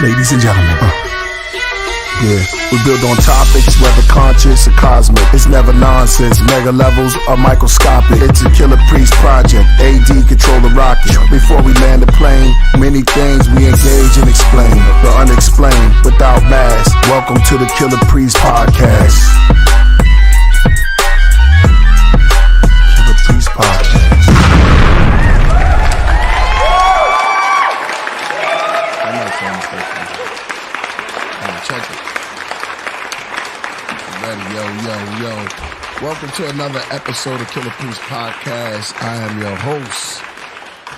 Ladies and gentlemen, yeah, we build on topics, whether conscious or cosmic. It's never nonsense, mega levels or microscopic. It's a Killah Priest project, AD control the rocket. Before we land the plane, many things we engage and explain. The unexplained, without mask. Welcome to the Killah Priest podcast. Killah Priest podcast. Check it. Ready, yo. Welcome to another episode of Killah Priest Podcast. I am your host,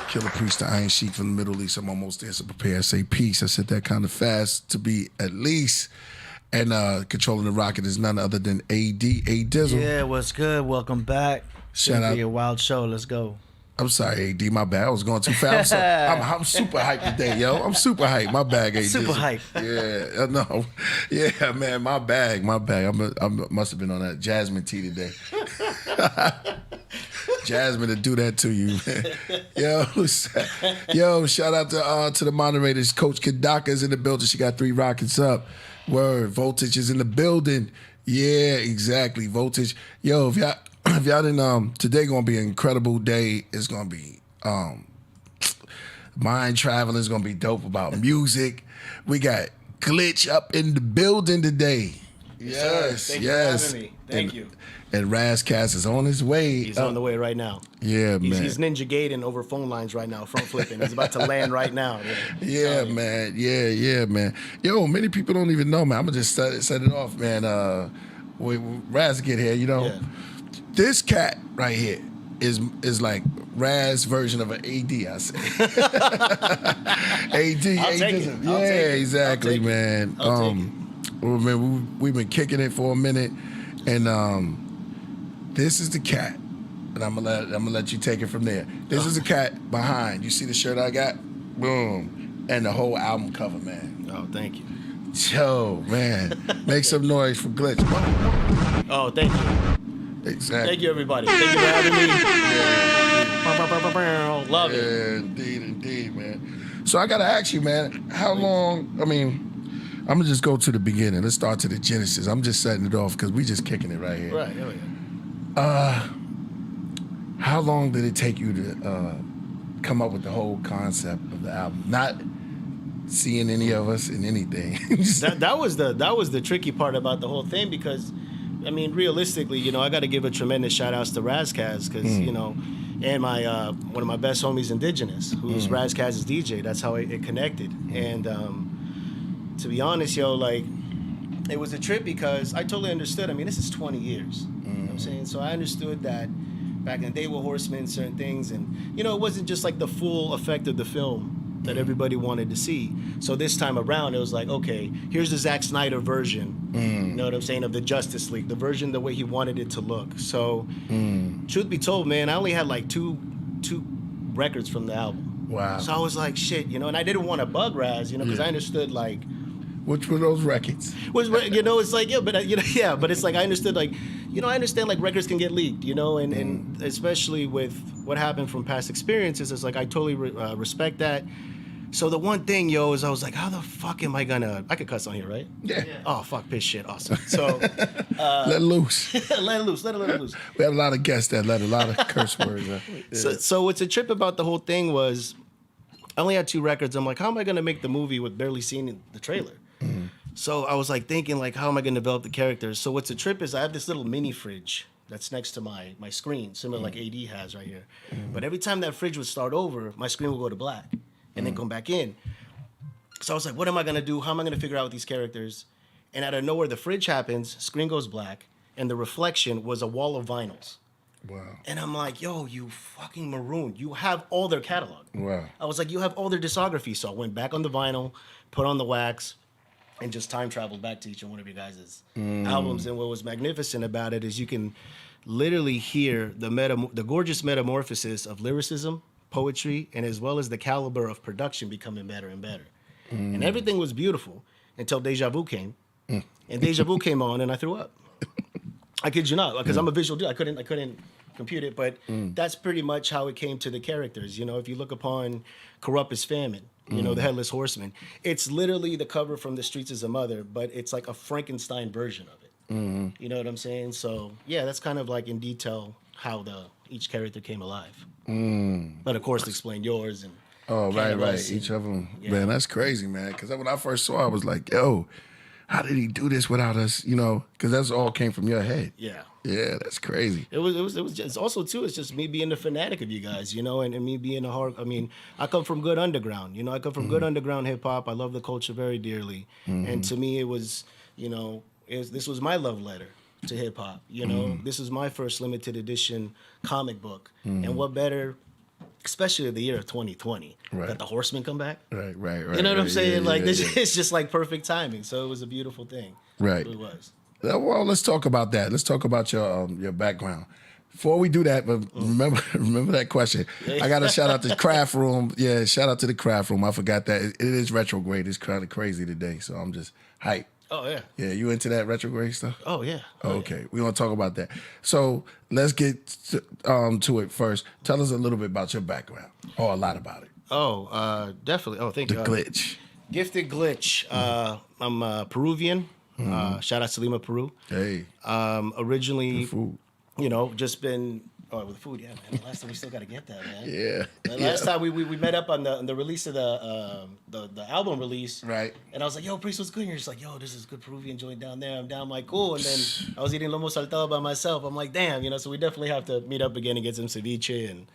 Killah Priest, the Iron Sheik from the Middle East. I'm almost there, so prepare to say peace. I said that kind of fast to be at least. And controlling the rocket is none other than AD, A-Dizzle. Yeah, what's good? Welcome back. Shout out. Be a wild show. Let's go. I'm sorry, AD, my bad. I was going too fast. I'm super hyped today, yo. I'm super hyped. My bag, AD. Super hyped. Yeah, no. Yeah, man, my bag. I must have been on that Jasmine tea today. Jasmine to do that to you, man. Yo, shout out to the moderators. Coach Kadaka's in the building. She got 3 rockets up. Word, Voltage is in the building. Yeah, exactly, Voltage. Yo, if y'all didn't, today gonna be an incredible day. It's gonna be mind traveling. It's gonna be dope about music. We got Glitch up in the building today. Yes, Thank you for having me. Thank you. And Ras Kass is on his way. He's on the way right now. Yeah, man. He's ninja gating over phone lines right now, front flipping. He's about to land right now. Yeah, man. Yeah, man. Yo, many people don't even know, man. I'm gonna just set it off, man. When Raz get here, Yeah. This cat right here is like Raz version of an AD, I say. AD, I'll take it. Yeah, exactly, man. We've been kicking it for a minute, and this is the cat, and I'm gonna let you take it from there. This is the cat behind. You see the shirt I got? Boom, and the whole album cover, man. Oh, thank you. Yo, man, make some noise for Glitch. Oh, thank you. Exactly. Thank you, everybody. Thank you for having me. Yeah. Love it. Yeah, indeed, man. So I gotta ask you, man, how long? I'm gonna just go to the beginning. Let's start to the genesis. I'm just setting it off because we just kicking it right here. Right. Hell yeah. How long did it take you to come up with the whole concept of the album? Not seeing any of us in anything. that was the tricky part about the whole thing because, I mean, realistically, I got to give a tremendous shout outs to Razz Cass because and my one of my best homies, Indigenous, who's Razz Cass's DJ. That's how it connected. And to be honest, it was a trip because I totally understood. I mean, this is 20 years. You know what I'm saying? So I understood that back in the day with Horsemen, certain things, and it wasn't just like the full effect of the film that everybody wanted to see. So this time around, it was like, okay, here's the Zack Snyder version, you know what I'm saying, of the Justice League, the version the way he wanted it to look. So, truth be told, man, I only had like two records from the album. Wow. So I was like, shit, and I didn't want to bug Raz, because I understood like, which were those records? It's like, but it's like I understood like, I understand like records can get leaked, and especially with what happened from past experiences, it's like I totally respect that. So the one thing, is I was like, how the fuck am I gonna? I could cuss on here, right? Yeah. Oh fuck, piss shit, awesome. So let it loose. let it loose. We have a lot of guests that let a lot of curse words. Yeah. So what's a trip about the whole thing was, I only had 2 records. I'm like, how am I gonna make the movie with barely seeing the trailer? So I was like thinking like, how am I going to develop the characters? So what's a trip is I have this little mini fridge that's next to my screen, similar like AD has right here. But every time that fridge would start over, my screen would go to black and then come back in. So I was like, what am I going to do? How am I going to figure out these characters? And out of nowhere, the fridge happens, screen goes black, and the reflection was a wall of vinyls. Wow. And I'm like, yo, you fucking maroon. You have all their catalog. Wow. I was like, you have all their discography. So I went back on the vinyl, put on the wax, and just time traveled back to each one of you guys' albums. And what was magnificent about it is you can literally hear the gorgeous metamorphosis of lyricism, poetry, and as well as the caliber of production becoming better and better. And everything was beautiful until Deja Vu came. And Deja Vu came on and I threw up. I kid you not, because I'm a visual dude. I couldn't compute it, but that's pretty much how it came to the characters. If you look upon Corrupt as Famine, You know, the Headless Horseman. It's literally the cover from The Streets Is a Mother, but it's like a Frankenstein version of it. You know what I'm saying? So yeah, that's kind of like in detail how each character came alive. But of course, explain yours and. Oh, right. Each of them. Yeah. Man, that's crazy, man. Because when I first saw it, I was like, yo, how did he do this without us? You know, because that's all came from your head. Yeah. Yeah, that's crazy. It was just also too. It's just me being a fanatic of you guys, you know, and me being a hard. I mean, I come from good underground, you know. I come from good underground hip hop. I love the culture very dearly, and to me, it was, you know, this was my love letter to hip hop. You know, this is my first limited edition comic book, and what better, especially the year of 2020, that the Horsemen come back. Right. You know what I'm saying? Like this, it's just like perfect timing. So it was a beautiful thing. Right. It was. Well, let's talk about that. Let's talk about your background. Before we do that, but remember that question. I got to shout out to the Craft Room. Yeah, shout out to the Craft Room. I forgot that. It is retrograde. It's kind of crazy today, so I'm just hyped. Oh, yeah. Yeah, you into that retrograde stuff? Oh, yeah. Okay, we're going to talk about that. So let's get to it first. Tell us a little bit about your background, or a lot about it. Oh, definitely. Oh, thank you. The Glitch. Gifted Glitch. I'm Peruvian. Shout out to Lima, Peru. Hey. Originally, food. You know, just been with food. Yeah, man. Last time we still got to get that, man. Yeah. The last time we met up on the release of the album release. Right. And I was like, yo, Priest, what's good? And you're just like, yo, this is good Peruvian joint down there. I'm down. I'm like, cool. And then I was eating lomo saltado by myself. I'm like, damn, you know. So we definitely have to meet up again and get some ceviche and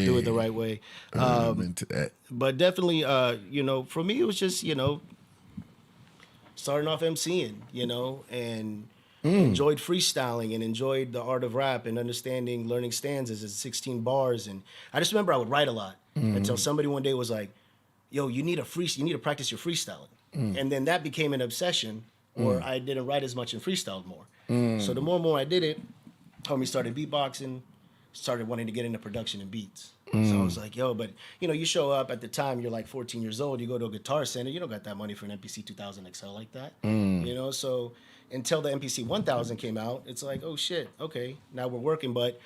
do it the right way. I'm into that. But definitely, you know, for me, it was just, you know, starting off MCing, you know, and enjoyed freestyling and enjoyed the art of rap and understanding, learning stanzas and 16 bars. And I just remember I would write a lot until somebody one day was like, yo, you need to practice your freestyling. And then that became an obsession, or I didn't write as much and freestyled more. So the more and more I did it, homie started beatboxing, started wanting to get into production and beats. So I was like, yo, but you know, you show up at the time, you're like 14 years old, you go to a Guitar Center, you don't got that money for an MPC 2000 XL like that. You know, so until the MPC 1000 came out, it's like, oh shit, okay, now we're working. But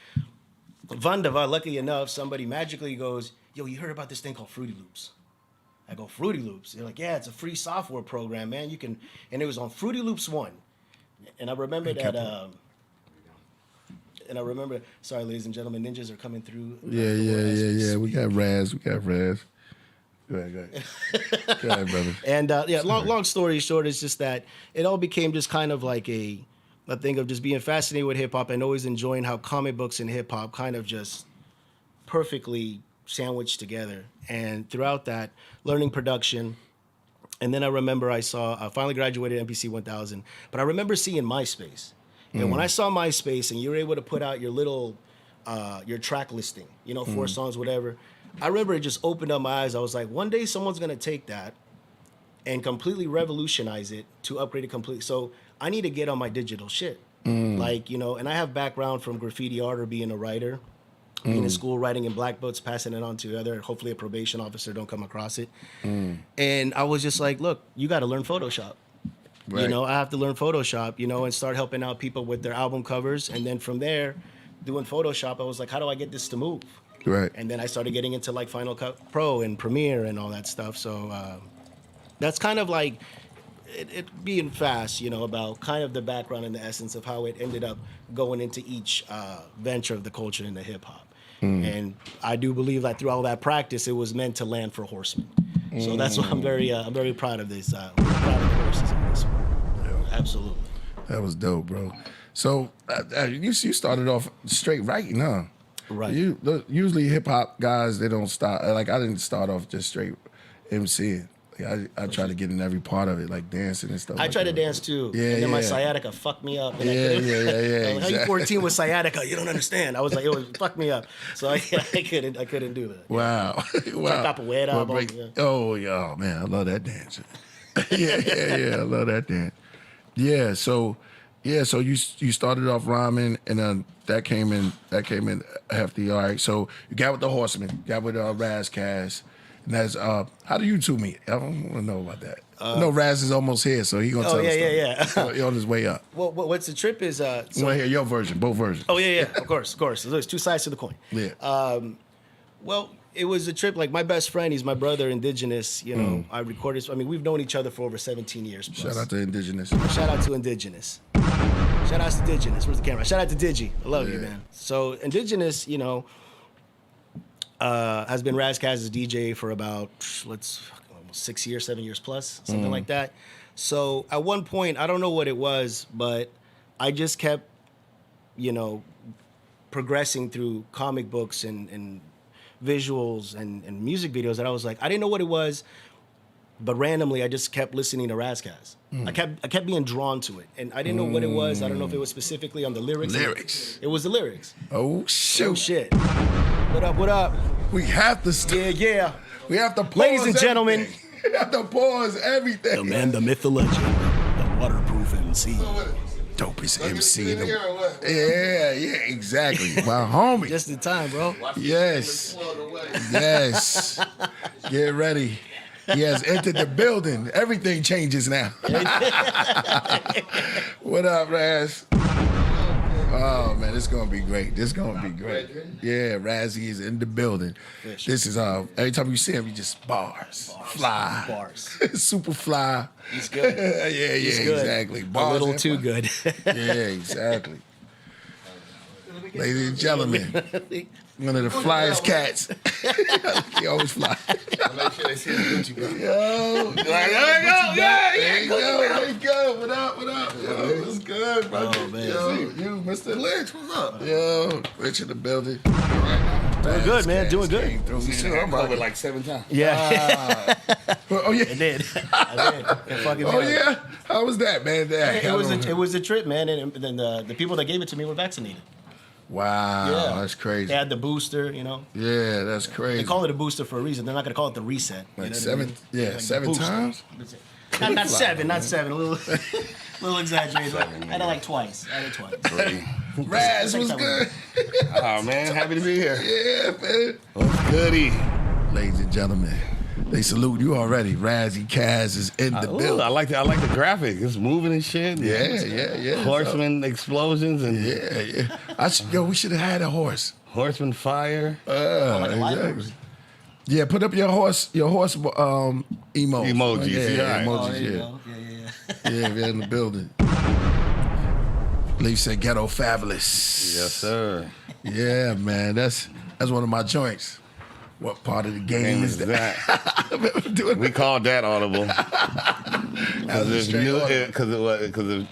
Vandava, luckily enough, somebody magically goes, yo, you heard about this thing called Fruity Loops? I go, Fruity Loops? They're like, yeah, it's a free software program, man. You can, and it was on Fruity Loops 1. And I remember that, and I remember, sorry, ladies and gentlemen, ninjas are coming through. Yeah. We got Razz. Go ahead. Go ahead, brother. And long story short, it's just that it all became just kind of like a thing of just being fascinated with hip hop and always enjoying how comic books and hip hop kind of just perfectly sandwiched together. And throughout that, learning production. And then I remember I finally graduated MPC 1000, but I remember seeing MySpace. And when I saw MySpace and you were able to put out your little, your track listing, you know, 4 songs, whatever, I remember it just opened up my eyes. I was like, one day someone's going to take that and completely revolutionize it to upgrade it completely. So I need to get on my digital shit. Like, you know, and I have background from graffiti art or being a writer, being in school, writing in black books, passing it on to hopefully a probation officer don't come across it. And I was just like, look, you got to learn Photoshop. Right. You know, I have to learn Photoshop, you know, and start helping out people with their album covers. And then from there, doing Photoshop, I was like, how do I get this to move? Right. And then I started getting into like Final Cut Pro and Premiere and all that stuff. So that's kind of like it being fast, you know, about kind of the background and the essence of how it ended up going into each venture of the culture in the hip hop. And I do believe that through all that practice, it was meant to land for Horsemen. So that's why I'm very proud of this. Proud of the horses in this one. Absolutely. That was dope, bro. So you started off straight writing, huh? Right. Usually hip hop guys, they don't start, like I didn't start off just straight MCing. Like, I try to get in every part of it, like dancing and stuff. I try to dance too. Yeah, and then my sciatica fucked me up. And yeah. Like, how you 14 with sciatica? You don't understand. I was like, it was fucked me up. So I couldn't do that. Wow. Oh, yeah, man, I love that dance. yeah, I love that dance. Yeah, so you started off rhyming, and then that came in hefty. All right, so you got with the Horsemen, got with Ras Kass, and that's how do you two meet? I don't want to know about that. I know Razz is almost here, so he gonna tell us. Yeah. He on his way up. Well, what's the trip is? I want to hear your version, both versions. Oh yeah, of course. There's 2 sides to the coin. Yeah. Well, it was a trip. Like my best friend, he's my brother, Indigenous. You know, I recorded. I mean, we've known each other for over 17 years. Plus. Shout out to Indigenous. Shout out to Indigenous. Shout out to Indigenous. Where's the camera? Shout out to Digi. I love you, man. So Indigenous, you know, has been Ras Kass's DJ for about almost 6 years, 7 years plus, something like that. So at one point, I don't know what it was, but I just kept, you know, progressing through comic books and visuals and music videos that I was like, I didn't know what it was, but randomly I just kept listening to Ras Kass. I kept being drawn to it, and I didn't know what it was. I don't know if it was specifically on the lyrics. Lyrics. It was the lyrics. Oh shoot. Oh shit. What up? What up? We have to Yeah. We have to pause. Ladies and gentlemen. We have to pause everything. The man, the myth, the legend, the waterproof MC. Dopest MC in the world. Yeah, exactly. My homie. Just in time, bro. Yes. Yes. Get ready. He has entered the building. Everything changes now. What up, Raz? Oh man, it's gonna be great. This gonna be great. Yeah, Razzie is in the building. This is every time you see him, you just bars. Fly. Bars. Super fly. He's good. Yeah, He's good. exactly. A Bars little and too fly. good. Yeah, exactly. Ladies and gentlemen, one of the flyest cats. He always fly. Make sure they see the Gucci, bro. Yo, there you go. What up? Yo, what's good, bro? Oh, man. Yo, you, Mr. Lynch, what's up? Yo, Rich in the building. Doing good, man. Doing good. We seen her COVID like 7 times. Yeah. Oh yeah. I did. And fucking Oh yeah. How was that, man? It was a trip, man. And then the people that gave it to me were vaccinated. Wow, Yeah. that's crazy. They had the booster, you know. Yeah, that's crazy. They call it a booster for a reason. They're not going to call it the reset. Like you know seven, what I mean? yeah, Like the 7 booster. times. Not seven, not seven. A little exaggerated. I had it like twice. Raz was good. Oh man, happy to be here. Yeah, man. What's goody? Ladies and gentlemen, they salute you already. Razzie Cass is in the building. I like the graphic. It's moving and shit. Yeah. Horseman explosions and Yeah. We should have had a horse. horseman fire. Like a live Exactly. horse. Yeah, put up your horse emoji. Emojis, Yeah, yeah. Oh, emojis, there you yeah. go. Yeah. Yeah, we're in the building. Leaf said ghetto fabulous. Yes, sir. Yeah, man. That's one of my joints. What part of the game Game is is that? that. Doing We called that audible. That was a straight audible.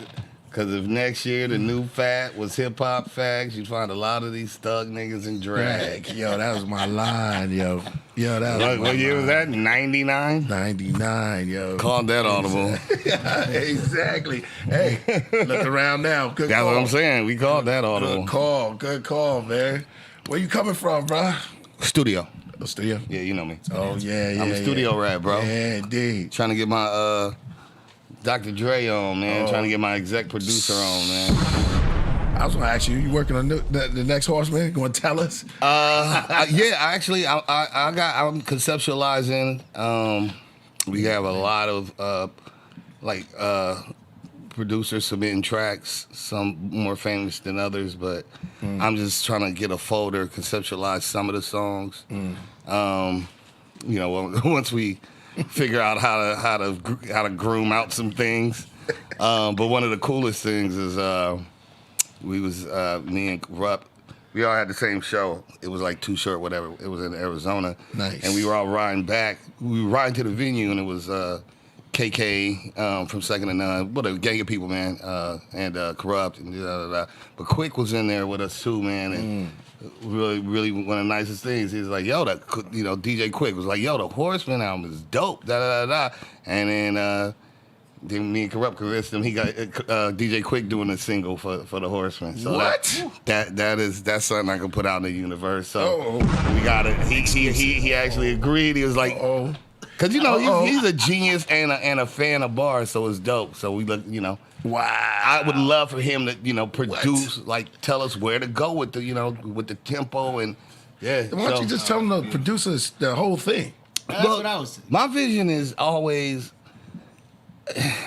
Because if next year the new fad was hip hop fags, you'd find a lot of these thug niggas in drag. Drag. Yo, that was my line, yo. That was What year was that? 99? 99, yo. Called that audible. Exactly. Hey, look around now. Good That's call. what I'm saying. We called that audible. Good call, man. Where you coming from, bro? Studio. The studio. Yeah, you know me. Oh, yeah. I'm a studio rat, bro. Yeah, indeed. Trying to get my Dr. Dre on, man. Trying to get my exec producer on, man. I was gonna ask you working on the next Horseman? Going to tell us? Yeah, actually, I'm conceptualizing. We have a lot of producers submitting tracks, some more famous than others, but I'm just trying to get a folder, conceptualize some of the songs. Once we figure out how to groom out some things. But one of the coolest things is me and Rupp, we all had the same show. It was like Too Short, whatever. It was in Arizona. Nice. And we were all riding back. We were riding to the venue, and it was KK from Second to None. What a gang of people, man. And Corrupt and da-da-da-da. But Quick was in there with us too, man. And really, really one of the nicest things. He was like, DJ Quick was like, the Horseman album is dope, da-da-da-da. And then me and Corrupt convinced him he got DJ Quick doing a single for the Horseman. So What? that's something I can put out in the universe. So we got it. He actually agreed. He was like, because he's a genius and a fan of bars, so it's dope. So we look, Wow. I would love for him to, produce, tell us where to go with the tempo and Why don't you just tell them the producers the whole thing? That's what I was saying. My vision is always.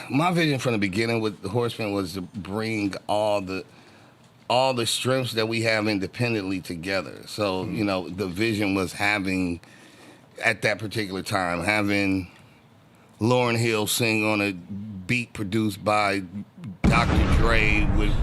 My vision from the beginning with the Horseman was to bring all the all the strengths that we have independently together. So, you know, the vision was having, at that particular time, having Lauryn Hill sing on a beat produced by Dr. Dre with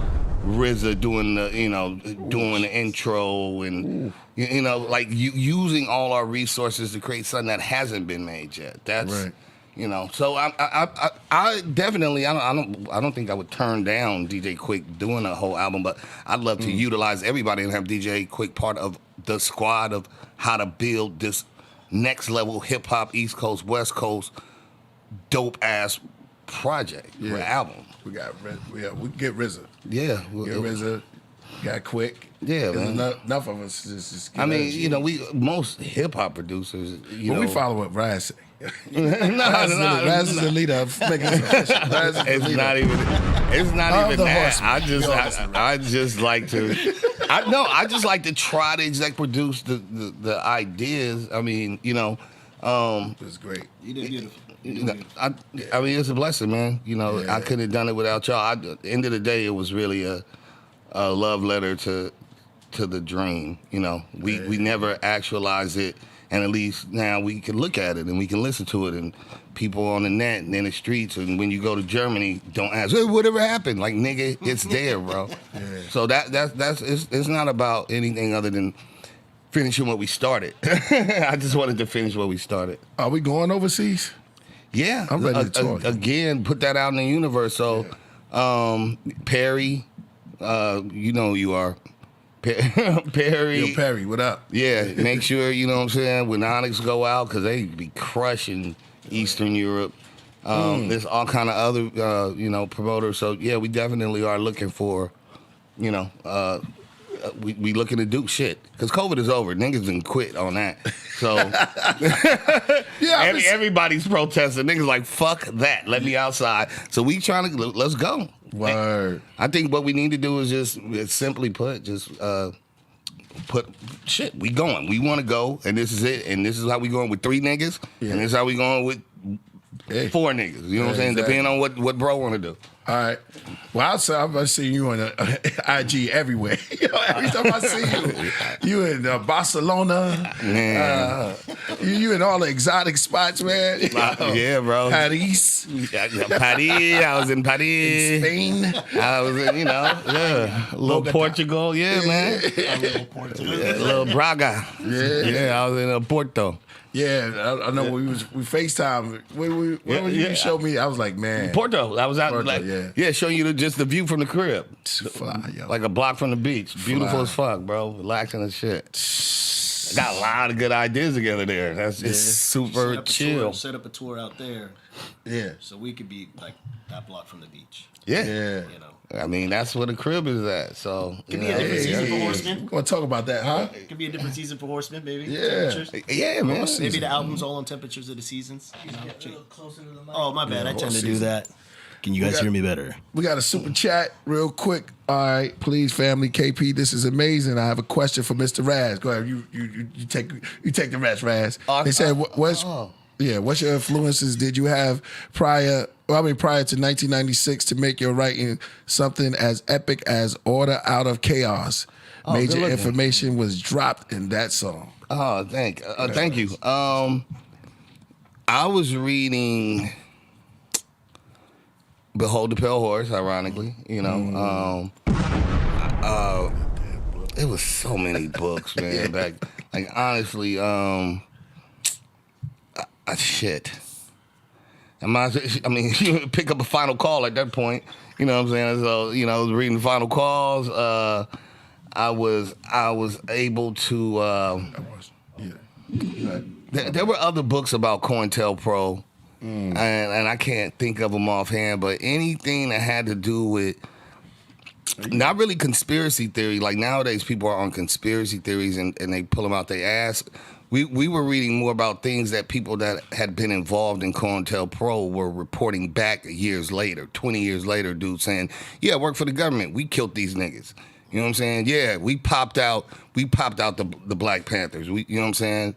RZA doing the intro and you know, like using all our resources to create something that hasn't been made yet. That's right. You know, so I definitely I don't think I would turn down DJ Quick doing a whole album, but I'd love to utilize everybody and have DJ Quick part of the squad of how to build this next level hip hop East Coast West Coast dope ass project or album. We get RZA. Yeah, Get RZA. Got Quick. Yeah, man. Enough of us just I mean, you know, most hip hop producers, you know, we follow what Raz say. Razz is the leader of making it official. It's not even that. I just like to I just like to try to exec produce the ideas. I mean, you know, it's great. You did beautiful. I mean, it's a blessing, man. You know, I couldn't have done it without y'all. At the end of the day, it was really a love letter to the dream. You know, we never actualized it, and at least now we can look at it and we can listen to it. And people on the net and in the streets, and when you go to Germany, don't ask, hey, whatever happened? Like, nigga, it's there, bro. So that's it's not about anything other than finishing what we started. I just wanted to finish what we started. Are we going overseas? Yeah, I'm ready to talk. Again, put that out in the universe. So, Perry, you know who you are. Perry. Yo, Perry, what up? Yeah, make sure, you know what I'm saying, when Onyx go out, because they be crushing Eastern Europe. There's all kind of other, promoters. So, yeah, we definitely are looking for, we looking to do shit. Because COVID is over. Niggas done quit on that. So, everybody's protesting. Niggas like, fuck that. Let me outside. So we trying to, let's go. Word. I think what we need to do is just, simply put, put shit. We going. We want to go, and this is it. And this is how we going with 3 niggas, and this is how we going with 4 niggas. You know what I'm saying? Exactly. Depending on what bro want to do. All right. Well, I'm seeing you on IG everywhere. Every time I see you in Barcelona. Man. You in all the exotic spots, man. Yeah, bro. Paris. Paris. I was in Paris. In Spain. I was in, a little Portugal. Yeah, man. A little Portugal. A little Braga. Yeah, I was in Porto. Yeah, I know when we FaceTime. When you showed me, I was like, man. Porto. I was out, Porto, showing you just the view from the crib. Fly, yo. Like a block from the beach. Beautiful as fuck, bro. Relaxing as shit. Got a lot of good ideas together there. That's just super chill. Set up a tour out there. Yeah. So we could be like that block from the beach. Yeah. I mean, that's where the crib is at. So could be a different season for Horsemen. We're gonna talk about that, huh? It could be a different season for Horsemen, maybe. Yeah. Temperatures. Yeah, man. Maybe the album's all on temperatures of the seasons. Get a little closer to the mic. Oh, my bad. I tend to do season. that. Can you guys hear me better? We got a super chat real quick. All right, please, family. KP, this is amazing. I have a question for Mr. Razz. Go ahead. You take the rest, Razz. They said, what's your influences did you have prior to 1996 to make your writing something as epic as Order Out of Chaos? Major information was dropped in that song. Oh, thank you. I was reading Behold the Pale Horse, ironically, it was so many books, man. Back, like, honestly, shit. I mean, you pick up a Final Call at that point. You know what I'm saying? So, I was reading Final Calls. I was able to. There were other books about COINTELPRO. And I can't think of them offhand, but anything that had to do with not really conspiracy theory. Like nowadays, people are on conspiracy theories and they pull them out their ass. We were reading more about things that people that had been involved in COINTELPRO were reporting back years later, 20 years later, dude saying, yeah, I work for the government. We killed these niggas. You know what I'm saying? Yeah, we popped out the Black Panthers. You know what I'm saying?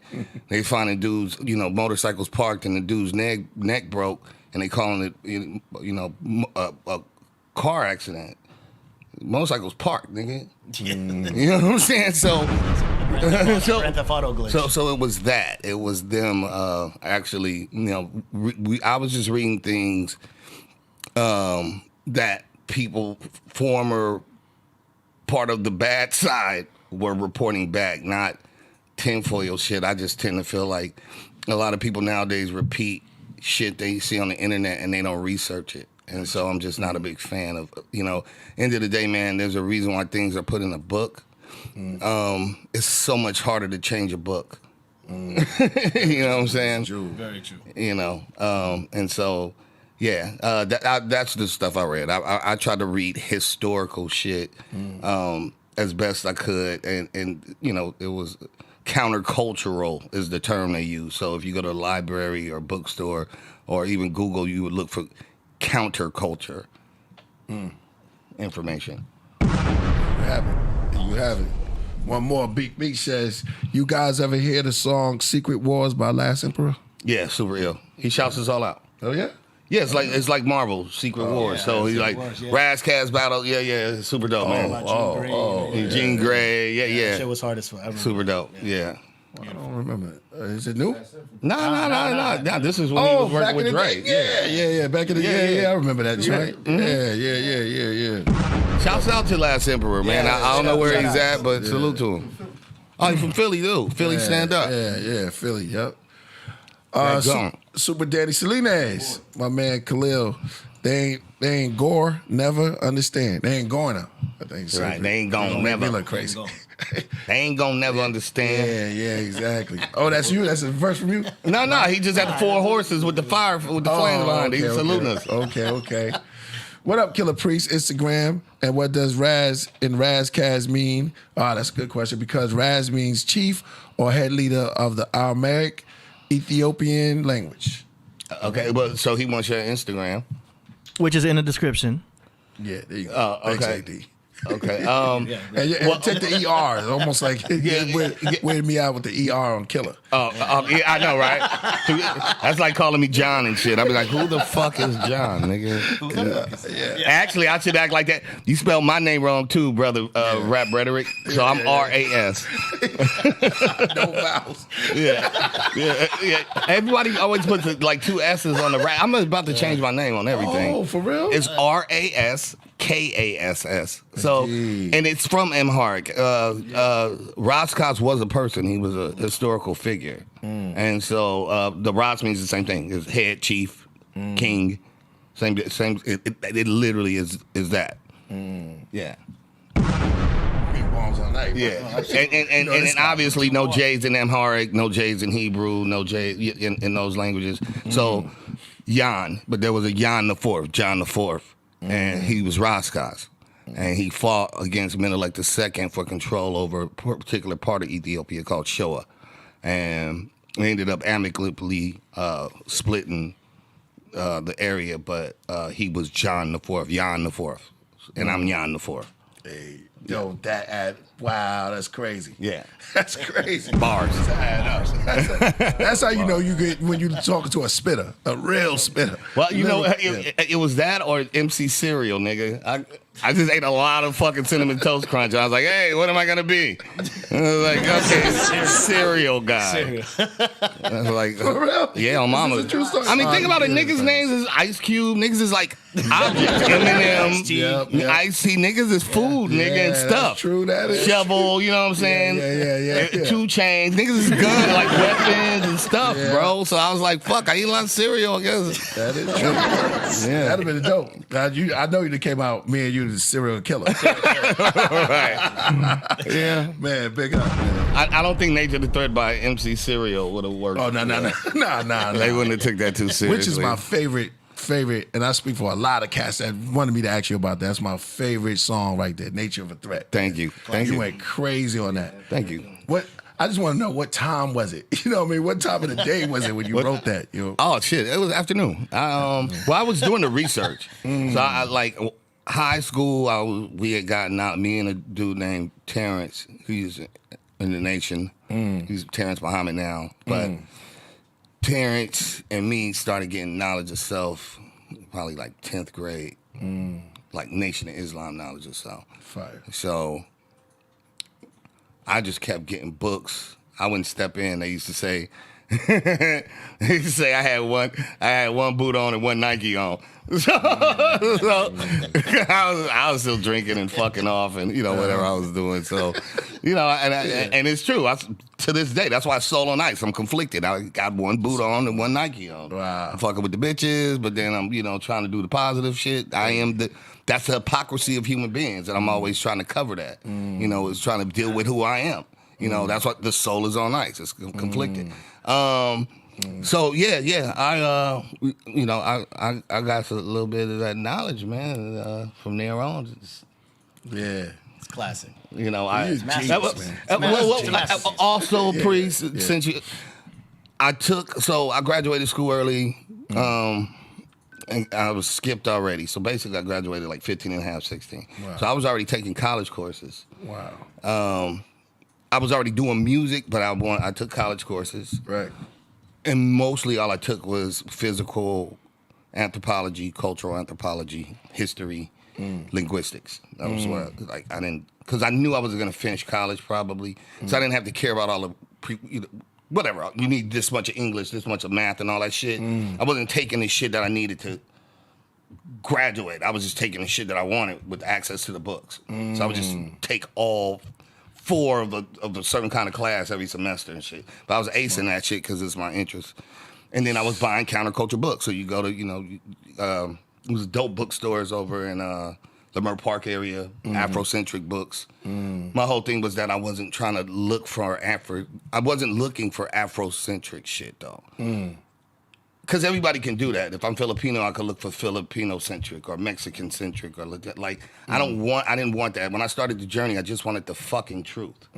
They finding dudes, motorcycles parked and the dude's neck broke and they calling it, a car accident. motorcycles parked, nigga. You know what I'm saying? So, Grand Theft Auto glitch. so it was that. It was them actually. I was just reading things that people former part of the bad side were reporting back, not tinfoil shit. I just tend to feel like a lot of people nowadays repeat shit they see on the internet and they don't research it. And so I'm just not a big fan of, end of the day, man, there's a reason why things are put in a book. It's so much harder to change a book. You know what I'm saying? True. Very true. And so, yeah, that's the stuff I read. I tried to read historical shit as best I could. And it was countercultural is the term they use. So if you go to a library or bookstore or even Google, you would look for counterculture information. You have it. One more. Beak says, you guys ever hear the song Secret Wars by Last Emperor? Yeah, super ill. He shouts us all out. Oh, yeah? Yeah, it's like Marvel, Secret Wars. yeah, So he's Secret like, Wars, yeah. Razz Cass battle. Yeah, super dope, man. Jean Grey, yeah. Shit was hard as fuck. Super dope, yeah. I don't remember. Is it new? No. This is when he was working with Dre. Yeah. Back in the day, I remember that joint. Yeah. Shouts out to Last Emperor, man. I don't know where he's at, but salute to him. Oh, he's from Philly, dude. Philly, stand up. Yeah, Philly, yep. Gone. Super Daddy Salinas, my man Khalil. They ain't gore, never understand. They ain't going up. I think Right, they ain't gonna never. They look crazy. They ain't gonna never understand. Yeah, exactly. Oh, that's you? That's a verse from you? No, he just had the 4 horses with the fire, with the flames behind it. He's saluting us. Okay. What up, Killah Priest? Instagram. And what does Razz in Razz Cass mean? That's a good question because Razz means chief or head leader of the Aramaic Ethiopian language. Okay, but so he wants your Instagram. Which is in the description. Yeah, there you go. Oh, okay. Thanks, AD. Okay. And take the ER. It's almost like weirded me out with the ER on Killah. Yeah, I know, right? That's like calling me John and shit. I'd be like, who the fuck is John, nigga? Actually, I should act like that. You spelled my name wrong too, brother. Rap rhetoric. So I'm RAS. No vowels. Yeah. Everybody always puts like 2 S's on the rap. I'm about to change my name on everything. Oh, for real? It's RAS. Kass. So, and it's from Amharic. Ras Kass was a person. He was a historical figure. And so the Ras means the same thing. It's head, chief, king. Same. It literally is that. Yeah. Yeah. And obviously no J's in Amharic, no J's in Hebrew, no J's in those languages. So Jan, but there was a Jan the Fourth, John the Fourth. And he was Ras Kass. And he fought against Menelik II for control over a particular part of Ethiopia called Shoa. And we ended up amicably splitting the area, but he was Jan the Fourth. And I'm Jan the Fourth. Hey, yo, wow, that's crazy. Yeah. That's crazy. Bars. That's how you know you get when you're talking to a spitter, a real spitter. Well, it was that or MC Cereal, nigga. I just ate a lot of fucking Cinnamon Toast Crunch. I was like, hey, what am I gonna be? And I was like, okay, cereal guy. I was like, for real? Yeah, on mama. This is a true story. I mean, think about it. Niggas' names is Ice Cube. Niggas is like objects. Eminem, Yep. Ice T. Niggas is food, nigga, and stuff. That's true. That is Shovel, you know what I'm saying? Yeah. 2 Chainz. Niggas is gun, like weapons and stuff, bro. So I was like, fuck, I eat a lot of cereal, I guess. That is true. That'd have been dope. I know you came out, me and you, the serial killer. Right. Yeah. Man, big up, man. I don't think Nature the Threat by MC Cereal would have worked. Oh, no. They wouldn't have took that too seriously. Which is my favorite, and I speak for a lot of cats that wanted me to ask you about that. That's my favorite song right there, Nature of a Threat. Thank you. You went crazy on that. Thank you. I just want to know what time was it? You know what I mean? What time of the day was it when you wrote that? Oh, shit. It was afternoon. I was doing the research. So I like high school, we had gotten out, me and a dude named Terrence, who's in the nation. He's Terrence Muhammad now. But Terrence and me started getting knowledge of self probably like 10th grade. like Nation of Islam knowledge or so. Fire. So I just kept getting books. I wouldn't step in. They used to say, they used to say I had one boot on and one Nike on. So I was still drinking and fucking off and whatever I was doing. So and it's true. To this day, that's why it's Soul on Ice. I'm conflicted. I got one boot on and one Nike on. Wow. I'm fucking with the bitches, but then I'm trying to do the positive shit. That's the hypocrisy of human beings, and I'm always trying to cover that. Is trying to deal with who I am. That's what the soul is on ice. It's conflicted. So yeah, I got a little bit of that knowledge, man. From there on, Yeah. It's classic. He's genius, man. Also, Priest, since I graduated school early, and I was skipped already. So basically, I graduated like 15 and a half, 16. Wow. So I was already taking college courses. Wow. I was already doing music, but I took college courses. Right. And mostly all I took was physical anthropology, cultural anthropology, history, linguistics. That was what I didn't, because I knew I was going to finish college probably, so I didn't have to care about all the whatever. You need this much of English, this much of math, and all that shit. I wasn't taking the shit that I needed to graduate. I was just taking the shit that I wanted with access to the books. So I would just take all 4 of a certain kind of class every semester and shit. But I was acing that shit because it's my interest. And then I was buying counterculture books. So you go to, it was dope bookstores over in the Mer Park area, Afrocentric books. My whole thing was that I wasn't trying to look for I wasn't looking for Afrocentric shit though. Because everybody can do that. If I'm Filipino, I could look for Filipino-centric or Mexican-centric or like I didn't want that. When I started the journey, I just wanted the fucking truth.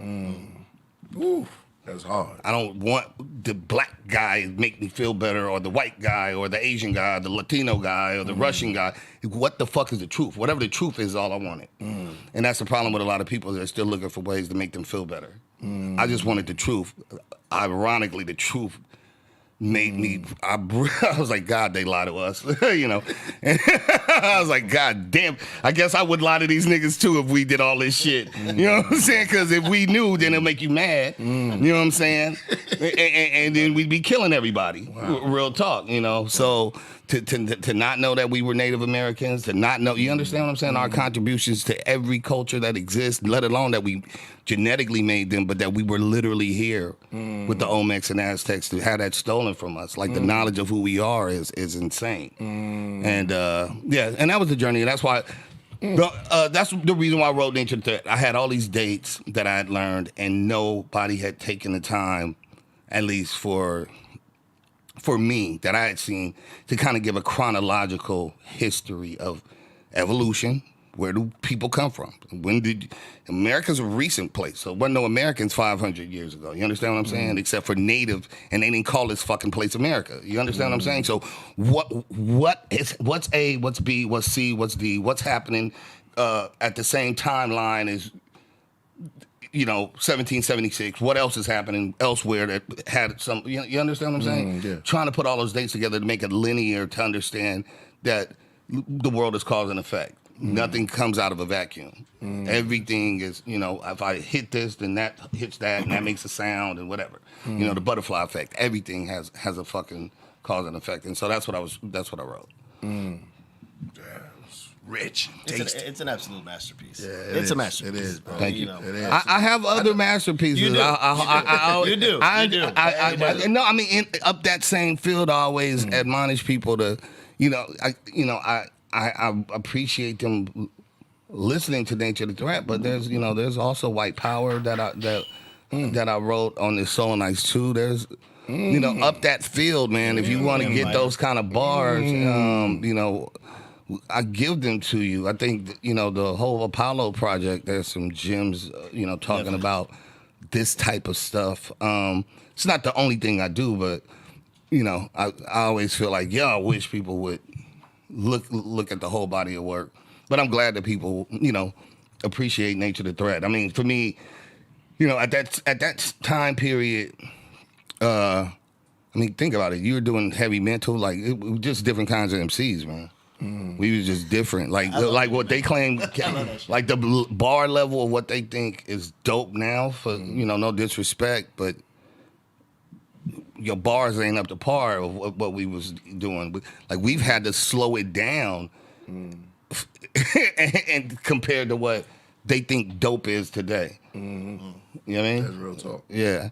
Ooh, that's hard. I don't want the black guy make me feel better, or the white guy, or the Asian guy, or the Latino guy, or the Russian guy. What the fuck is the truth? Whatever the truth is all I wanted. And that's the problem with a lot of people. They're still looking for ways to make them feel better. I just wanted the truth. Ironically, the truth made me, I was like, God, they lie to us, And I was like, God damn, I guess I would lie to these niggas too if we did all this shit. You know what I'm saying? Because if we knew, then it'll make you mad. You know what I'm saying? And then we'd be killing everybody. Wow. Real talk, So to not know that we were Native Americans, to not know, you understand what I'm saying? Our contributions to every culture that exists, let alone that we genetically made them, but that we were literally here with the Olmecs and Aztecs to have that stolen from us. Like the knowledge of who we are is insane. And and that was the journey. That's why. That's the reason why I wrote Nature Threat. I had all these dates that I had learned, and nobody had taken the time, at least for me, that I had seen, to kind of give a chronological history of evolution. Where do people come from? America's a recent place, so there wasn't no Americans 500 years ago. You understand what I'm saying? Except for native, and they didn't call this fucking place America. You understand what I'm saying? So what's A, what's B, what's C, what's D, what's happening at the same timeline as 1776. What else is happening elsewhere that had some? You understand what I'm saying? Yeah. Trying to put all those dates together to make it linear to understand that the world is cause and effect. Nothing comes out of a vacuum. Everything is, if I hit this, then that hits that, and that makes a sound and whatever. The butterfly effect. Everything has a fucking cause and effect, and so that's what I wrote. Rich. It's an absolute masterpiece. Yeah, it's a masterpiece. It is, bro. Thank you. It is. I have other masterpieces. You do. You do. No, I mean, up that same field, I always admonish people to, I appreciate them listening to Nature the Threat, but there's also White Power that I wrote on this Soul Nights too. There's up that field, man. If you want to get those kind of bars, I give them to you. I think the whole Apollo project. There's some gems, talking about this type of stuff. It's not the only thing I do, but I always feel like I wish people would look at the whole body of work. But I'm glad that people, appreciate Nature the Threat. I mean, for me, at that time period, think about it. You were doing heavy mental, like just different kinds of MCs, man. We was just different. Like what they claim, like the bar level of what they think is dope now. For no disrespect, but your bars ain't up to par of what we was doing. Like we've had to slow it down, and compared to what they think dope is today. You know what I mean? That's real talk. Yeah.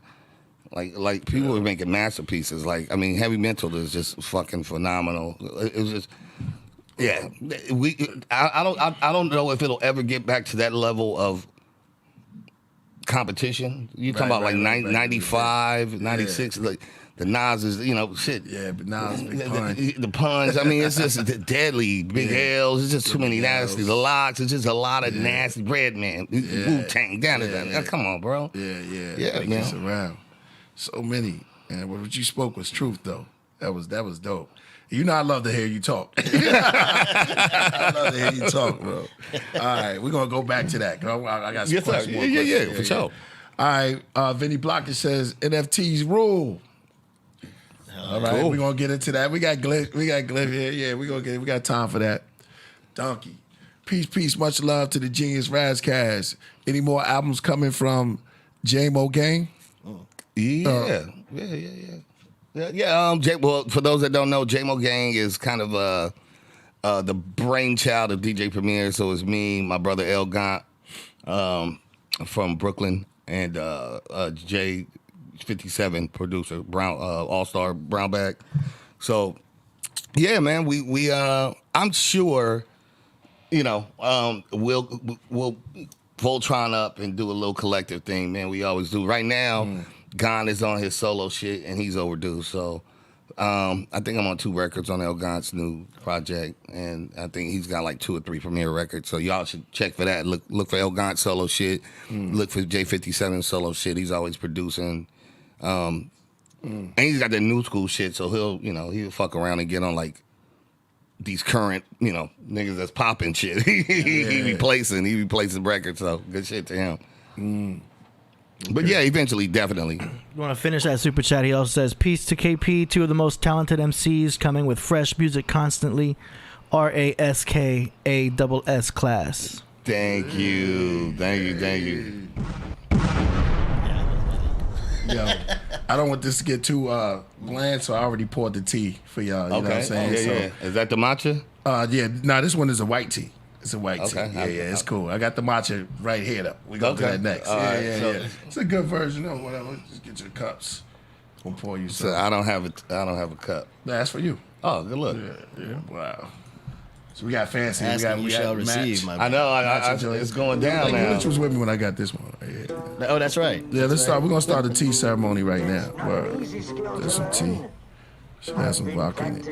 Like people were making masterpieces. Like, I mean, Heavy Mental is just fucking phenomenal. It was just, yeah. I don't know if it'll ever get back to that level of competition. You talking about 95, 96, like the Nas is, shit. Yeah, but Nas big pun. The puns. I mean, it's just deadly. Big L's. It's just too many nasty. The locks. It's just a lot of nasty. Redman, Wu-Tang, down. Come on, bro. Yeah, man. It's around. So many. And what you spoke was truth, though. That was dope. I love to hear you talk. I love to hear you talk, bro. All right, we're going to go back to that. I got some questions. Yeah, for sure. All right, Vinny Blocker says, NFTs rule. All right, cool. We're going to get into that. We got Glyph here. Yeah, we got time for that. Donkey. Peace, much love to the genius Razz Cass. Any more albums coming from Jaye Gang? Yeah. Well, for those that don't know, Jaye Gang is kind of the brainchild of DJ Premier. So it's me, my brother El Gant from Brooklyn, and Jay 57 producer, Brown All-Star Brownback. So yeah, man, we I'm sure we'll Voltron up and do a little collective thing, man. We always do. Right now, Gon is on his solo shit, and he's overdue. So I think I'm on 2 records on El Gant's new project, and I think he's got like 2 or 3 premiere records. So y'all should check for that. Look for El Gant solo shit. Look for J57 solo shit. He's always producing. And he's got that new school shit, so he'll fuck around and get on like these current, niggas that's popping shit. He be placing records, so good shit to him. Okay. But yeah, eventually, definitely. You want to finish that super chat? He also says, peace to KP, 2 of the most talented MCs coming with fresh music constantly. Raskass class. Thank you. Yo, I don't want this to get too bland, so I already poured the tea for y'all. You know what I'm saying? Yeah. Is that the matcha? This one is a white tea. It's a white tea. Yeah, it's cool. I got the matcha right here, though. We're going to do that next. Yeah. It's a good version of whatever. Just get your cups. We'll pour you some. So I don't have a cup. That's for you. Oh, good luck. Yeah. Wow. So we got fancy. You shall receive, my I know. It's going down now. Which was with me when I got this one. Right here. Oh, that's right. Yeah, let's start. We're going to start the tea ceremony right now. Word. There's some tea. Should have some vodka in it.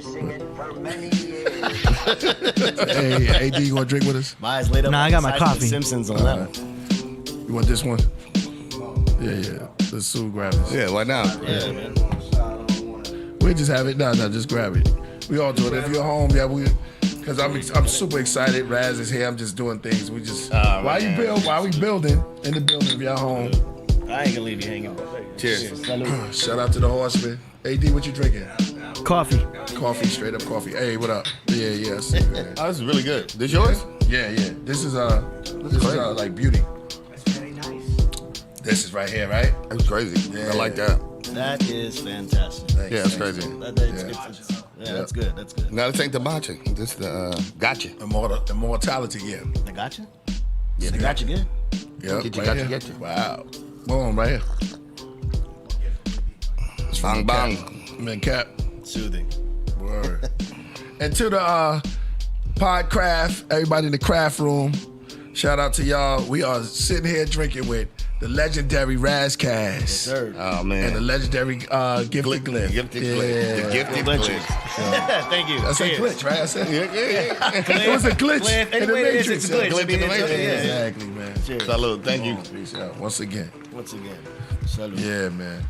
Hey, AD, you want to drink with us? My eyes lit up. Nah, I got my coffee. Simpsons on that one. You want this one? Yeah. Let's soon grab this. Yeah, why not? Yeah, man. We'll just have it. No, just grab it. We all do it. If you're home, because I'm super excited. Razz is here. I'm just doing things. We just while we building in the building. If y'all home, I ain't gonna leave you hanging. Cheers. Shout out to the horseman. AD, what you drinking? Coffee. Coffee, straight up coffee. Hey, what up? Yeah. I see you, man. Oh, this is really good. This yours? Yeah. This is like beauty. That's very nice. This is right here, right? That's crazy. Yeah. I like that. That is fantastic. Thanks, Yeah, that's crazy. That's good. That's good. Now this ain't the matcha. This the gotcha. Immortality, yeah. I got you. Yeah, they got you good. Yep, Get you. Wow. Boom, right here. Bang bang. Man, Cap. Soothing. Word. And to the Podcraft, everybody in the craft room, shout out to y'all. We are sitting here drinking with the legendary Ras Kass. Yes, sir. Oh man. And the legendary Gifted Glyph. Gifted Yeah. Glyph. The gifted glitch. Thank you. I said Cheers. glitch, right? I said Yeah. it was a glitch Glyph. in the Anyway, it is, Matrix. it's a glitch. Glitch in the Matrix. Yeah. Exactly, man. Cheers. Salud. Thank you. Peace out. Once again. Salud. Yeah, man.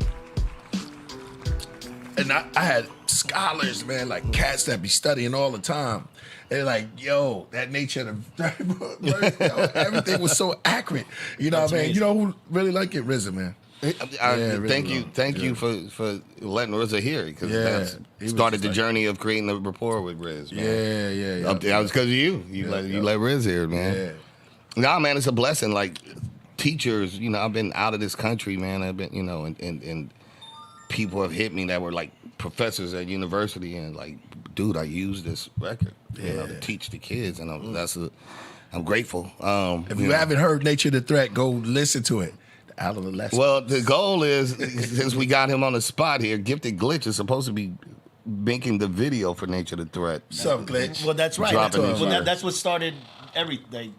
And I had scholars, man, like cats that be studying all the time. They're like, yo, that nature of the everything was so accurate. You know what I mean? You know who really like it? RZA, man. Thank you for letting RZA hear it, because that's started the journey of creating the rapport with Riz, man. Yeah. That was because of you. You let Riz hear it, man. Yeah. Nah, man, it's a blessing. Like teachers, I've been out of this country, man. I've been, and people have hit me that were like professors at university, and like, dude, I use this record, to teach the kids, and I'm grateful. If you haven't heard Nature the Threat, go listen to it. Out of the lesson. Well, the goal is, since we got him on the spot here, Gifted Glitch is supposed to be making the video for Nature the Threat. What's up, Glitch? Well, that's right. Dropping That's what started everything.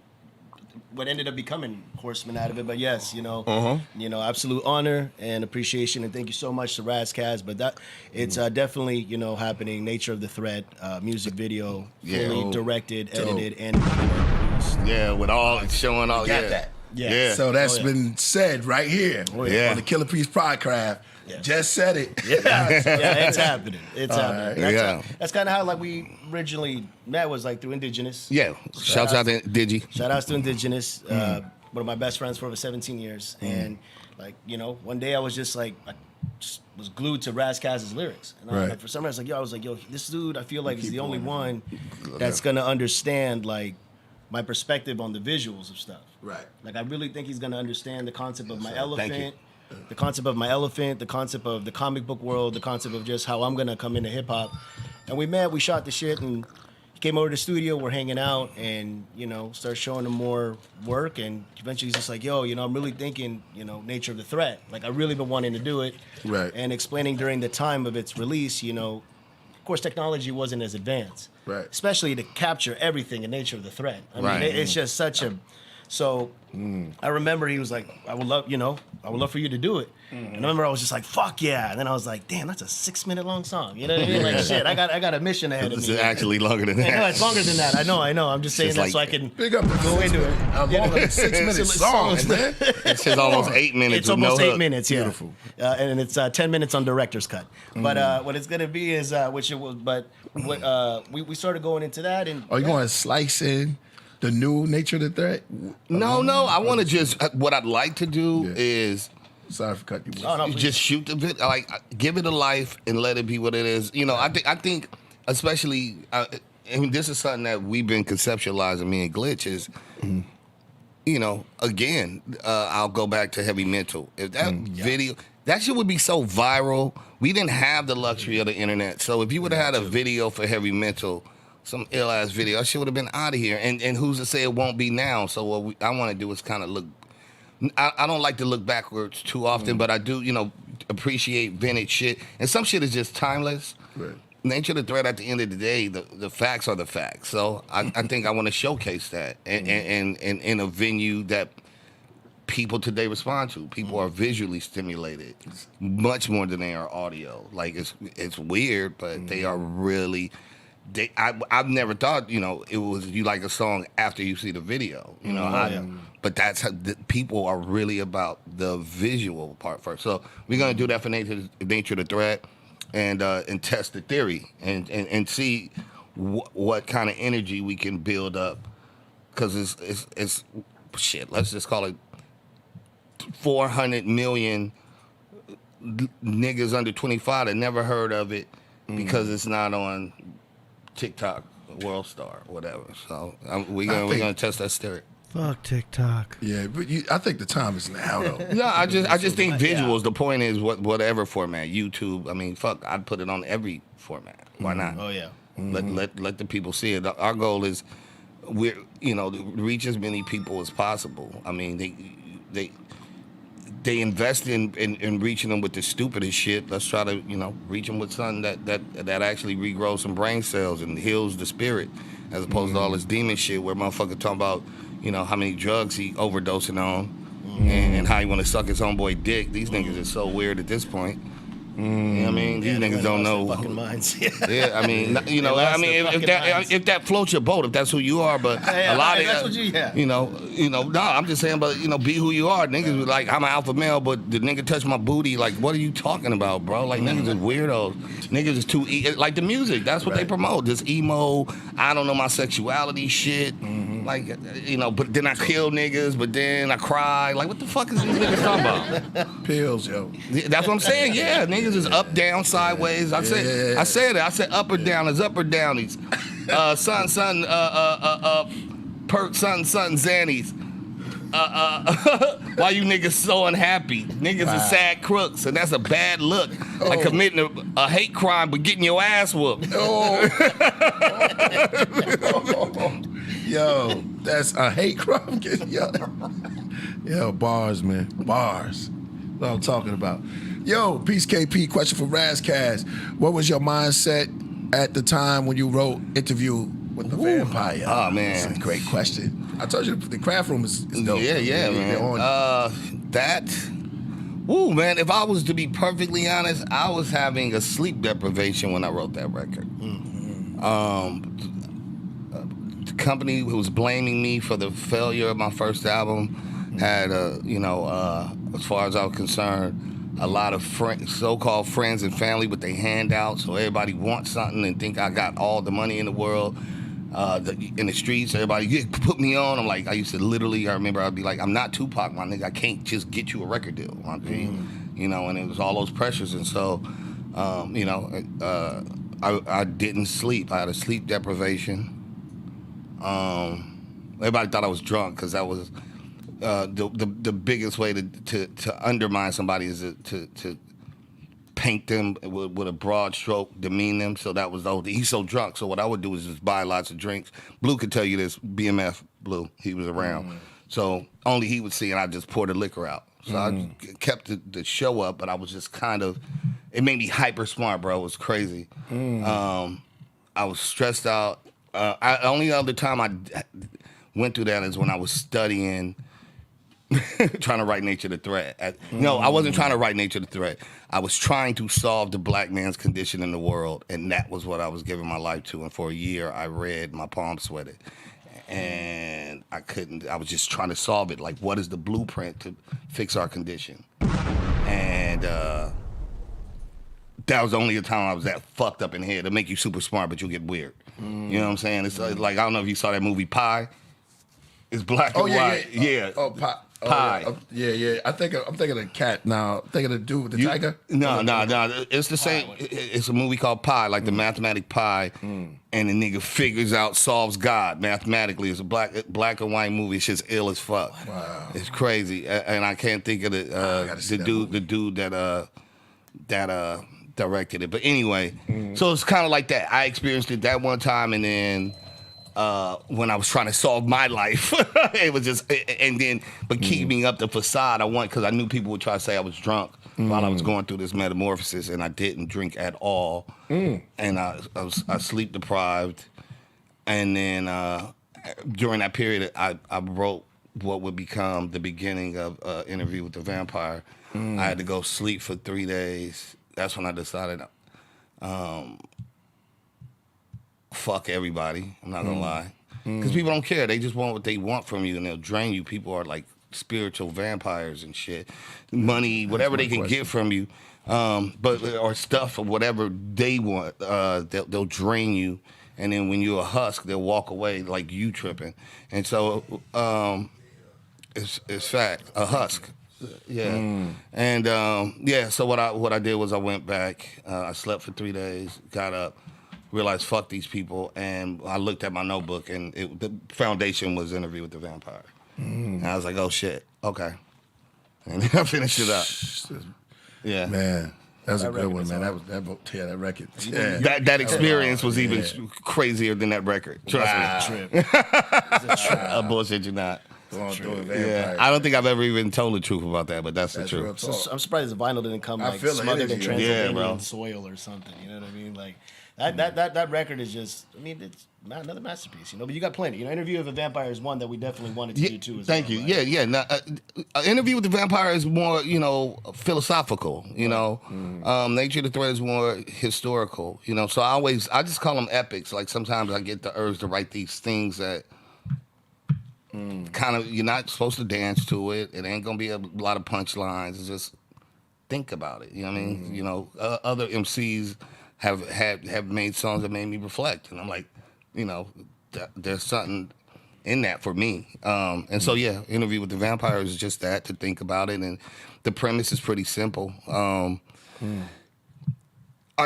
What ended up becoming Horseman out of it, but yes, absolute honor and appreciation, and thank you so much to Ras Kass. But it's definitely happening. Nature of the Threat, music video, fully directed, edited, and produced. Yeah, with all showing all. Got that. Yeah. So that's been said right here on the Killah Priest podcast. Yeah. Just said it. Yeah, it's happening. It's happening. Right. That's kind of how we originally met, was like through Indigenous. Yeah. Shouts out to Digi. Shout outs to Indigenous. One of my best friends for over 17 years. And one day I was just like, I just was glued to Ras Kass's lyrics. And I was like, for some reason, I was like, yo, this dude, I feel like he's the only one that's gonna understand like my perspective on the visuals of stuff. Right. Like I really think he's gonna understand the concept of my elephant. The concept of my elephant, the concept of the comic book world, the concept of just how I'm gonna come into hip hop. And we met, we shot the shit, and he came over to the studio, we're hanging out, and started showing him more work, and eventually he's just like, yo, I'm really thinking, Nature of the Threat. Like I really been wanting to do it. Right. And explaining during the time of its release, of course technology wasn't as advanced. Right. Especially to capture everything in Nature of the Threat. I Right. mean, it's just such a I remember he was like, I would love for you to do it. And I remember I was just like, fuck yeah. And then I was like, damn, that's a 6-minute long song. You know what I mean? Like shit, I got a mission ahead of It's me. actually longer than that. No, it's longer than that. I know. I'm just saying It's that like- so I can Big up the go into it. How long are 6-minute songs, man? It's just almost 8 minutes. It's with almost no 8 hook. minutes, yeah. Beautiful. And it's 10 minutes on director's cut. But what it's gonna be is we started going into that, and Are you going to slice in the new Nature of the Threat? No. I want to just. What I'd like to do is. Sorry for cutting you. Oh, no, please. Just shoot the video, like give it a life and let it be what it is. I think, especially, and this is something that we've been conceptualizing. Me and Glitch is, again, I'll go back to Heavy Mental. If that video, that shit would be so viral. We didn't have the luxury of the internet, so if you would have had a video for Heavy Mental, some ill ass video, that shit would have been out of here. And who's to say it won't be now? So what I want to do is kind of look. I don't like to look backwards too often, but I do, appreciate vintage shit. And some shit is just timeless. Right. Nature of the Threat, at the end of the day, the facts are the facts. So I think I want to showcase that and in a venue that people today respond to. People are visually stimulated much more than they are audio. Like it's weird, but they are really. I've never thought, it was you like a song after you see the video. But that's how people are really about the visual part first. So we're gonna do that for Nature of the Threat, and test the theory and see what kind of energy we can build up, because it's shit. Let's just call it 400 million niggas under 25 that never heard of it because it's not on TikTok, World Star, whatever. So we're gonna test that theory. Fuck TikTok. Yeah, but I think the time is now, though. No, I just think visuals. Yeah. The point is whatever format, YouTube. I mean, fuck, I'd put it on every format. Why not? Oh yeah. Let the people see it. Our goal is to reach as many people as possible. I mean, they invest in reaching them with the stupidest shit. Let's try to reach them with something that actually regrows some brain cells and heals the spirit, as opposed to all this demon shit where motherfucker talking about how many drugs he overdosing on and how he want to suck his homeboy dick. These niggas are so weird at this point. You know what I mean? These niggas don't know. Fucking minds. Yeah, I mean, if that floats your boat, if that's who you are, but a lot of that's what you, no, I'm just saying, but be who you are. Niggas was like, I'm an alpha male, but the nigga touched my booty. Like, what are you talking about, bro? Like, niggas is weirdos. Niggas is too like the music. That's what they promote. This emo, I don't know my sexuality shit. Like, you know, but then I kill niggas, but then I cry. Like, what the fuck is these niggas talking about? Pills, yo. That's what I'm saying. Yeah, niggas is up, down, sideways. I said it. I said up or down. It's up or downies. Something, perk, something, zannies. Why you niggas so unhappy? Niggas are sad crooks, and that's a bad look. Like committing a hate crime, but getting your ass whooped. Yo, that's a hate crime. Yo, bars, man. Bars. That's what I'm talking about. Yo, Peace KP, question for Ras Kass. What was your mindset at the time when you wrote Interview with the Vampire? Oh, man. That's a great question. I told you the craft room is dope. Yeah, man. Man, if I was to be perfectly honest, I was having a sleep deprivation when I wrote that record. The company who was blaming me for the failure of my first album had, as far as I was concerned, a lot of so-called friends and family with their handouts, so everybody wants something and think I got all the money in the world. In the streets, everybody put me on. I'm like, I remember I'd be like, I'm not Tupac, my nigga. I can't just get you a record deal, my G. You know, and it was all those pressures. And so, I didn't sleep. I had a sleep deprivation. Everybody thought I was drunk because that was the biggest way to undermine somebody is to paint them with a broad stroke, demean them. So that was he's so drunk. So what I would do is just buy lots of drinks. Blue could tell you this. BMF Blue, he was around. So only he would see, and I just pour the liquor out. So I kept the show up, but I was just it made me hyper smart, bro. It was crazy. I was stressed out. Only other time I went through that is when I was studying. Trying to write Nature the Threat. No, I wasn't trying to write Nature the Threat. I was trying to solve the black man's condition in the world, and that was what I was giving my life to. And for a year, I read, my palms sweated. And I couldn't, I was just trying to solve it. Like, what is the blueprint to fix our condition? And that was the only time I was that fucked up in here. To make you super smart, but you'll get weird. You know what I'm saying? It's like, I don't know if you saw that movie Pi. It's black and white. Yeah. Pi. Pie. Yeah. I'm thinking of the cat now. I'm thinking of the dude with the tiger. No. It's the same. It's a movie called Pi, like the mathematic Pi, and the nigga figures out, solves God mathematically. It's a black and white movie. It's just ill as fuck. Wow. It's crazy, and I can't think of the dude that directed it. But anyway, so it's kind of like that. I experienced it that one time, and then. When I was trying to solve my life, it was just, but keeping up the facade I want, because I knew people would try to say I was drunk while I was going through this metamorphosis, and I didn't drink at all, and I was sleep deprived, and then during that period, I wrote what would become the beginning of Interview with the Vampire. I had to go sleep for 3 days. That's when I decided. Fuck everybody. I'm not gonna lie, because people don't care. They just want what they want from you, and they'll drain you. People are like spiritual vampires and shit. Money, whatever they can get from you, or stuff or whatever they want. They'll drain you, and then when you're a husk, they'll walk away like you tripping. And so, it's fact, a husk. Yeah, and So what I did was I went back. I slept for 3 days. Got up. Realized fuck these people, and I looked at my notebook, and the foundation was Interview with the Vampire. And I was like, oh shit, okay. And then I finished it up. Yeah, man, that was a good one, man. That record. Yeah. That experience was even crazier than that record. Trust me. I bullshit you not. Yeah, I don't think I've ever even told the truth about that, but that's the truth. So I'm surprised the vinyl didn't come like smothered in Transylvanian soil or something. You know what I mean? Like that record is just. I mean, it's another masterpiece. You know, but you got plenty. You know, Interview with the Vampire is one that we definitely wanted to do too. Thank you. Right? Yeah. Now, Interview with the Vampire is more, philosophical. You know, Nature of the Threat is more historical. You know, so I just call them epics. Like sometimes I get the urge to write these things that. Kind of, you're not supposed to dance to it. It ain't gonna be a lot of punchlines. It's just think about it. You know what I mean? You know, other MCs have made songs that made me reflect, and I'm like, there's something in that for me. And so yeah, Interview with the Vampire is just that, to think about it, and the premise is pretty simple. Our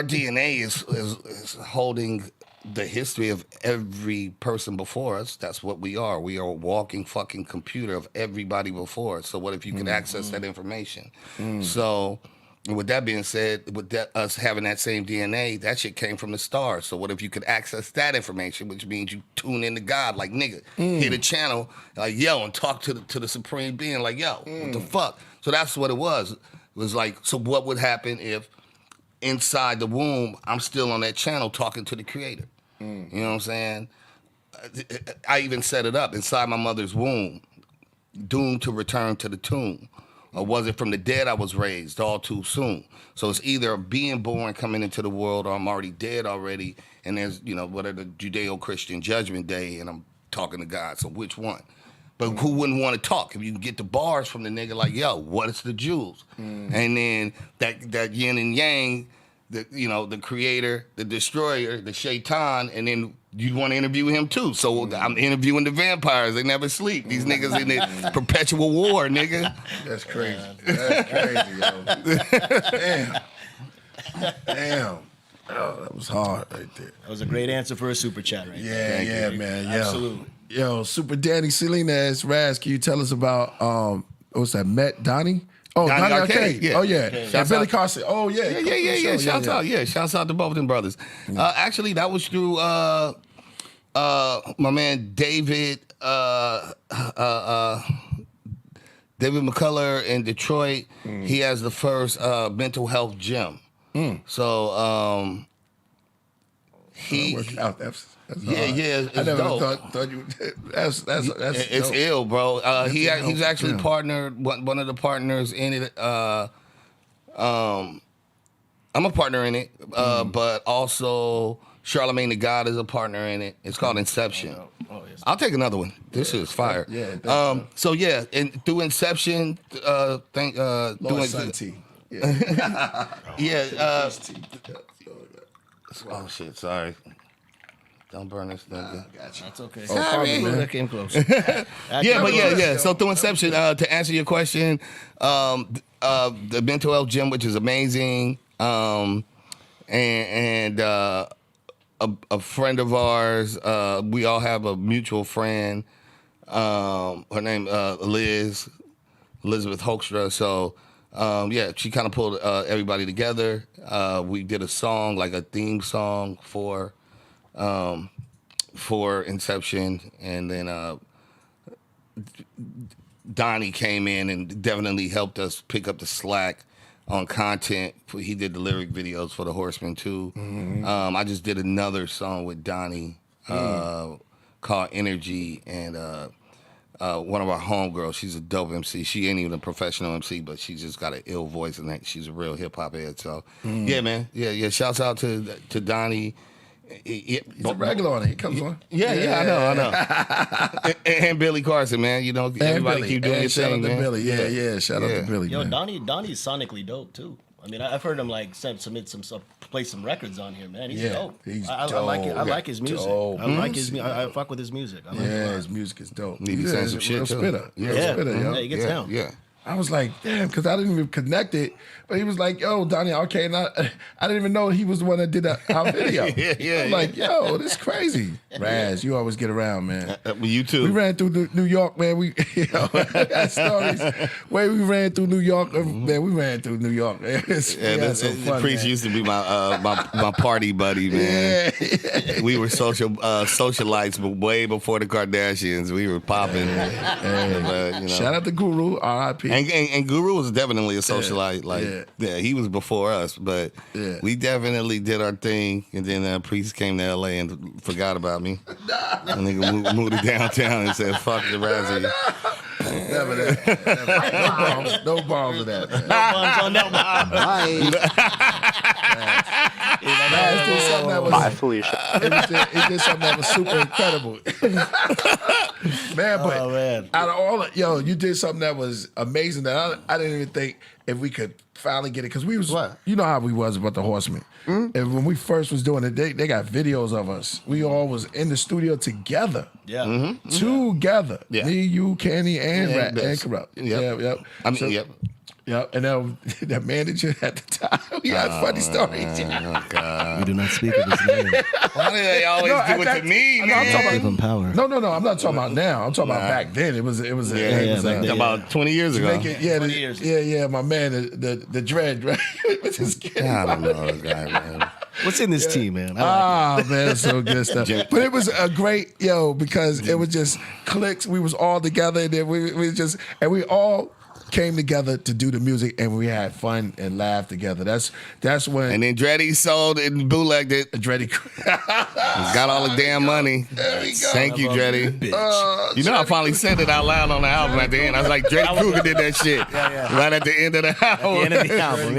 DNA is holding the history of every person before us. That's what we are. We are a walking fucking computer of everybody before us. So what if you could access that information? So with that being said, with that, us having that same DNA, that shit came from the stars. So what if you could access that information, which means you tune into God, like nigga, hit a channel, like yo, and talk to the supreme being, like yo, what the fuck? So that's what it was. It was like, so what would happen if inside the womb I'm still on that channel talking to the Creator? You know what I'm saying? I even set it up inside my mother's womb, doomed to return to the tomb. Or was it from the dead I was raised all too soon? So it's either being born, coming into the world, or I'm already dead already, and there's, whatever, the Judeo-Christian Judgment Day, and I'm talking to God. So which one? But who wouldn't want to talk? If you can get the bars from the nigga like, yo, what is the jewels? And then that yin and yang, the creator, the destroyer, the shaitan, and then you want to interview him too. So I'm interviewing the vampires. They never sleep. These niggas in the perpetual war, nigga. That's crazy. That's crazy, yo. Damn. Oh, that was hard right there. That was a great answer for a super chat right Yeah, there. man. Yo. Absolutely. Yo, Super Danny Salinas, Raz, can you tell us about, what's that, Met Donnie? Oh, Donnie Donnie Arcade, Arcade. yeah. Oh, yeah. Okay. And Shouts Billy out. Carson. Oh, yeah. Yeah. Shouts out. Yeah, shouts out to both of them brothers. Actually, that was through my man David McCullough in Detroit. He has the first mental health gym. So he worked out. That's yeah, hard. it's I never dope. thought you. That's It's dope. ill, bro. He's actually Yeah. partnered, one of the partners in it. I'm a partner in it, but also Charlemagne the God is a partner in it. It's called Inception. I'll take another one. This is fire. Yeah. So yeah, and through Inception, Lost Sun Tea. Yeah. yeah. Oh shit! Sorry. Don't burn this nigga. That's okay. Sorry. That came close. Yeah, but yeah. So through Inception, to answer your question, the mental health gym, which is amazing, and a friend of ours, we all have a mutual friend. Her name Elizabeth Hoekstra. So yeah, she kind of pulled everybody together. We did a song, like a theme song for Inception, and then Donnie came in and definitely helped us pick up the slack on content. He did the lyric videos for the Horsemen too. I just did another song with Donnie called Energy, and one of our homegirls, she's a dope MC. She ain't even a professional MC, but she just got an ill voice, and she's a real hip hop head. So yeah, man, yeah. Shouts out to Donnie. He's a regular on it. He comes on. Yeah, I know. and Billy Carson, man. Everybody Billy. keep doing your shout thing, out to man. Billy. Yeah. Shout out to Billy. Yo, man. Donnie's sonically dope too. I mean, I've heard him play some records on here, man. He's dope. He's I like it. I like his music. Dope. I like his. I fuck with his music. I like it a lot. His music is dope. He be saying some shit real too. Spitter. Yeah. Spitter, yo. He gets down. Yeah. I was like, damn, because I didn't even connect it. But he was like, yo, Donnie, okay. And I didn't even know he was the one that did our video. I'm like, yo, this is crazy. Raz, you always get around, man. You too. We ran through New York, man. I got stories where we ran through New York. Man, we ran through New York. Man. The priest used to be my party buddy, man. Yeah. We were socialites, but way before the Kardashians. We were popping. Shout out to Guru, R.I.P. And Guru was definitely a socialite. Yeah, he was before us, but we definitely did our thing. And then Priest came to L.A. and forgot about me. And nigga moved to downtown and said, "Fuck the Razzie." Never that. Never. No bombs with that. No bombs on that one. He did something that was, Bye, Felicia. he did something that was super incredible. Man, but Oh, man. out of all, you did something that was amazing that I didn't even think if we could finally get it. Because we was, What? you know how we was about the Horsemen. And when we first was doing it, they got videos of us. We all was in the studio together. Yeah. Together. Yeah. Me, you, Kenny, and And Rat, and Biz. Corrupt. Yep. Yep. I mean, yep. Yep. And that manager at the time, he had funny stories. Oh, God. We do not speak of his name. Why do they always No, do at it that- to me, no, I'm man? talking Give him power. No, I'm not talking about now. I'm talking about back then. It was back About 20 years ago. yeah, 20 years. yeah. My man, the dread, right? With his kid. I don't know the guy, man. What's in this team, man? I like Man, so good stuff. But it was a great because it was just clicks. We was all together, and then we all came together to do the music, and we had fun and laughed together. That's when And then Dreddy sold it and bootlegged it. Dreddy Got all the damn money. There we go. Thank you, Dreddy. Bitch. You know, I finally said it out loud on the album at the end. I was like, Dreddy Kruger did that shit. Right at the end of the album. the end of the album,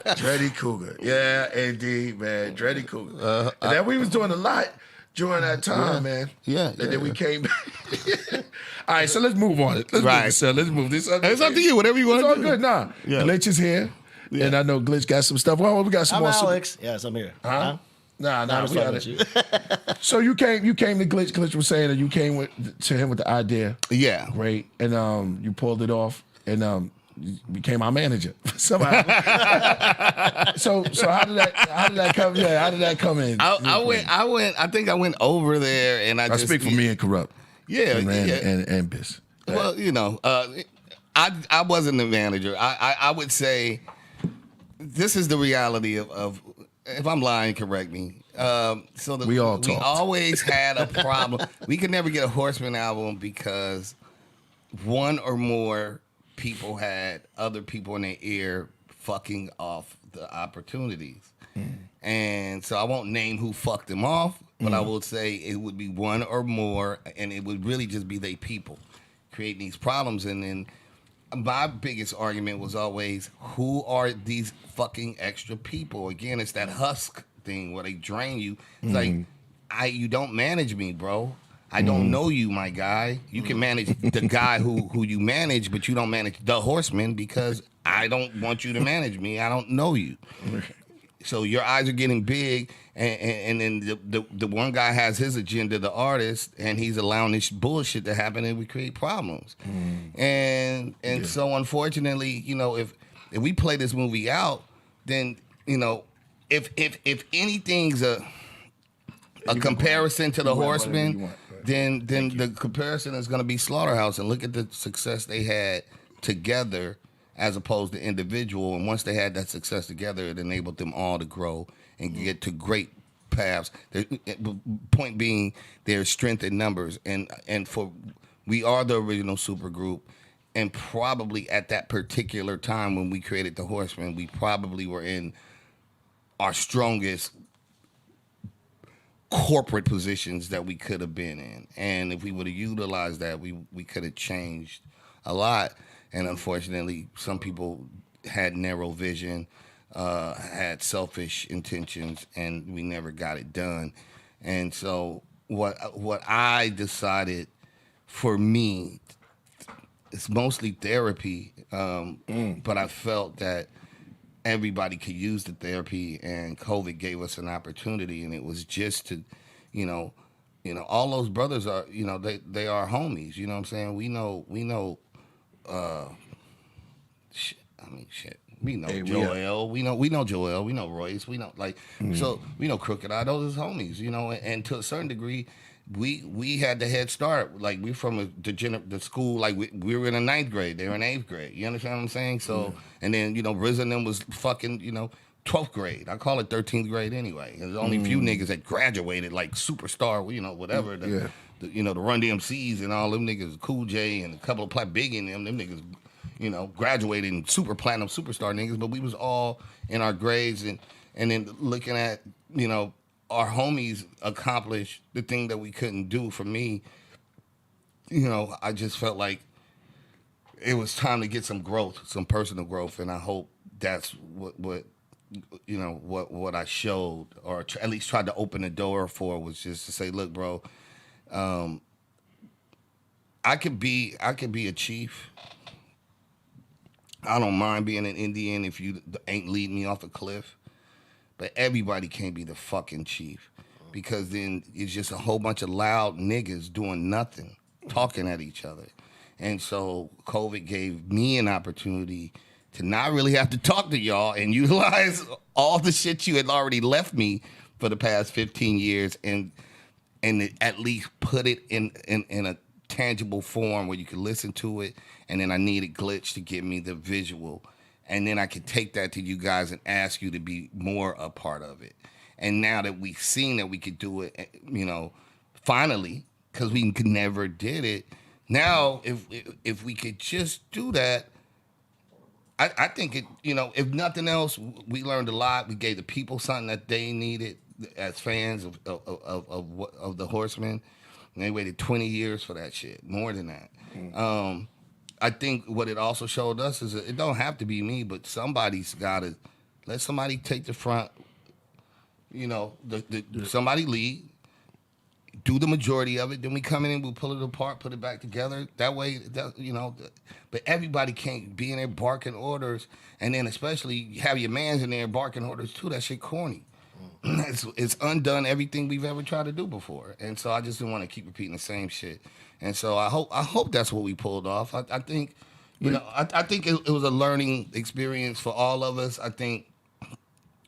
yeah. Dreddy Cougar. Yeah, indeed, man. Dreddy Cougar. And then we was doing a lot during that time, man. Yeah, And yeah, then we yeah. came back. All right, so let's move on. Let's move Right. this, sir. Let's move this. It's up to you, whatever you want It's all to do. good. Nah. Yeah. Glitch is here. Yeah. And I know Glitch got some stuff. Well, we got some I'm more. Alex. Yes, I'm here. Huh? Nah, I'm we got fucking it. with you. So you came to Glitch. Glitch was saying that you came to him with the idea. Yeah. Great. And you pulled it off. And you became our manager somehow. so how did that come? Yeah, how did that come in? I think I went over there and I I speak for me and Corrupt. Yeah, and Biz. Well, I wasn't the manager. I would say this is the reality of if I'm lying, correct me. We all we talked. always had a problem. We could never get a Horseman album because one or more people had other people in their ear fucking off the opportunities. And so I won't name who fucked them off, but I will say it would be one or more, and it would really just be they people creating these problems. And then my biggest argument was always, who are these fucking extra people? Again, it's that husk thing where they drain you. It's like, you don't manage me, bro. I don't know you, my guy. You can manage the guy who you manage, but you don't manage the Horseman because I don't want you to manage me. I don't know you. So your eyes are getting big, and then the one guy has his agenda, the artist, and he's allowing this bullshit to happen, and we create problems. And so unfortunately, if we play this movie out, then if anything's a comparison to the Horsemen, then the comparison is going to be Slaughterhouse. And look at the success they had together as opposed to individual. And once they had that success together, it enabled them all to grow and get to great paths. Point being, there's strength in numbers. And we are the original supergroup. And probably at that particular time when we created the Horsemen, we probably were in our strongest corporate positions that we could have been in. And if we would have utilized that, we could have changed a lot. And unfortunately, some people had narrow vision, had selfish intentions, and we never got it done. And so what I decided for me, it's mostly therapy, but I felt that everybody could use the therapy, and COVID gave us an opportunity, and it was just to, all those brothers are, they are homies. You know what I'm saying? We know. Shit. We know Joel. We know Joel. We know Royce. We know so we know Crooked Eye. Those is homies. And to a certain degree, we had the head start. Like, we from the school. Like, we were in the 9th grade. They were in 8th grade. You understand what I'm saying? So and then Riz and them was fucking 12th grade. I call it 13th grade anyway. There's only a few niggas that graduated like superstar. Whatever. The Run DMCs and all them niggas, Cool J and a couple of Biggie and them niggas, graduated and super platinum superstar niggas. But we was all in our grades and then looking at our homies accomplish the thing that we couldn't do. For me, I just felt like it was time to get some growth, some personal growth, and I hope that's what you know what I showed, or at least tried to open the door for, was just to say, look, bro, I could be a chief. I don't mind being an Indian if you ain't leading me off a cliff, but everybody can't be the fucking chief, because then it's just a whole bunch of loud niggas doing nothing, talking at each other. And so COVID gave me an opportunity to not really have to talk to y'all and utilize all the shit you had already left me for the past 15 years, and at least put it in a tangible form where you could listen to it. And then I needed Glitch to give me the visual, and then I could take that to you guys and ask you to be more a part of it. And now that we've seen that we could do it, you know, finally, because we never did it. Now, if we could just do that, I think it, you know, if nothing else, we learned a lot. We gave the people something that they needed as fans of the Horsemen. And they waited 20 years for that shit, more than that. I think what it also showed us is that it don't have to be me, but somebody's got to let somebody take the front. You know, somebody lead. Do the majority of it, then we come in and we'll pull it apart, put it back together. That way, you know, but everybody can't be in there barking orders, and then especially have your mans in there barking orders too. That shit corny. It's undone everything we've ever tried to do before, and so I just didn't want to keep repeating the same shit. And so I hope that's what we pulled off. I think, you know, I think it was a learning experience for all of us. I think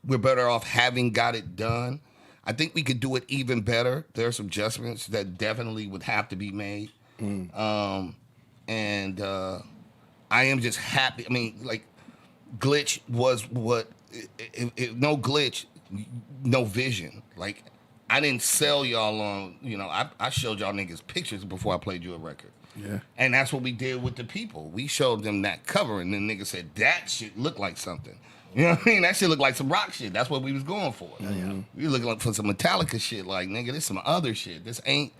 we're better off having got it done. I think we could do it even better. There are some adjustments that definitely would have to be made. I am just happy. I mean, like, Glitch was what, if no Glitch, no vision. Like, I didn't sell y'all on, you know, I showed y'all niggas pictures before I played you a record. Yeah. And that's what we did with the people. We showed them that cover, and then niggas said, that shit looked like something. You know what I mean? That shit looked like some rock shit. That's what we was going for. Mm-hmm. We were looking for some Metallica shit. Like, nigga, this some other shit. This ain't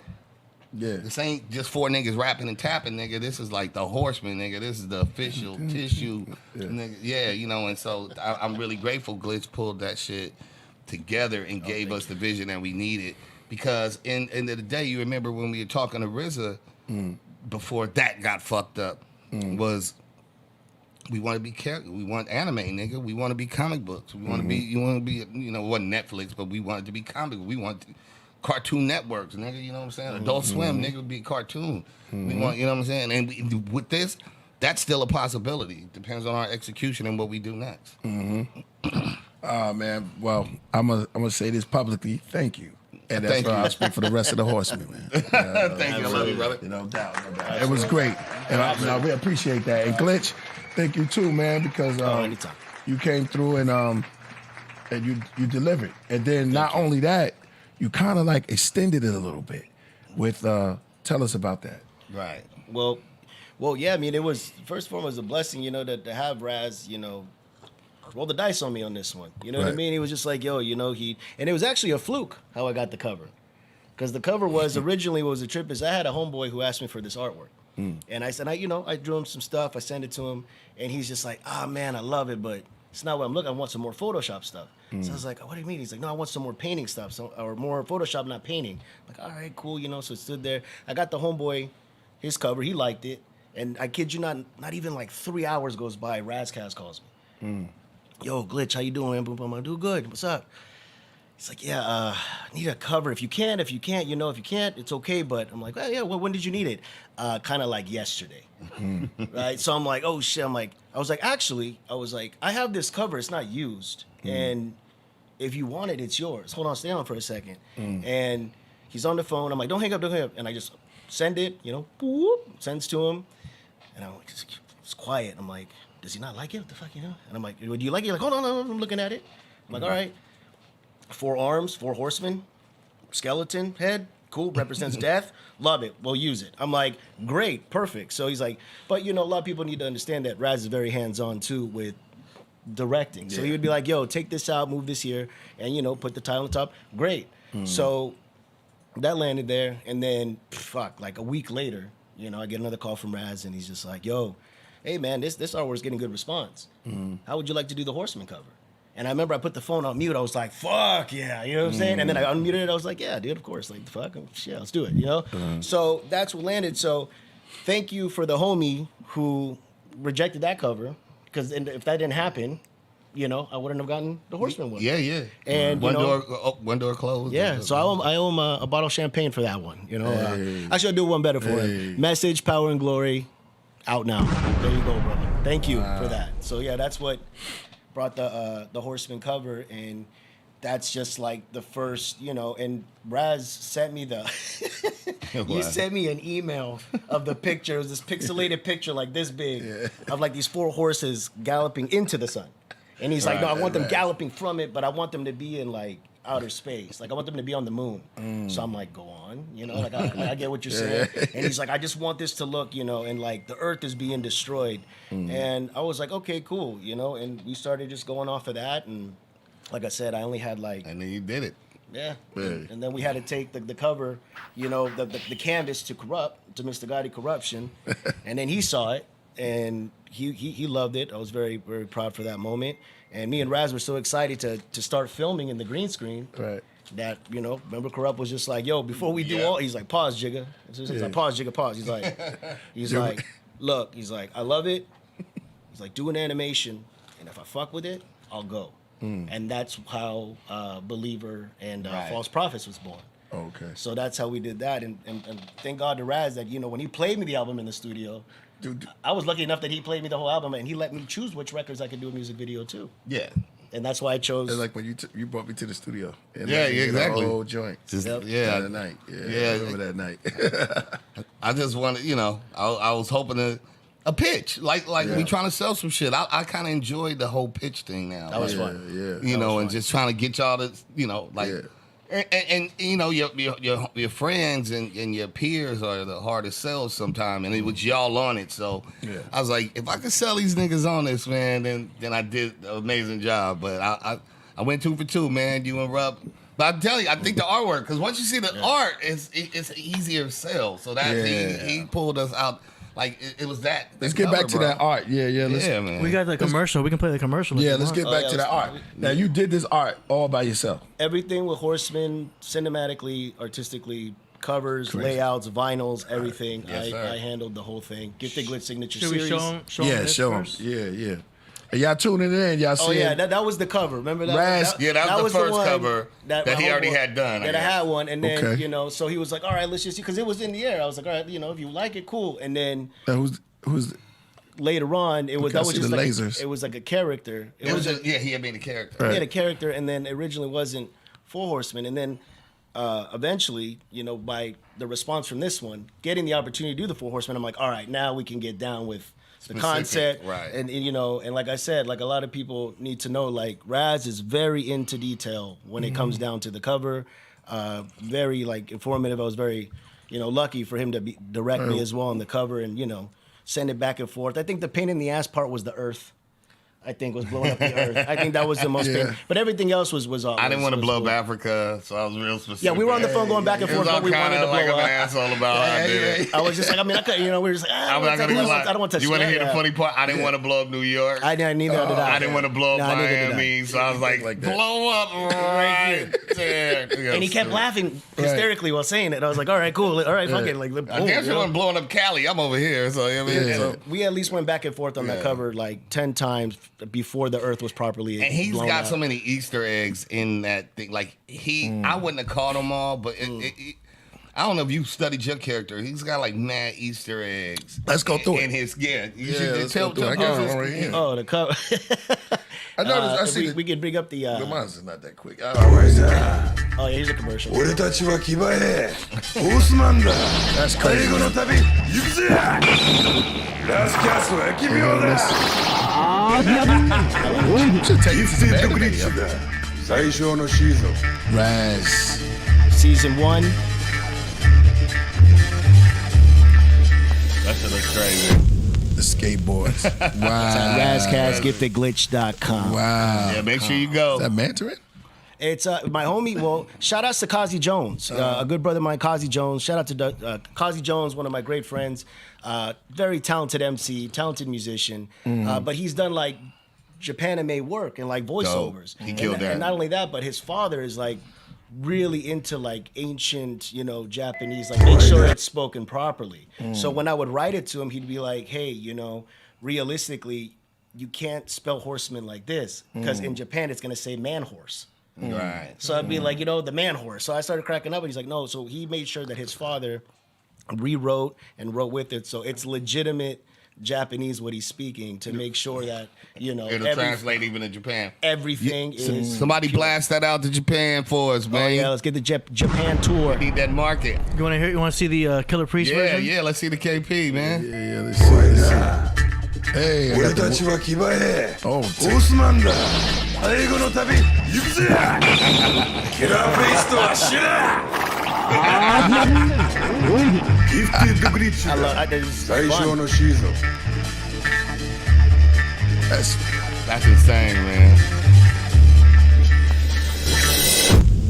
just four niggas rapping and tapping, nigga. This is like the Horsemen, nigga. This is the official tissue, nigga. Yeah, you know, and so I'm really grateful Glitch pulled that shit together and gave us the vision that we needed. Because in the end of the day, you remember when we were talking to RZA before that got fucked up, was we want to be we want anime, nigga. We want to be comic books. We want to be, you know, it wasn't Netflix, but we wanted to be comic. We want Cartoon Networks, nigga. You know what I'm saying? Adult Swim, nigga, would be cartoon. We want, you know what I'm saying? And with this, that's still a possibility. Depends on our execution and what we do next. Oh man, well, I'm gonna say this publicly. Thank you. And that's why I speak for the rest of the Horsemen, man. Thank you. I love you, brother. No doubt. It was great. And we appreciate that. And Glitch, thank you too, man, because you came through and you delivered. And then not only that, you kind of like extended it a little bit with tell us about that. Right. Well, yeah, I mean, it was, first and foremost, a blessing, you know, to have Razz, you know, roll the dice on me on this one. You know what I mean? He was just like, yo, you know, and it was actually a fluke how I got the cover. Because the cover was originally, what was the trip is I had a homeboy who asked me for this artwork. And I said, I drew him some stuff. I sent it to him. And he's just like, man, I love it, but it's not what I'm looking. I want some more Photoshop stuff. So I was like, what do you mean? He's like, no, I want some more painting stuff, or more Photoshop, not painting. I'm like, all right, cool, you know. So it stood there. I got the homeboy, his cover. He liked it. And I kid you not even like 3 hours goes by, Razz Cass calls me. Yo, Glitch, how you doing, man? Boom, boom. I'm doing good. What's up? He's like, yeah, I need a cover. If you can't, you know, if you can't, it's okay. But I'm like, yeah, well, when did you need it? Kind of like yesterday. Right? So I'm like, oh, shit. I was like, I have this cover. It's not used. And if you want it, it's yours. Hold on, stay on for a second. And he's on the phone. I'm like, don't hang up. And I just send it, you know, boop, sends to him. And I'm like, it's quiet. I'm like, does he not like it? What the fuck, you know? And I'm like, do you like it? He's like, hold on, I'm looking at it. I'm like, all right. 4 arms, 4 horsemen, skeleton head, cool, represents death. Love it, we'll use it. I'm like, great, perfect. So he's like, but you know, a lot of people need to understand that Razz is very hands-on too with directing. So he would be like, yo, take this out, move this here, and you know, put the title on top. Great. So that landed there, and then like a week later, you know, I get another call from Razz, and he's just like, yo, hey man, this artwork's getting good response. How would you like to do the Horseman cover? And I remember I put the phone on mute. I was like, fuck yeah, you know what I'm saying? And then I unmuted it. I was like, yeah, dude, of course. Like, fuck, yeah, let's do it, you know? So that's what landed. So thank you for the homie who rejected that cover, because if that didn't happen, you know, I wouldn't have gotten the Horseman one. Yeah. And one door closed. Yeah, so I owe him a bottle of champagne for that one. You know, I should do one better for him. Message, Power and Glory, out now. There you go, brother. Thank you for that. So yeah, that's what brought the Horseman cover, and that's just like the first, you know. And Razz sent me he sent me an email of the picture. It was this pixelated picture like this big of like these 4 horses galloping into the sun. And he's like, no, I want them galloping from it, but I want them to be in like outer space. Like I want them to be on the moon. So I'm like, go on, you know, like I get what you're saying. And he's like, I just want this to look, you know, and like the earth is being destroyed. And I was like, okay, cool, you know, and we started just going off of that. And like I said, I only had like... And then you did it. Yeah. And then we had to take the cover, you know, the canvas to Mr. Gotti Corruption. And then he saw it. And he loved it. I was very, very proud for that moment. And me and Razz were so excited to start filming in the green screen. Right. That, you know, remember Corrupt was just like, yo, before we do all, he's like, pause, Jigga. He's like, pause, Jigga, pause. He's like, look, he's like, I love it. He's like, do an animation, and if I fuck with it, I'll go. And that's how Believer and False Prophets was born. Okay. So that's how we did that. And thank God to Razz that, you know, when he played me the album in the studio, Dude. I was lucky enough that he played me the whole album, and he let me choose which records I could do a music video to. Yeah. And that's why I chose. It's like when you brought me to the studio. And Yeah, exactly. The whole joint. Yep. Yeah. That night. Yeah. Yeah. I remember that night. I just wanted, you know, I was hoping a pitch. Like we trying to sell some shit. I kind of enjoyed the whole pitch thing now. That was fun. fun. Yeah. You know, and just trying to get y'all to, you know, like... Yeah. And you know, your friends and your peers are the hardest sells sometimes, and it was y'all on it. So I was like, if I could sell these niggas on this, man, then I did an amazing job. But I went 2 for 2, man. You and Rupp. But I tell you, I think the artwork, because once you see the art, it's easier to sell. So that he pulled us out. Like it was that. Let's get back to that art. Yeah. Man. We got the commercial. We can play the commercial. if Yeah, you let's want. get back to that art. Now, you did this art all by yourself. Everything with Horseman, cinematically, artistically, covers, layouts, vinyls, everything. Yes, sir. I handled the whole thing. Gifted Glitch Signature Should we Series. show him? This Show them. first? Yeah. And y'all tuning in. Y'all see Oh yeah, that was the cover. Remember that? Razz- that was the first one cover that he my already homeboy- had done, I That I guess. had one, and then Okay. you know, so he was like, "All right, let's just," because it was in the air. I was like, "All right, you know, if you like it, cool." And then who's later on, it was Okay, I that was see just the like lasers. it was like a character. It was just, he had made a character. He had a character, and then originally wasn't 4 Horsemen, and then eventually, you know, by the response from this one, getting the opportunity to do the 4 Horsemen, I'm like, all right, now we can get down with the concept, right? And you know, and like I said, like a lot of people need to know, like Razz is very into detail when it comes down to the cover. Very like informative. I was very, you know, lucky for him to direct me as well on the cover, and you know, send it back and forth. I think the pain in the ass part was the earth. I think was blowing up the earth. I think that was the most pain. But everything else was I didn't want to blow up cool. Africa, so I was real specific. Yeah, we were on the phone going back and It forth was all what we wanted to kind of like blow an up. asshole about how I did it. I was just like, I mean, I could, you know, we were just like, I'm not gonna lie. I don't want to touch You want to hear the yeah. funny part? I didn't want to blow up New York. I didn't neither did I. I didn't want to blow up Nah, neither did I. Miami, so I was like Like that. blow up right there. And he kept laughing hysterically while saying it. I was like, all right, cool. All right, fuck it. Like, boom, I guess you you know? wasn't blowing up Cali. I'm over here, so I mean, Yeah. so- We at least went back and forth on that cover like 10 times before the earth was properly And he's blown got up. so many Easter eggs in that thing. Like I wouldn't have caught them all, but I don't know if you studied your character. He's got like mad Easter eggs. Let's go through in it. his you Yeah, should let's tell. go through it. I got it right here. Oh, the cover. I noticed. I see we can bring up the. the mine's is not that quick. Oh yeah, here's a commercial. 俺たちは騎馬兵オースマンだ That's 最 crazy. 後の旅行くぜラスキャスは奇妙だ Should take you to セッ the トグリッ back シュだ最初のシーズン Razz. Season 1. That shit looks crazy. The skateboards. Wow. RazzCassGiftedGlitch.com. Wow. Yeah, make sure you go. Is that Mandarin? It's my homie. Well, shout out to Kazi Jones, a good brother of mine, Kazi Jones. Shout out to Kazi Jones, one of my great friends. Very talented MC, talented musician. But he's done like Japan anime work and like voiceovers. He killed that. And not only that, but his father is like really into like ancient, Japanese. Like make sure it's spoken properly. So when I would write it to him, he'd be like, "Hey, realistically, you can't spell horseman like this because in Japan it's gonna say man horse." Right. So I'd be like, the man horse. So I started cracking up, and he's like, no. So he made sure that his father rewrote and wrote with it, so it's legitimate Japanese what he's speaking to make sure that It'll translate even in Japan. Everything is somebody blast that out to Japan for us, man. Oh yeah, let's get the Japan tour. Need that market. You want to hear? You want to see the Killah Priest version? Yeah. Let's see the KP, man. Yeah, let's see. Hey, I 俺 got た the, ちは騎馬兵 oh, オスマンだ最後の旅行くぜキラーフェイスとは知らギフティッドグリッチ I だ this is 最 fun. 小のシーズン That's insane, man.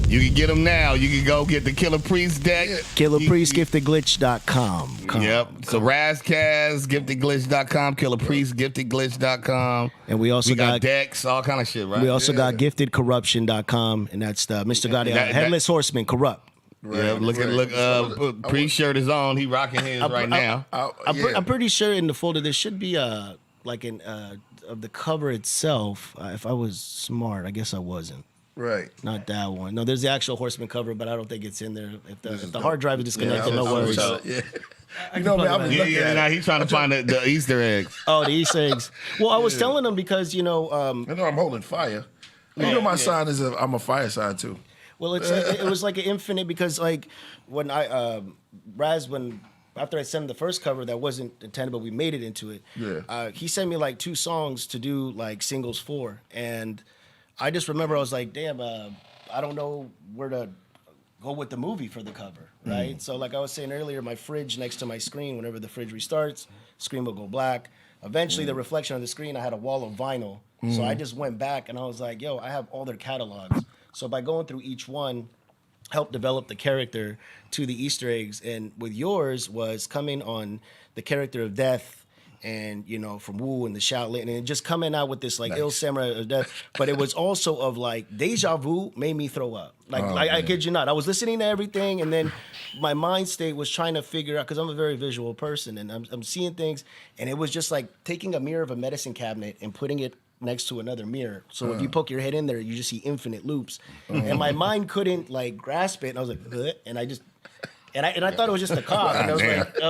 You can get them now. You can go get the Killah Priest deck. KillahPriestGiftedGlitch.com. Yep. So Razz Cass, giftedglitch.com, KillahPriest, giftedglitch.com. And we also got decks, all kind of shit, right? We also got GiftedCorruption.com, and that's Mr. Gotti, Headless Horseman, Corrupt. Yeah, look, Priest shirt is on. He rocking his right now. I'm pretty sure in the folder there should be like an of the cover itself. If I was smart, I guess I wasn't. right. Not that one. No, there's the actual Horseman cover, but I don't think it's in there. If the hard drive is disconnected, no worries. Yeah. You know, man, I've been looking at it. He's trying to find the Easter eggs. Oh, the Easter eggs. Well, I was telling them because, I know I'm holding fire. My sign is I'm a fire sign too. well, it was like an infinite because like when after I sent him the first cover that wasn't intended, but we made it into it. Yeah. He sent me like 2 songs to do like singles for, and I just remember I was like, damn, I don't know where to go with the movie for the cover, right? So like I was saying earlier, my fridge next to my screen, whenever the fridge restarts, screen will go black. Eventually, the reflection on the screen, I had a wall of vinyl. So I just went back and I was like, yo, I have all their catalogs. So by going through each one, helped develop the character to the Easter eggs. And with yours was coming on the character of Death and, from Wu and the Shaolin, and just coming out with this like ill samurai of death. But it was also of like deja vu made me throw up. I kid you not. I was listening to everything, and then my mind state was trying to figure out, because I'm a very visual person, and I'm seeing things, and it was just like taking a mirror of a medicine cabinet and putting it next to another mirror. So if you poke your head in there, you just see infinite loops. And my mind couldn't like grasp it, and I was like, "Ugh," and I just. And I thought it was just a cough. And I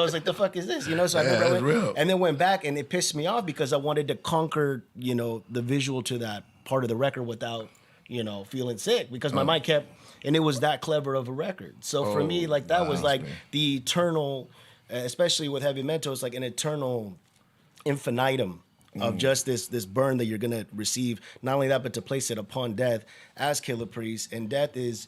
was like, the fuck is this? So I that's real. and then went back, and it pissed me off because I wanted to conquer, the visual to that part of the record without, feeling sick, because my mind kept, and it was that clever of a record. So for me, like that was like the eternal, especially with Heavy Mental, it's like an eternal infinitum of just this burn that you're gonna receive. Not only that, but to place it upon Death as Killah Priest, and Death it's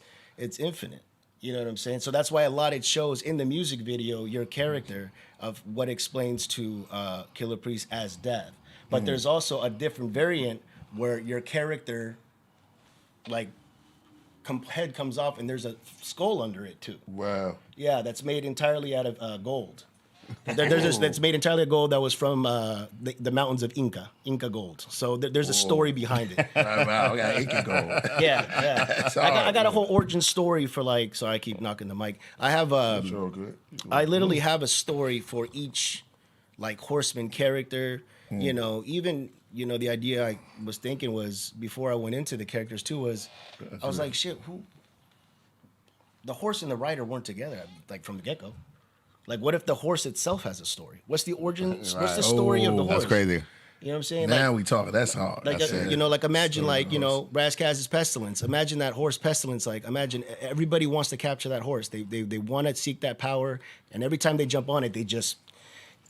infinite. You know what I'm saying? So that's why a lot it shows in the music video your character of what explains to Killah Priest as Death. But there's also a different variant where your character, like, head comes off and there's a skull under it too. Wow. Yeah, that's made entirely out of gold. That's made entirely of gold that was from the mountains of Inca gold. So there's a story behind it. Wow, I got Inca gold. Yeah. I got a whole origin story for like. Sorry, I keep knocking the mic. I have Sure, good. I literally have a story for each like horseman character. Even the idea I was thinking was before I went into the characters too was I was like, shit, who? The horse and the rider weren't together like from the get-go. Like, what if the horse itself has a story? What's the origin? Right. What's the story of the horse? That's crazy. You know what I'm saying? Now we talking. That's hard. Like, That's it. like imagine like, Ras Kass's Pestilence. Imagine that horse Pestilence. Like, imagine everybody wants to capture that horse. They want to seek that power. And every time they jump on it, they just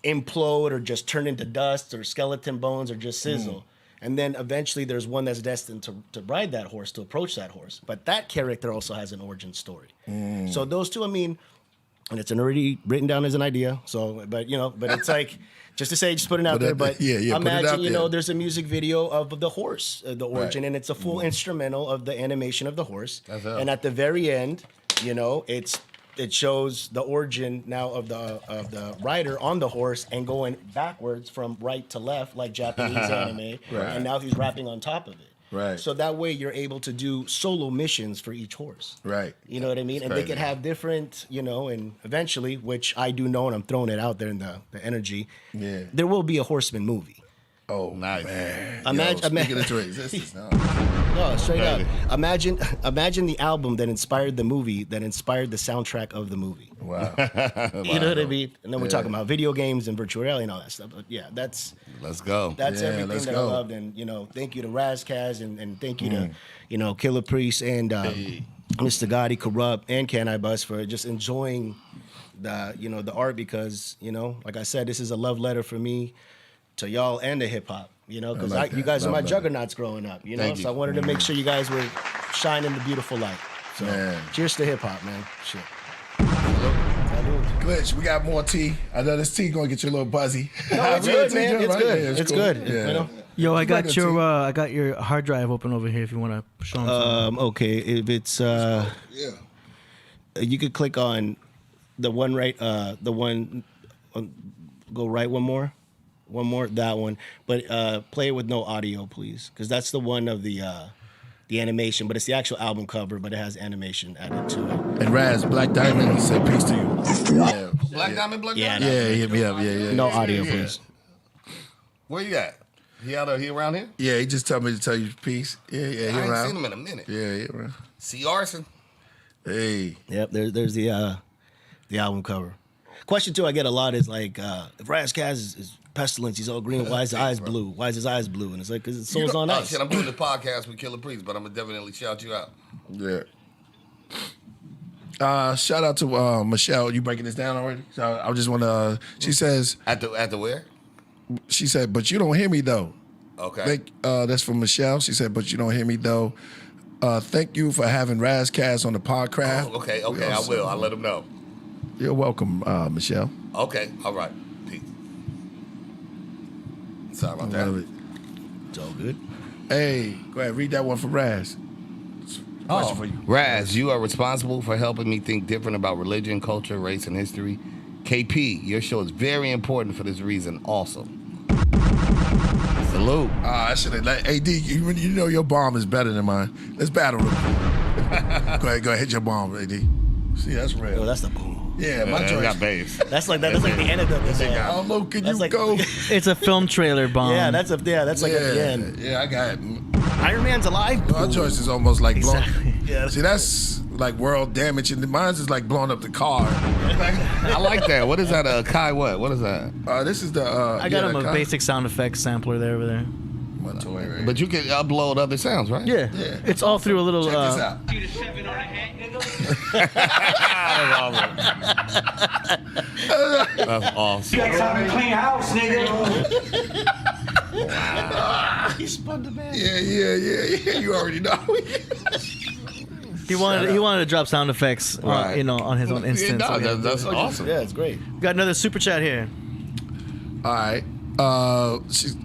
implode or just turn into dust or skeleton bones or just sizzle. And then eventually there's one that's destined to ride that horse, to approach that horse. But that character also has an origin story. So those two, I mean, and it's already written down as an idea. So, but it's like just to say, just put it out there. But put it out imagine, there. there's a music video of the horse, the origin, and it's a full instrumental of the animation of the horse. And at the very end, it shows the origin now of the rider on the horse and going backwards from right to left like Japanese anime, and now he's rapping on top of it. Right. So that way you're able to do solo missions for each horse. Right. You know what I mean? And they could have different, and eventually, which I do know, and I'm throwing it out there in the energy. Yeah. There will be a Horseman movie. Oh, Nice. man. Imagine, Speaking of this is no, straight up. Imagine the album that inspired the movie, that inspired the soundtrack of the movie. wow. You know what I mean? And then we're talking about video games and virtual reality and all that stuff. But yeah, Let's go. that's Yeah, everything let's that go. I loved. And thank you to Ras Kass and thank you to Killah Priest and Mr. Gotti, Corrupt, and Can I Bust for just enjoying the art, because like I said, this is a love letter for me to y'all and to hip hop. Because like you that. guys are my Love that. juggernauts growing up. Thank you. So I wanted to make sure you guys were shining the beautiful light. So Man. cheers to hip hop, man. Shit. Glitch, we got more tea. I know this tea gonna get you a little buzzy. No, it's good, man. It's right? good. Yeah, It's cool. good. Yeah. Yo, I It's got like a your tea. I got your hard drive open over here if you want to show them. something. Okay, if it's Yeah. you could click on the one right, go right one more, that one, but play it with no audio, please, because that's the one of the animation, but it's the actual album cover, but it has animation added to it. And Raz, Black Diamond, say peace to you. Yeah. Black Diamond, Black Yeah, Diamond? Yeah, hit me up. Yeah. No audio, please. Where you at? He around here? Yeah, he just told me to tell you peace. Yeah, he I ain't around. seen him in a minute. Yeah, he around. See Arson? Hey. Yep, there's the album cover. Question 2 I get a lot is like, if Ras Kass is pestilence, he's all green, why is his eyes blue? Why is his eyes blue? And it's like, because his soul's on ice. Shit, I'm doing the podcast with Killah Priest, but I'm gonna definitely shout you out. Yeah. Shout out to Michelle. You breaking this down already? So I just want to. She says. At the where? She said, but you don't hear me though. Okay. That's from Michelle. She said, but you don't hear me though. Thank you for having Razz Cass on the podcast. Oh, okay, I will. I'll let him know. You're welcome, Michelle. Okay, all right. Peace. Sorry about Love that. it. It's all good. Hey, go ahead, read that one for Raz. Question for you. Raz, you are responsible for helping me think different about religion, culture, race, and history. KP, your show is very important for this reason also. Salute. I should have let AD. You know your bomb is better than mine. Let's battle. Go ahead, hit your bomb, AD. See, that's real. Oh, that's the boom. Yeah, my Got choice. babes. That's like the end of the How low can That's you like- go? It's a film trailer bomb. that's like at the end. Yeah, I got it. Iron Man's alive. My choice is almost like blown. Exactly. Yeah. See, that's like world damage, and mine's is like blowing up the car. I like that. What is that? Kai what? What is that? This is the. I got him a basic sound effects sampler there over there. But you can upload other sounds, right? Yeah, Yeah. it's all through a little. Check this out. That's awesome. Got time to clean house, nigga. He spun the man. Yeah. You already know. He wanted to drop sound effects, Right. on his own Yeah, instance. no, Okay. that's awesome. Yeah, it's great. We got another super chat here. All right. She's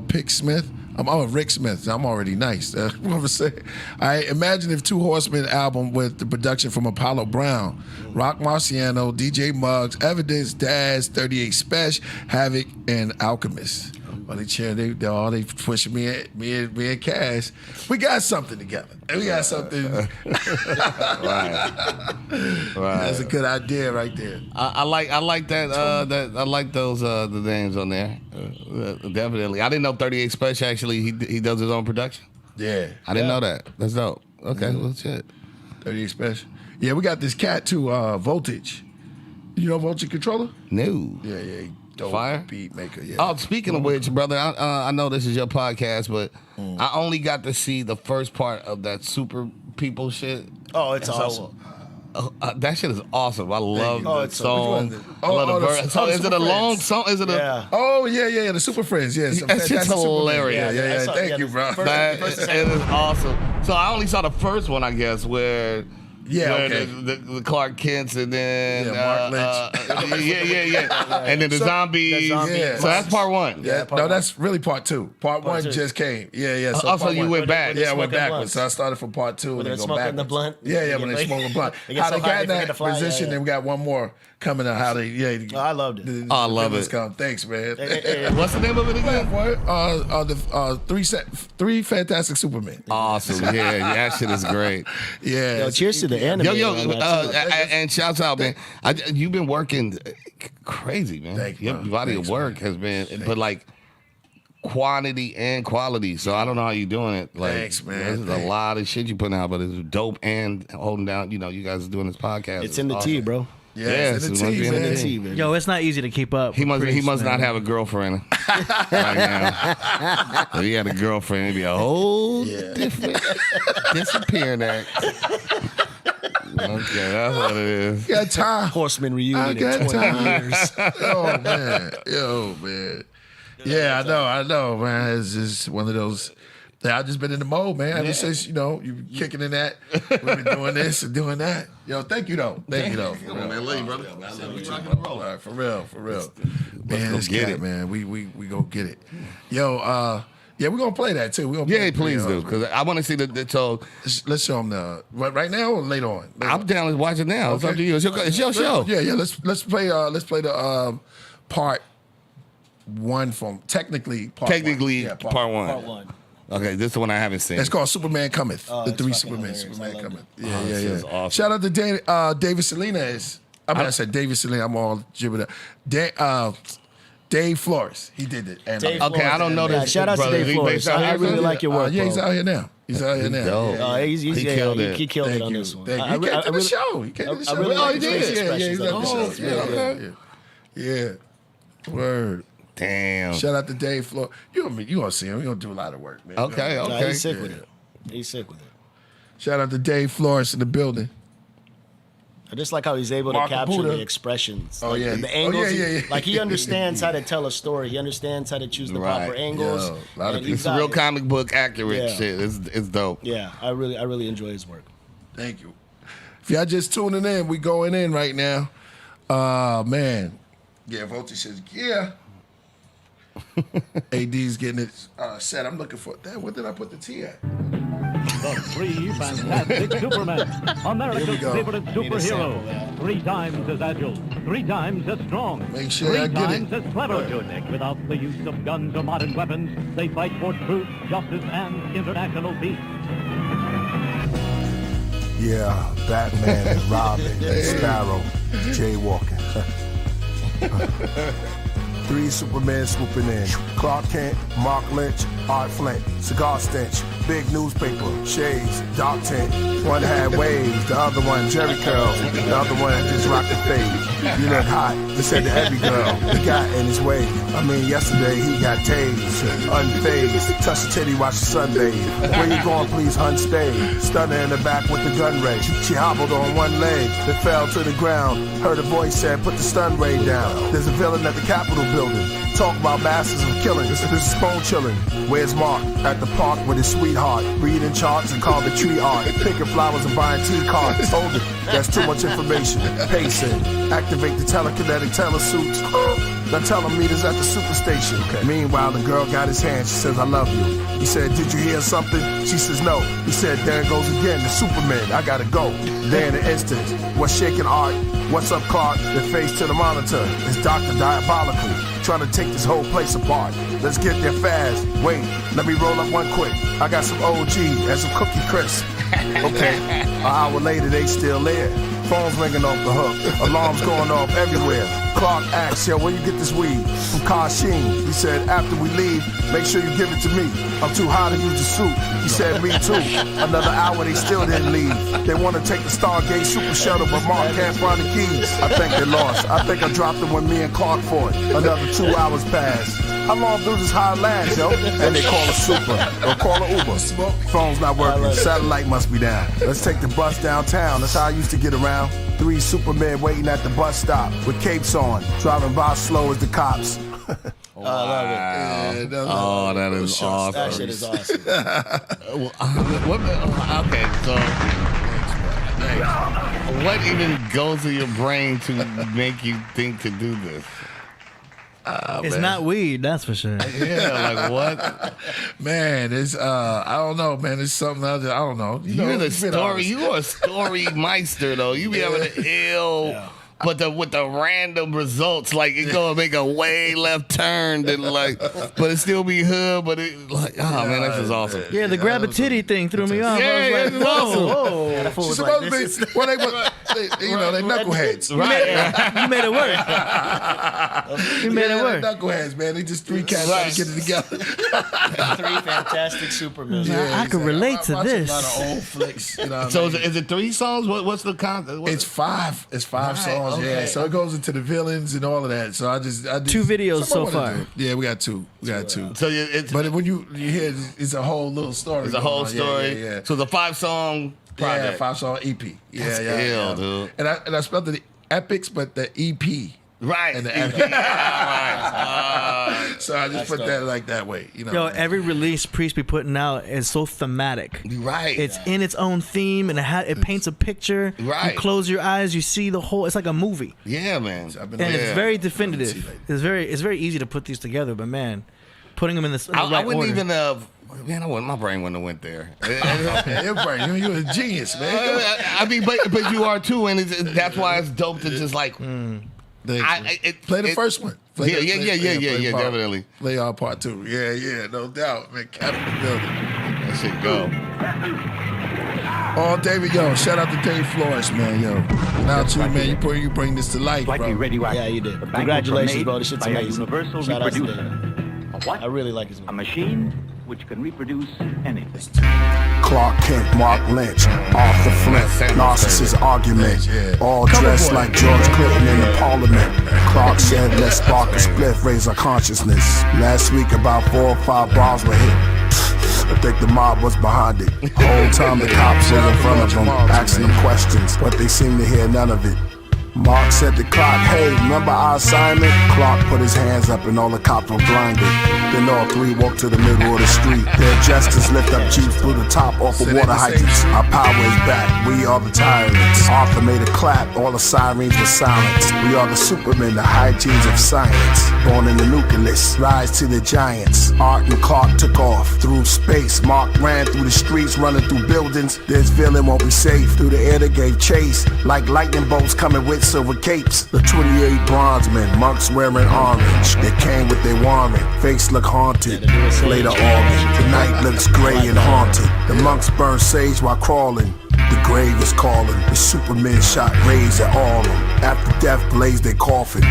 Pick Smith. Rick Smith. I'm already nice. What I'm saying. I imagine if Two Horsemen album with the production from Apollo Brown, Rock Marciano, DJ Muggs, Evidence, Daz, 38 Special, Havoc, and Alchemist. Well, they pushing me and Cass. We got something together. We got something. Right. That's a good idea right there. I like that. I like those the names on there. Definitely. I didn't know 38 Special actually he does his own production. Yeah. I didn't know that. That's dope. Okay, well shit. 38 Special. Yeah, we got this cat too, Voltage. You know Voltage Controller? No. Yeah. Dope Fire? beat maker. Yeah. Oh, speaking of which, brother, I know this is your podcast, but I only got to see the first part of that Super People shit. Oh, it's So, awesome. that shit is awesome. I love you. the Oh, it's so- song. which one? I love Oh, the the- verse. oh, So the is it Super a long Friends. song? Is it a? Yeah. Oh yeah, the Super Friends. Yeah, That shit's Fantastic Superman. hilarious. Yeah. I saw- Thank yeah, you, the bro. first- That first it and second is awesome. So I only saw the first one, I guess, where Yeah, Where okay. The Clark Kents and then Yeah, Mark Lynch. yeah. And then the zombies. Yeah. So that's part one. Yeah, no, that's really part two. Part one two. just came. Yeah. So Also, part you one- went back. Yeah, I went smoking backwards. blunts. So I started from part two and they're then go smoking backwards. the blunt? Yeah, when They they get- smoking blunt. they get How so they high got they in that forget to fly, position, yeah. and we got one more coming out. How they, Oh, I loved it. I love it. Come. Thanks, man. What's the name of it again? The three Fantastic Supermen. Awesome. Yeah, that shit is great. Yeah. Yo, cheers to the anime. Yo, on that, too. and shouts out, man. You've been working crazy, man. Thank you, Your bro. body Thanks, of work man. has been, but like quantity and quality. So I don't know how you're doing it. Like, Thanks, man. This is a lot of shit you putting out, but it's dope and holding down. You know, you guys are doing this podcast. It's in the tea, bro. Yeah, Yes, it's in it the must tea, be in the man. Tea, baby. Yo, it's not easy to keep up. He with must Priest, not man. have a girlfriend right now. If he had a girlfriend, it'd be a whole different disappearing act. Okay, that's what it is. Got time. Horseman I reunion in got 20 time. years. Yo, man. Yeah, I know, man. It's just one of those. I've just been in the mode, man. Ever since, you kicking in that. We've been doing this and doing that. Yo, thank you, though. Thank you, though. Come on, man. Love you, brother. All right, for real. Man, go let's get get it. it, man. We go get it. Yo, yeah, we're gonna play that too. We're gonna play Yeah, it, please do, because I want to see the so. Let's show them the right now or later on. I'm down to watch it now. It's up Okay. to you. It's your show. Yeah. Let's play the part one from technically part Technically, one. Yeah, part one. Part one. Okay, this is the one I haven't seen. It's called Superman Cometh. The it's three fucking Supermen. hilarious. I Superman loved Cometh. it. Yeah. this is awesome. Shout out to David Salinas. I said David Salinas. I'm all gibbering. Dave Flores. He did it. And Dave Okay, I don't know Yeah, this. shout out to brother. Dave Is he Flores. based out I here, really too? like your work, yeah, bro. he's out here now. He's out here now. dope. Yeah. He's He killed it. He killed it Thank on you. this one. Thank you. I He came to the really- show. He came to the I show. really Oh, like he his did. face Yeah, expressions he's on at the this. show. Yeah, Okay. Yeah. Word. Damn. Shout out to Dave Flores. You gonna see him. He gonna do a lot of work, man. Okay, Nah, okay. he's sick with it. He's sick with it. Shout out to Dave Flores in the building. I just like how he's able Mark to capture Buddha. the expressions. Oh, like, yeah. The Oh, angles. yeah. Like he understands how to tell a story. He understands how to choose the Right. proper angles. Yo, a lot of and he's It's a got real it. comic book accurate Yeah. shit. It's dope. Yeah, I really enjoy his work. Thank you. If y'all just tuning in, we going in right now. Man. Yeah, Voltage says, yeah. AD's getting it set. I'm looking for that. Where did I put the T at? The three fantastic Supermen, America's go. favorite sample superhero. that. 3 times as agile, 3 times as strong, Make sure 3 I get it. times as clever. Without the use of guns or modern weapons, they fight for truth, justice, and international peace. Yeah, Batman and Robin, Sparrow, jaywalking. 3 Supermen swooping in. Clark Kent, Mark Lynch, Art Flint, cigar stench, big newspaper, shades, dark tint. One had waves, the other one Jerry curls, the other one just rocked the fade. You look hot, they said to every girl. He got in his way. I mean, yesterday he got tased, unfazed. Touch the titty, watch the sunbathe. Where you going, please, unstay. Stunner in the back with the gun ray. She hobbled on one leg, then fell to the ground. Heard a voice said, put the stun ray down. There's a villain at the Capitol building. Talk about masters of killing. This is bone chilling. Where's Mark? At the park with his sweetheart. Reading charts and call the tree art. Picking flowers and buying tea cards. Hold it. That's too much information. Pacing. Activate the telekinetic telesuits. Now tell him meet us at the superstation. Meanwhile, the girl got his hand. She says, I love you. He said, did you hear something? She says, no. He said, there it goes again. The Superman. I gotta go. There in an instant. What's shaking Art? What's up, Clark? The face to the monitor. It's Dr. Diabolical. Trying to take this whole place apart. Let's get there fast. Wait, let me roll up one quick. I got some OG and some Cookie Crisp. Okay, an hour later, they still there. Phone's ringing off the hook. Alarms going off everywhere. Clark asks, yo, where you get this weed? From Kashim. He said, after we leave, make sure you give it to me. I'm too high to use the suit. He said, me too. Another hour, they still didn't leave. They want to take the Stargate Super Shuttle, but Mark can't find the keys. I think they lost. I think I dropped them when me and Clark fought. Another 2 hours passed. How long do this high last, yo? And they call a Super or call a Uber. Phone's not working. Satellite must be down. Let's take the bus downtown. That's how I used to get around. 3 Supermen waiting at the bus stop with capes on, driving by slow as the cops. I love it. Yeah, Oh, that is awesome. That shit is awesome. Okay, so What even goes through your brain to make you think to do this? It's not weed, that's for sure. Yeah, like what? Man, it's I don't know, man. It's something else. I don't know. You're the story. You are a story meister, though. You be having the ill, but with the random results, like it gonna make a way left turn, then like, but it still be hood. But it like, oh man, this is awesome. Yeah, the grab a titty thing threw me off. Yeah, I was like, awesome. whoa. Yeah, that fool She's was supposed like, to this be. is- Well, they knuckleheads. Right. You made it work. You made it work. Knuckleheads, man. They just three cats trying to get it together. three fantastic Supermen. I could relate to this. A lot of old flicks. You know what So I mean? is it 3 songs? What's the content? It's five. It's five songs. okay. Yeah. So it goes into the villains and all of that. So I just 2 videos so someone far. wanna do it. Yeah, we got two. So it's But when you hear it's a whole little story. a whole going on. story. Yeah. So the 5-song project. Yeah, 5-song EP. Yeah, That's yeah, ill, yeah. dude. And I spelled the epics, but the EP. Right. And the EP. EP. Right. So I just put that like that way. You know. Yo, every release Priest be putting out is so thematic. Right. It's in its own theme, and it paints a picture. Right. You close your eyes, you see the whole. It's like a movie, Yeah, man. I've been and like- it's very definitive. It's very easy to put these together, but man, putting them in the I right wouldn't order. even man, my brain wouldn't have went there. Your brain, you're a genius, man. I mean, but you are too, and that's why it's dope to just like Play the first one. Play Yeah, part. definitely. Play our part 2. Yeah, no doubt, man. Captain the building. That shit go. Oh, David, yo, shout out to Dave Flores, man, yo. Without you, man, you bring this to life, Slightly bro. radioactive. Yeah, you did. The Congratulations, banquets were bro. made This shit's by a amazing. universal Shout out to reproducer. Dave. A what? I really like his A music. machine which can reproduce anything. Clark Kent, Mark Lynch, Arthur Flint, narcissist argument. All dressed like George Clinton in the parliament. Clark said, let's spark a split, raise our consciousness. Last week about 4 or 5 bars were hit. I think the mob was behind it. Whole time the cops were in front of them, asking them questions, but they seemed to hear none of it. Mark said to Clark, hey, remember our assignment? Clark put his hands up and all the cops were blinded. Then all 3 walked to the middle of the street. Their jesters lift up jeeps through the top off of water hydrants. Our power is back, we are the tyrants. Arthur made a clap, all the sirens were silenced. We are the supermen, the hygienes of science. Born in the nucleus, rise to the giants. Art and Clark took off through space. Mark ran through the streets, running through buildings. This villain won't be safe. Through the air they gave chase, like lightning bolts coming with silver capes. The 28 bronze men, monks wearing orange. They came with their warrant, face look haunted. Play the organ, the night looks gray and haunted. The monks burn sage while crawling. The grave is calling. The supermen shot rays at all them. After death blazed their coffin.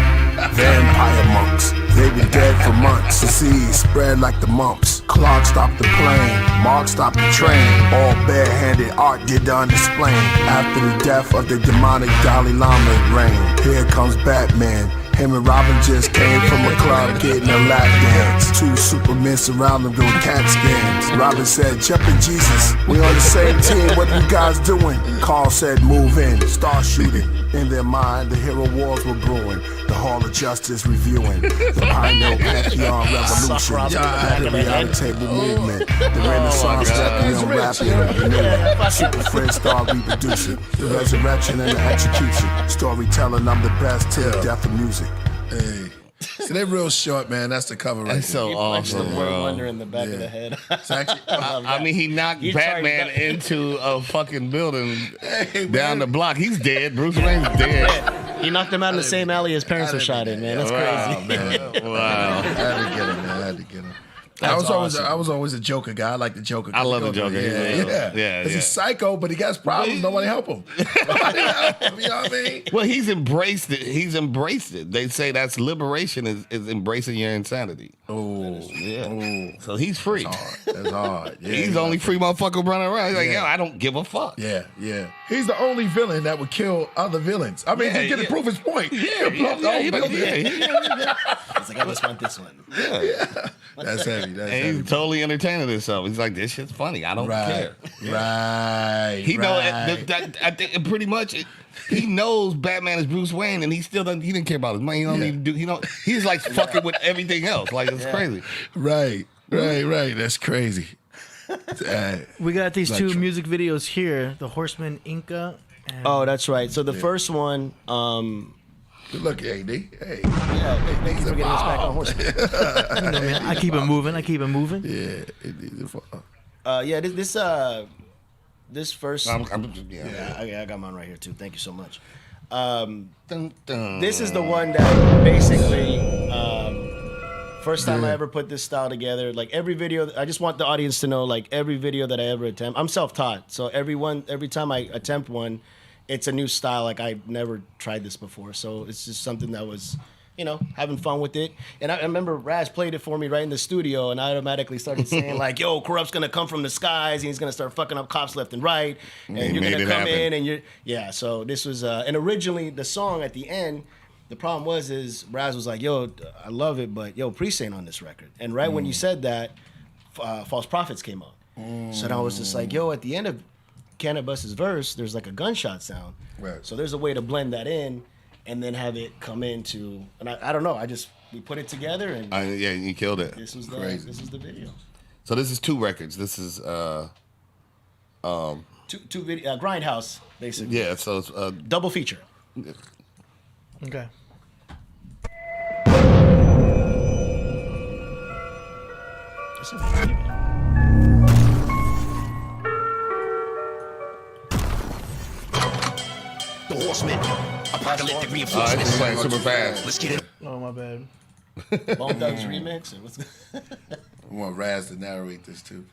Vampire monks, they been dead for months. Disease spread like the mumps. Clark stopped the plane, Mark stopped the train. All barehanded, Art did the undisplain. After the death of the demonic Dalai Lama reigned. Here comes Batman. Him and Robin just came from a club getting a lap dance. 2 supermen surround them doing CAT scans. Robin said, jumping Jesus, we on the same team, what you guys doing? Carl said, move in, start shooting. In their mind, the hero wars were brewing. The Hall of Justice reviewing. The Pioneer Pantheon Revolution. The reality table movement. The Renaissance Requiem rapping. Super Friends start reproducing. The resurrection and the execution. Storytelling, I'm the best till the death of music. Hey. So they're real short, man. That's the cover right That's so He punched awesome, the word bro. wonder in the back of the head. It's actually, I mean, he knocked He Batman charged into a fucking building Hey, down man. the block. He's dead. Bruce Wayne's dead. He knocked him out in the same alley his parents were shot in, man. That's Wow, crazy. man. Wow. I had to get him, man. I had to get him. I was always a Joker guy. I like the Joker. I love the Joker. Yeah. Yeah. He's psycho, but he got problems. Nobody help him. Nobody help him. You know what I mean? Well, he's embraced it. He's embraced it. They say that's liberation is embracing your insanity. Oh, Yeah. So he's free. that's hard. Yeah, He's the only free motherfucker running around. He's like, yo, I don't give a fuck. Yeah. He's the only villain that would kill other villains. I mean, Yeah, he get to yeah. prove his point. Yeah, He'll blow up the whole building. He's like, I just want this one. That's heavy. And That's heavy. he's totally entertaining himself. He's like, this shit's funny. I don't care. Right. He know right. I think pretty much he knows Batman is Bruce Wayne, and he still doesn't. He didn't care about his money. He don't need to do. He's like fucking with everything else. Like it's crazy. Right. That's crazy. We got these Like 2 tr- music videos here. The Horseman Inca Oh, that's right. So the first one, Good luck, AD. Hey. yeah, thank you for getting us back on horse. You know, man, I keep it moving. Yeah. Yeah, this first. Yeah. I got mine right here too. Thank you so much. Dun, dun. This is the one that basically first time I ever put this style together. Like every video, I just want the audience to know, like every video that I ever attempt, I'm self-taught. So every time I attempt one, it's a new style. Like I never tried this before. So it's just something that was, having fun with it. And I remember Razz played it for me right in the studio, and I automatically started saying like, "Yo, Corrupt's gonna come from the skies, and he's gonna start fucking up cops left and right, and you're gonna come in, and So this was, and originally the song at the end, the problem is Razz was like, "Yo, I love it, but yo, Priest ain't on this record." And right when you said that, False Prophets came up. So then I was just like, "Yo, at the end of Cannabis's verse, there's like a gunshot sound. Right. So there's a way to blend that in." And then have it come into, and I don't know. We put it together, and Yeah, you killed it. this was the video. So this is 2 records. This is Two video Grindhouse basically. yeah. So it's Double feature. Okay. The Horsemen. Apocalyptic it's reinforcements. playing super fast. Let's get it. Oh, my bad. Bone Thugs remix. Or what's I want Razz to narrate this too.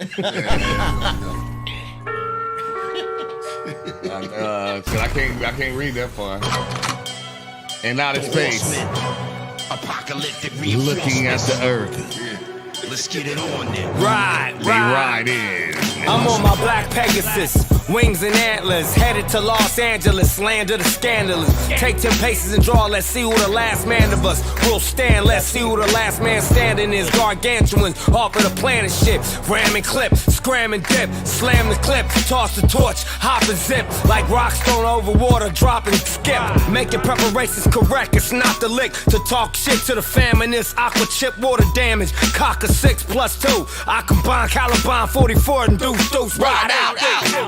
I can't read that far. And out of space, Apocalyptic looking at the earth, Let's get it on then. they ride in. I'm on my black Pegasus, wings and antlers, headed to Los Angeles, land of the scandalous. Take 10 paces and draw, let's see who the last man of us will stand. Let's see who the last man standing is. Gargantuans off of the planet shit. Ram and clip, scram and dip, slam the clip, toss the torch, hop and zip. Like rocks thrown over water, drop and skip. Making preparations correct, it's not the lick to talk shit to the feminists. Aqua chip, water damage, cock a 6+2. I combine Caliban 44 and deuce, ride out.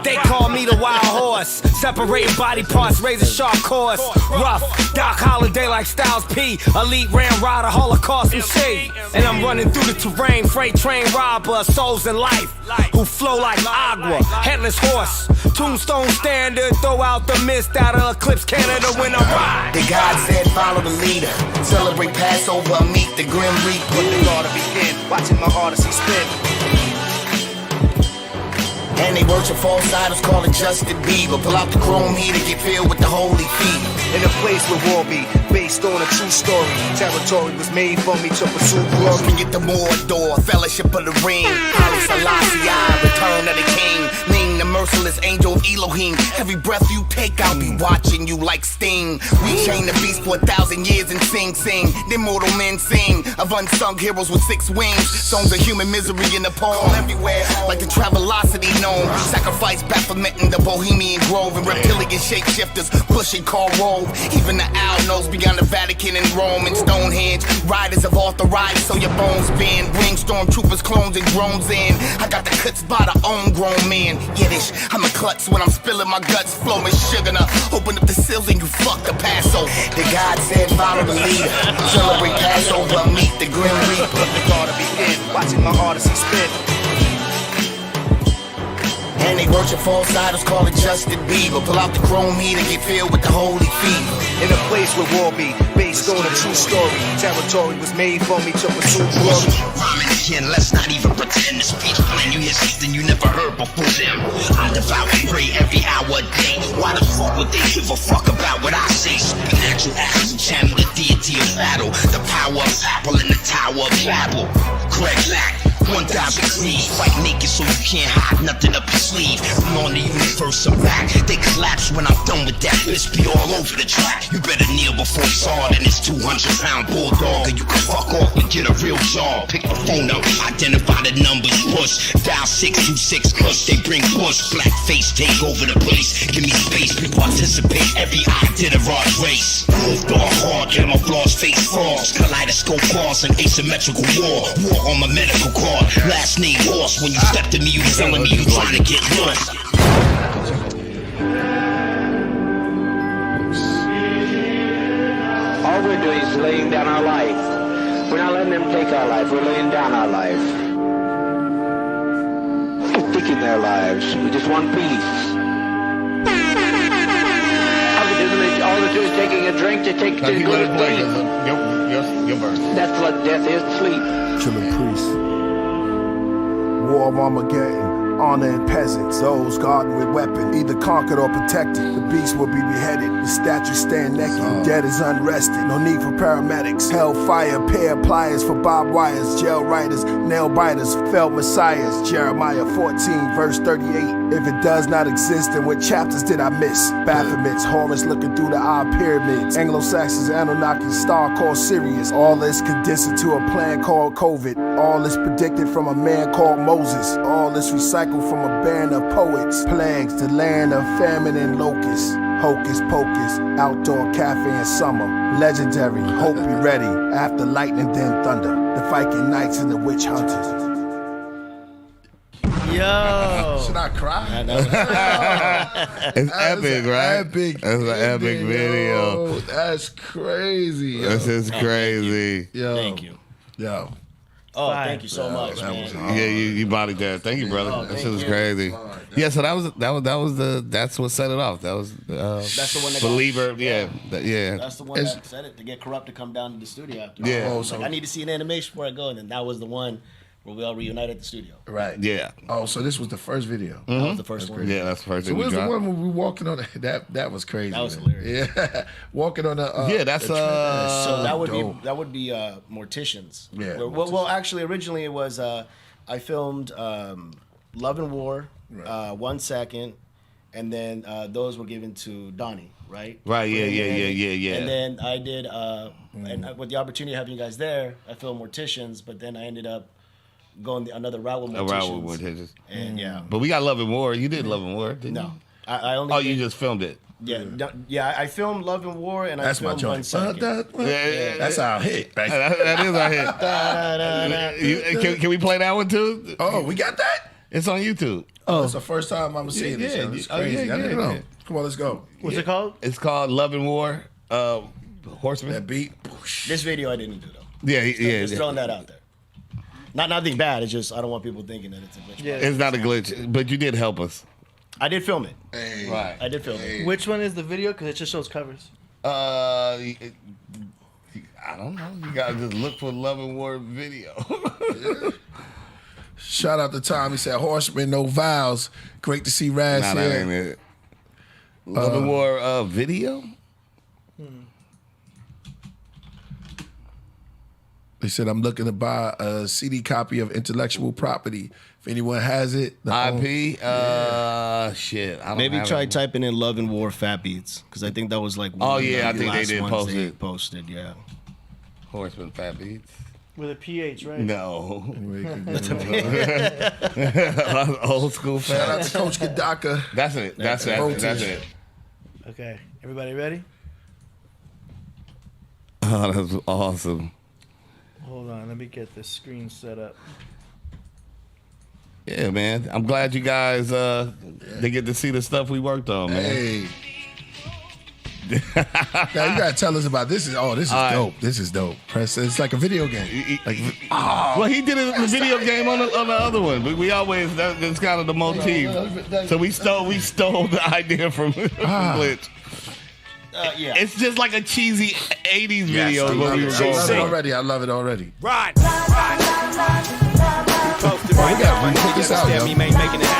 They call me the wild horse, separating body parts, razor sharp course. Rough, Doc Holiday like Styles P, elite ram rider, Holocaust MC. And I'm running through the terrain, freight train robber, souls in life, who flow like agua, headless horse. Tombstone standard, throw out the mist out of Eclipse Canada when I ride. The God said follow the leader, celebrate Passover, meet the Grim Reaper. The God to begin, watching my Odyssey spin. And they worship false idols, call it Justin Bieber. Pull out the chrome heater, get filled with the holy feet. In a place where war be based on a true story. Territory was made for me to pursue glory. Bring it to Mordor, fellowship of the ring. Haile Selassie, return of the king. Ming, the merciless angel of Elohim. Every breath you take, I'll be watching you like Sting. We chain the beast for 1,000 years and sing. The mortal men sing of unsung heroes with 6 wings. Songs of human misery in the poem everywhere, like the Travelocity gnome. Sacrifice Baphomet in the Bohemian Grove. And reptilian shapeshifters pushing Karl Rove. Even the owl knows beyond the Vatican and Rome and Stonehenge. Riders have authorized so your bones bend. Bring stormtroopers, clones and drones in. I got the cuts by the own grown man. Yiddish, I'm a klutz when I'm spilling my guts. Flowing sugar now. Open up the seals and you fuck the Passover. The God said follow the leader, celebrate Passover, meet the Grim Reaper. The God to begin, watching my Odyssey spin. And they worship false idols, call it Justin Bieber. Pull out the chrome heater, get filled with the holy fever. In a place where war be based on a true story. Territory was made for me to pursue glory. Rhyming again, let's not even pretend to speech. When you hear something you never heard before them, I devour and pray every hour a day. Why the fuck would they give a fuck about what I say? Supernatural actions and channel the deity of battle. The power of Apple in the Tower of Babel. Craig Lack, 1,000 Creed. Fight naked so you can't hide nothing up your sleeve. I'm on the universe, I'm back. They collapse when I'm done with that. Let's be all over the track. You better kneel before it's hard and it's 200-pound bulldog. And you can fuck off and get a real job. Pick the phone up, identify the numbers, push. Dial 626 cause they bring push. Black face take over the place. Give me space, we participate. Every Iditarod race. Move dog hard, get my flaws face falls. Kaleidoscope cars and asymmetrical war. War on my medical card. Last name horse. When you step to me, you telling me you trying to get lost. is laying down our life. We're not letting them take our life. We're laying down our life. We're taking their lives. We just want peace. All they're doing is taking a drink to take to go to sleep. Your verse. That's what death is, sleep. Killing priests. War of Armageddon. Honor and peasants, those guarded with weapons, either conquered or protected. The beast will be beheaded, the statue stand naked. Dead is unrested, no need for paramedics. Hellfire, pair of pliers for barbed wires. Jail writers, nail biters, felled messiahs. Jeremiah 14, verse 38. If it does not exist, then what chapters did I miss? Baphomets, Horus looking through the eye pyramids. Anglo-Saxons, Anunnaki, star called Sirius. All this condensed into a plan called COVID. All this predicted from a man called Moses. All this recycled from a band of poets. Plagues, the land of famine and locusts. Hocus pocus, outdoor cafe in summer. Legendary, hope be ready. After lightning, then thunder. The Viking knights and the witch hunters. Yo. Should I cry? It's epic, right? Epic. It's an epic video. Yo, that's crazy. Yo. This is crazy. Yo. Thank you. Yo. Oh, thank you so much, man. Yeah, you bodied that. Thank you, brother. That shit was crazy. Yeah, so that's what set it off. That was That's the one that Believer. got, yeah. That's the one that said it to get corrupt to come down to the studio after. Yeah. Oh, so I need to see an animation before I go, and then that was the one where we all reunited at the studio. Right. Yeah. Oh, so this was the first video. That was the first one. Yeah, that's the first So thing we where's the dropped. one where we walking on that was crazy. That was man. hilarious. Yeah. Walking on the Yeah, that's So that would dope. be Morticians. Yeah, Well, actually, originally it was I filmed Love and War, 1 second, and then those were given to Donnie, right? Right. Yeah. And then I did, and with the opportunity of having you guys there, I filmed Morticians, but then I ended up going another route with Morticians. And yeah. But we got Love and War. You did Love and War, didn't you? No. I only Oh, did, you just filmed it. Yeah, I filmed Love and War, and That's I my filmed joint. 1 second. That's our hit, right? That is our hit. Can we play that one too? Oh, we got that? It's on YouTube. Oh, it's the first time I'm seeing this. Yeah, Yo. It's yeah. crazy. Oh, yeah, I didn't yeah, know. yeah. Come on, let's go. What's it called? It's called Love and War. Horseman. That beat. This video I didn't do though. Yeah. Just throwing that out there. Nothing bad. It's just I don't want people thinking that it's a glitch. Yeah. It's not a glitch, but you did help us. I did film it. Hey. Right. I did film it. Which one is the video? Because it just shows covers. I don't know. You gotta just look for Love and War video. Shout out to Tom. He said, Horseman, no vows. Great to see Razz Nah, here. that ain't it. Love and War video? They said, I'm looking to buy a CD copy of Intellectual Property. If anyone has it. IP? Shit. I don't Maybe have try it. typing in Love and War Fat Beats because I think that was like one Oh, of the yeah, I think they last did ones post they it. posted, yeah. Horseman Fat Beats? With a PH, right? No. Old school Fat. Shout out to Coach Kadaka. That's it. That's it. Okay. Everybody ready? Oh, that's awesome. Hold on. Let me get this screen set up. Yeah, man. I'm glad you guys they get to see the stuff we worked on, man. Hey. Now you gotta tell us about this. This is dope. This is dope. Press. It's like a video game. Well, he did a video game on the other one, but we always that's kind of the motif. So we stole the idea from Glitch. Yeah. It's just like a cheesy '80s video. I What we were going for. I love it already. Right. We got to check this out, yo.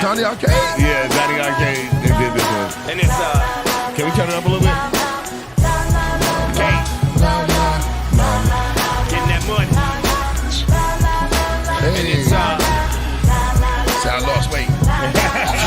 Johnny Arcade. Yeah, Johnny Arcade. They did this one. And it's Can we turn it up a little bit? getting that money. Hey. And it's See, I lost weight.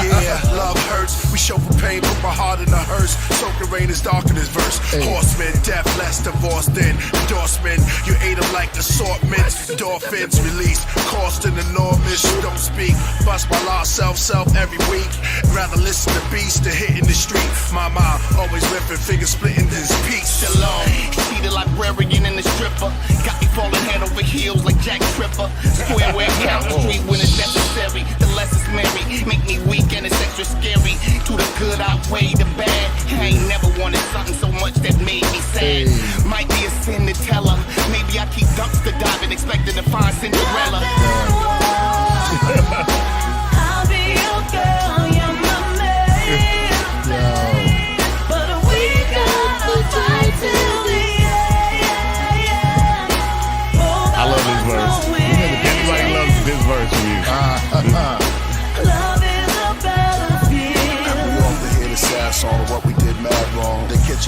Yeah, love hurts. We show for pain, put my heart in a hearse. Soaking rain is dark in this verse. Horseman, death, less divorce than endorsement. You ate them like assortments. Endorphins release, cost an enormous. Don't speak, bust my lost self every week. Rather listen to beats than hitting the street. My mind always ripping, finger splitting this piece. Shalom, see the librarian and the stripper. Got me falling head over heels like Jack Tripper. Square where count the street when it's necessary. The less it's merry, make me weak and it's extra scary. To the good outweigh the bad. I ain't never wanted something so much that made me sad. Might be a sin to tell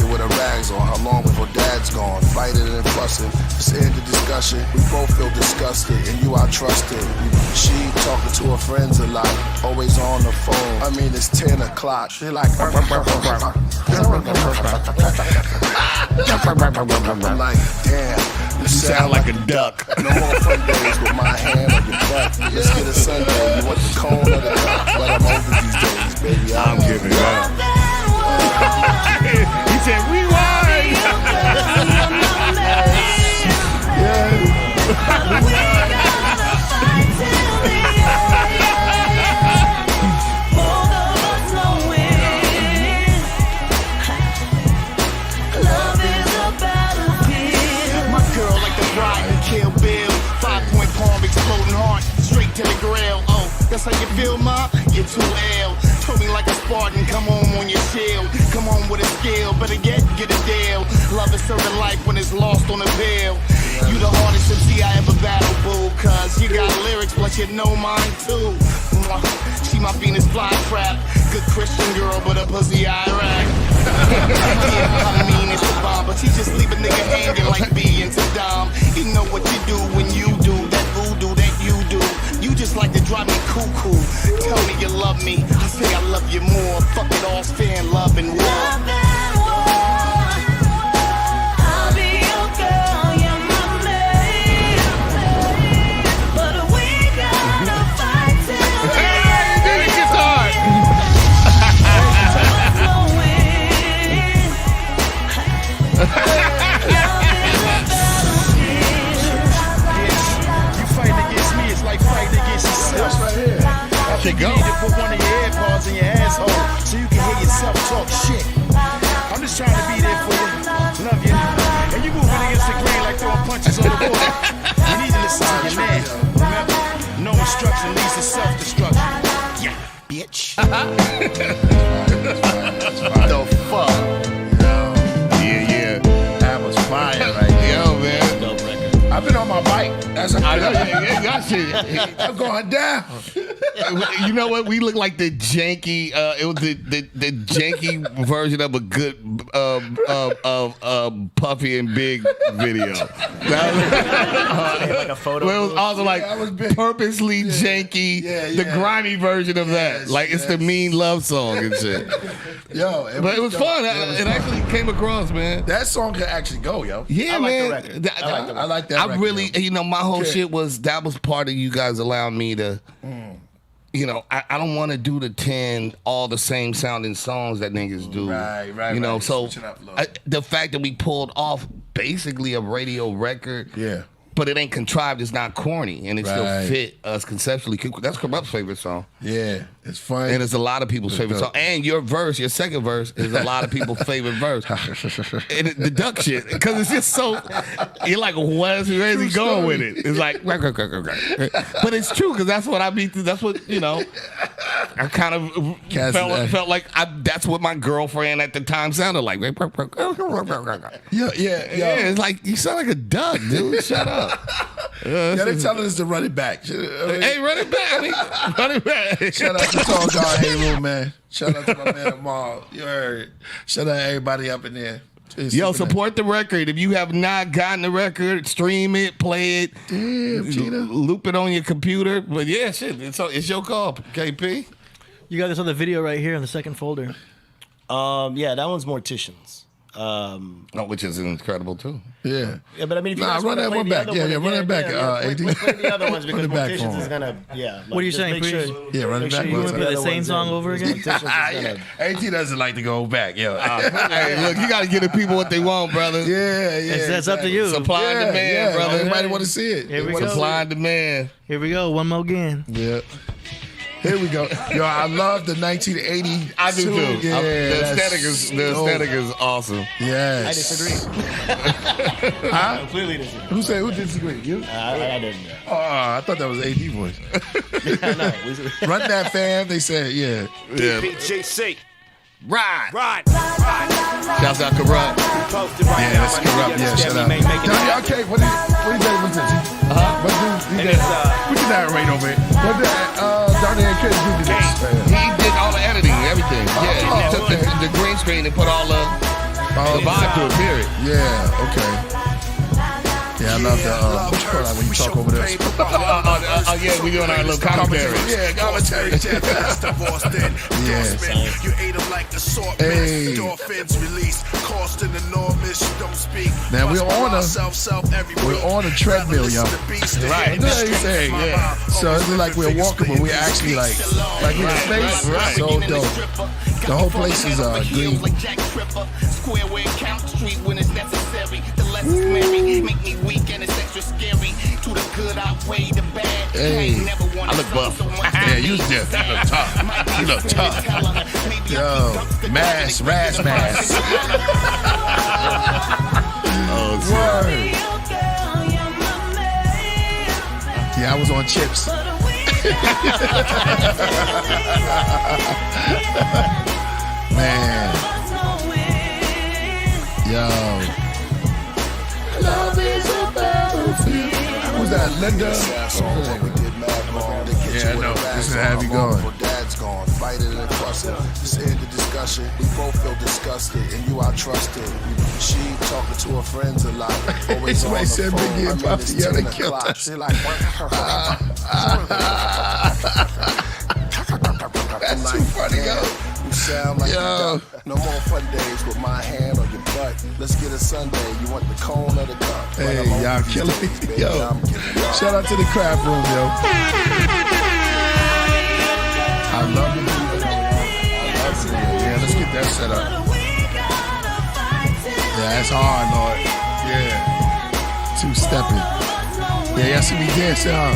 it with her rags on. How long before dad's gone? Fighting and fussing. Just end the discussion. We both feel disgusted, and you I trusted. She talking to her friends a lot, always on the phone. I mean, it's 10 o'clock. She like, I'm like, damn. You sound like a duck. No more fun days with my hand on your butt. Let's get a Sunday. You want the cone or the cup? But I'm over these days, baby. I'm giving up. He said, rewind. Kill Bill, 5-point palm, exploding heart, straight to the grill. Oh, that's how you feel, ma? You're too ill. Told me like a Spartan, come home on your shield. Come home with a skill, better get a deal. Love is serving life when it's lost on a bill. You the hardest MC I ever battled, boo. Cause you got lyrics, plus you know mine too. She my Venus fly trap. Good Christian girl, but a pussy Iraq. Yeah, I mean it's a bomb, but she just leave a nigga hanging like B and Saddam. You know what you do when you do that voodoo that you do. You just like to drive me cuckoo. Tell me you love me, I say I love you more. Fuck it all, fair and love and war. I'll be your girl, you're my maid. But we gotta fight till the end. You fighting against me, it's like fighting against yourself. Right here. I think you need to put one of your AirPods in your asshole so you can hear yourself talk shit. I'm just trying to be there for you, love you. And you moving against the grain like throwing punches on the board. You need to listen to your man. Remember, no instruction leads to self-destruction. Yeah, bitch. The fuck? Yeah. That was fire right there. Yo, man. Dope record. I've been on my bike. That's I know, that shit. I'm going down. You know what? We look like the janky. It was the janky version of a good Puffy and Big video. Like a photo. Well, it was also like purposely janky, the grimy version of that. Like it's the mean love song and shit. Yo, But it was fun. It actually came across, man. That song could actually go, yo. Yeah, I like man. the record. I like that. I record, really, yo. my whole shit was that was part of you guys allowing me to, I don't want to do the 10 all the same sounding songs that niggas do. Right. So Switch it up a little. the fact that we pulled off basically a radio record, Yeah. but it ain't contrived, it's not corny, and it still fit us conceptually. That's Corrupt's favorite song. Yeah, it's fun. And it's a lot of people's favorite song. And your second verse, is a lot of people's favorite verse. And the duck shit, because it's just so, you're like, where's he going with it? It's like, but it's true, because that's what I be through. That's what, I kind of felt like that's what my girlfriend at the time sounded like. Yeah. It's like, you sound like a duck, dude. Shut up. They're telling us to run it back. Hey, run it back. Run it back. Shout out to Tall God Hey Room, man. Shout out to my man Amal. You heard. Shout out to everybody up in there. Yo, support the record. If you have not gotten the record, stream it, play it. Damn, Gina. Loop it on your computer. But yeah, shit, it's your call, KP. You got this other video right here in the second folder. Yeah, that one's Morticians. Which is incredible too. Yeah. Yeah, but I mean, if you guys run wanna that play one the back. other Yeah, one run it again, back. play the other ones because Run it back Morticians for is him. gonna, What are you saying, Priest? Yeah, run it make sure back. you Run it put play back. the same song over again? AT doesn't like to go back. Yo. Hey, look, you got to give the people what they want, brother. Yeah. That's up to you. Supply and demand, brother. Everybody want to see it. Here we go. Supply and demand. Here we go. One more again. Yeah. Here we go. Yo, I love the 1980. I do too. Yeah, The aesthetic is awesome. Yes. I disagree. Huh? Completely disagree. Who disagree? You? I didn't. Oh, I thought that was AD voice. No, Run that, fam. They said, yeah. BJC. Ride. Shouts out Corrupt. Posted right Yeah, now. that's Corrupt. Yeah, shut up. Okay, what is that? What's this? What you narrate over it? What did Donnie and Kid do to this? He did all the editing and everything. Yeah, he took the green screen and put all the Oh, the vibe to it, period. Yeah, okay. Yeah, I love the what you call that when you talk over this? Yeah, we doing our little commentary. Yeah, commentary. Yeah. You ate them like the salt Hey. Dolphins release. Cost an enormous, don't speak. Man, we're on a treadmill, yo. Right. That's what you saying, yeah. So it's like we're walking, but we're actually like we're in space. Right. So dope. The whole place is green. Like Jack Tripper, square where it count street when it's necessary. The less it's merry, make me weak and it's extra scary. To the good outweigh the bad. Hey, I look buff. Yeah, you just look tough. You look tough. Yo, Ras Kass. Oh, Word. Yeah, I was on chips. Man. Yo. Love is a battlefield. Who's that, Linda? Yeah, I know. This is how we going. Dad's gone, fighting and fussing. This end the discussion. We both feel disgusted, and you are trusted. She talking to her friends a lot. Always on the Somebody said phone. Biggie and I mean, it's Puffy, yo, they 10 killed o'clock. us. She like, That's too funny, yo. You sound like Yo. you got no more fun days with my hand on your butt. Let's get a Sunday. You want the cone or the cup? Hey, y'all killing me. Yo, shout out to the craft room, yo. I love it. Yeah, let's get that set up. Yeah, that's hard, Lord. Yeah. Two-stepping. Yeah, y'all see me dancing, huh?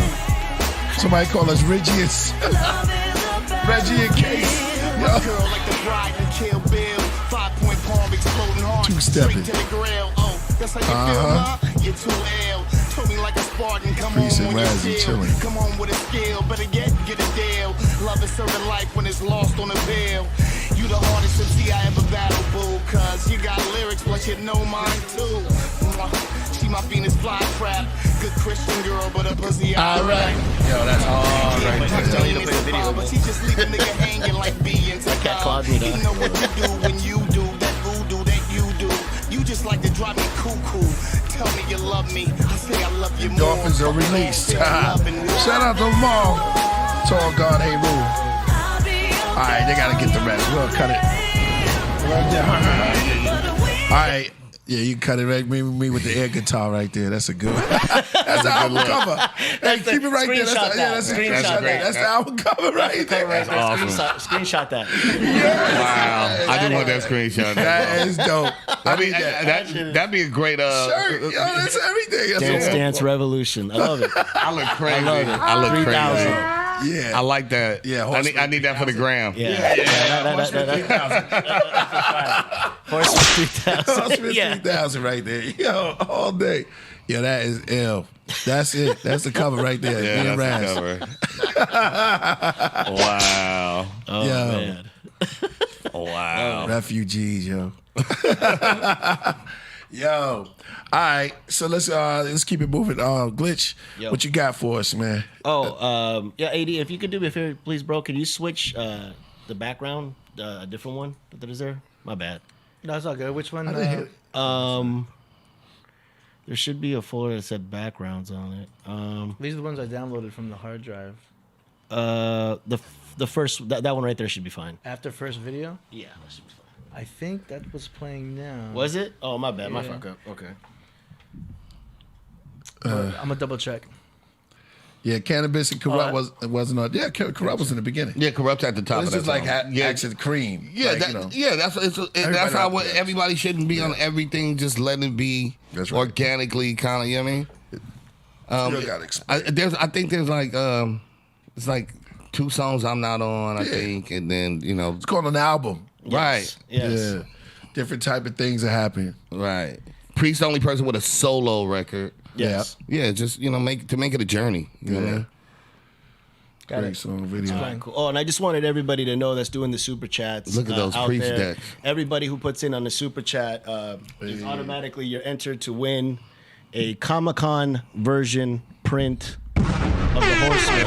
Somebody call us Regius. Reggie and Case. Yo. Girl like the bride and Kill Bill. 5-point palm exploding hard. Two-stepping. Straight to the grill. Oh, that's how you feel, huh? You're too ill. Told me like a Spartan. Come Priest on and when Razz you and chill. chilling. Come on with a skill. Better get a deal. Love is serving life when it's lost on a bill. You the hardest MC I ever battled, boo. Cause you got lyrics, plus you know mine too. She my Venus fly trap. Good Christian girl, but a pussy alright. Yo, that's hard right Tell you to play the But video. she just leave a nigga hanging like being to Cat clawed me, though. You know what you do when you do that voodoo that you do. You just like to drive me cuckoo. Tell me you love me. I say I love you more. Dolphins are released. Shout out to them all. Tall God, hey, Roo. All right, they got to get the rest. We'll cut it. All right. Yeah, you can cut it right me with the air guitar right there. That's a good one. That's the album cover. Hey, keep it right there. Screenshot that. Screenshot that. That's the album cover right there. That's awesome. Screenshot that. Wow. I do want that screenshot. That is dope. I mean, that'd be a great Shirt. Yo, that's everything. That's Dance all. Dance Revolution. I love it. I look crazy. I love it. I look 3,000. crazy. Yeah. I like that. Yeah, I need that for the gram. Horse for 3,000. Yeah. 3,000 right there. Yo, all day. Yeah, that is ill. That's it. That's the cover right there. Yeah, Me and that's Razz. the cover. Wow. Oh, Yo. man. Wow. Refugees, yo. Yo. All right. So let's keep it moving. Glitch, Yo. what you got for us, man? Oh, yeah, AD, if you could do me a favor, please, bro, can you switch the background, a different one that is there? My bad. No, it's all good. Which one? There should be a folder that said backgrounds on it. These are the ones I downloaded from the hard drive. The first that one right there should be fine. After first video? Yeah, that should be fine. I think that was playing now. Was it? Oh, my bad. My Yeah. fuck up. Okay. I'm gonna double check. Yeah, Cannabis and Corrupt wasn't on. Yeah, Corrupt was in the beginning. Yeah, Corrupt's at the top. This of is that like song. Accent Cream. Yeah, Like, that, you know. yeah, that's Everybody how out there. everybody shouldn't be on everything. Just letting it be That's right. organically, kind of. You know what I mean? You gotta explain. I think there's like it's like 2 songs I'm not on. I think, and then It's called an album. right, Yes. Yeah. Different type of things are happening. right. Priest, the only person with a solo record. Yes. Yeah, just make it a journey. You know what I mean? Got Great it. song video. All right, cool. Oh, and I just wanted everybody to know that's doing the super chats. Look at those out priest there. decks. Everybody who puts in on the super chat is automatically you're entered to win a Comic-Con version print of the Horseman.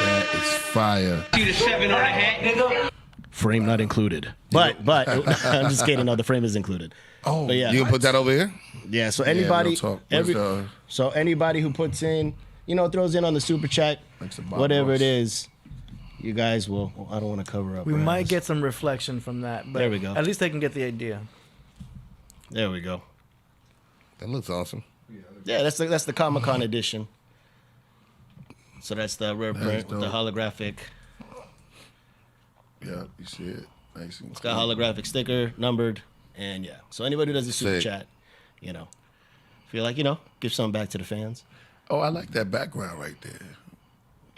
That is fire. See the 7 on the hat, nigga? Frame not included. But I'm just kidding. No, the frame is included. Oh, but yeah, You can put that over here? yeah. So anybody, real talk. What's the- so anybody who puts in, throws in on the super chat, Thanks to Bob whatever Ross. it is, you guys will. I don't want to cover up. We our might ass. get some reflection from that. But There we go. At least they can get the idea. There we go. That looks awesome. Yeah, that's the Comic-Con edition. So that's the rare print with the dope. holographic. Yeah, you see it. Nice and It's got holographic sticker, numbered, and yeah. So anybody who does the super Sick. chat, feel like give something back to the fans. Oh, I like that background right there.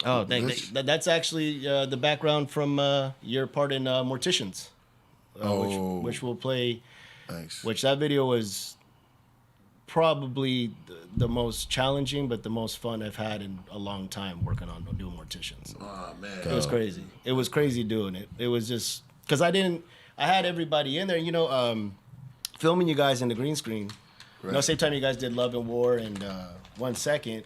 Oh, This- that's actually the background from your part in Morticians, which we'll play. Nice. Which that video was probably the most challenging, but the most fun I've had in a long time working on doing Morticians. Oh man. It was crazy. It was crazy doing it. It was just because I had everybody in there. Filming you guys in the green screen. Same time you guys did Love and War and 1 Second.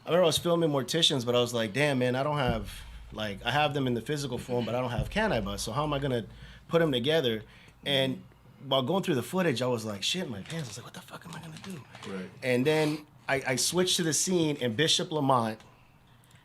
I remember I was filming Morticians, but I was like, damn man, I don't have I have them in the physical form, but I don't have Can I Bus. So how am I gonna put them together? And while going through the footage, I was like, shit, my pants. I was like, what the fuck am I gonna do? Right. And then I switched to the scene, and Bishop Lamont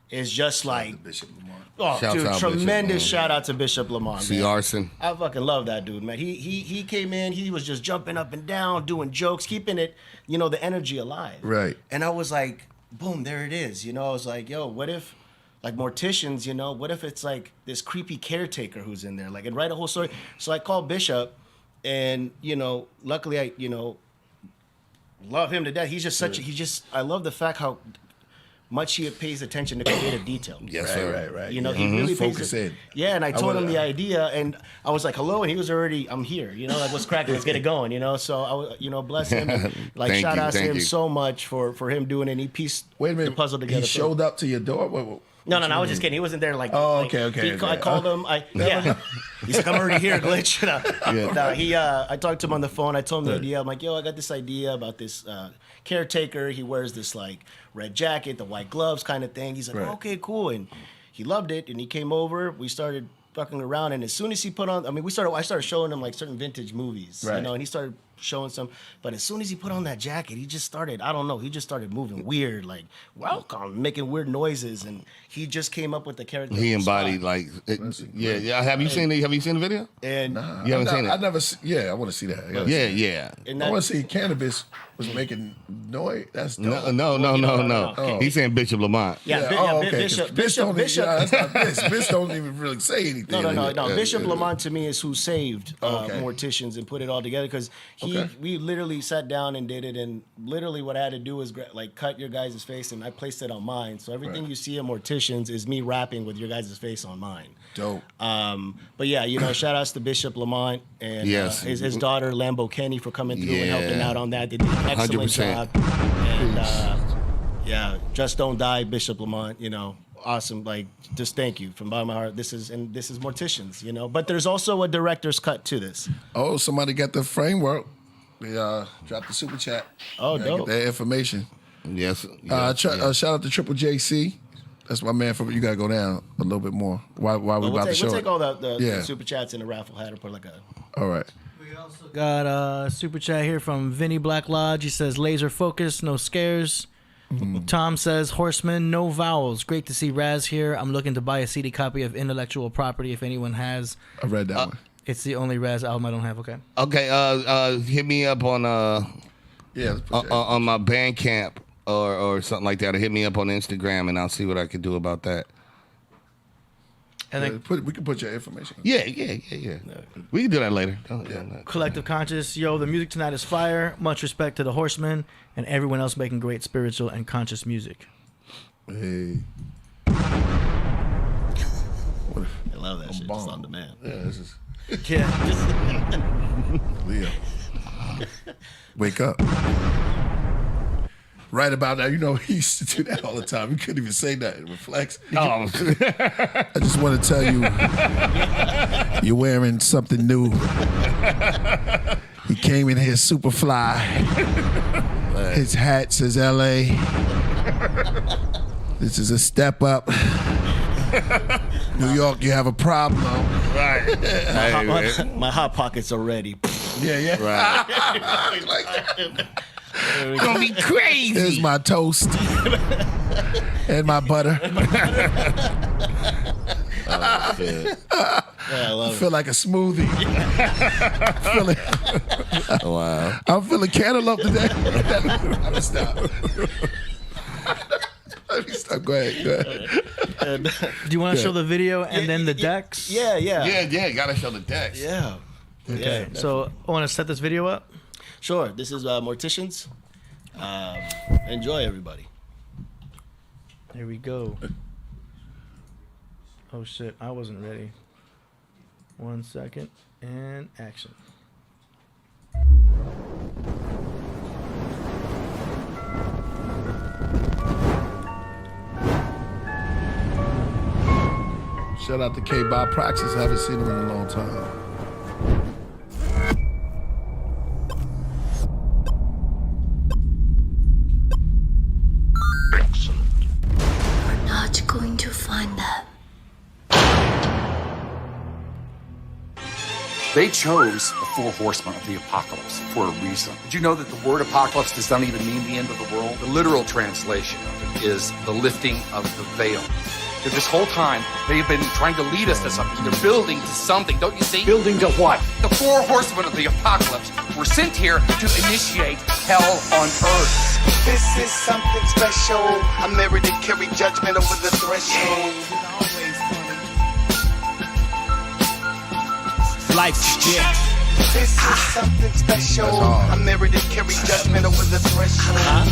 is just like, Bishop Lamar. oh, Shouts dude, out Bishop, tremendous man. shout out to Bishop Lamont. See man. Arson. I fucking love that dude, man. He came in, he was just jumping up and down, doing jokes, keeping it, the energy alive. Right. And I was like, boom, there it is. I was like, yo, what if, like Morticians, what if it's like this creepy caretaker who's in there, and write a whole story. So I called Bishop, and luckily I love him to death. He's just I love the fact how much he pays attention to creative detail. Yes, sir. Right. He really Focus pays in. Yeah, and I told him wanna- the idea, and I was like, "Hello," and he was already, "I'm here." What's cracking? Let's get it going. So I, bless him. And, Thank shout you, out to thank him you. so much for him doing it. And he pieced Wait a minute. the puzzle together. He showed up to your door. What No, you I was mean? just kidding. He wasn't there like. Oh, like, okay. I called him. He's like, I'm already here, Glitch. I talked to him on the phone. I told him the idea. I'm like, yo, I got this idea about this caretaker. He wears this red jacket, the white gloves kind of thing. He's like, Right. okay, cool, and he loved it. And he came over. We started fucking around, and as soon as he put on, I started showing him certain vintage movies, Right. and he started showing some. But as soon as he put on that jacket, he just started. I don't know. He just started moving weird, welcome, making weird noises, and he just came up with the character. He on the spot. embodied yeah. Have you seen the video? And You haven't seen it? I never. Yeah, I want to see that. I gotta see it. Yeah. and I that, want to see cannabis was making noise. That's dope. No. no. He's saying Bishop Lamont. Bishop. Don't that's not Bish don't even really say anything. No. Bishop Yeah. Lamont to me is who saved Okay. Morticians and put it all together because we literally sat down and did it, and literally what I had to do was cut your guys' face, and I placed it on mine. So everything you see in Morticians is me rapping with your guys' face on mine. Dope. But yeah, shout outs to Bishop Lamont and Yes. his daughter Lambo Kenny for coming through and helping Yeah. out on that. They did an excellent 100%. job. And just don't die, Bishop Lamont. Awesome. Just thank you from the bottom of my heart. This is Morticians. But there's also a director's cut to this. Oh, somebody got the framework. They dropped the super chat. Oh, Get dope. that information. Yes. Shout out to Triple JC. That's my man. You gotta go down a little bit more. Why we We'll about to show take it? all the Yeah. super chats in the raffle hat and put a. All right. Got a super chat here from Vinny Black Lodge. He says, laser focus, no scares. Tom says, Horseman, no vowels. Great to see Razz here. I'm looking to buy a CD copy of Intellectual Property if anyone has. I read that one. It's the only Razz album I don't have, okay? Okay. Hit me up on Yeah. let's put that. on my Bandcamp or something like that. Or hit me up on Instagram, and I'll see what I can do about that. And then We can put your information. Yeah. We can do that later. Collective Conscious, yo, the music tonight is fire. Much respect to the Horsemen and everyone else making great spiritual and conscious music. Hey. I love that shit. It's on demand. Yeah, this is Yeah. Leo. Wake up. Right about now, he used to do that all the time. He couldn't even say nothing. Reflex. Oh, I just want to tell you, you're wearing something new. He came in here super fly. His hat says LA. This is a step up. New York, you have a problem. Right. My hot pockets are ready. Yeah. Right. Gonna be crazy. Here's my toast and my butter. I love I feel like a smoothie. Wow. I'm feeling cantaloupe today. Let me stop. Go ahead. Do you want to show the video and then the decks? Yeah. Gotta show the decks. Yeah. Okay. Yeah. So I want to set this video up. Sure. This is Morticians. Enjoy, everybody. Here we go. Oh shit! I wasn't ready. 1 second and action. Shout out to K-Bob Praxis. I haven't seen him in a long time. We're not going to find them. They chose the four horsemen of the apocalypse for a reason. Did you know that the word apocalypse does not even mean the end of the world? The literal translation of it is the lifting of the veil. That this whole time, they have been trying to lead us to something. They're building to something, don't you see? Building to what? The four horsemen of the apocalypse were sent here to initiate hell on earth. This is something special. I'm married to carry judgment over the threshold. Life's shit. This is something special. I'm married to carry judgment over the threshold.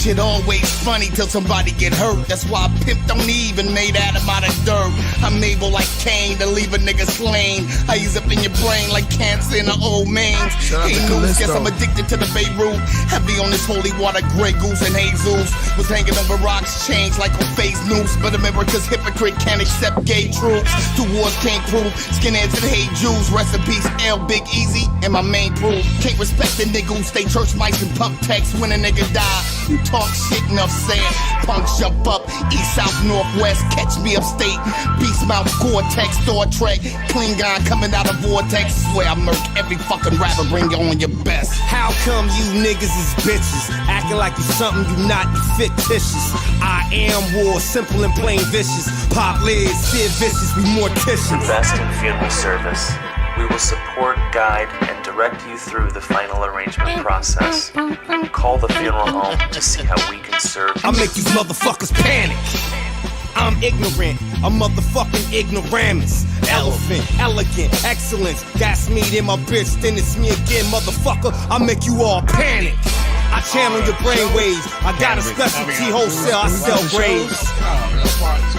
Shit always funny till somebody get hurt. That's why I pimped don't even made Adam out of dirt. I'm able like Cain to leave a nigga slain. I ease up in your brain like cancer in the old mains. Ain't news, guess I'm addicted to the Beirut. Heavy on this holy water, Grey Goose and Jesus. Was hanging over rocks, changed like a face noose. But America's hypocrite can't accept gay troops. 2 wars can't prove. Skinheads and hate Jews. Rest in peace, L Big Easy and my main proof. Can't respect the nigga who stay church mice and pump text when a nigga die. You talk shit, enough said. Punks jump up, east, south, northwest. Catch me upstate. Beast Mouth, Gore-Tex, Star Trek. Klingon coming out of Vortex. Swear I murk every fucking rapper. Bring you on your best. How come you niggas is bitches? Acting like you something you not, you fictitious. I am war, simple and plain vicious. Pop lids, Sid Vicious, we morticians. Invest in funeral service. We will support, guide, and direct you through the final arrangement process. Call the funeral home to see how we can serve you. I make these motherfuckers panic. I'm ignorant, a motherfucking ignoramus. Elephant, elegant, excellence. Gas meat in my bitch, then it's me again, motherfucker. I make you all panic. I channel your brainwaves. I got a specialty wholesale, I sell graves.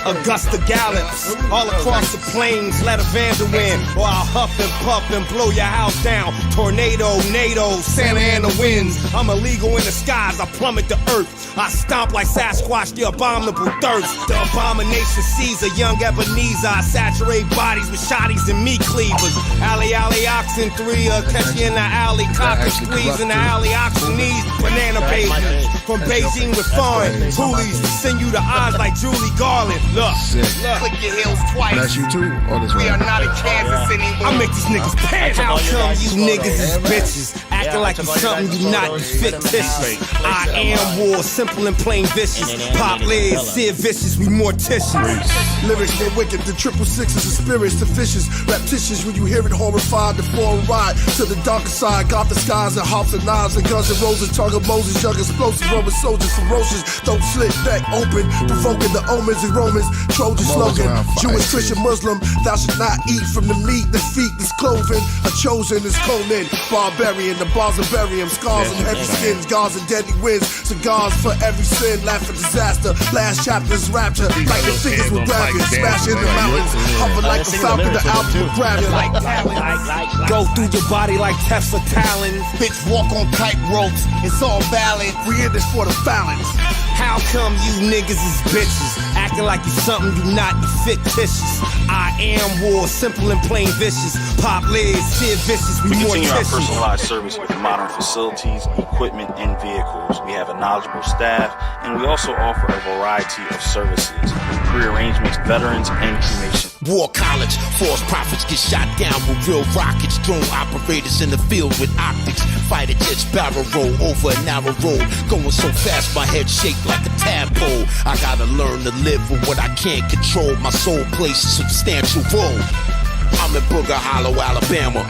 Augusta gallops all across the plains. Let a vandal win, or I'll huff and puff and blow your house down. Tornado, NATO, Santa Ana winds. I'm illegal in the skies, I plummet the earth. I stomp like Sasquatch, the abominable thirst. The abomination sees a young Ebenezer. I saturate bodies with shotties and meat cleavers. Alley, oxen 3, catch you in the alley. Cock and squeeze in the alley, oxen knees. Banana babies from Beijing with foreign hoolies to send you the eyes like Julie Garland. Look, Click your heels twice. That's you too. We are not in Kansas anymore. I make these niggas panic. How come you niggas is bitches? Acting like you something you not, you fictitious. I am war, simple and plain vicious. Pop lids, Sid Vicious, we morticians. Lyrics, they're wicked. The 666 is the spirits, the fishes. Reptitious when you hear it horrified. The foreign ride to the darker side. Got the skies and hops and knives and guns and roses. Tongue of Moses, young explosive. Roman soldiers ferocious. Don't slit back open. Provoking the omens and Romans. Trojan slogan. Jewish, Christian, Muslim. Thou should not eat from the meat. The feet is cloven. A chosen is Conan. Barbarian. The bars of barium. Scars and heavy skins. Guards and deadly winds. Cigars for every sin. Laugh for disaster. Last chapter's rapture. Like the fingers will grab you. Smash in the mountains. Hover like a falcon. The album will grab you. Like talons. Go through your body like Tesla talons. Bitch, walk on tight ropes. It's all valid. We in this for the balance. How come you niggas is bitches? Acting like you're something you not, you fictitious. I am war, simple and plain vicious. Pop lids, Sid vicious, we We more continue our tissue. personalized service with modern facilities, equipment, and vehicles. We have a knowledgeable staff, and we also offer a variety of services, pre-arrangements, veterans, and cremation. War college, false prophets get shot down with real rockets. Drone operators in the field with optics. Fighter jets barrel roll over a narrow road. Going so fast, my head shaped like a tadpole. I gotta learn to live with what I can't control. My soul plays a substantial role. I'm in Booger Hollow, Alabama.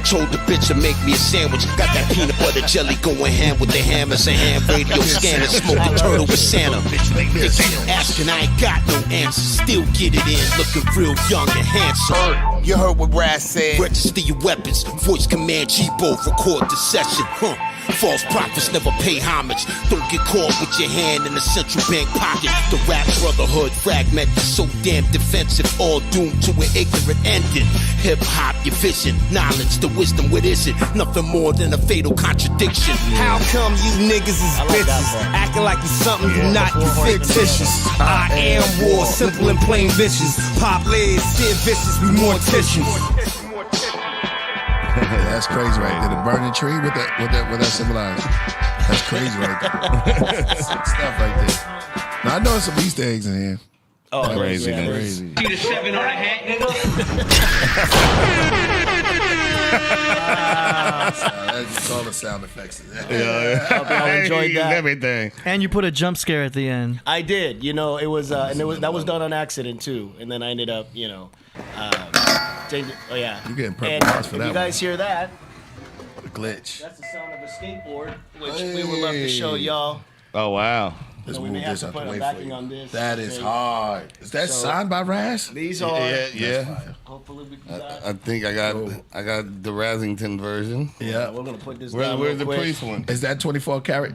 Told the bitch to make me a sandwich. Got that peanut butter jelly going ham with the hammers and ham radio scanner. Smoking turtle with Santa. They keep asking, I ain't got no answers. Still get it in, looking real young and handsome. You heard what Raz said. Register your weapons. Voice command G-Bo, record the session. False prophets never pay homage. Don't get caught with your hand in the central bank pocket. The rap brotherhood fragmented, so damn defensive, all doomed to an ignorant ending. Hip hop, your vision, knowledge, the wisdom, what is it? Nothing more than a fatal contradiction. How come you niggas is bitches? Acting like you something you not, you fictitious. I am war, simple and plain vicious. Pop lids, Sid vicious, we more tissue. That's crazy right there. The burning tree, what that symbolize? That's crazy right there. Stuff right there. Now I know some Easter eggs in here. Oh, crazy, yeah, crazy. See the 7 on the hat, nigga? That's all the sound effects. Hope y'all enjoyed that. Everything. And you put a jump scare at the end. I did. You know, it was, that was done on accident too. And then I ended up, changing. Oh yeah. You getting purple And hearts for if that you guys one. hear that? The glitch. That's the sound of a skateboard, which we would love to show y'all. Oh wow. Let's So we move may have this to out put the a way for backing you. on this. That is Okay. hard. Is that So- signed by Raz? These are. Yeah. Hopefully we can. I think I got the Razington version. Yeah. We're gonna put this Where's down the real quick. priest one? Is that 24 karat?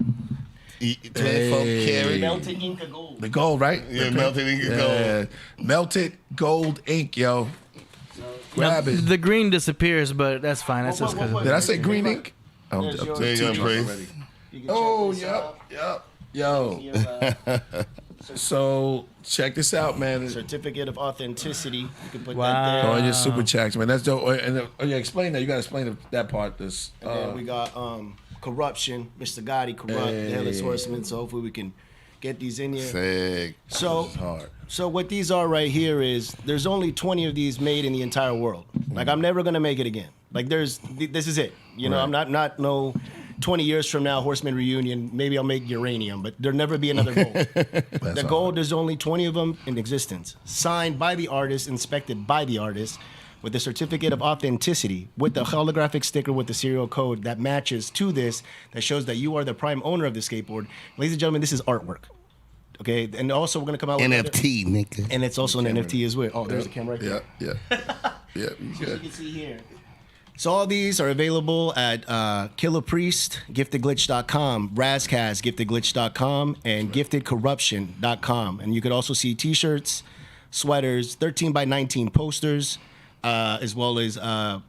24 karat. Melted Inca gold. The gold, right? Yeah, The melted ink and gold. Melted gold ink, yo. Grab Now, it. the green disappears, but that's fine. That's just because. Did I say green ink? Oh, There's up yours. to There you go, two priest. already. You can Oh, check this out. Yo. So check this out, man. Certificate of authenticity. You can put Wow. that Oh, there. your super checks, man. That's dope. And yeah, explain that. You gotta explain that part. This. And then we got corruption. Mr. Gotti corrupt. The Headless Horseman. So hopefully we can get these in here. Sick. So, It's hard. so what these are right here is there's only 20 of these made in the entire world. Like I'm never gonna make it again. Like this is it. You know, Right. I'm not no 20 years from now Horseman reunion. Maybe I'll make uranium, but there'll never be another gold. The gold, there's only 20 of them in existence. Signed by the artist, inspected by the artist, with the certificate of authenticity, with the holographic sticker with the serial code that matches to this, that shows that you are the prime owner of the skateboard. Ladies and gentlemen, this is artwork. Okay, and also we're gonna come out with NFT, nigga. and it's also an NFT as well. Oh, there's a camera right there. Yeah. Yeah. You So you good. can see here. So all these are available at Killah Priest, giftedglitch.com, Ras Kass, giftedglitch.com, and giftedcorruption.com. And you could also see t-shirts, sweaters, 13 by 19 posters, as well as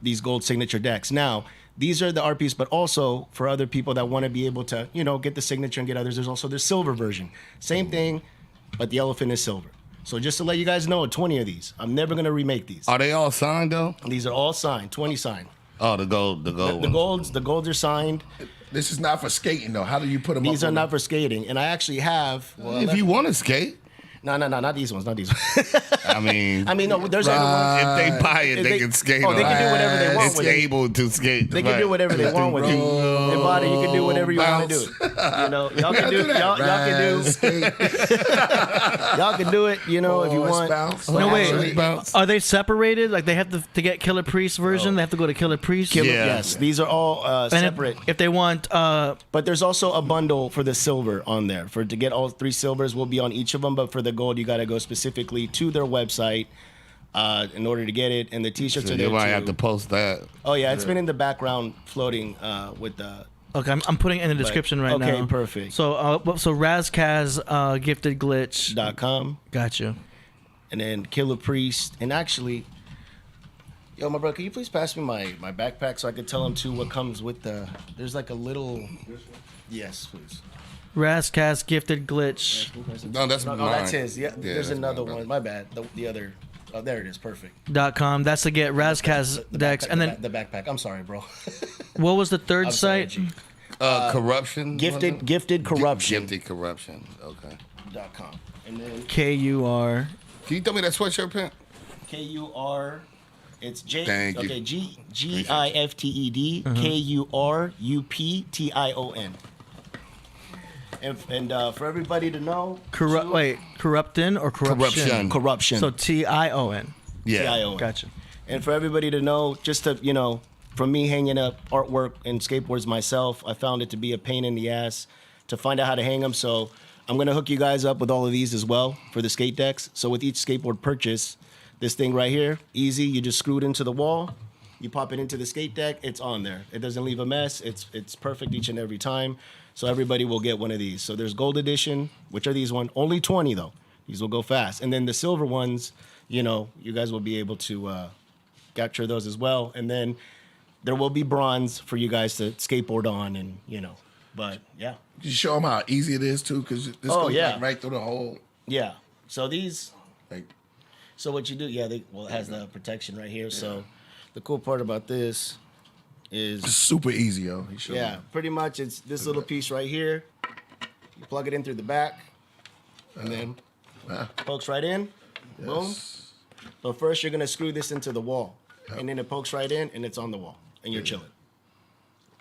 these gold signature decks. Now, these are the art piece, but also for other people that want to be able to, get the signature and get others, there's also the silver version. Same thing, but the elephant is silver. So just to let you guys know, 20 of these. I'm never going to remake these. Are they all signed though? These are all signed, 20 signed. Oh, the gold ones. The golds are signed. This is not for skating though. How do you put them? These up are on not for skating, and I actually have. If you want to skate, no, not these ones, not these ones. I mean, no, there's Right. other ones. if they buy it, If they can skate. Oh, they on can it. do whatever they want It's with it. able to skate. They can do whatever they want with it. They bought it. You can do whatever you want to do. Y'all can do. Y'all can do. Y'all can do it. If you want. No wait, are they separated? Like they have to get Killah Priest version. They have to go to Killah Priest. Yes, these are all And separate. if they want, But there's also a bundle for the silver on there. To get all 3 silvers will be on each of them. But for the gold, you got to go specifically to their website in order to get it. And the t-shirts So are you there might too. have to post that. Oh yeah, it's been in the background floating with the. okay, I'm putting it in the description right now. Okay, perfect. So Razz Cass, Gifted Glitch. .com. Gotcha. And then Killah Priest. And actually, yo, my bro, can you please pass me my backpack so I could tell him too what comes with the. There's like a little. Yes, please. Ras Kass gifted glitch. No, that's no, mine. that's his. Yeah, Yeah, there's that's another mine, one. My bad. The other. Oh, there it is. Perfect. .com. That's to get Ras Kass decks. And then the backpack. I'm sorry, bro. what was the third I'm sorry, site? G. Corruption. Gifted corruption. Gifted corruption. Okay. .com. And then KUR. Can you tell me that sweatshirt, Pimp? KUR. It's J. Thank you. Okay. GIFTED KURUPTION. And for everybody to know. Corruptin or corruption? Corruption. So TION. Yeah. TION. Gotcha. And for everybody to know, just to, from me hanging up artwork and skateboards myself, I found it to be a pain in the ass to find out how to hang them. So I'm going to hook you guys up with all of these as well for the skate decks. So with each skateboard purchase, this thing right here, easy. You just screw it into the wall. You pop it into the skate deck. It's on there. It doesn't leave a mess. It's perfect each and every time. So everybody will get one of these. So there's gold edition, which are these ones. Only 20 though. These will go fast. And then the silver ones, you guys will be able to capture those as well. And then there will be bronze for you guys to skateboard on, and But yeah. You show them how easy it is too, because this goes like right through the hole. Yeah. So these. Like. So what you do? Yeah. It has the protection right here. Yeah. So the cool part about this is it's super easy, yo. Yeah. Pretty much, it's this little piece right here. You plug it in through the back, and then pokes right in. Yes. Boom. But first, you're gonna screw this into the wall, and then it pokes right in, and it's on the wall, and you're chilling.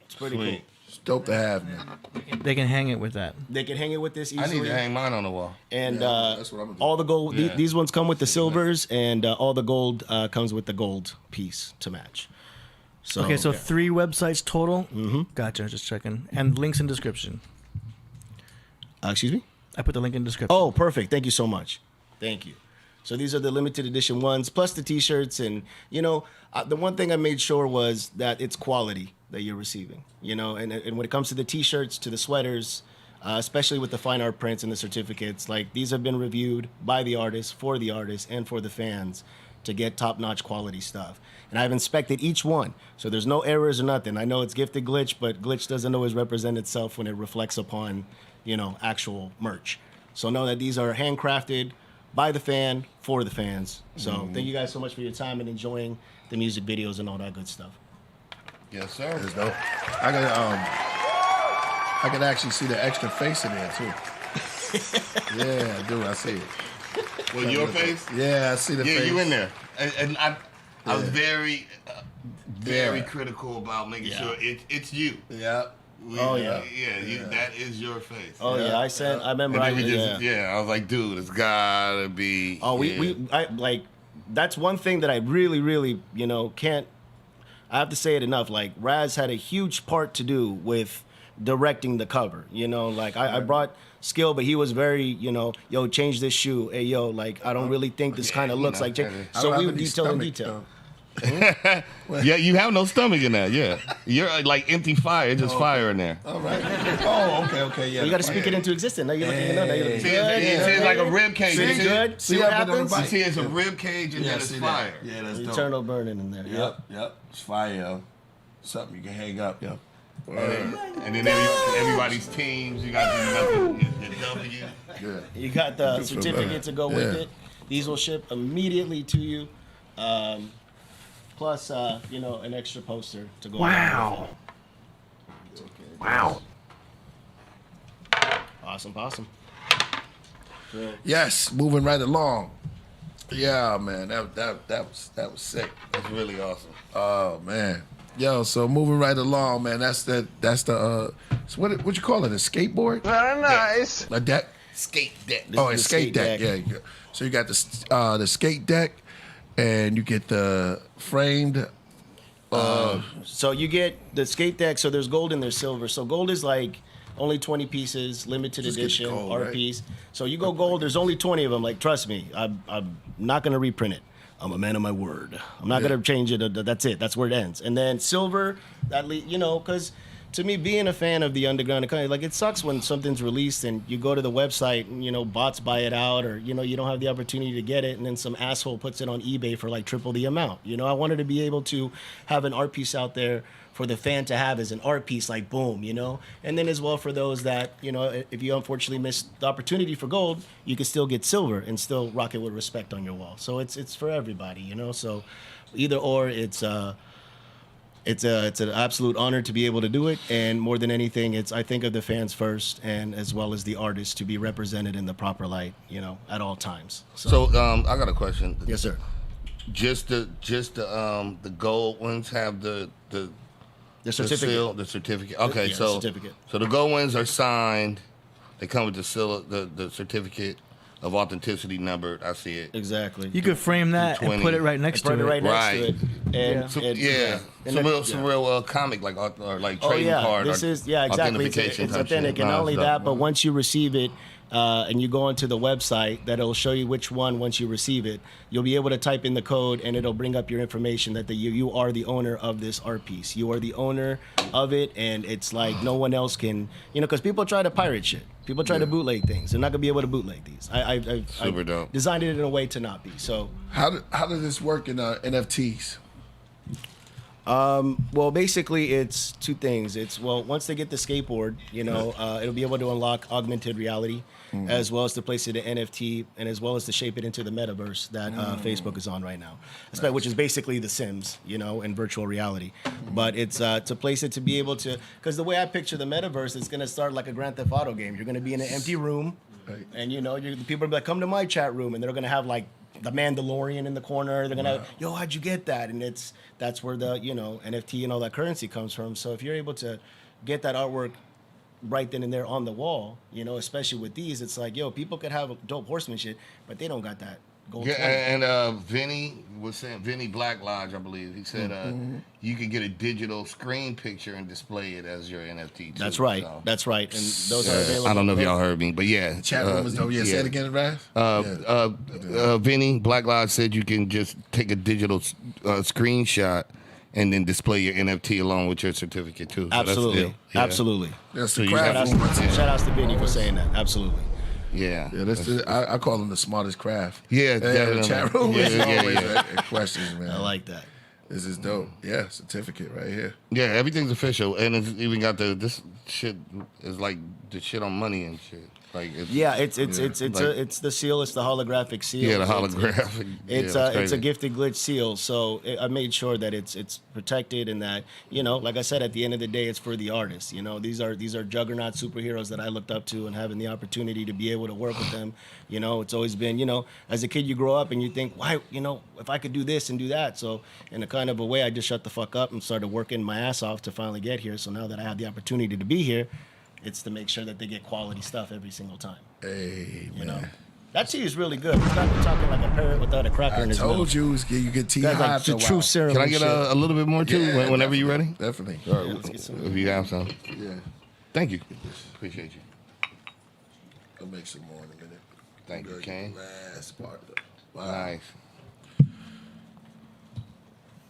It's pretty cool. It's dope to have, man. They can hang it with that. They can hang it with this easily. I need to hang mine on the wall. And that's what I'm gonna do. all the gold, these ones come with the silvers, and all the gold comes with the gold piece to match. So, okay, so 3 websites total. Mm-hmm. Gotcha. Just checking. And links in description. Excuse me? I put the link in description. Oh, perfect. Thank you so much. Thank you. So these are the limited edition ones, plus the T-shirts, and the one thing I made sure was that it's quality that you're receiving. And when it comes to the T-shirts, to the sweaters, especially with the fine art prints and the certificates, like these have been reviewed by the artists, for the artists, and for the fans to get top-notch quality stuff. And I've inspected each one, so there's no errors or nothing. I know it's gifted glitch, but glitch doesn't always represent itself when it reflects upon, actual merch. So know that these are handcrafted by the fan, for the fans. So thank you guys so much for your time and enjoying the music videos and all that good stuff. Yes, sir. It's dope. I can actually see the extra face in there too. Yeah, I do. I see it. Well, your face? Yeah, I see the face. Yeah, you in there. And I was very critical about making sure it's you. Yeah. Yeah, that is your face. Oh yeah, I remember. I was like, dude, it's gotta be. Oh, that's one thing that I really, really, can't. I have to say it enough. Like Razz had a huge part to do with directing the cover. I brought skill, but he was very, yo, change this shoe. Hey, yo, like I don't really think this kind of looks like. So we would detail in detail. Yeah, you have no stomach in that. Yeah, you're like empty fire, just fire in there. All right. Oh, okay, yeah. You got to speak it into existence. Now you're looking good. See, it's like a rib cage. See, good. See what happens. You see, it's a rib cage and then it's fire. Yeah, that's dope. Eternal burning in there. Yep. It's fire, yo. Something you can hang up, yo. And then everybody's teams. You got the W. Yeah. You got the certificate to go with it. These will ship immediately to you. Plus, an extra poster to go. Wow. Wow. Awesome. Yes, moving right along. Yeah, man, that was sick. That's really awesome. Oh man, yo. So moving right along, man. That's the so what you call it? A skateboard? Very nice. A deck? Skate deck. A skate deck. Yeah. So you got the skate deck, and you get the framed. So you get the skate deck. So there's gold and there's silver. So gold is like only 20 pieces, limited edition, gold, art right? piece. So you go gold. There's only 20 of them. Like trust me, I'm not gonna reprint it. I'm a man of my word. I'm not gonna change it. That's it. That's where it ends. And then silver, because to me, being a fan of the underground, like it sucks when something's released and you go to the website and bots buy it out, or you don't have the opportunity to get it, and then some asshole puts it on eBay for like triple the amount. I wanted to be able to have an art piece out there for the fan to have as an art piece, like boom, and then as well for those that if you unfortunately missed the opportunity for gold, you can still get silver and still rock it with respect on your wall. So it's for everybody, So either or, it's an absolute honor to be able to do it, and more than anything, I think of the fans first, and as well as the artists to be represented in the proper light, at all times. So I got a question. Yes, sir. Just the gold ones have the certificate. seal, the certificate. Okay, Yeah, so certificate. So the gold ones are signed. They come with the seal, the certificate of authenticity numbered. I see it. Exactly. You could frame that and put it right next to it. Right next to it. And Some real comic like trading card. This is exactly. Authentication It's type authentic, shit. and not only Nah, that, but once you receive it, and you go onto the website, that'll show you which one. Once you receive it, you'll be able to type in the code, and it'll bring up your information that you are the owner of this art piece. You are the owner of it, and it's like no one else can. Because people try to pirate shit. People try to bootleg things. They're not gonna be able to bootleg these. I Super dope. Designed it in a way to not be. So how does this work in NFTs? Well, basically, it's two things. Once they get the skateboard, it'll be able to unlock augmented reality, as well as to place it in NFT, and as well as to shape it into the metaverse that Facebook is on right now, which is basically The Sims, in virtual reality. But it's to place it to be able to, because the way I picture the metaverse, it's going to start like a Grand Theft Auto game. You're going to be in an empty room, and the people are like, come to my chat room, and they're going to have like the Mandalorian in the corner. They're gonna, yo, how'd you get that? And that's where the NFT and all that currency comes from. So if you're able to get that artwork right then and there on the wall, especially with these, it's like, yo, people could have a dope horseman shit, but they don't got that gold. Yeah, and Vinny was saying, Vinny Black Lodge, I believe, he said you could get a digital screen picture and display it as your NFT too. That's right. So. That's right. And those are available. I don't know if y'all heard me, but yeah. Chat room was dope. Say it again, Raz. Vinny Black Lodge said you can just take a digital screenshot and then display your NFT along with your certificate too. So Absolutely. Absolutely. That's So the you got- craft. Shout outs to Vinny for saying that. Absolutely. Yeah. I call them the smartest craft. Yeah, The definitely. chat room is Yeah, always yeah. questions, man. I like that. This is dope. Yeah, certificate right here. Yeah, everything's official, and it's even got this shit is like the shit on money and shit. Like it's It's the seal. It's the holographic seal. Yeah, the holographic. It's yeah, it's a crazy. gifted glitch seal. So I made sure that it's protected, and that like I said, at the end of the day, it's for the artists. These are juggernaut superheroes that I looked up to, and having the opportunity to be able to work with them. It's always been as a kid you grow up and you think, why if I could do this and do that. So in a kind of a way, I just shut the fuck up and started working my ass off to finally get here. So now that I have the opportunity to be here, it's to make sure that they get quality stuff every single time. Hey, man. That tea is really good. It's not talking like a parrot without a cracker in his mouth. I told you, you get tea That's high like after the a while. true serum. Can I get a little bit more too? Yeah, whenever you're ready. Definitely. Or let's get some. if you have some. Yeah. Thank you. Appreciate you. I'll make some more in a minute. Thank you, Good Kane. last part. Wow. Nice.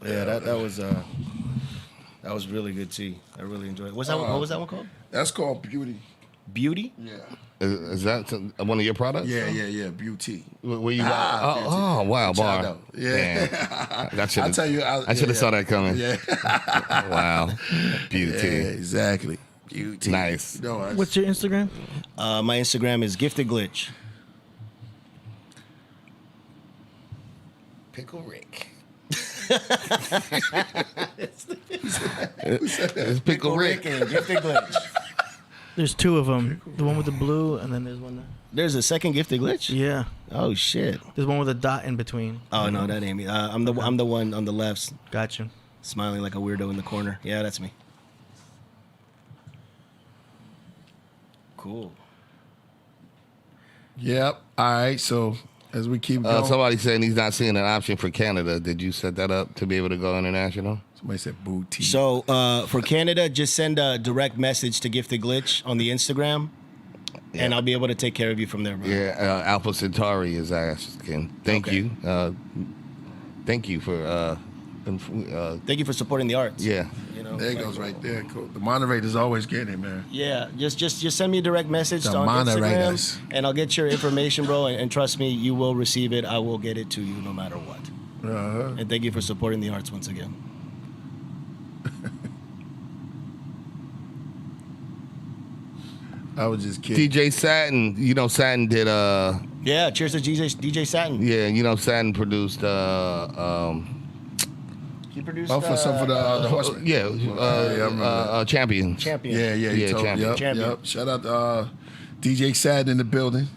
Yeah, that was really good tea. I really enjoyed it. What was that one called? That's called Beauty. Beauty? Yeah. Is that one of your products? Yeah. Beauty. Where you Beauty. wow, Which I bar. know. Yeah. I tell you, I should have saw that coming. Yeah. Wow. Beauty. Yeah, exactly. Beauty. Nice. What's your Instagram? My Instagram is Gifted Glitch. Pickle Rick. It's It's Pickle Rick. and Gifted Glitch. There's two of them. The one with the blue, and then there's one. There's a second Gifted Glitch? Yeah. Oh shit. There's one with a dot in between. Oh no, that ain't me. I'm the one on the left, Gotcha. smiling like a weirdo in the corner. Yeah, that's me. Cool. Yep. All right. So as we keep going, Somebody saying he's not seeing an option for Canada. Did you set that up to be able to go international? somebody said booty. So for Canada, just send a direct message to Gifted Glitch on the Instagram, and I'll be able to take care of you from there, bro. Yeah, Alpha Centauri is asking. Thank you. Thank you for Thank you for supporting the arts. Yeah. You know, There it goes right there. Cool. The moderators always get it, man. Yeah, just send me a direct message The on moderators. Instagram, and I'll get your information, bro. And trust me, you will receive it. I will get it to you no matter what. And thank you for supporting the arts once again. I was just kidding. DJ Satin, you know Satin did Yeah, cheers to DJ Satin. yeah, you know Satin produced He produced. Oh, for the horseman. yeah, I remember that. Champion. Champion. Yeah, he told, Champion. yep, Champion. yep. Shout out to DJ Sad in the building.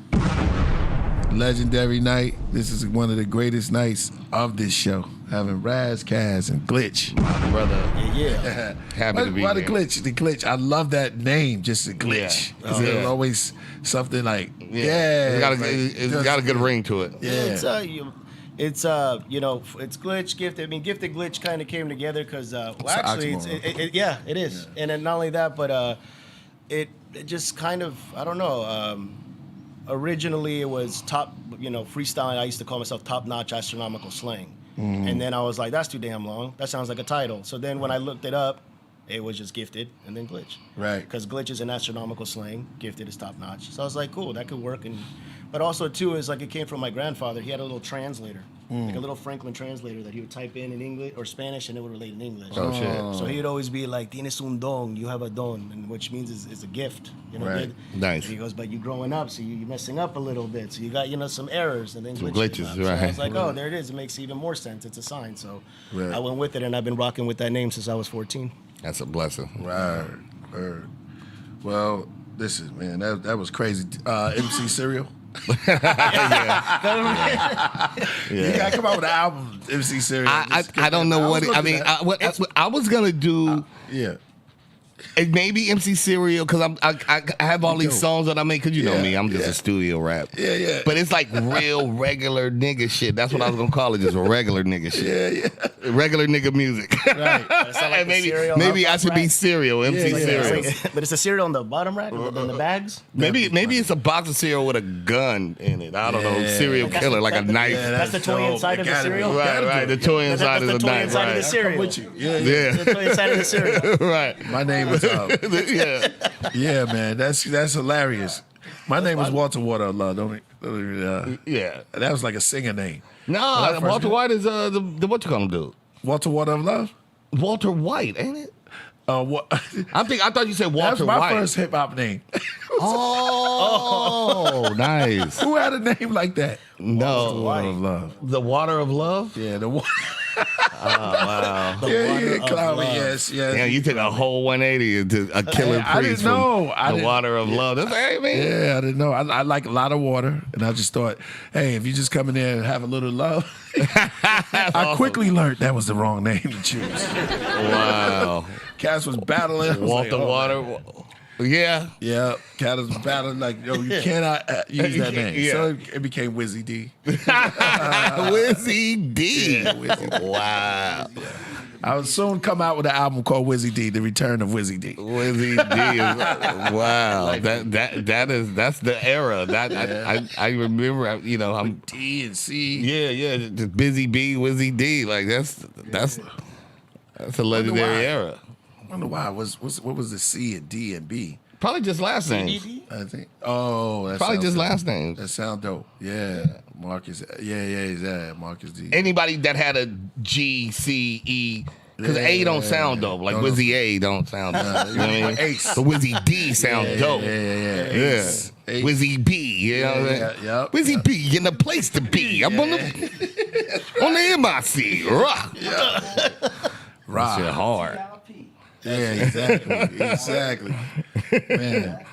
Legendary night. This is one of the greatest nights of this show. Having Ras Kass and Glitch. My brother. Yeah. Happy to be why the here. Glitch? The Glitch. I love that name, just the Glitch. Yeah. It's Yeah. always something like, It's got a, like, it's just- got a good ring to it. Yeah. It's you know, it's Glitch, Gifted. I mean, Gifted, Glitch kind of came together because well, It's an actually, oxymoron. yeah, it is. And then not only that, but it just kind of, I don't know. Originally, it was top, you know, freestyling. I used to call myself Top Notch Astronomical Slang. And then I was like, that's too damn long. That sounds like a title. So then when I looked it up, it was just Gifted and then Glitch. Right. Because Glitch is an astronomical slang, Gifted is top notch. So I was like, cool, that could work. But also too is like it came from my grandfather. He had a little translator, like a little Franklin translator that he would type in English or Spanish, and it would relate in English. Oh, shit. So he would always be like, "Tienes un don," you have a don, and which means it's a gift. You know. Right. Nice. And he goes, but you growing up, so you're messing up a little bit. So you got some errors and then Some glitches. glitches, So I right. was like, oh, there it is. It makes even more sense. It's a sign. So Right. I went with it, and I've been rocking with that name since I was 14. That's a blessing. Right. Well, listen, man, that was crazy. MC Serial. You gotta come out with an album, MC Serial. I don't know what I mean. I was gonna do. Yeah. And maybe MC Serial because I have all these songs that I make because you know Yeah, me, I'm just yeah. a studio rap. Yeah. But it's like real regular nigga shit. That's what I was gonna call it, just regular nigga shit. Yeah. Regular nigga music. Right. It's not like And the cereal maybe I top should be rack. Serial, MC Yeah, Serial. but it's a cereal on the bottom rack, in the bags. Maybe it's a box of cereal with a gun in it. I don't know, Yeah. serial killer, like a knife. That's the toy inside of the cereal. Right. The toy inside That's of the the toy knife. inside of the Right. cereal. With you. Yeah. The toy inside of the cereal. Right. My name was Yeah. yeah, man. That's hilarious. My name was Walter Water of Love. Yeah. That was like a singer name. No, first Walter got- White is the what you call him dude? Walter Water of Love. Walter White, ain't it? What? I thought you said That Walter was my White. first hip hop name. Oh, nice. Who had a name like that? No, Water of Love. the water of love. Yeah, the water. Wow. Cloudy. Yes. Yeah, you took a whole 180 into a killer I priest didn't know. from the water of love. That's hey, man. Yeah, I didn't know. I like a lot of water, and I just thought, hey, if you just come in there and have a little love. I quickly learned that was the wrong name to choose. Wow. Cass was battling. I was Walter like, oh, Water. man. Yeah. Yeah, Cass was battling like, yo, you cannot use that name. Yeah. So it became Wizzy D. Wizzy D. Yeah, Wizzy D. Wow. I would soon come out with an album called Wizzy D, The Return of Wizzy D. Wizzy D is wow. That's the era. That I remember. You know, I'm D and C. Yeah. Just Busy B, Wizzy D. Like that's a legendary era. I wonder why. What was the C and D and B? Probably just last names. I think. Oh, that Probably sounds just dope. last names. That sound dope. Yeah. Marcus. Yeah. Marcus D. Anybody that had a G, C, E, because Yeah. A don't sound dope. Like Don't- Wizzy A don't sound dope. You know what I mean? Ace. The Wizzy D sound dope. Yeah. Yeah. Ace. Wizzy B, you know what I'm saying? Yep. Wizzy B in the place to be. I'm on the MIC. Rock. Rock. Shit hard. Yeah, exactly. Man.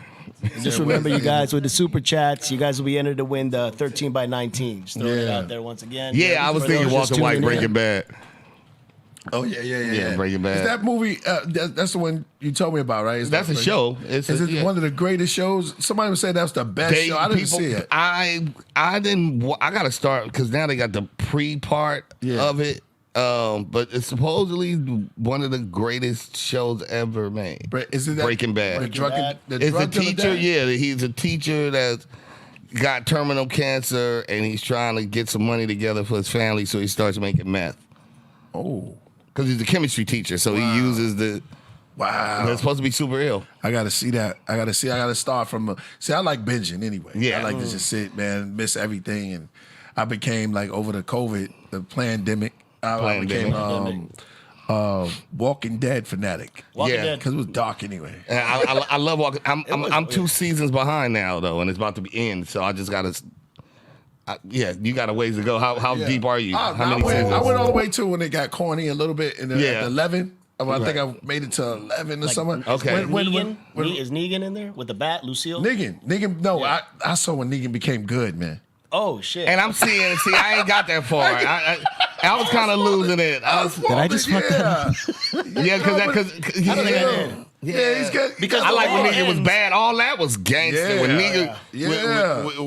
Just remember, you guys, with the super chats, you guys will be entered to win the 13 by 19. Just throwing it Yeah. out there once again. Yeah, I was For thinking those just Walter White tuning in. Breaking Bad. Oh yeah. Yeah, Breaking Bad. Is that movie? That's the one you told me about, right? That's a show. Is it one of the greatest shows? Somebody would say that's the best show. I didn't see it. I didn't. I got to start because now they got the pre part of it. But it's supposedly one of the greatest shows ever made. Is it that, Breaking Bad? The drug, It's a drug dealer teacher. dad? Yeah, he's a teacher that's got terminal cancer and he's trying to get some money together for his family, so he starts making meth. Oh. Because he's a chemistry teacher, so he uses the. Wow. That's supposed to be super ill. I got to see that. I got to start from. See, I like binging anyway. Yeah. I like to just sit, man, miss everything. And I became, like, over the COVID, the pandemic, I became Walking Dead fanatic. Walking Dead. Because it was dark anyway. And I love Walking. I'm 2 seasons behind now, though, and it's about to be in, so I just got to. You got a ways to go. How deep are you? How many seasons? I went all the way to when it got corny a little bit in the 11. I think I made it to 11 or something. Okay. Negan? Is Negan in there with the bat, Lucille? Negan. No, I saw when Negan became good, man. Oh shit! And I'm seeing. See, I ain't got that far. I was kind of losing it. Did I just fuck that up? Yeah, because Yeah, he's good. Because I like when Negan was bad. All that was gangster. When Negan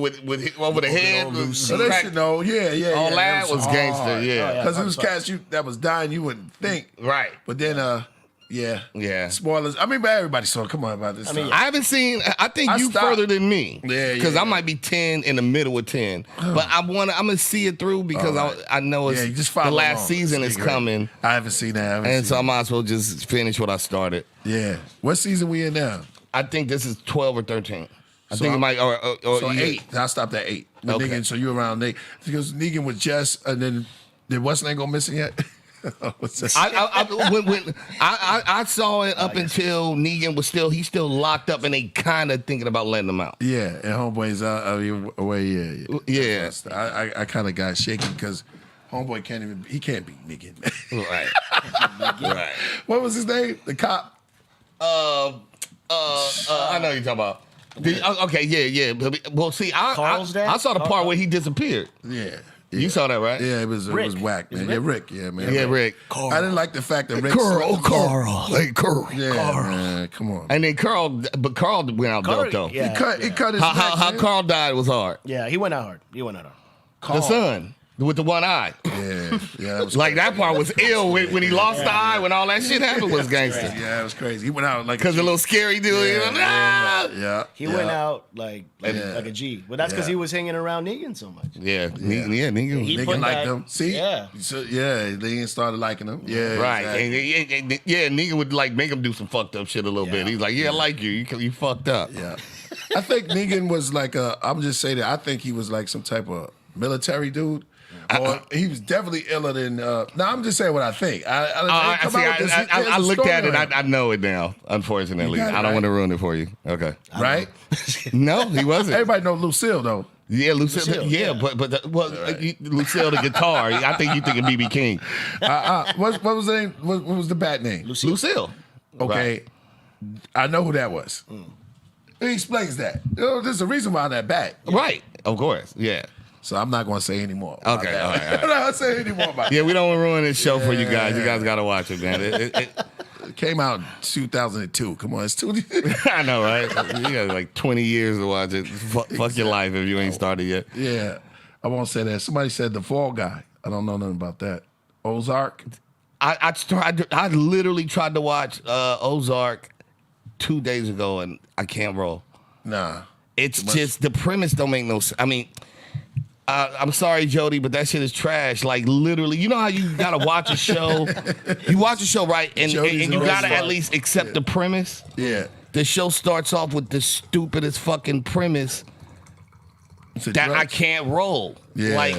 with over the head, so they should know. Yeah. All that was gangster. Yeah, because it was cats that was dying. You wouldn't think, right? But then, yeah. Spoilers. I mean, but everybody saw. Come on about this. I haven't seen. I think you further than me. Yeah, because I might be 10 in the middle of 10. But I'm gonna see it through because I know it's the last season is coming. I haven't seen that. I might as well just finish what I started. Yeah. What season we in now? I think this is 12 or 13. I think it might or so 8. I stopped at 8. Okay. Negan, so you're around 8 because Negan was Jess, and then did what's name go missing yet? I saw it up until Negan was still locked up, and they kind of thinking about letting him out. Yeah, and Homeboy's away. Yeah. I kind of got shaky because Homeboy can't beat Negan. Right. Right. What was his name? The cop. I know you're talking about. Okay, yeah. Well, see, I saw the part where he disappeared. Yeah. You saw that, right? Yeah, it was whack, man. Yeah, Rick. Yeah, man. Yeah, Rick. I didn't like the fact that Rick. Carl. Hey, Carl. Yeah, man. Come on. And then Carl went out dope though. Yeah, he cut his neck, how man. Carl died was hard. Yeah, he went out hard. Carl. The son with the one eye. Yeah. That was like that part was ill when he lost the eye when all that shit happened was gangster. Yeah, it was crazy. He went out like because the little scary dude. He went out like a G, but that's because he was hanging around Negan so much. Yeah, Negan. Negan liked him. See, they started liking him. Yeah, right. Exactly. And Negan would like make him do some fucked up shit a little bit. He's like, I like you. You fucked up. Yeah, I think Negan was like I'm just saying that I think he was like some type of military dude. Or he was definitely iller than. No, I'm just saying what I think. I looked at it. I know it now. Unfortunately, I don't want to ruin it for you. Okay, right? No, he wasn't. Everybody know Lucille though. Yeah, Lucille. Yeah, but Lucille the guitar. I think you think of BB King. What was the name? What was the bat name? Lucille. Okay, I know who that was. He explains that. There's a reason why that bat. Right. Of course. Yeah. So I'm not going to say any more. Okay, all right. I'm not going to say any more about it. Yeah, we don't want to ruin this show for you guys. You guys got to watch it, man. It came out in 2002. Come on, it's 2. I know, right? You got like 20 years to watch it. Fuck your life if you ain't started yet. Yeah, I won't say that. Somebody said The Fall Guy. I don't know nothing about that. Ozark. I literally tried to watch Ozark 2 days ago, and I can't roll. Nah. It's just the premise don't make no sense. I mean, I'm sorry, Jody, but that shit is trash. Like, literally, you know how you gotta watch a show? You watch a show, right? And you gotta at least accept the premise. Yeah. The show starts off with the stupidest fucking premise that I can't roll. Yeah. Like,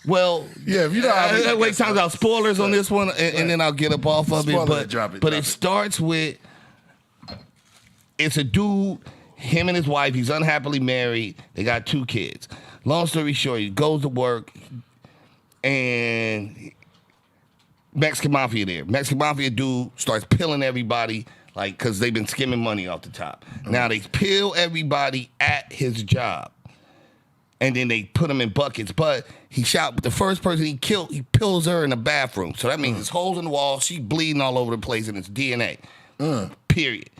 well, yeah, if you know wait, times out spoilers on this one, and then I'll get up off of it. But it starts with it's a dude, him and his wife. He's unhappily married. They got 2 kids. Long story short, he goes to work, and Mexican Mafia there. Mexican Mafia dude starts pilling everybody, like, because they've been skimming money off the top. Now they pill everybody at his job, and then they put him in buckets. But he shot the first person he killed, he pills her in the bathroom. So that means there's holes in the wall, she's bleeding all over the place, and it's DNA. Period.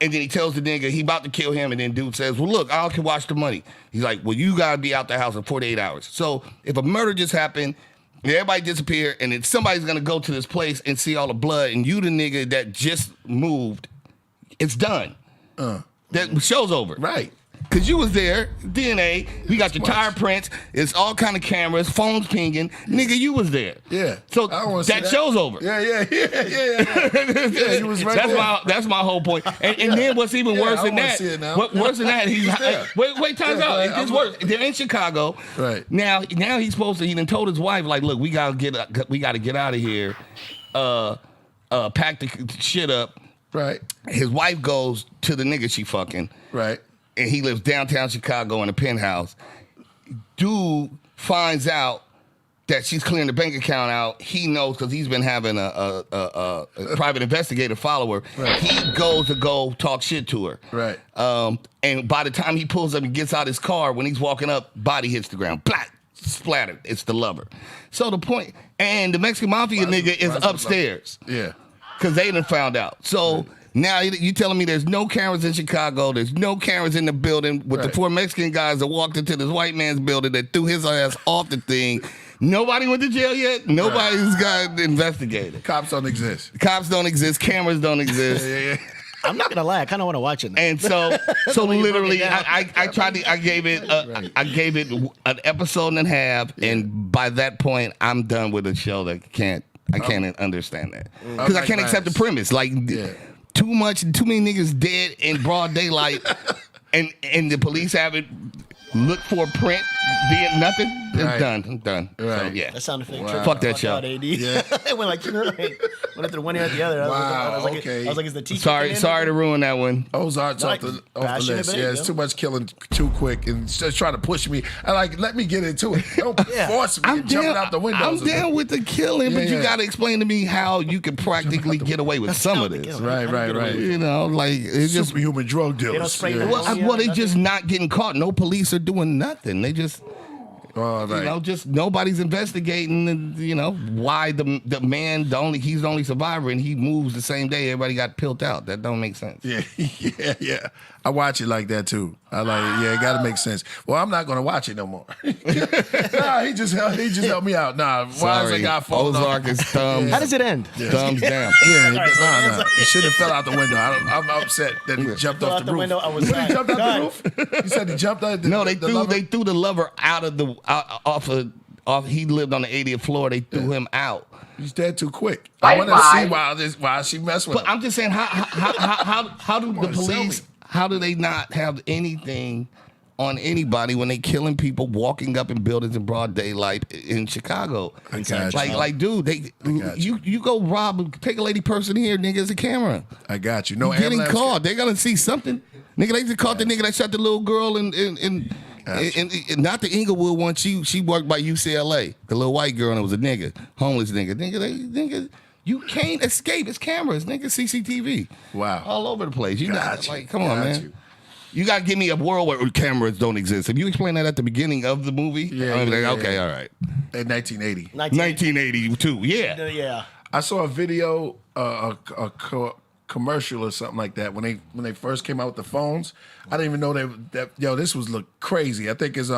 And then he tells the nigga he about to kill him, and then dude says, well, look, I can watch the money. He's like, well, you got to be out the house in 48 hours. So if a murder just happened, and everybody disappeared, and then somebody's going to go to this place and see all the blood, and you the nigga that just moved, it's done. That show's over. Right. Because you was there, DNA, we got your tire prints, it's all kind of cameras, phones pinging. Nigga, you was there. Yeah. So I don't wanna see that show's over. Yeah. Yeah, you was right That's my whole point. And then what's even worse than that? Worse than that, he's wait, time's out. It gets worse. They're in Chicago. Right. Now he's supposed to. He done told his wife like, look, we gotta get out of here. Pack the shit up. Right. His wife goes to the nigga she fucking. Right. And he lives downtown Chicago in a penthouse. Dude finds out that she's clearing the bank account out. He knows because he's been having a private investigator follow her. Right. He goes to go talk shit to her. Right. And by the time he pulls up and gets out his car, when he's walking up, body hits the ground. Black. Splattered. It's the lover. So the point, and the Mexican Mafia nigga is upstairs. Yeah. Because they done found out. So now you telling me there's no cameras in Chicago, there's no cameras in the building with the 4 Mexican guys that walked into this white man's building that threw his ass off the thing. Nobody went to jail yet. Nobody's got investigated. Cops don't exist. Cops don't exist. Cameras don't exist. Yeah. I'm not gonna lie, I kind of want to watch it now. And so literally, I tried to. I gave it an episode and a half, and by that point, I'm done with a show that I can't understand that because I can't accept the premise. Like too many niggas dead in broad daylight, and the police haven't looked for a print, being nothing. It's done. I'm done. Right. So, yeah. That sounded fake. Fuck that show. Out, AD. Yeah. It went like went through one ear at the other. I was like, is the teacher? Sorry to ruin that one. Ozark's off the list. Yeah, it's too much killing too quick and just trying to push me. I let me get into it. Don't force me jumping out the window. I'm down with the killing, but you got to explain to me how you can practically get away with some of this. Right. You know, like it's just superhuman drug dealers. Well, they just not getting caught. No police are doing nothing. They just. Just nobody's investigating, and why the man he's the only survivor, and he moves the same day. Everybody got pilled out. That don't make sense. Yeah. I watch it like that too. It got to make sense. Well, I'm not gonna watch it no more. Nah, he just helped me out. Nah, why is that guy falling Ozark is thumbs. How does it end? Thumbs down. No. He should have fell out the window. I'm upset that he jumped off the roof. Window, I was He jumped out the roof. You said he jumped out. They threw the lover out of off. He lived on the 80th floor. They threw him out. He's dead too quick. I want to see why she messed with him. But I'm just saying, how do the police? How do they not have anything on anybody when they killing people walking up in buildings in broad daylight in Chicago? Like, dude, you go rob, take a lady person here, nigga, it's a camera. I got you. No, getting caught. They're gonna see something. Nigga, they just caught the nigga that shot the little girl and not the Inglewood one. She worked by UCLA. The little white girl, and it was a nigga, homeless nigga. Nigga, you can't escape. It's cameras, nigga. CCTV. Wow. All over the place. Come on, man. You. You got to give me a world where cameras don't exist. If you explain that at the beginning of the movie, I'm like, okay, all right. In 1980. 1982, yeah. Yeah. I saw a video, a commercial or something like that when they first came out with the phones. I didn't even know this was look crazy. I think it's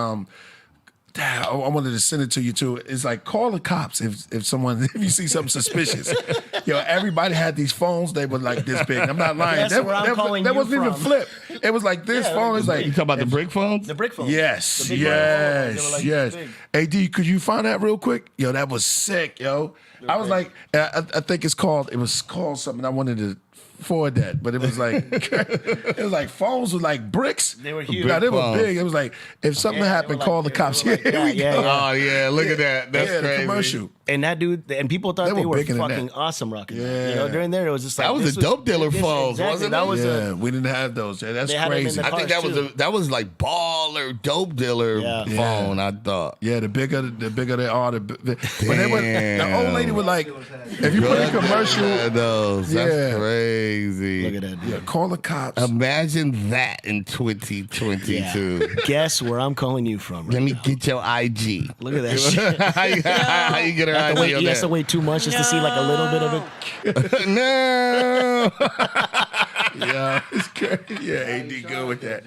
I wanted to send it to you too. It's like call the cops if you see something suspicious. Everybody had these phones. They were like this big. I'm not lying. That's where I'm calling that you wasn't even from. flip. It was like this phone. It's like You talking about the brick phones? The brick phones. yes. The big phones. They were like Yes. big. AD, could you find that real quick? That was sick, yo. I was like, I think it was called something. I wanted to forward that, but it was like phones were like bricks. They were huge. They were big. It was like if something happened, call the cops. Here we go. Oh yeah, look at that. That's crazy. The commercial. And that dude, and people thought they were fucking awesome rocking. Yeah. During there, it was just like that was a dope dealer phones, wasn't it? That was we didn't have those. That's crazy. I think that was like baller dope dealer phone. I thought. Yeah, the bigger they are, the old lady was like, if you put a commercial, that's crazy. Look at that. Yeah, call the cops. Imagine that in 2022. Yeah. Guess where I'm calling you from? Let me get your IG. Look at that shit. How you get her IG on He has to wait 2 months just to see like a little bit of it. No. Yeah, it's crazy. Yeah, AD good with that.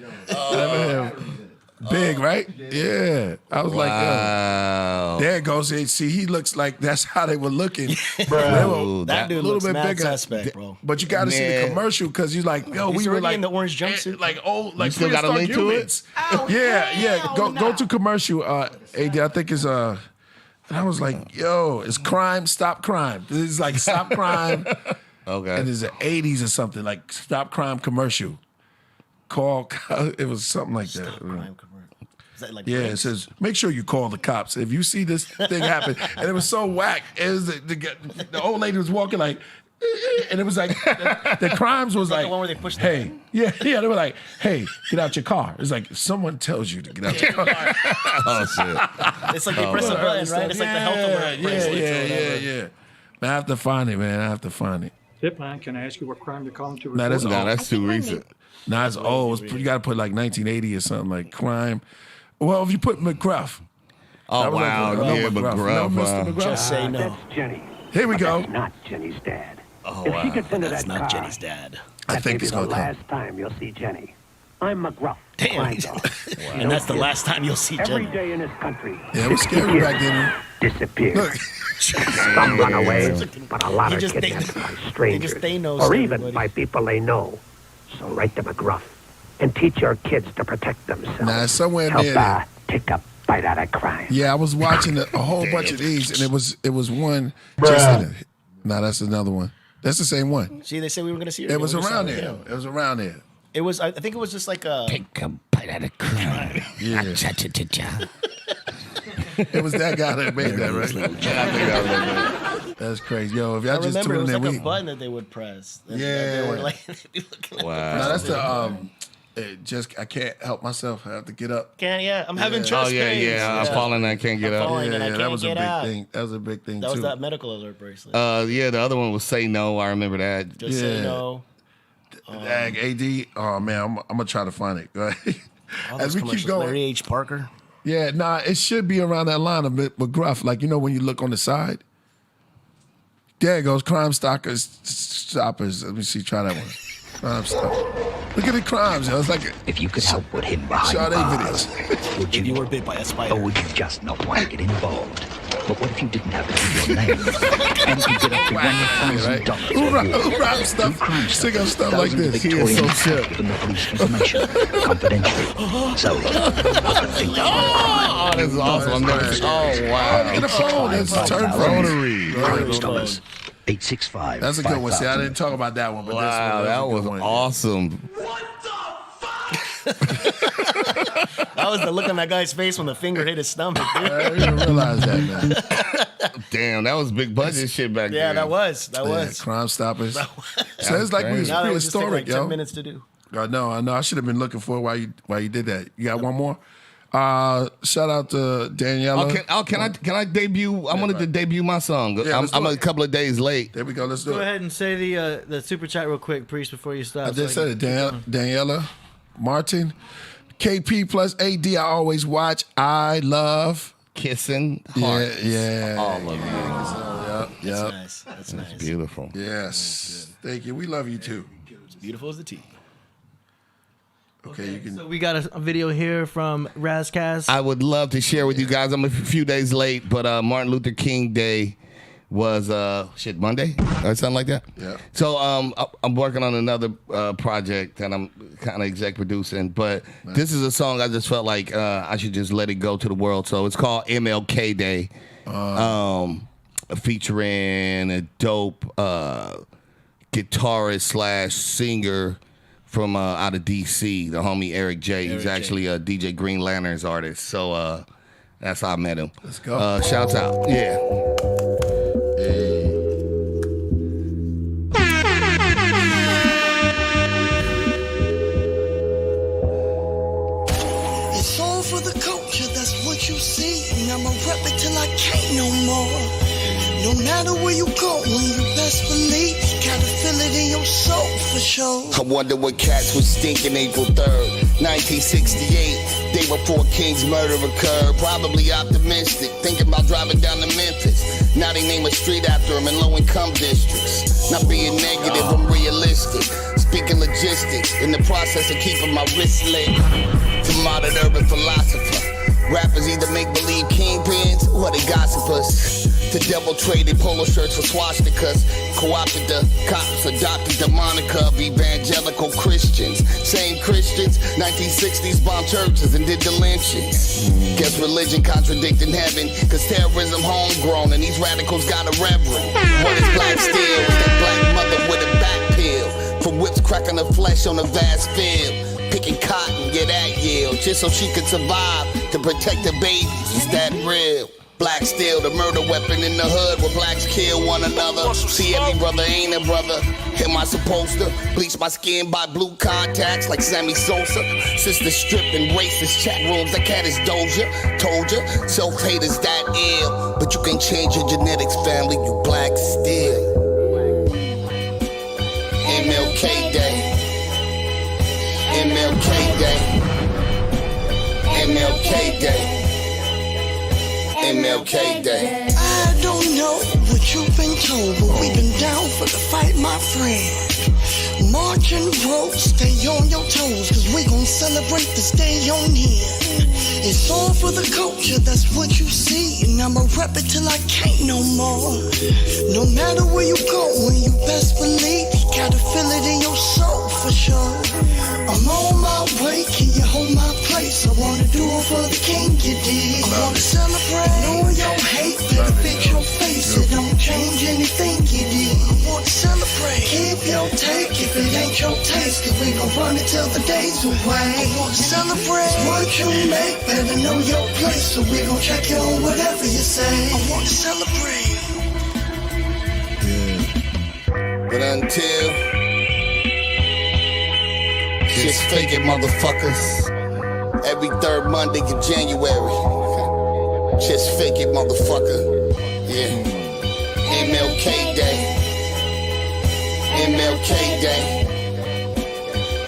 Big, right? Yeah. I was like, yo. There it goes. See, he looks like that's how they were looking. Bro, that dude a little looks bit mad bigger. suspect, bro. But you got to see the commercial because he's like, yo, He's we were already like in the orange jumpsuit. like old, like still got a prehistoric link to it? humans. Yeah. Go to commercial. AD, I think it's and I was like, yo, it's crime, stop crime. This is like stop crime. Okay. And it's the 80s or something, like stop crime commercial. It was something like that. Crime commercial. Is that like Yeah, it says, make sure you call the cops if you see this thing happen. And it was so whack. It was the old lady was walking like, and it was like, the crimes was like, the one where they pushed the hey, they were like, hey, get out your car. It's like, someone tells you to get out your car. Oh, shit. It's like they press a button, right? It's like the health alert bracelet or whatever. Yeah. I have to find it, man. I have to find it. Hitman, can I ask you what crime you're calling to? Nah, that's report? old. That's too recent. Nah, it's old. You got to put like 1980 or something, like crime. Well, if you put McGruff. Oh, That was wow. like Yeah, McGruff. No, Mr. McGruff. Just say no. That's Jenny. Here we go. That's not Jenny's dad. Oh, If she gets into That's that not car, Jenny's dad. I that think may be it's the going to come. last time you'll see Jenny. I'm McGruff. Damn. crime dog. And that's the last time you'll see Every Jenny. day in this country. Yeah, it was scary back then. Disappear. Look. Some run away, but a lot He are just kidnapped they- by strangers, they know or even everybody. by people they know. So write them a McGruff and teach your kids to protect themselves. Nah, it's somewhere Help near there. take a bite out of crime. Yeah, I was watching a whole bunch of these, and it was one. Just in it. Nah, that's another one. That's the same one. See, they said we were gonna see her. It was We saw around her, there. yeah. It was around there. It was. I think it was just like a. Take a bite out of crime. Yeah. It was that guy that made that, right? That's crazy. Yo, if I y'all just remember it tuned was in, like we. a button that they would press. And Yeah. They were like, they'd be looking at Wow. Nah, that's the I can't help myself. I have to get up. I'm having Yeah. chest Oh, yeah, pains. yeah. I'm falling and I can't get I'm up. falling and I that can't was a get big out. thing. That was a big thing That too. was that medical alert bracelet. Yeah, the other one was Say No. I remember that. Just say no. Dag, AD. Oh man, I'm gonna try to find it. Go ahead. All As those we keep commercials. going. Larry H. Parker. Yeah, nah, it should be around that line of McGruff. Like, you know, when you look on the side. There it goes. Crime Stoppers. Let me see. Try that one. Crime Stoppers. Look at the crimes, yo. It's like If you could help put him behind Sade bars, videos. would you? If you were bit by a spider. Or would you just not want to get involved? But what if you didn't have it in your name? And you get up to $1,000 Who rap stuff? Sing up stuff like this. He is so sick. Given the police information confidentially. So, Oh, that's awesome. I'm never. Oh, wow. Look at the phone. It's a turn phone. Crime Stoppers. 865. That's a good one. See, I didn't talk about that one, but Wow, that was awesome. That was the look on that guy's face when the finger hit his stomach. Dude. I didn't realize that, man. Damn, that was big budget shit back Yeah, then. that was. That was. Yeah, Crime Stoppers. So it's like we was Now that would just take prehistoric, like 10 yo. minutes to do. I know. I should have been looking for it while you did that. You got one more? Shout out to Daniela. Can I debut? I wanted to debut my song. Yeah, let's do I'm a it. couple of days late. There we go. Let's do Go it. ahead and say the super chat real quick, Priest, before you stop. I just said it. Daniela, Martin, KP plus AD. I always watch. I love Kissing hearts. Yeah. All of you. Yep. That's nice. That's nice. Beautiful. Yes. Thank you. We love you too. It's beautiful as the tea. Okay, you can. So we got a video here from Ras Kass. I would love to share with you guys. I'm a few days late, but Martin Luther King Day was Monday or something like that. Yeah. So I'm working on another project that I'm kind of exec producing, but this is a song I just felt like I should just let it go to the world. So it's called MLK Day, featuring a dope guitarist / singer from out of DC, the homie Eric J. He's actually a DJ Green Lanterns artist. So that's how I met him. Let's go. Shouts out. Yeah. It's all for the culture, that's what you see. And I'ma rep it till I can't no more. No matter where you go, you best believe you gotta feel it in your soul for sure. I wonder what cats was thinking April 3rd, 1968, day before King's murder occurred. Probably optimistic, thinking about driving down to Memphis. Now they name a street after him in low-income districts. Not being negative, I'm realistic. Speaking logistics, in the process of keeping my wrist lit. To modern urban philosopher. Rappers either make believe kingpins or they gossipers. The devil traded polo shirts for swastikas. Co-opted the cops, adopted the moniker of evangelical Christians. Same Christians, 1960s bombed churches and did the lynchings. Guess religion contradicting heaven, cause terrorism homegrown and these radicals got a reverend. What is black steel? Is that black mother with a back pill? For whips cracking the flesh on a vast field. Picking cotton, yeah, that yield, just so she could survive to protect the babies. Is that real? Black steel, the murder weapon in the hood where blacks kill one another. See, every brother ain't a brother. Am I supposed to bleach my skin by blue contacts like Sammy Sosa? Sister stripping racist chat rooms, that cat is Doja. Told ya, self-hate is that ill. But you can change your genetics, family, you black still. MLK Day. MLK Day. MLK Day. MLK Day. I don't know what you've been told, but we've been down for the fight, my friend. March and roll, stay on your toes, cause we gon' celebrate this day on here. It's all for the culture, that's what you see, and I'ma rep it till I can't no more. No matter where you go, when you best believe, you gotta feel it in your soul for sure. I'm on my way, can you hold my place? I wanna do it for the king, you did. I wanna celebrate, knowing your hate, better fix your face, it don't change anything you did. I wanna celebrate, keep your take if it ain't your taste, cause we gon' run it till the day's away. I wanna celebrate, what you make, better know your place, so we gon' check you on whatever you say. I wanna celebrate. But until just fake it, motherfuckers. Every third Monday of January. Just fake it, motherfucker. Yeah. MLK Day. MLK Day.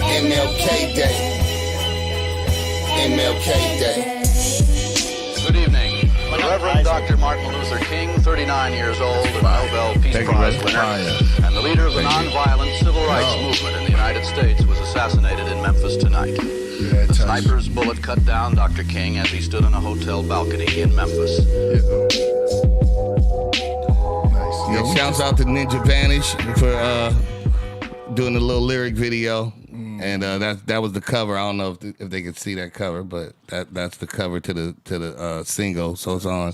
MLK Day. MLK Day. Good evening. Reverend Dr. Martin Luther King, 39 years old, a Nobel Peace Prize winner, and the leader of the nonviolent civil rights movement in the United States, was assassinated in Memphis tonight. The sniper's bullet cut down Dr. King as he stood on a hotel balcony in Memphis. Yeah, shouts out to Ninja Vanish for doing a little lyric video. And that was the cover. I don't know if they could see that cover, but that's the cover to the single. So it's on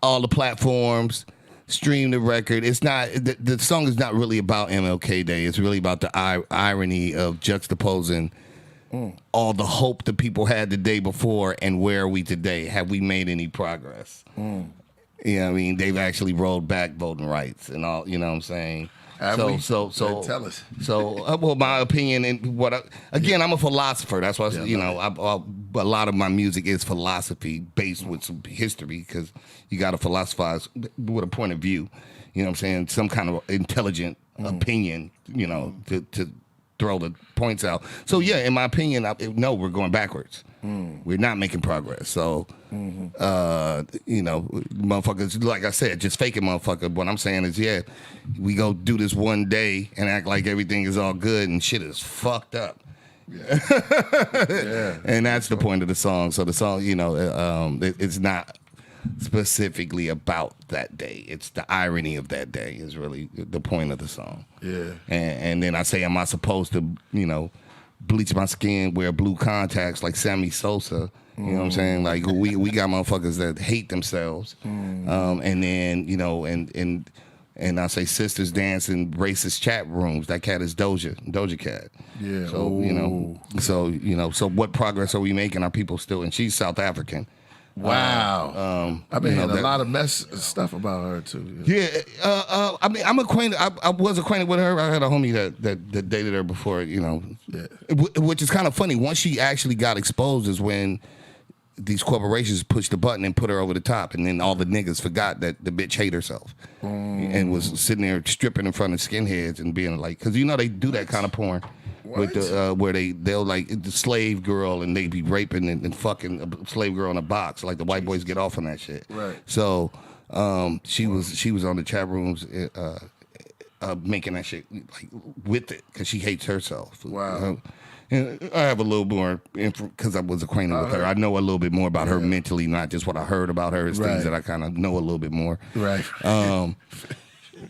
all the platforms. Stream the record. It's not the song is not really about MLK Day. It's really about the irony of juxtaposing all the hope that people had the day before and where are we today? Have we made any progress? You know what I mean? They've actually rolled back voting rights and all. You know what I'm saying? So tell us. Well, my opinion and again, I'm a philosopher. That's why a lot of my music is philosophy based with some history because you got to philosophize with a point of view. You know what I'm saying? Some kind of intelligent opinion. You know, to throw the points out. So yeah, in my opinion, no, we're going backwards. We're not making progress. So, you know, motherfuckers, like I said, just fake it, motherfucker. What I'm saying is, yeah, we go do this one day and act like everything is all good and shit is fucked up. Yeah. And that's the point of the song. So the song, you know, it's not specifically about that day. It's the irony of that day is really the point of the song. Yeah. And then I say, am I supposed to, you know, bleach my skin, wear blue contacts like Sammy Sosa? You know what I'm saying? Like we got motherfuckers that hate themselves. And then, you know, and I say sisters dance in racist chat rooms. That cat is Doja Cat. Yeah. So, you know, so what progress are we making? Are people still, and she's South African. Wow. I've been hearing a lot of stuff about her too. Yeah. I mean, I'm acquainted. I was acquainted with her. I had a homie that dated her before. You know, which is kind of funny. Once she actually got exposed is when these corporations pushed the button and put her over the top, and then all the niggas forgot that the bitch hate herself and was sitting there stripping in front of skinheads and being like, because you know they do that kind of porn. With the, where they'll like the slave girl and they be raping and fucking a slave girl in a box, like the white boys get off on that shit. Right. So she was on the chat rooms making that shit like with it because she hates herself. Wow. And I have a little more because I was acquainted with her. I know a little bit more about her mentally, not just what I heard about her. It's things that I kind of know a little bit more. Right.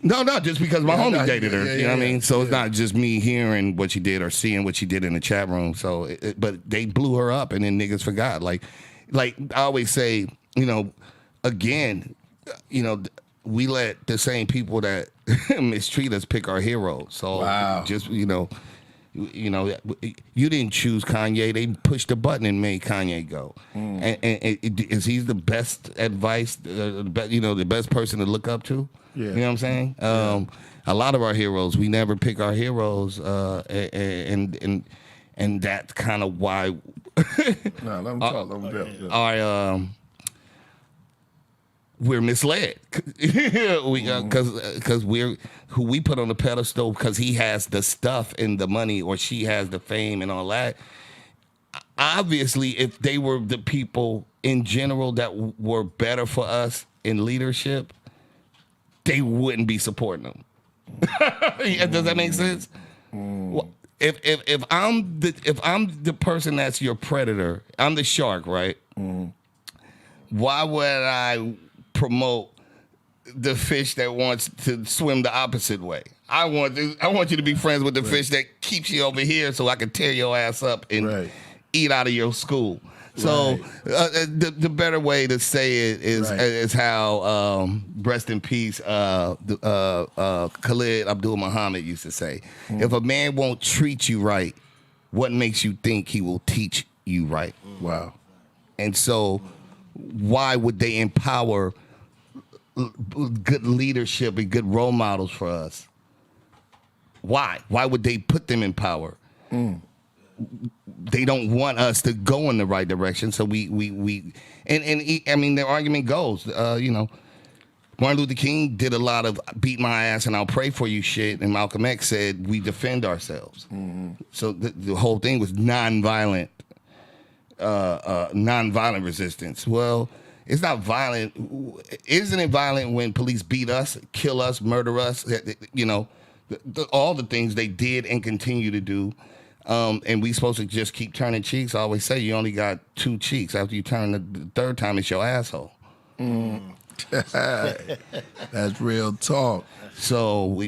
No, just because my homie dated her. You know what I mean? So it's not just me hearing what she did or seeing what she did in the chat room. So, but they blew her up, and then niggas forgot. Like I always say, you know, again, you know, we let the same people that mistreat us pick our heroes. So just you know, you didn't choose Kanye. They pushed the button and made Kanye go. And is he the best advice? The best person to look up to? Yeah. You know what I'm saying? A lot of our heroes, we never pick our heroes, and that's kind of why. No, let them talk. Let them build. We're misled because we're who we put on the pedestal because he has the stuff and the money or she has the fame and all that. Obviously, if they were the people in general that were better for us in leadership, they wouldn't be supporting them. Does that make sense? Well, if I'm the person that's your predator, I'm the shark, right? Why would I promote the fish that wants to swim the opposite way? I want you to be friends with the fish that keeps you over here so I can tear your ass up and eat out of your school. So the better way to say it is how rest in peace Khalid Abdul Muhammad used to say, if a man won't treat you right, what makes you think he will teach you right? Wow. And so why would they empower good leadership and good role models for us? Why would they put them in power? They don't want us to go in the right direction. So we I mean, their argument goes, Martin Luther King did a lot of beat my ass and I'll pray for you shit. And Malcolm X said, we defend ourselves. So the whole thing was nonviolent resistance. Well, it's not violent. Isn't it violent when police beat us, kill us, murder us? All the things they did and continue to do. And we supposed to just keep turning cheeks. I always say you only got two cheeks. After you turn the third time, it's your asshole. That's real talk. So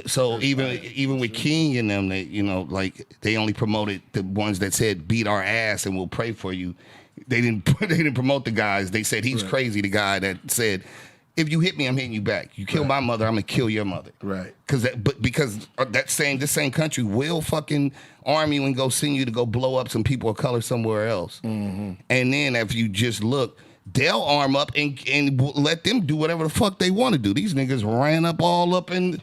so even with King and them, they only promoted the ones that said beat our ass and we'll pray for you. They didn't promote the guys. They said he's crazy. The guy that said, if you hit me, I'm hitting you back. You kill my mother, I'm gonna kill your mother. Right. Because this same country will fucking arm you and go send you to go blow up some people of color somewhere else. And then if you just look, they'll arm up and let them do whatever the fuck they want to do. These niggas ran up all up in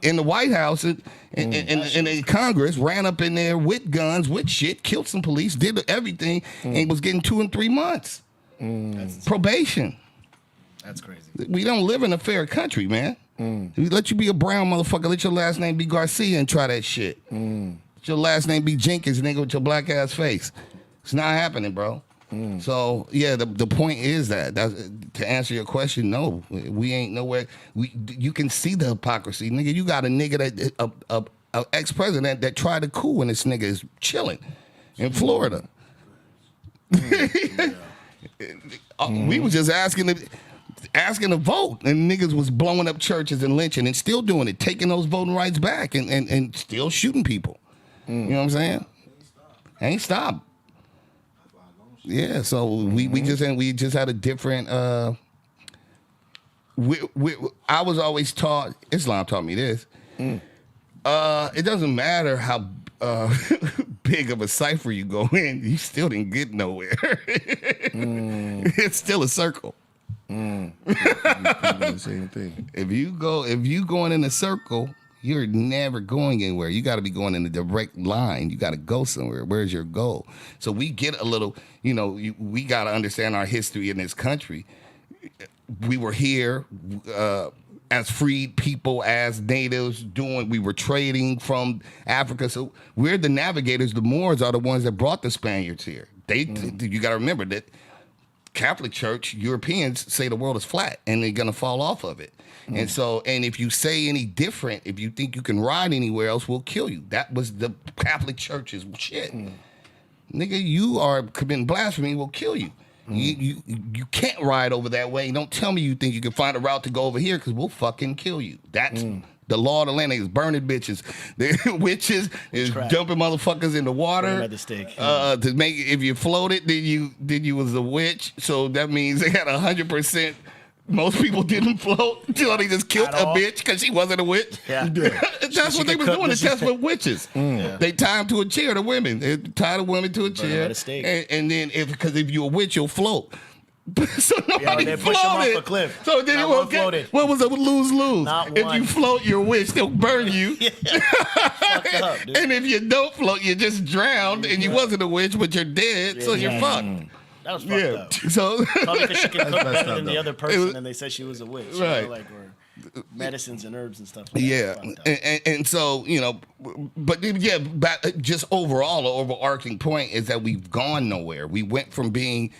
the White House and in Congress, ran up in there with guns, with shit, killed some police, did everything, and was getting 2 and 3 months probation. That's crazy. We don't live in a fair country, man. We let you be a brown motherfucker. Let your last name be Garcia and try that shit. Let your last name be Jenkins, nigga, with your black ass face. It's not happening, bro. So yeah, the point is that to answer your question, no, we ain't nowhere. You can see the hypocrisy, nigga. You got a nigga that a ex-president that tried to coup when this nigga is chilling in Florida. We was just asking to vote, and niggas was blowing up churches and lynching and still doing it, taking those voting rights back and still shooting people. You know what I'm saying? Ain't stopped. Yeah, so we just had a different. I was always taught. Islam taught me this. It doesn't matter how big of a cipher you go in, you still didn't get nowhere. It's still a circle. The same thing. If you going in a circle, you're never going anywhere. You got to be going in a direct line. You got to go somewhere. Where's your goal? So we get a little, we got to understand our history in this country. We were here as freed people, as natives we were trading from Africa. So we're the navigators. The Moors are the ones that brought the Spaniards here. You got to remember that Catholic Church, Europeans say the world is flat and they're gonna fall off of it. And so, and if you say any different, if you think you can ride anywhere else, we'll kill you. That was the Catholic Church's shit. Nigga, you are committing blasphemy, we'll kill you. You can't ride over that way. Don't tell me you think you can find a route to go over here because we'll fucking kill you. That's the law of the land. Is burning bitches. The witches is dumping motherfuckers in the water. To make if you floated, then you was a witch. So that means they had 100%. Most people didn't float until they just killed a bitch because she wasn't a witch. Yeah. That's what they was doing to test with witches. They tie them to a chair, the women. They tie the women to a chair. And then if you're a witch, you'll float. So nobody they push them off a cliff. So then Not one floated. what was a lose-lose? Not If one. you float, you're a witch. They'll burn you. Fucked up, dude. And if you don't float, you just drowned and you wasn't a witch, but you're dead, so you're fucked. That was fucked up. So Probably because she can cook better than the though. other person, and they said she was a witch. You know, Right. like or medicines and herbs and stuff. Yeah, and so but just overall, the overarching point is that we've gone nowhere. We went from being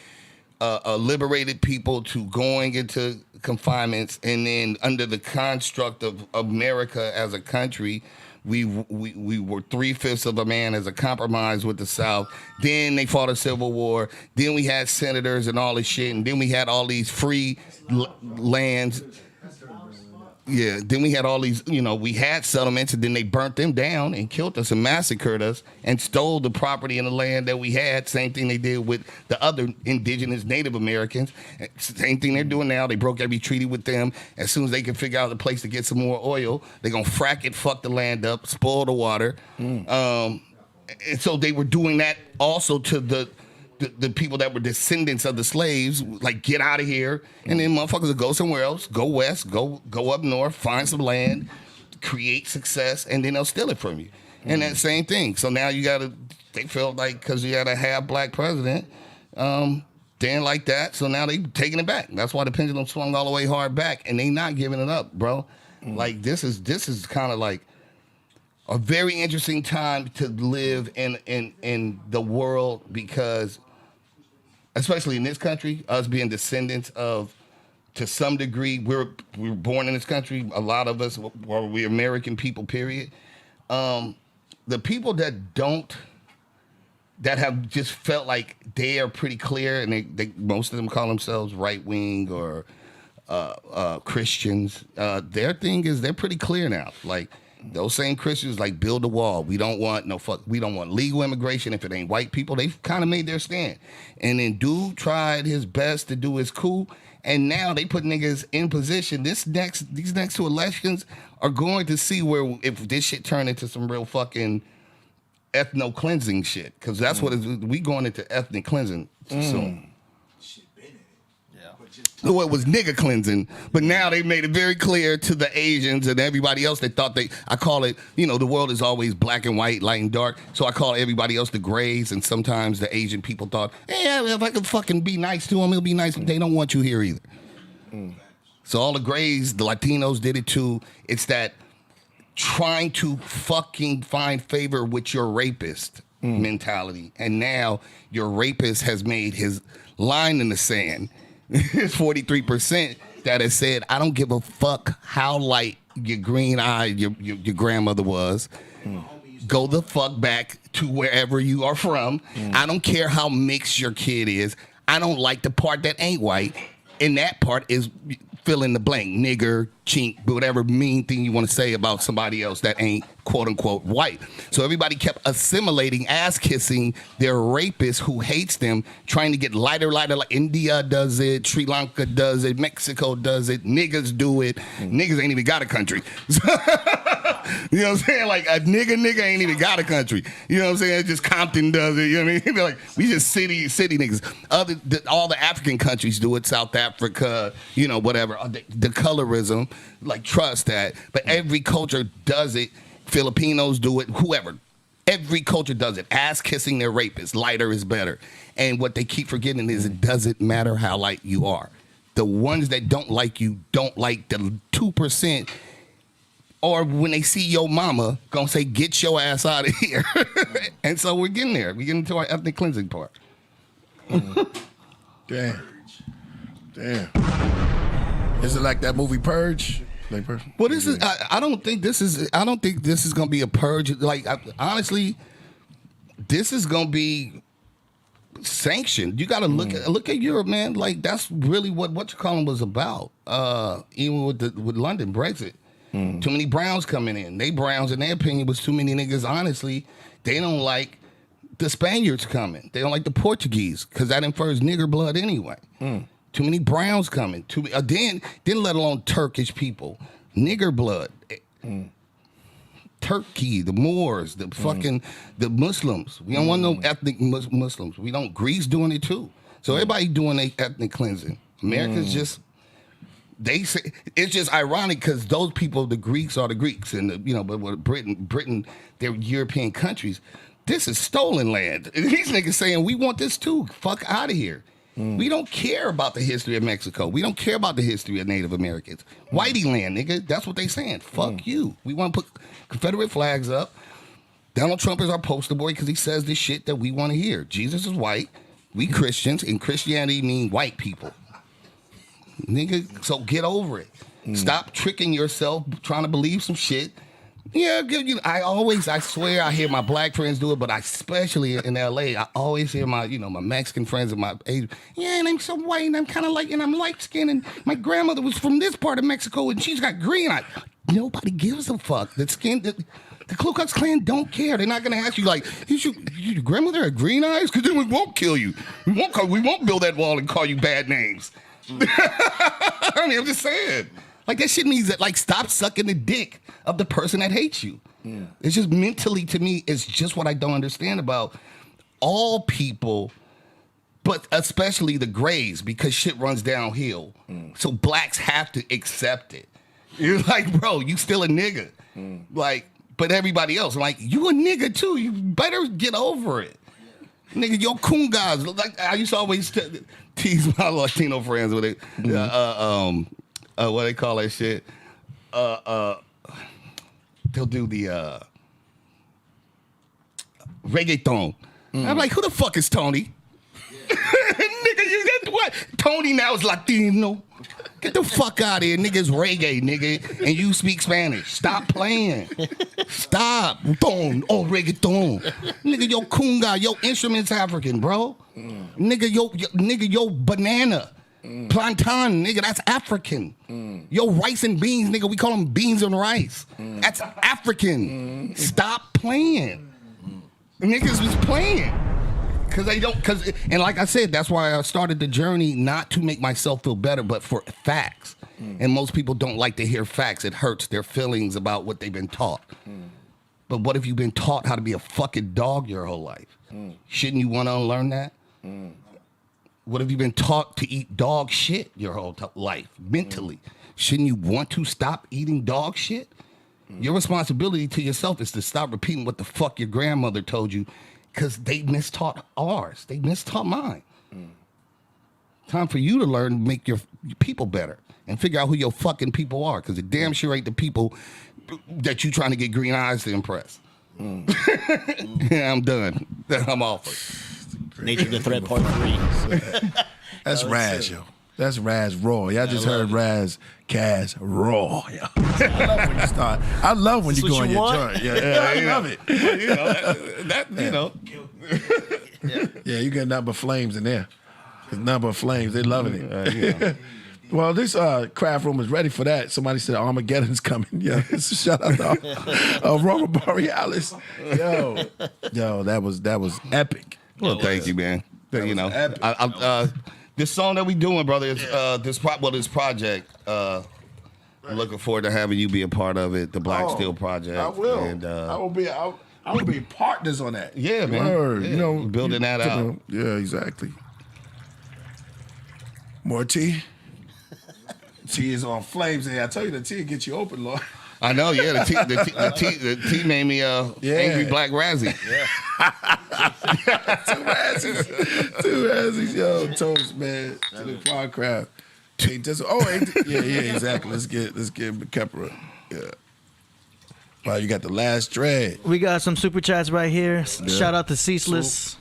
a liberated people to going into confinements, and then under the construct of America as a country, we were 3/5 of a man as a compromise with the South. Then they fought a civil war. Then we had senators and all this shit, and then we had all these free lands. Yeah, then we had all these, we had settlements, and then they burnt them down and killed us and massacred us and stole the property and the land that we had. Same thing they did with the other indigenous Native Americans. Same thing they're doing now. They broke every treaty with them. As soon as they can figure out a place to get some more oil, they're going to frack it, fuck the land up, spoil the water. And so they were doing that also to the people that were descendants of the slaves, like, get out of here, and then motherfuckers would go somewhere else, go west, go up north, find some land, create success, and then they'll steal it from you. And that same thing. So now they felt like because you had a half-black president, didn't like that, so now they taking it back. That's why the pendulum swung all the way hard back, and they not giving it up, bro. Like, this is kind of like a very interesting time to live in the world, because especially in this country, us being descendants of, to some degree, we were born in this country. A lot of us, we're American people, period. The people that have just felt like they are pretty clear, and they most of them call themselves right wing or Christians. Their thing is they're pretty clear now. Like, those same Christians, like, build a wall. We don't want we don't want legal immigration if it ain't white people. They've kind of made their stand. And then dude tried his best to do his coup, and now they put niggas in position. These next two elections are going to see where, if this shit turn into some real fucking ethno cleansing shit, because that's what we going into ethnic cleansing soon. Well, it was nigga cleansing, but now they made it very clear to the Asians and everybody else. They thought I call it, the world is always black and white, light and dark. So I call everybody else the grays, and sometimes the Asian people thought, if I could fucking be nice to them, it'll be nice. They don't want you here either. So all the grays, the Latinos did it too. It's that trying to fucking find favor with your rapist mentality. And now your rapist has made his line in the sand. It's 43% that has said, I don't give a fuck how light your green eye your grandmother was. Go the fuck back to wherever you are from. I don't care how mixed your kid is. I don't like the part that ain't white. And that part is fill in the blank, nigger, chink, whatever mean thing you want to say about somebody else that ain't quote unquote white. So everybody kept assimilating, ass kissing their rapist who hates them, trying to get lighter. Like India does it, Sri Lanka does it, Mexico does it, niggas do it. Niggas ain't even got a country. You know what I'm saying? Like, a nigga ain't even got a country. You know what I'm saying? Just Compton does it. You know what I mean? Like, we just city niggas. All the African countries do it. South Africa, whatever. The colorism, like, trust that. But every culture does it. Filipinos do it. Whoever. Every culture does it. Ass kissing their rapists. Lighter is better. And what they keep forgetting is it doesn't matter how light you are. The ones that don't like you don't like the 2%. Or when they see your mama, gonna say, get your ass out of here. And so we're getting there. We're getting to our ethnic cleansing part. Damn. Damn. Is it like that movie Purge? Like Purge? Well, this is. I don't think this is. I don't think this is gonna be a purge. Like honestly, this is gonna be sanctioned. You got to look at Europe, man. Like that's really what you call was about. Even with London Brexit, too many Browns coming in. They Browns, in their opinion, was too many niggas. Honestly, they don't like the Spaniards coming. They don't like the Portuguese because that infers nigger blood anyway. Too many Browns coming. Then let alone Turkish people, nigger blood. Turkey, the Moors, the fucking the Muslims. We don't want no ethnic Muslims. We don't. Greece doing it too. So everybody doing their ethnic cleansing. America's just. They say it's just ironic because those people, the Greeks are the Greeks, and but with Britain, they're European countries. This is stolen land. And these niggas saying we want this too. Fuck out of here. We don't care about the history of Mexico. We don't care about the history of Native Americans. Whitey land, nigga. That's what they saying. Fuck you. We want to put Confederate flags up. Donald Trump is our poster boy because he says this shit that we want to hear. Jesus is white. We Christians, and Christianity mean white people. Nigga, so get over it. Stop tricking yourself, trying to believe some shit. Yeah, I swear I hear my black friends do it, but especially in LA, I always hear my Mexican friends and my age. Yeah, and I'm so white, and I'm kind of and I'm light skinned, and my grandmother was from this part of Mexico, and she's got green eyes. Nobody gives a fuck. The Ku Klux Klan don't care. They're not gonna ask you like, your grandmother had green eyes? Because then we won't kill you. We won't build that wall and call you bad names. I mean, I'm just saying. Like, that shit means that, stop sucking the dick of the person that hates you. Yeah. It's just mentally, to me, it's just what I don't understand about all people, but especially the grays, because shit runs downhill. So blacks have to accept it. You're like, bro, you still a nigga. But everybody else, you a nigga too. You better get over it. Nigga, yo kungas. Like, I used to always tease my Latino friends with it. What they call that shit? They'll do the reggaeton. I'm like, who the fuck is Tony? Nigga, what? Tony now is Latino. Get the fuck out of here, nigga. It's reggae, nigga, and you speak Spanish. Stop playing. Stop. Reggaeton. Nigga, yo kunga, yo instrument's African, bro. Nigga, yo banana. Plantain, nigga, that's African. Yo, rice and beans, nigga, we call them beans and rice. That's African. Stop playing. Niggas was playing. And like I said, that's why I started the journey, not to make myself feel better, but for facts. And most people don't like to hear facts. It hurts their feelings about what they've been taught. But what if you've been taught how to be a fucking dog your whole life? Shouldn't you want to unlearn that? What have you been taught to eat dog shit your whole life, mentally? Shouldn't you want to stop eating dog shit? Your responsibility to yourself is to stop repeating what the fuck your grandmother told you, because they mistaught ours. They mistaught mine. Time for you to learn, make your people better, and figure out who your fucking people are, because it damn sure ain't the people that you trying to get green eyes to impress. Yeah, I'm done. I'm off. Nature the Threat Part 3. That's Razz, yo. That's Razz Raw. Y'all just heard Razz Cass Raw. Yo. I love when you start. I love when you go in your joint. Yeah, I love it. Yeah, you got nothing but flames in there. There's nothing but flames. They loving it. Well, this craft room is ready for that. Somebody said Armageddon's coming. Yeah, shout out to Robert Borealis. Yo, that was epic. Well, thank you, man. This song that we doing, brother, is this project. I'm looking forward to having you be a part of it, the Black Steel Project. I will. And I will be partners on that. Yeah, man. Word. Yeah. Building that out. Yeah, exactly. More tea. Tea is on flames. And I tell you, the tea will get you open, Lord. I know, yeah. The tea made me angry black Razzie. Two Razzies, yo. Toast, man. To the Podcraft. Yeah, exactly. Let's get Kepra. Yeah. Wow, you got the last dread. We got some super chats right here. Yeah. Shout out to Ceaseless.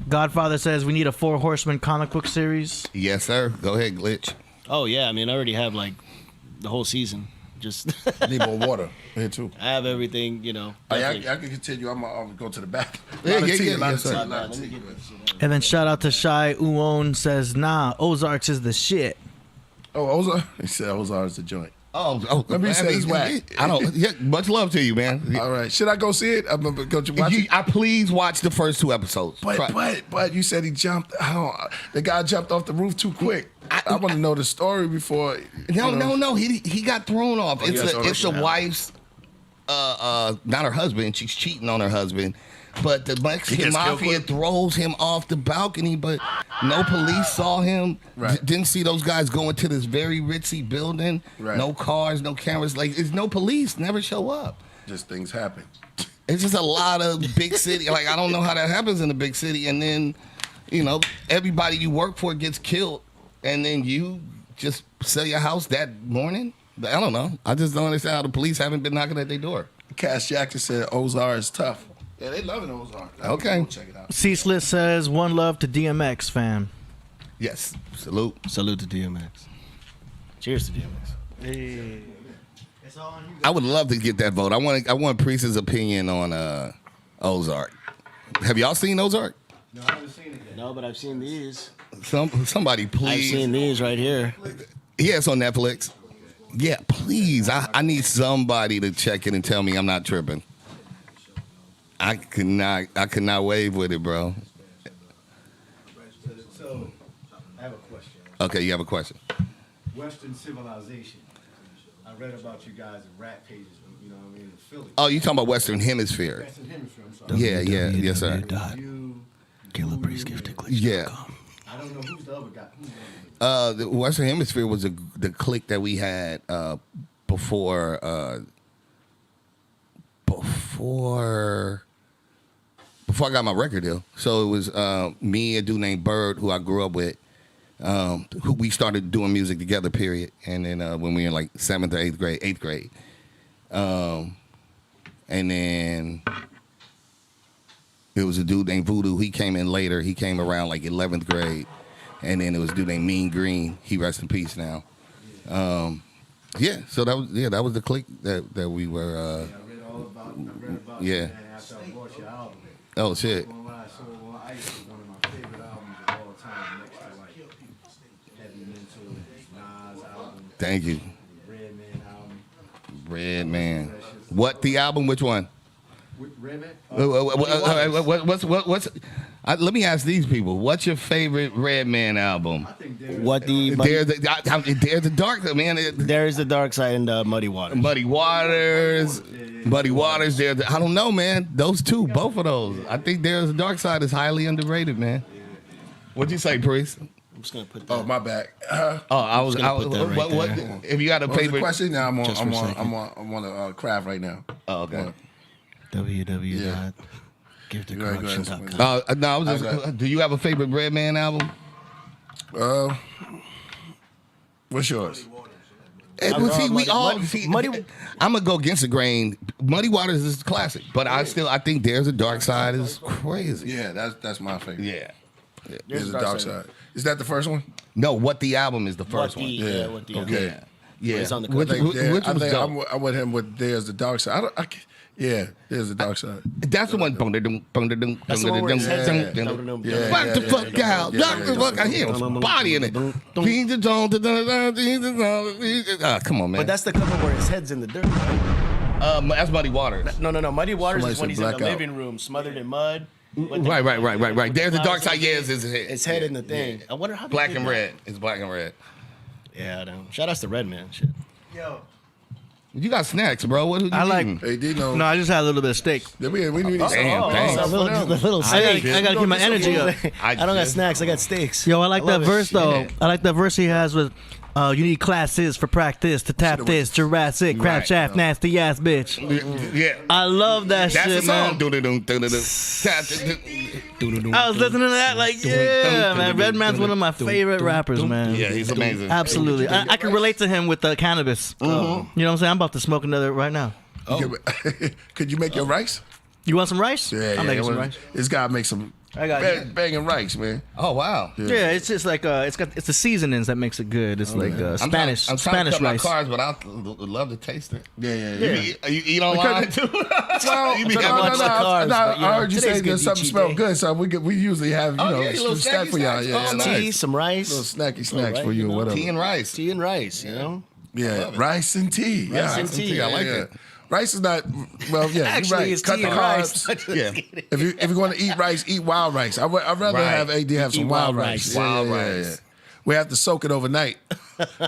Godfather says we need a Four Horsemen comic book series. Yes, sir. Go ahead, Glitch. Oh yeah, I mean I already have like the whole season. Just need more water here too. I have everything, you know. I can continue. I'm gonna go to the back. Yeah, And then shout out to Shy Uon says, nah, Ozarks is the shit. Oh, Ozark? He said Ozark's the joint. Oh, Maybe he said it's whack. I don't. Yeah, much love to you, man. All right, should I go see it? I'm gonna go watch it. I please watch the first 2 episodes. But you said he jumped. The guy jumped off the roof too quick. I want to know the story before. No. He got thrown off. It's a wife's, not her husband. She's cheating on her husband. But the Mexican mafia throws him off the balcony, but no police saw him. Right. Didn't see those guys go into this very ritzy building. Right. No cars, no cameras. Like, there's no police. Never show up. Just things happen. It's just a lot of big city. Like, I don't know how that happens in a big city. And then, everybody you work for gets killed. And then you just sell your house that morning. I don't know. I just don't understand how the police haven't been knocking at their door. Cass Jackson said Ozark is tough. Yeah, they loving Ozark. Okay. Check it out. C-Slit says, one love to DMX, fam. Yes. Salute to DMX. Cheers to DMX. Hey. I would love to get that vote. I want Priest's opinion on Ozark. Have y'all seen Ozark? No, I haven't seen it yet. No, but I've seen these. Somebody, please. I've seen these right here. Yeah, it's on Netflix. Yeah, please. I need somebody to check it and tell me I'm not tripping. I could not wave with it, bro. So, I have a question. Okay, you have a question. Western civilization. I read about you guys in rap pages, you know what I mean, in Philly. Oh, you talking about Western Hemisphere? Western Hemisphere, I'm sorry. Yeah, yes, sir. Yeah. I don't know who's the other guy. The Western Hemisphere was the clique that we had before I got my record deal. So it was me, a dude named Bird, who I grew up with, who we started doing music together, period. And then when we were in like 7th or 8th grade. And then there was a dude named Voodoo. He came in later. He came around like 11th grade. And then there was a dude named Mean Green. He rests in peace now. So that was the clique that we were. I read all about yeah. it after I bought your album. Oh shit. So Ice is one of my favorite albums of all time, next to like Heavy Mental, Nas album. Thank you. Redman album. Redman. What the album? Which one? Redman. What's? Let me ask these people. What's your favorite Redman album? There's the dark man. There's the dark side and Muddy Waters. Muddy Waters. I don't know, man. Those two, both of those. I think There's the Dark Side is highly underrated, man. What'd you say, Priest? I'm just gonna put that. Oh, my bad. I was gonna put that right what, there. if you got a What was favorite the question? Now I'm Just for a second. on craft right now. Oh, okay. www.givethecorruption.com. No, I was just. Do you have a favorite Redman album? What's yours? I'm gonna go against the grain. Muddy Waters is classic, but I think There's a Dark Side is crazy. Yeah, that's my favorite. Yeah. There's a Dark Side. Is that the first one? No, What the Album is the first one. What the Okay. Yeah. It's on the Which cover. was dope. I'm with him with There's the Dark Side. There's the Dark Side. That's the one. That's the one where his head's Back the fuck out. Knock the fuck out. He has body in it. Come on, man. But that's the cover where his head's in the dirt. Right? That's Muddy Waters. No. Muddy Waters Somebody is when said he's in the blackout. living room, smothered in mud. Right. There's the Dark Side. Yeah, is his head. His head in the thing. I wonder how. Black and red. It's black and red. Yeah, I know. Shout outs to Redman. Shit. Yo. You got snacks, bro. What did you I like. eating? Hey, Dino. No, I just had a little bit of steak. We need some. Damn, thanks. The little steak. I gotta keep my energy up. I don't got snacks. I got steaks. Yo, I like that love it. verse though. Shit. I like that verse he has with, you need classes for practice to tap this Jurassic crap Right. shaft nasty ass bitch. Yeah. I love that That's shit, the song. man. I was listening to that like, yeah, man. Redman's one of my favorite rappers, man. Yeah, he's amazing. Absolutely. I can relate to him with the cannabis. You know what I'm saying? I'm about to smoke another right now. Could you make your rice? You want some rice? Yeah, I'll make some rice. This guy makes some I got banging rice, man. Oh wow. Yeah, it's just like it's the seasonings that makes it good. It's like Spanish I'm trying Spanish to cut rice. my carbs, but I would love to taste it. Yeah. You eat online too? Well, You no, be having no, lots of carbs, but, I heard you today's say good something cheat smell day. good, so we usually have little snack for y'all. snacky Yeah, snacks. Some nice. tea, some rice. Little snacky snacks right, for you, you know, or whatever. Tea and rice. Tea and rice, you know? Yeah, rice and tea. Rice and tea. I like it. Rice is not well. Yeah, Actually, you're right. it's Cut tea the and carbs. rice. Yeah. If you're going to eat rice, eat wild rice. I'd rather Right. have AD have some Eat wild wild rice. rice. Wild rice. We have to soak it overnight.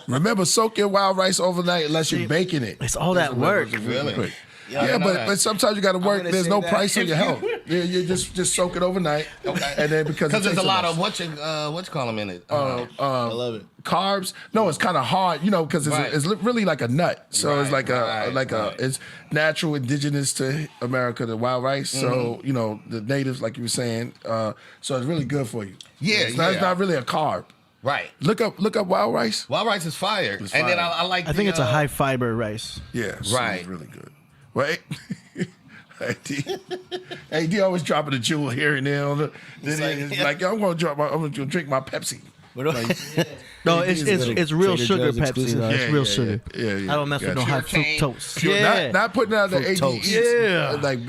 Remember, soak your wild rice overnight unless you're baking it. It's all that work. Really? Quick. Yeah, I Yeah, know that. but sometimes you got to work. gonna There's say no that. price on your health. You just soak it overnight, and then because Because there's a lot of of what you call them in it. I love it. carbs. No, it's kind of hard, because Right. it's really like a nut. So it's like Right. it's natural, indigenous to America, the wild rice. So the natives, like you were saying. So it's really good for you. Yeah, it's not, yeah. it's not really a carb. Right. Look up wild rice. Wild rice is fire. It's And then fire. I like I think it's a high fiber rice. Yeah, Right. It's really good. Well, AD always dropping a jewel here and there. It's like, yo, I'm gonna drink my Pepsi. No, AD it's is good. it's real Trader sugar Joe's Pepsi exclusive. though. It's real sugar. Yeah. I don't mess with no high Pure cane. fructose. Pure, Yeah. not putting out the AD Fructose. eats, Yeah. like,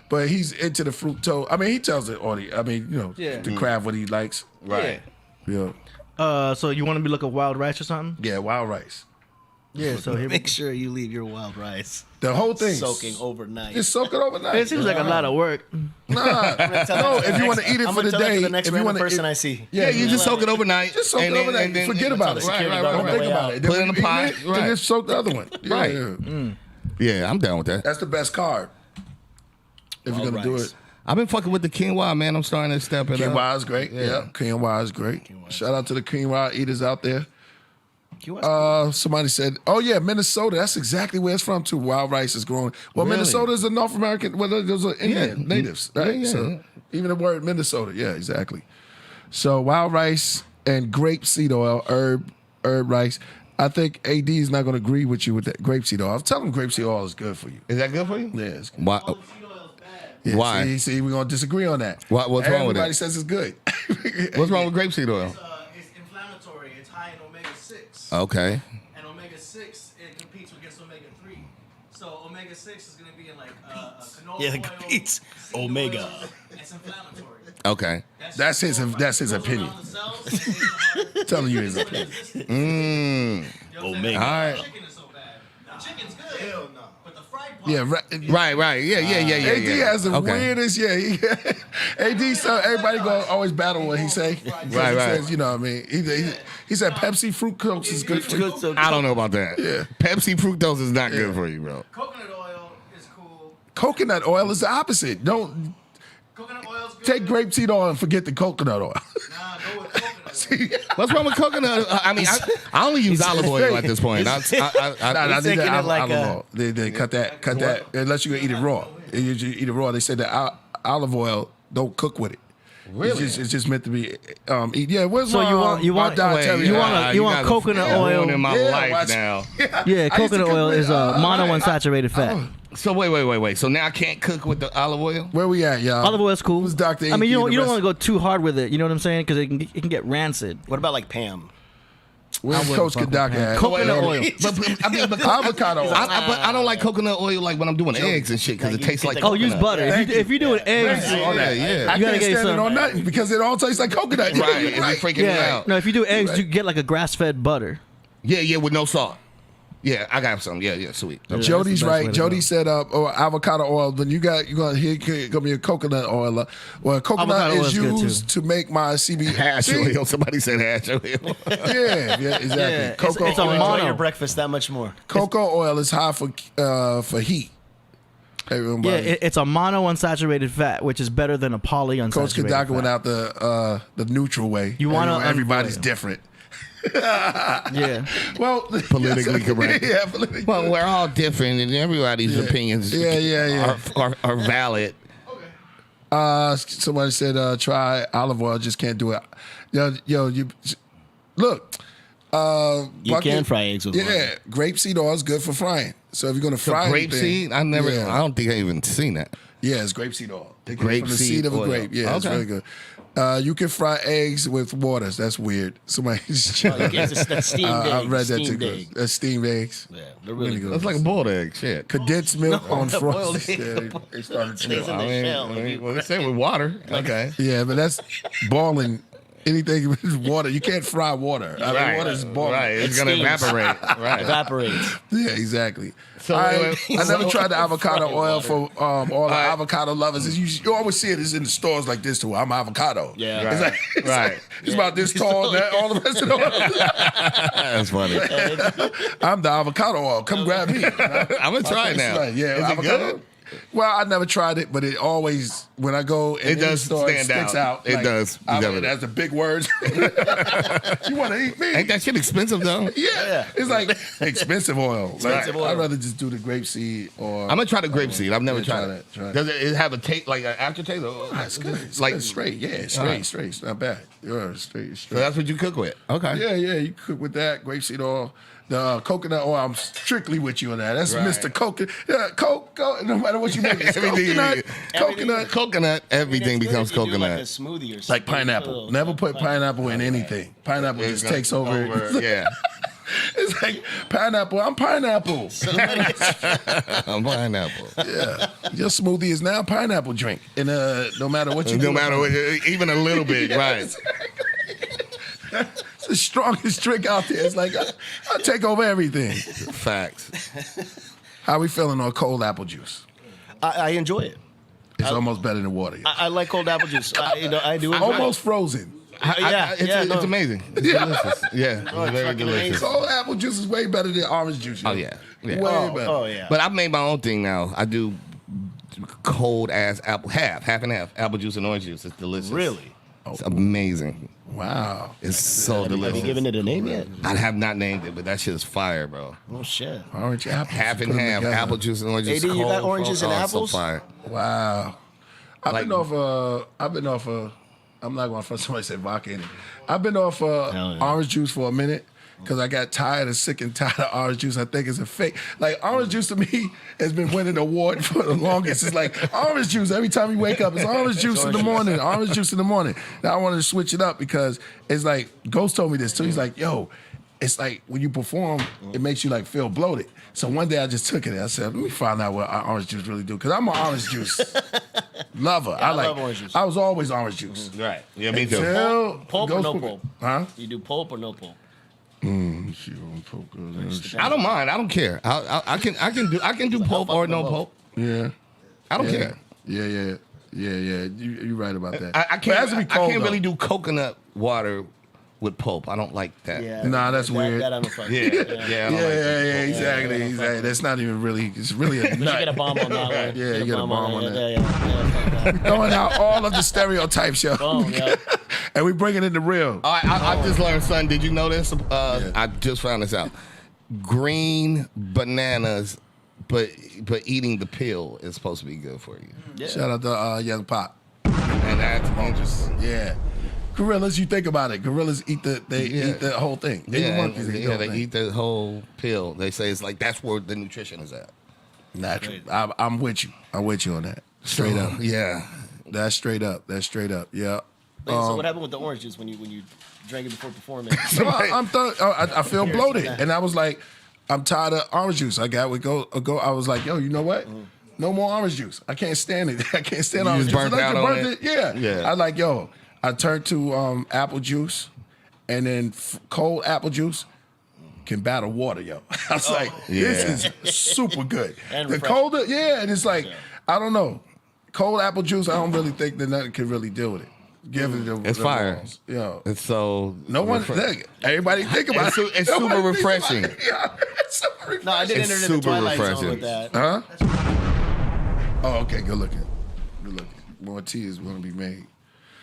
but he's into the fructose. I mean, he tells the audience. I mean, to craft what he likes. Right. Yeah, So you want to be looking wild rice or something? yeah, wild rice. Yeah. So here we Make sure you leave your wild rice The whole thing soaking overnight. Just soak it overnight. It seems like a lot of work. Nah, no. If you want to eat it I'm for gonna the tell that day, to the next if you random want person I see. Yeah, you just soak it overnight. just soak it and then- overnight. and then- Forget about it. Right, right, Don't right, think right. about it. Put it Then in a when you pot. eat it, then Right. just soak the other one. Yeah, Right. yeah. Yeah, I'm down with that. That's the best carb. If you're gonna do rice. it. I've been fucking with the quinoa, man. I'm starting to step it up. Quinoa is great. Yeah, quinoa is great. Shout out to the quinoa eaters out there. Somebody said, "Oh yeah, Minnesota. That's exactly where it's from too. Wild rice is growing. Well, Really? Minnesota is a North American. Well, those are Indian natives, right? Yeah. So even the word Minnesota, yeah, exactly. So wild rice and grapeseed oil, herb rice. I think AD is not going to agree with you with that grapeseed oil. I'll tell him grapeseed oil is good for you. Is that good for you? Yeah, it's good. Why? Yeah, Why? See, we're going to disagree on that. What's wrong with Everybody it? says it's good. What's wrong with grapeseed oil? It's inflammatory. It's high in omega-6. Okay. And omega-6, it competes against omega-3. So omega-6 is going to be in like canola Yeah, it oil, competes. seed Omega. oil. It's inflammatory. Okay. That's his opinion. Telling you his opinion. Omega. All right. Chicken is so bad. The chicken's good. Hell no. But the fried part. Yeah, Right. Yeah. AD has the Okay. weirdest. Yeah, AD. So everybody go always battle what he say. Right. He says, you know what I mean. He said Pepsi fructose is good for you. I don't know about that. Yeah. Pepsi fructose is not good for you, bro. Coconut oil is cool. Coconut oil is the opposite. Don't Coconut oil's good. take grapeseed oil and forget the coconut oil. Nah, go with coconut. What's wrong with coconut? I mean, I only use olive oil at this point. Nah, I I think taking that it like olive oil. They cut that. Unless you eat it raw. You eat it raw. They said that olive oil don't cook with it. Really? It's just meant to be eat. Yeah. What's So wrong? you want dietary? you want coconut oil. in my Yeah, life watch- now. Yeah, I used to coconut cook oil with, is monounsaturated fat. So wait. So now I can't cook with the olive oil? Where we at, y'all? Olive oil is cool. Who's Dr. I mean, you Inky and don't the want to go too hard with it. You know what I'm saying? Because it can get rancid. What about like Pam? Where's Coach Kadaka at? Coconut oil. But Avocado oil. but I don't like coconut oil like when I'm doing eggs and shit because it tastes like Oh, use coconut. butter. Thank If you're doing eggs, Thank you. Yeah. I You can't gotta get stand it some- on nothing because it all tastes like coconut. Right, and Right. it freaking me yeah. out. No, if you do eggs, you get like a grass-fed butter. Yeah, with no salt. Yeah, I got some. Yeah, sweet. Okay. Jody's that's the best right. way to Jody go. said avocado oil. Then you're gonna be a coconut oil. Well, coconut Avocado oil is is good, used to make my CBD. Hash oil. Somebody said hash oil. Yeah, exactly. Yeah, Cocoa it's a oil. mono. Enjoy your breakfast that much more. Cocoa oil is high for heat. Everybody. Yeah, it's a monounsaturated fat, which is better than a polyunsaturated Coach fat. Kadaka went out the neutral way. You wanna everybody's unboil. different. Yeah. Well, Politically correct. Yeah, politically. Well, we're all different, and everybody's opinions are valid. Somebody said try olive oil. Just can't do it. Yo, you look. You can fry eggs with oil. grapeseed oil is good for frying. So if you're gonna fry Grapeseed? anything, I don't think I even seen that. Yeah, it's grapeseed oil. They get it from the Grapeseed seed of a oil. grape. Yeah, it's Okay. very good. You can fry eggs with waters. That's weird. Somebody. That's steamed I eggs, read that steamed too. eggs. That's steamed eggs. Yeah, they're really good. That's like a boiled egg. Shit. Condensed milk No, on the boiled frost. egg. Yeah, they started Stays in the shell. Well, they say with water. Okay. Yeah, but that's boiling. Anything with water, you can't fry water. I mean, Right. water is boiling. Right. It's gonna evaporate. Right. Evaporates. Yeah, exactly. So, I wait, never tried the Fry avocado oil water. for all the avocado lovers. You always see it is in the stores like this too. I'm avocado. Yeah. It's Right. like, it's, Right. like, it's about this tall. That all the rest of the oil. That's funny. I'm the avocado oil. Come grab me. I'm gonna try it now. Yeah, Is it avocado. good? Well, I never tried it, but it always when I go in It the does store, it stand sticks out. out. It does. You got it. That's the big words. You want to eat me? Ain't that shit expensive though? Yeah, it's like expensive oil. Expensive oil. I'd rather just do the grapeseed or. I'm gonna try the grapeseed. I've never Yeah, tried try it. that, try it. Does it have a taste like an aftertaste? It's good. It's like good. Straight. Yeah, All straight. right. Straight. It's not bad. Yeah, straight. So that's what you cook with. Okay. Yeah, yeah. You cook with that grapeseed oil. The coconut oil, I'm strictly with you on that. That's Right. Mr. Coconut. Yeah, no matter what you make, it's Everything- coconut. Everything becomes You do like a coconut. smoothie or something. Like pineapple. Never put pineapple in anything. Pineapple It's just takes over. Yeah. It's like pineapple. I'm pineapple. I'm pineapple. Yeah. Your smoothie is now pineapple drink. And no matter what you do. No matter what, even a little bit, right? It's the strongest drink out there. It's like, I'll take over everything. Facts. How we feeling on cold apple juice? I enjoy it. It's almost better than water. I like cold apple juice. I do enjoy Almost it. frozen. It's amazing. It's delicious. Yeah, it's very fucking delicious. amazing. Cold apple juice is way better than orange juice. Oh yeah, yeah. Way better. Oh yeah. But I've made my own thing now. I do cold ass apple, half and half, apple juice and orange juice. It's delicious. Really? It's amazing. Wow. It's so Have delicious. you given it a name yet? I have not named it, but that shit is fire, bro. Oh shit. Orange apple. Half and half, apple juice and orange juice. AD, you got cold, oranges and oh, apples? So fire. Wow. I've Like- been off I'm not going to front somebody said vodka in it. I've been off yeah. orange juice for a minute because I got sick and tired of orange juice. I think it's a fake. Like orange juice to me has been winning the award for the longest. It's like orange juice every time you wake up. It's orange juice in the morning. Orange juice in the morning. Now I wanted to switch it up because it's like Ghost told me this too. He's like, yo, it's like when you perform, it makes you like feel bloated. So one day I just took it. I said, let me find out what orange juice really do. Because I'm an orange juice lover. Yeah, I love orange juice. I was always orange juice. Right. Yeah, me too. Until Pulp or Ghost no put- pulp? Huh? You do pulp or no pulp? I don't mind. I don't care. I can do pulp or no pulp. Yeah. I don't Yeah. care. Yeah. You're right about that. I But it has to be can't. I cold, can't really though. do coconut water with pulp. I don't like that. Yeah. Nah, that's weird. That I don't fuck Yeah, with. yeah, I don't like that. Exactly. That's not even really. It's really a But you nut. get a bomb on that one. Yeah, you get a bomb on that. Yeah. Throwing out all of the stereotypes, yo. Boom, yeah. And we bringing it to real. All right, I just learned, son. Did you know this? I just found this out. Green bananas, but eating the peel is supposed to be good for you. Yeah. Shout out to Young Pop. And that's interesting. Yeah. Gorillas, you think about it. Gorillas eat the whole thing. Even monkeys eat the whole they thing. eat the whole peel. They say it's like that's where the nutrition is at. Natural. I'm with you. I'm with you on that. Straight up. Yeah. That's straight up. Yeah. So what happened with the orange juice when you drank it before performing? So I feel bloated, and I was like, I'm tired of orange juice. I got with go. I was like, yo, you know what? No more orange juice. I can't stand it. I can't stand You orange just juice. burnt Like, out you on burnt it? Yeah. Yeah. I like, yo. I turned to apple juice, and then cold apple juice can battle water, yo. I was like, this is super good. And The refreshing. colder, and it's like, I don't know. Cold apple juice, I don't really think that nothing can really deal with it. Give it the It's fire. balls. Yo. It's so No one, everybody think about it. It's super Nobody think refreshing. about it. Yeah, it's super refreshing. No, I did It's enter into the super Twilight Zone refreshing. with that. Huh? Oh, okay. Good looking. More tea is going to be made.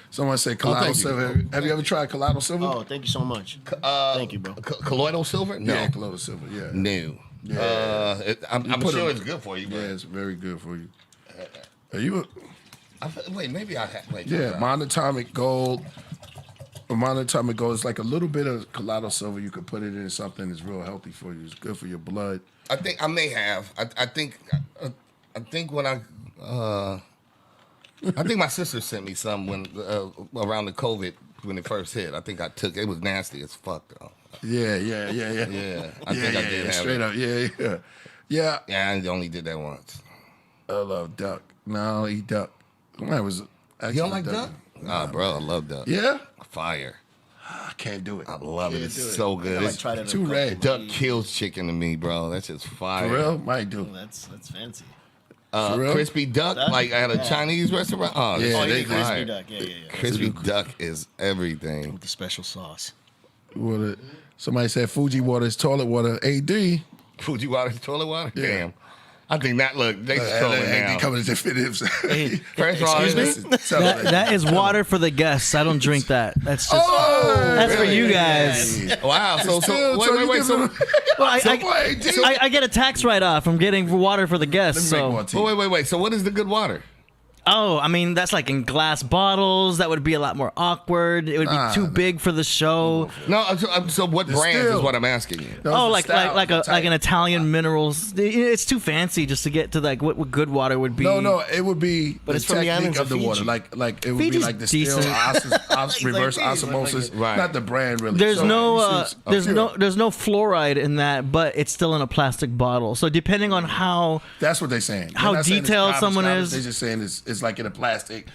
Someone said colloidal thank you. silver. Have you ever tried colloidal silver? Oh, thank you so much. Thank you, bro. Colloidal silver? No. Yeah, colloidal silver. Yeah. No. Yeah. I'm put sure it- it's good for you. But Yeah, it's very good for you. Are you? wait, maybe I have. Wait, Yeah, monatomic gold. Monatomic gold is like a little bit of colloidal silver. You could put it in something that's real healthy for you. It's good for your blood. I think I may have. I think when I I think my sister sent me some when around the COVID when it first hit. I think I took it. It was nasty as fuck though. Yeah. Yeah, I think I did have straight it. up. Yeah. Yeah, I only did that once. I love duck. No, I don't eat duck. Mine was actually You don't like duck? Nah, bro, I love duck. Yeah? Fire. I can't do it. I love it. Can't It's do it. so good. I It's tried it too red. Duck kills chicken to me, bro. That's just fire. For real? Might do. That's fancy. For real? Crispy duck, Duck? like at a Yeah. Chinese restaurant. Oh, Yeah, yeah, Oh, they yeah, crispy fire. duck. Yeah. Crispy duck is everything. With the special sauce. Water. Somebody said Fuji water is toilet water. AD. Fuji water is toilet water? Yeah. Damn. I think that look, they trolling now. AD coming to defend himself. First of all, That is water for the guests. I don't drink that. That's just Oh, that's for really? you guys. Wow. So Still, wait. So Well, AD. I get a tax write-off from getting water for the guests. Let me make So one tea. wait. So what is the good water? Oh, I mean, that's like in glass bottles. That would be a lot more awkward. It would be too big for the show. No. So what brands still. is what I'm asking you? Those Oh, are like stout, like type. an Italian minerals. It's too fancy just to get to like what good water would be. No, it would be But the it's from the technique islands of of the water. Fiji. Like it would Fiji's be like the still decent. reverse like Fiji, osmosis. Right. Not the brand really. There's So, no you see, there's no fluoride in that, but it's still in a plastic bottle. So depending on how That's what they're saying. They're How not saying it's detailed garbage, someone garbage. is. They're just saying it's like in a plastic.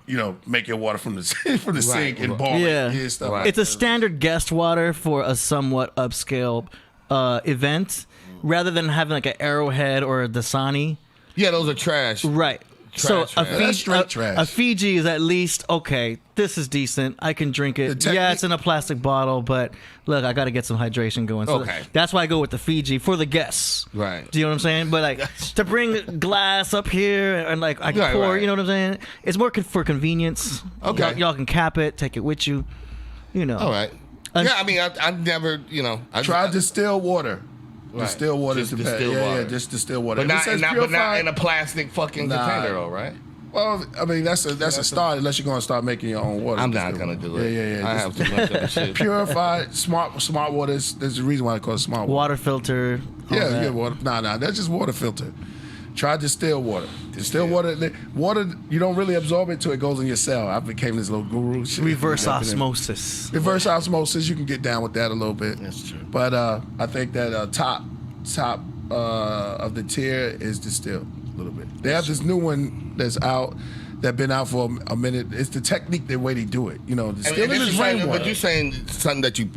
You know, make your water from the sink and boil yeah, it. Stuff Right. like it's a that. standard guest water for a somewhat upscale event, rather than having like an Arrowhead or a Dasani. Yeah, those are trash. Right. So Trash, a trash. That's Fiji, straight trash. a Fiji is at least okay. This is decent. I can drink it. The Yeah, it's in a plastic bottle, but look, I got to get some hydration going. So Okay. that's why I go with the Fiji for the guests. Right. Do you know what I'm saying? But like to bring glass up here and like I can Right, pour. right. You know what I'm saying? It's more for convenience. Okay. Y'all can cap it, take it with you. You know. All right. Yeah, I mean, I've never, Try distilled water. Right. Distilled water Just is the best. distilled Yeah, water. just distilled water. but If it not, says but not purified- in a plastic fucking Nah. container, though, right? Well, I mean that's a start unless you're gonna start making your own water. I'm not gonna do it. Yeah. I have too much of the shit. Purified smart water. There's the reason why I call it smart water. Water filter. all Yeah, that. yeah, water. Nah, that's just water filter. Try distilled water. Distilled water. Water, you don't really absorb it till it goes in your cell. I became this little guru. Shit. Reverse osmosis. Reverse osmosis. You can get down with that a little bit. That's true. But I think that top of the tier is distilled a little bit. They have this new one that's out. That been out for a minute. It's the technique, the way they do it. You know, distilling And is you're saying- rainwater. but you're saying something that you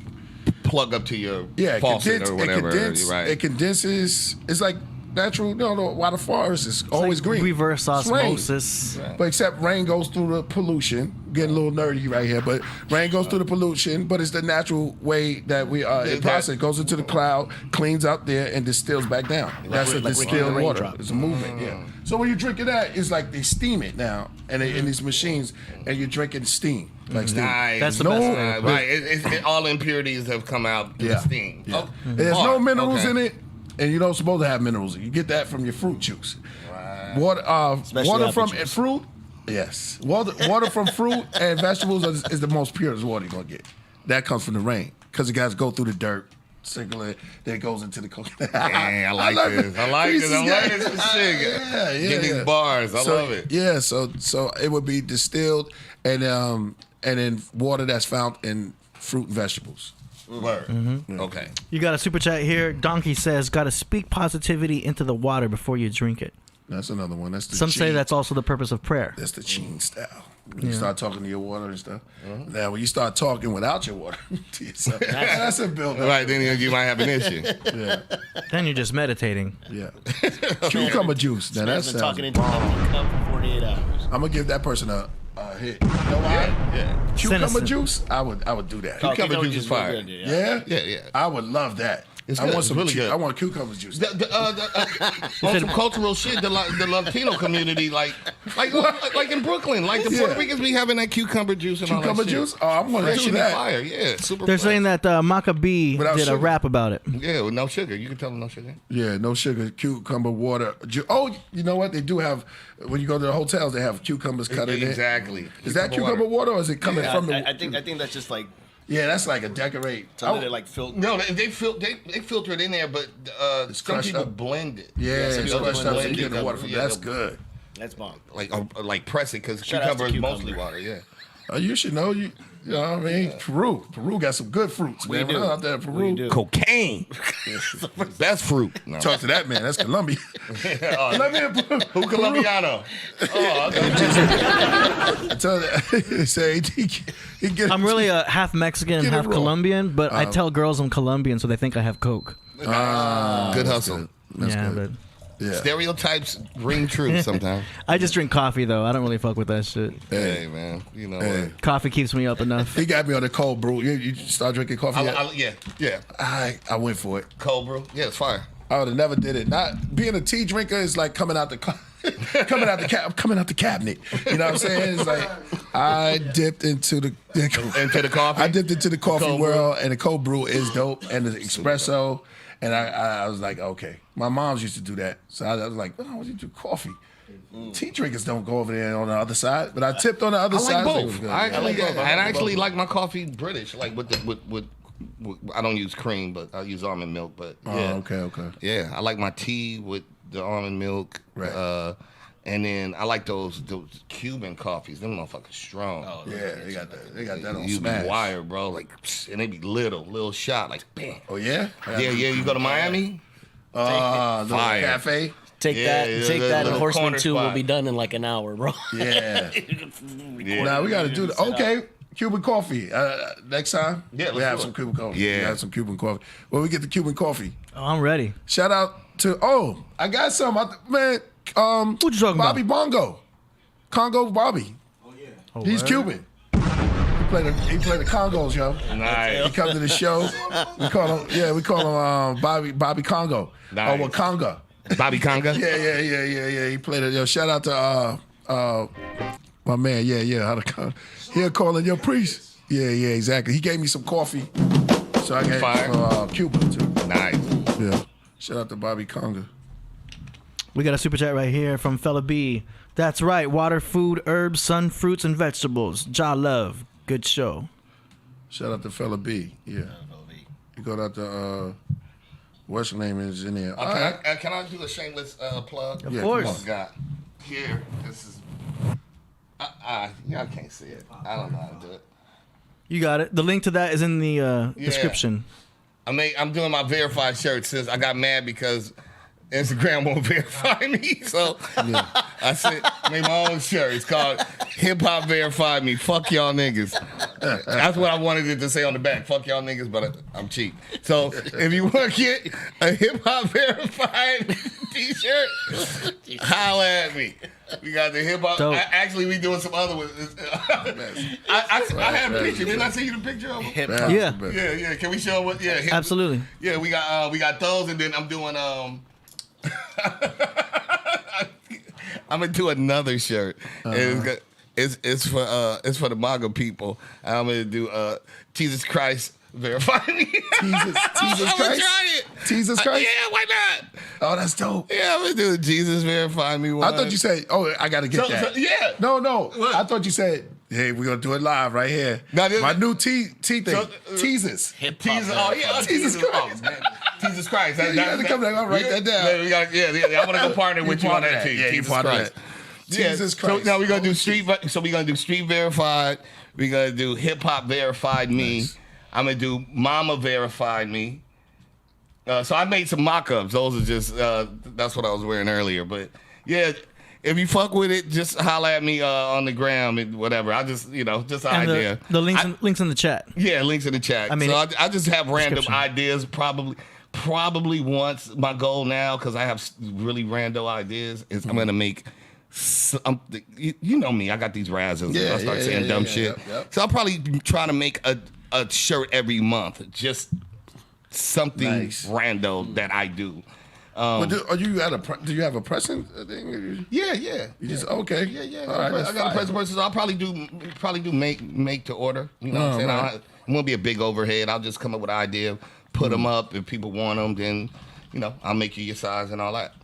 plug up to your Yeah, it faucet or whatever, right? It condenses. It's like natural. No, water forest is always like green. reverse It's rain. osmosis. But except rain goes through the pollution. Getting a little nerdy right here, but rain goes through the pollution. But it's the natural way that we it process. Goes into the cloud, cleans out there, and distills back down. That's a like distilled rain water. drop. It's a movement. Yeah. So when you're drinking that, it's like they steam it now, and in these machines, and you're drinking steam. Like steam. Nice. That's the No, best way. Right. All impurities have come out in the steam. Yeah. Oh, There's no hard. minerals Okay. in it, and you don't supposed to have minerals. You get that from your fruit juice. Right. Water, Especially water apple from juice. fruit. Yes, water from fruit and vegetables is the most purest water you're gonna get. That comes from the rain because it guys go through the dirt, circle it, then it goes into the coconut. Dang, I like this. I like this. I'm learning some shit. Yeah, Get these bars. I love it. Yeah, so it would be distilled and then water that's found in fruit and vegetables. Word. Mm-hmm. Okay. You got a super chat here. Donkey says, "Got to speak positivity into the water before you drink it." That's another one. That's the Some say Chin. that's also the purpose of prayer. That's the Chin style. When you Yeah. start talking to your water and stuff. Now, when you start talking without your water to yourself, that's a build up. Right, then you might have an issue. Yeah. Then you're just meditating. Yeah. Cucumber juice. Now that Man's been sounds talking into that cup for 48 hours. I'm gonna give that person a hit. You know why? Yeah. Cucumber Citizen. juice. I would do that. Cucumber juice is fire. good, yeah. Yeah. Yeah. I would love that. It's I good. want It's some. really good. I want cucumber juice. On some cultural shit, the Latino community, like in Brooklyn, like the Puerto Ricans be having that cucumber juice and all Cucumber that shit. juice? Oh, I'm gonna That do shit be that. fire. Yeah, super. They're fire. saying that Maccabee Without did a sugar. rap about it. Yeah, with no sugar. You can tell them no sugar. Yeah, no sugar, cucumber water. Oh, you know what? They do have, when you go to the hotels, they have cucumbers cut in it. Exactly. Is that cucumber water or is it coming Yeah, from the... I think that's just like Yeah, that's like a decorate. to let it like filter. No, they filter it in there, some crushed people up. blend it. Yeah, some it's people crushed up so blend you it. get the water from Yeah, That's they'll- good. That's bomb. Like press it because Shout out to cucumber is cucumber. mostly water. Yeah. You should know. You know what I mean? Peru got some good fruits, man. We do. Out there in Peru. Cocaine. Best fruit. No. Talk to that man. That's Colombia. Colombia. Who Colombiano? Oh, I tell you, say he get. I'm really a half Mexican, Get it half raw. Colombian, but I tell girls I'm Colombian, so they think I have coke. good hustle. That's yeah, good. Yeah. Stereotypes ring true sometimes. I just drink coffee though. I don't really fuck with that shit. Hey man, you know what? Coffee keeps me up enough. He got me on the cold brew. You start drinking coffee yet? Yeah. I went for it. Cold brew. Yeah, it's fire. I would have never did it. Not being a tea drinker is like coming out the coming out the cabinet. You know what I'm saying? It's like I dipped into the coffee. I dipped into the coffee Cold world, and the cold brew is dope, and the espresso. And I was like, okay. My moms used to do that, so I was like, oh, what do you do coffee? Tea drinkers don't go over there on the other side, but I tipped on the other I side. like It was both. good. I actually both. like my coffee British, like with I don't use cream, but I use almond milk. But yeah, okay. Yeah, I like my tea with the almond milk. Right. And then I like those Cuban coffees. Them motherfuckers strong. Oh, yeah, they got that. They got that on You smash. be wired, bro. Like, and they be little shot, like bam. Oh yeah. Yeah. You go to Miami. The Fire. cafe. Take Yeah, that, and Horseman corner 2 will spot. be done in like an hour, bro. Yeah. Now we got to do that. Okay. Cuban coffee. Next time, Yeah, we let's have do some it. Cuban coffee. Yeah. We have some Cuban coffee. When we get the Cuban coffee, Oh, I'm ready. shout out to I got some. Man, What you talking Bobby about? Bongo, Congo Bobby. Oh, He's word? Cuban. He play the Congos, yo. Nice. He come to the show. We call him Bobby Congo. Nice. Or Wakonga. Bobby Conga. Yeah. He played it. Yo, shout out to my man. He'll call in your priest. Yeah, exactly. He gave me some coffee, so I gave Fire. him Cuba too. Nice. Yeah. Shout out to Bobby Conga. We got a super chat right here from Fella B. That's right. Water, food, herbs, sun, fruits, and vegetables. Ja love. Good show. Shout out to Fella B. Yeah. You got out to what's your name is in there. Can I do a shameless plug? Of course. What I got here. This is. Y'all can't see it. I don't know how to do it. You got it. The link to that is in the description. I'm doing my verified shirt since I got mad because Instagram won't verify me. So I said, made my own shirt. It's called Hip Hop Verified Me. Fuck y'all niggas. That's what I wanted it to say on the back. Fuck y'all niggas, but I'm cheap. So if you want to get a Hip Hop Verified t-shirt, holla at me. We got the hip hop. Actually, we doing some other ones. I had a picture. Didn't I see you the picture of them? Yeah. Can we show what? Yeah. Absolutely. Yeah, we got those, and then I'm doing I'm gonna do another shirt. It's for the MAGA people. I'm gonna do Jesus Christ verify me. Jesus I'm Christ. gonna try it. Jesus Christ. Yeah, why not? Oh, that's dope. Yeah, I'm gonna do Jesus verify me. I thought you said, I got to get that. Yeah. No. What? I thought you said, hey, we're going to do it live right here. My new T thing. Teases. Jesus. Oh, yeah. Jesus Christ. Jesus Christ. You got to come back. I'll write that down. I'm going to go partner with you on that team. Yeah, Jesus Christ. Jesus Christ. So now we're going to do street verified. We're going to do hip hop verified me. Nice. I'm going to do mama verified me. So I made some mock-ups. Those are just, that's what I was wearing earlier. But yeah, if you fuck with it, just holla at me on the gram and whatever. I just, just an idea. The links in the chat. Yeah, links in the chat. I mean, so I just have random ideas. Probably once my goal now, because I have really random ideas, is I'm gonna make. You know me, I got these razzles. I start saying dumb shit. Yep. So I'll probably try to make a shirt every month, just something rando that I do. Do you have a pressing thing? Yeah. You just okay. Yeah. All right, I got a pressing person. So I'll probably do make to order. You know what I'm saying? Right. It won't be a big overhead. I'll just come up with an idea, put them up. If people want them, then I'll make you your size and all that.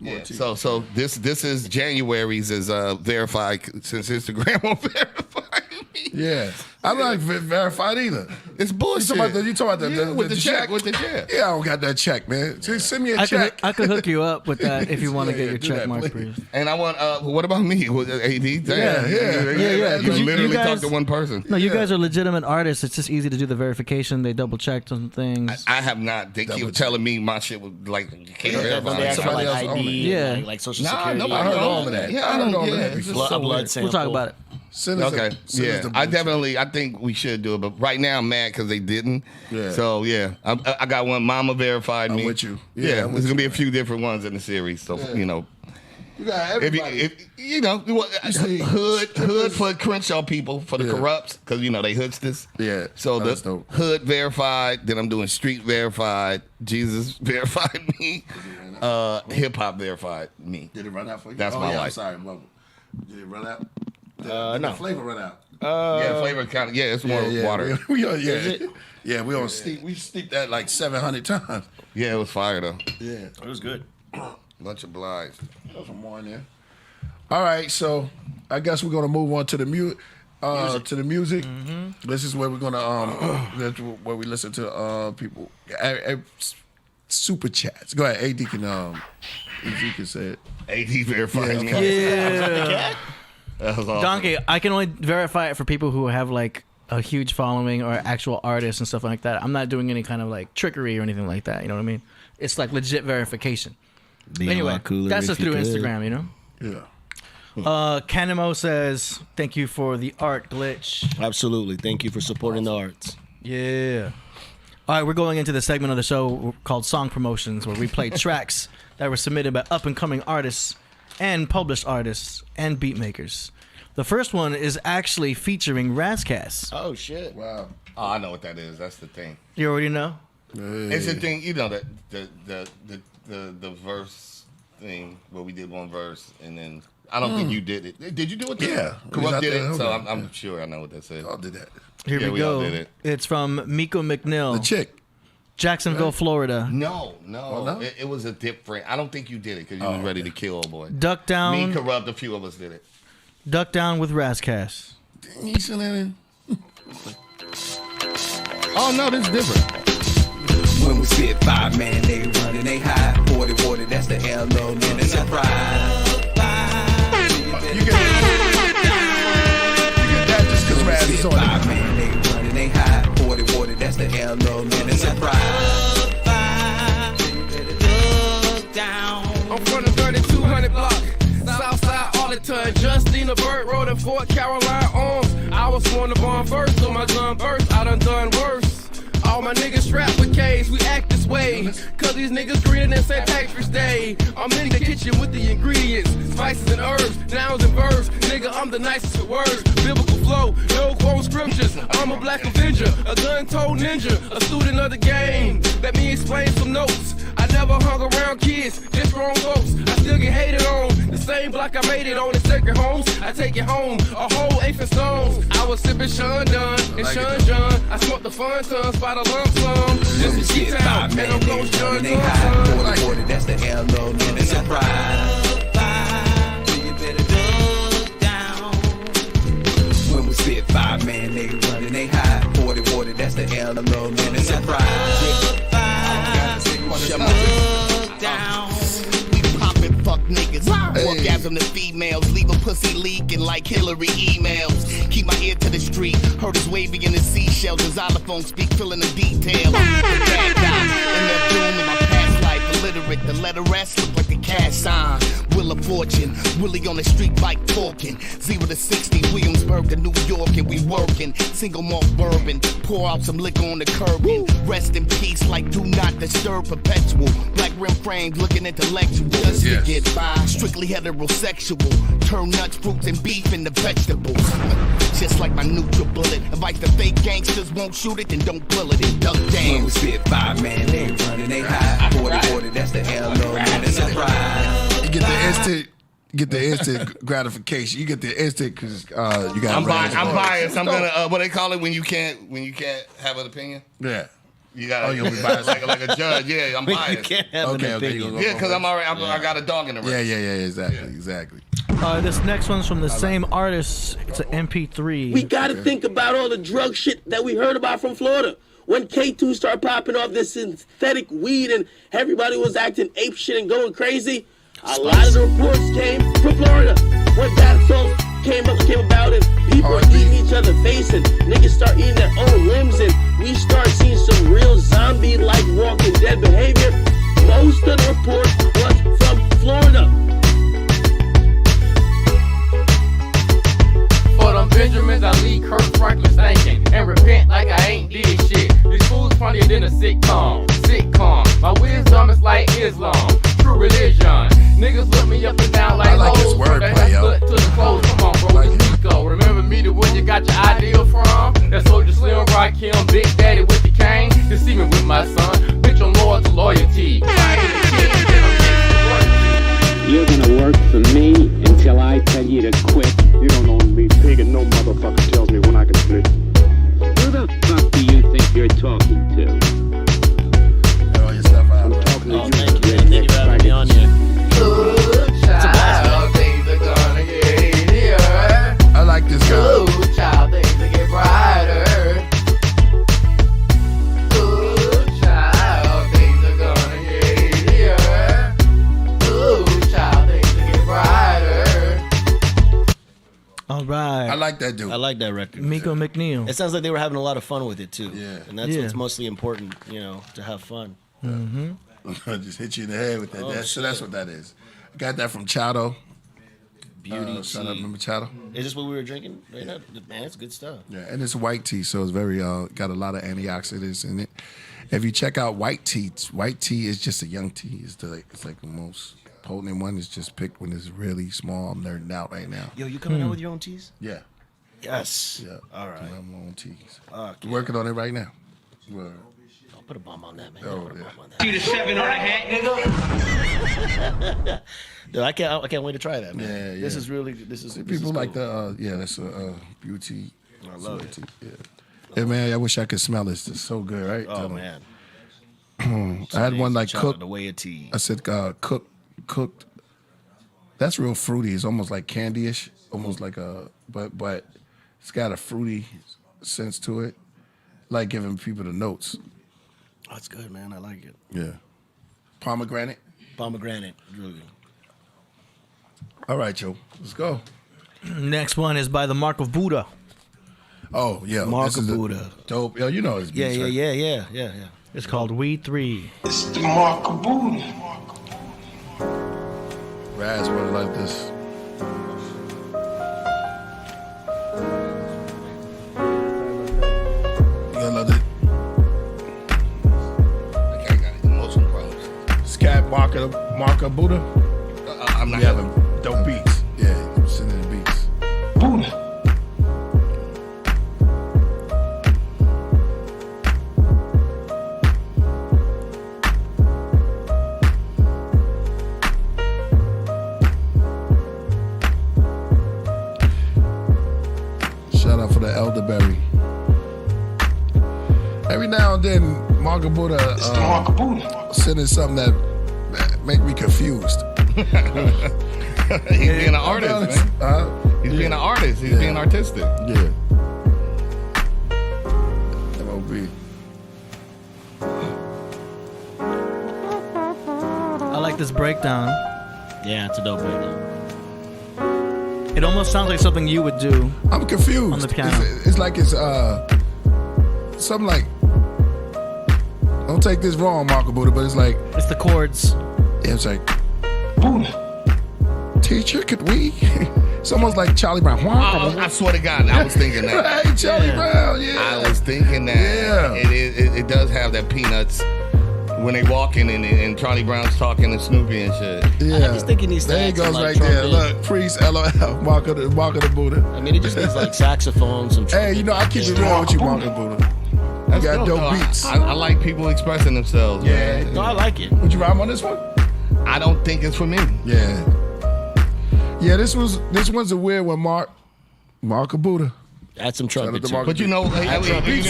Yeah. So this is January's is verified since Instagram won't verify me. Yeah, I'm not verified either. It's bullshit. You talking about the with the check? With the check? Yeah, I don't got that check, man. Just send me a I check. could hook you up with that if you want to Yeah, get your do check that, mark, please. please. And I want. What about me? With AD? Yeah. You literally you guys- talk to one person. No, you guys are legitimate artists. It's just easy to do the verification. They double checked on things. I have not. They keep telling me my shit was like you can't verify. They ask for Somebody like else own it. ID, Yeah. like social Nah, security. nobody I heard knows. all of that. Yeah, I heard all of yeah, that. it's It's just so blood weird. sample. We'll talk about it. Send us Okay, send us yeah, the I bullshit. I think we should do it, but right now I'm mad because they didn't. Yeah. So yeah, I got one. Mama verified me. I'm with you. Yeah, Yeah, I'm there's with gonna be you. a few different ones in the series. So you know, You got if everybody. you know, see, hood for Crenshaw people for the Yeah. corrupts because you know they hoodsters. Yeah, So that's the dope. hood verified. Then I'm doing street verified. Jesus verified me. Hip hop verified me. Did it run out for you? That's oh, my yeah, life. I'm sorry, Bubba. Did it run out? Did no. the flavor run out? Yeah, flavor kind of. Yeah, it's more water. We on steep. We steeped that like 700 times. Yeah, it was fire though. Yeah, It was good. Much obliged. there's some more in there. All right, so I guess we're gonna move on to the music. To the music. This is where we're gonna that's where we listen to people super chats. Go ahead, AD can say it. AD verified me. Yeah. That was awesome. Donkey, I can only verify it for people who have like a huge following or actual artists and stuff like that. I'm not doing any kind of like trickery or anything like that. You know what I mean? It's like legit verification. Anyway, that's just through Instagram, you know? Yeah. Canemo says, thank you for the art glitch. Absolutely. Thank you for supporting the arts. Yeah. All right, we're going into the segment of the show called Song Promotions, where we play tracks that were submitted by up-and-coming artists and published artists and beat makers. The first one is actually featuring Ras Kass. Oh shit! Wow. Oh, I know what that is. That's the thing. You already know? It's the thing, you know, that the verse thing where we did one verse and then I don't think you did it. Did you do it? Yeah. Corrupt did it, so Okay. I'm sure I know what that says. Y'all did that. Here Yeah, we we all go. did it. It's from Miko McNeil. The chick. Jacksonville, Florida. No. Oh, no? It was a different. I don't think you did it because you was ready to kill, boy. Duck down. Me, Corrupt, a few of us did it. Duck down with Ras Kass. You seen that in? Oh no, this is different. When we spit 5-man, they running, they high. 40 water, that's the L low, man, it's a prize. You get that just because Raz is on it. 5-man, they running, they high. 40 water, that's the L low, man, it's a prize. I'm from the 3200 block. Southside Arlington, Justina Bird Road in Fort Caroline Arms. I was born to born first, so my gun burst, I done worse. All my niggas strapped with K's, we act this way. Cause these niggas greener than St. Patrick's Day. I'm in the kitchen with the ingredients, spices and herbs, nouns and verbs. Nigga, I'm the nicest with words. Biblical flow, no quote scriptures. I'm a black avenger, a gun-toed ninja, a student of the game. Let me explain some notes. I never hung around kids, just grown folks. I still get hated on. The same block I made it on in sacred homes. I take it home, a whole eighth of stones. I was sipping Sean Dunn and Sean John. I smoked the fun tons by the lump sum. This is shit town, and I'm close John They high. 40 water, that's the L low, man, it's a prize. When we spit 5-man, they running, they high. 40 water, that's the L low, man, it's a prize. We poppin' fuck niggas. Orgasm to females. Leave a pussy leaking like Hillary emails. Keep my ear to the street. Heard us waving in the seashells. As xylophone speak, filling the detail. The bad guy in the doom in my past life. Illiterate. The letter S look like a cash sign. Wheel of Fortune. Willie on the street bike talking. 0 to 60. Williamsburg to New York and we working. Single malt bourbon. Pour out some liquor on the curb. Rest in peace like do not disturb perpetual. Black rim frames looking intellectual. Just to get by. Strictly heterosexual. Turn nuts, fruits, and beef into vegetables. Just like my neutral bullet. Advice the fake gangsters won't shoot it, then don't pull it and duck down. When we spit 5-man, they running, they high. 40 water, that's the L low, man, it's a prize. You get the instant gratification. You get the instant because you got. I'm biased. I'm gonna what they call it when you can't have an opinion. Yeah. You gotta. Oh, you'll be biased like a judge. Yeah, I'm biased. Okay. Yeah, because I'm already. I got a dog in the race. Yeah. Exactly. This next one's from the same artist. It's an MP3. We gotta think about all the drug shit that we heard about from Florida. When K2 started popping off this synthetic weed and everybody was acting ape shit and going crazy, a lot of the reports came from Florida. When bath salts came about and people were eating each other's face and niggas start eating their own limbs and we start seeing some real zombie-like Walking Dead behavior, most of the reports was from Florida. For them Benjamins, I leave Kirk Franklin thinking and repent like I ain't did shit. These fools funnier than a sitcom. My wisdom is like Islam, true religion. Niggas look me up and down like hoes. Wordplay, yo. To the clothes. Come on, bro, it's Nico. Remember me the one you got your idea from? That Soldier Slim, Rakim, Big Daddy with the cane. Deceiving with my son, bitch, I'm loyal to loyalty. You're gonna work for me until I tell you to quit. You don't own me, pig, and no motherfucker tells me when I can split. Who the fuck do you think you're talking to? I'm talking to you. Thank you for having me on here. Child, things are gonna get easier. I like this guy. Ooh, child, things will get brighter. Ooh, child, things are gonna get easier. Ooh, child, things will get brighter. All right. I like that dude. I like that record. Miko McNeil. It sounds like they were having a lot of fun with it too. Yeah. And that's what's mostly important, to have fun. Mm-hmm. Just hit you in the head with that. Oh, So that's what that is. I got that from Chado. Beauty Shout out, tea. remember Chado? Is this what we were drinking right now? Man, it's good stuff. Yeah, and it's white tea, so it's very got a lot of antioxidants in it. If you check out white tea is just a young tea. It's like the most potent one. It's just picked when it's really small. I'm nerding out right now. Yo, you coming out with your own teas? Yeah. Yes. Yeah. All right. I have my own teas. Okay. Working on it right now. Word. Don't put a bomb on that, man. Oh, Put a yeah. bomb on that. See the 7 on the hat, nigga? Dude, I can't wait to try that, man. Yeah, yeah. This is really this is People is like cool. that's a beauty. I love it. Tea. Yeah. Hey man, I wish I could smell this. It's so good, right? Oh man. I had one like Shout out cooked. The way of tea. I said cooked. That's real fruity. It's almost like candy-ish, almost like a but it's got a fruity sense to it, like giving people the notes. Oh, it's good, man. I like it. Yeah. Pomegranate. Pomegranate, really good. All right, Joe. Let's go. Next one is by the Mark of Buddha. Oh yeah, Mark this of is Buddha. Dope. Yo, you know his beats, right? Yeah. It's called Weed 3. It's the Mark of Buddha. Razz would love this. You gonna love it. I got emotional problems. Scat Marker Buddha. I'm not We having dope beats. Yeah, I'm sending the beats. Buddha. Shout out for the elderberry. Every now and then, Marker Buddha sending something that make me confused. He's being an artist, man. He's being an artist. He's being artistic. Yeah. M.O.B. I like this breakdown. Yeah, it's a dope breakdown. It almost sounds like something you would do. I'm confused. On the piano. It's like it's something like. Don't take this wrong, Marco Buddha, but it's like it's the chords. Yeah, it's like teacher, could we? It's almost like Charlie Brown. I swear to God, I was thinking that. Hey, Charlie Brown, yeah. I was thinking that. Yeah. It does have that Peanuts when they walking and Charlie Brown's talking to Snoopy and shit. Yeah. I just think it needs to There add it goes some, right like, there. trumpet. Look, Priest, LOL, Marco the Buddha. I mean, it just needs like saxophone, some. Hey, you know, I keep it real with you, Marco Buddha. You got dope beats. I like people expressing themselves. Yeah. Man. No, I like it. Would you rhyme on this one? I don't think it's for me. Yeah. Yeah, this one's a weird one, Marco Buddha. Add some trumpet. But you know, on some That weird shit would be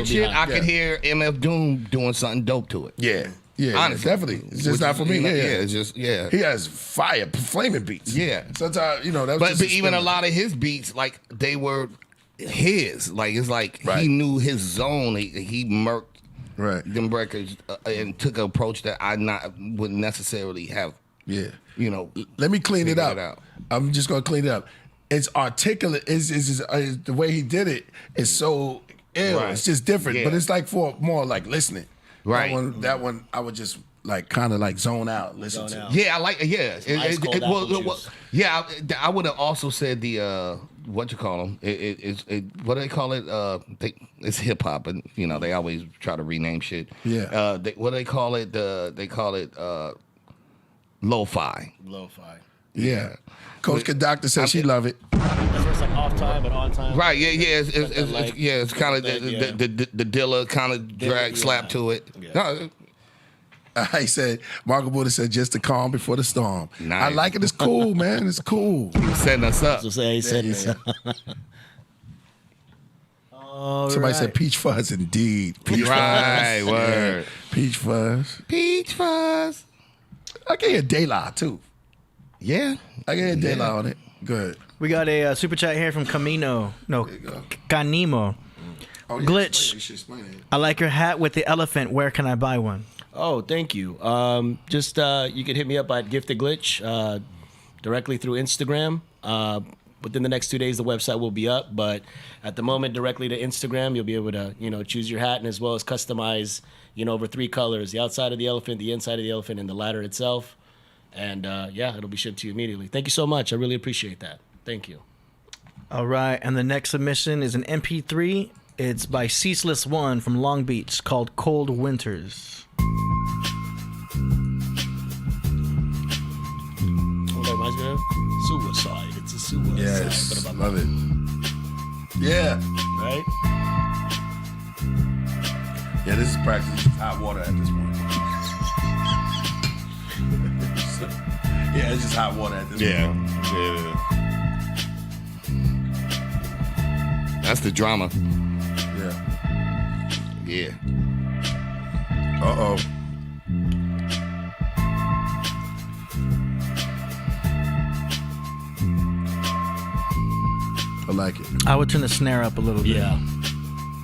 shit, hot. I could hear MF Doom doing something dope to it. Yeah. Yeah, honestly. definitely. It's just not for me. Yeah, it's just He has fire, flaming beats. Yeah. Sometimes, that was but even a lot of his beats, like, they were his. Like, it's like he knew his zone. He murked them records and took an approach that I wouldn't necessarily have. Yeah. Let me clean it out. I'm just going to clean it up. It's articulate. The way he did it is so ill. Right. It's just different. Yeah. But it's like for more like listening. Right. That one I would just like kind of like zone out, listen to. Yeah, I like it. Yeah. I would have also said the what you call them? What do they call it? It's hip hop, and they always try to rename shit. Yeah. What do they call it? They call it lo-fi. Lo-fi. Yeah. Coach Doctor says she love it. That's where it's like off time and on time. Right. Yeah. It's kind of the Dilla kind of drag slap to it. Yeah. No, I said, Marco Buddha said, just the calm before the storm. Nice. I like it. It's cool, man. It's cool. He's setting us up. He's setting us up. Somebody said peach fuzz, indeed. Peach right, fuzz. word. Yeah. Peach fuzz. Peach fuzz. I can hear De La, too. Yeah. I can hear De La on it. Good. We got a super chat here from Camino. No, Canimo. Oh, yeah, Glitch. I like your hat with the elephant. Where can I buy one? Oh, thank you. Just you can hit me up at Gifted Glitch directly through Instagram. Within the next 2 days, the website will be up. But at the moment, directly to Instagram, you'll be able to choose your hat and as well as customize over 3 colors: the outside of the elephant, the inside of the elephant, and the ladder itself. And it'll be shipped to you immediately. Thank you so much. I really appreciate that. Thank you. All right, and the next submission is an MP3. It's by Ceaseless One from Long Beach called Cold Winters. What that reminds me of? Suicide. It's a suicide. Yes, But about love it. Yeah. Right? Yeah, this is practically hot water at this point. Yeah, it's just hot water at this point. Yeah. That's the drama. Yeah. Yeah. Uh-oh. I like it. I would turn the snare up a little bit. Yeah.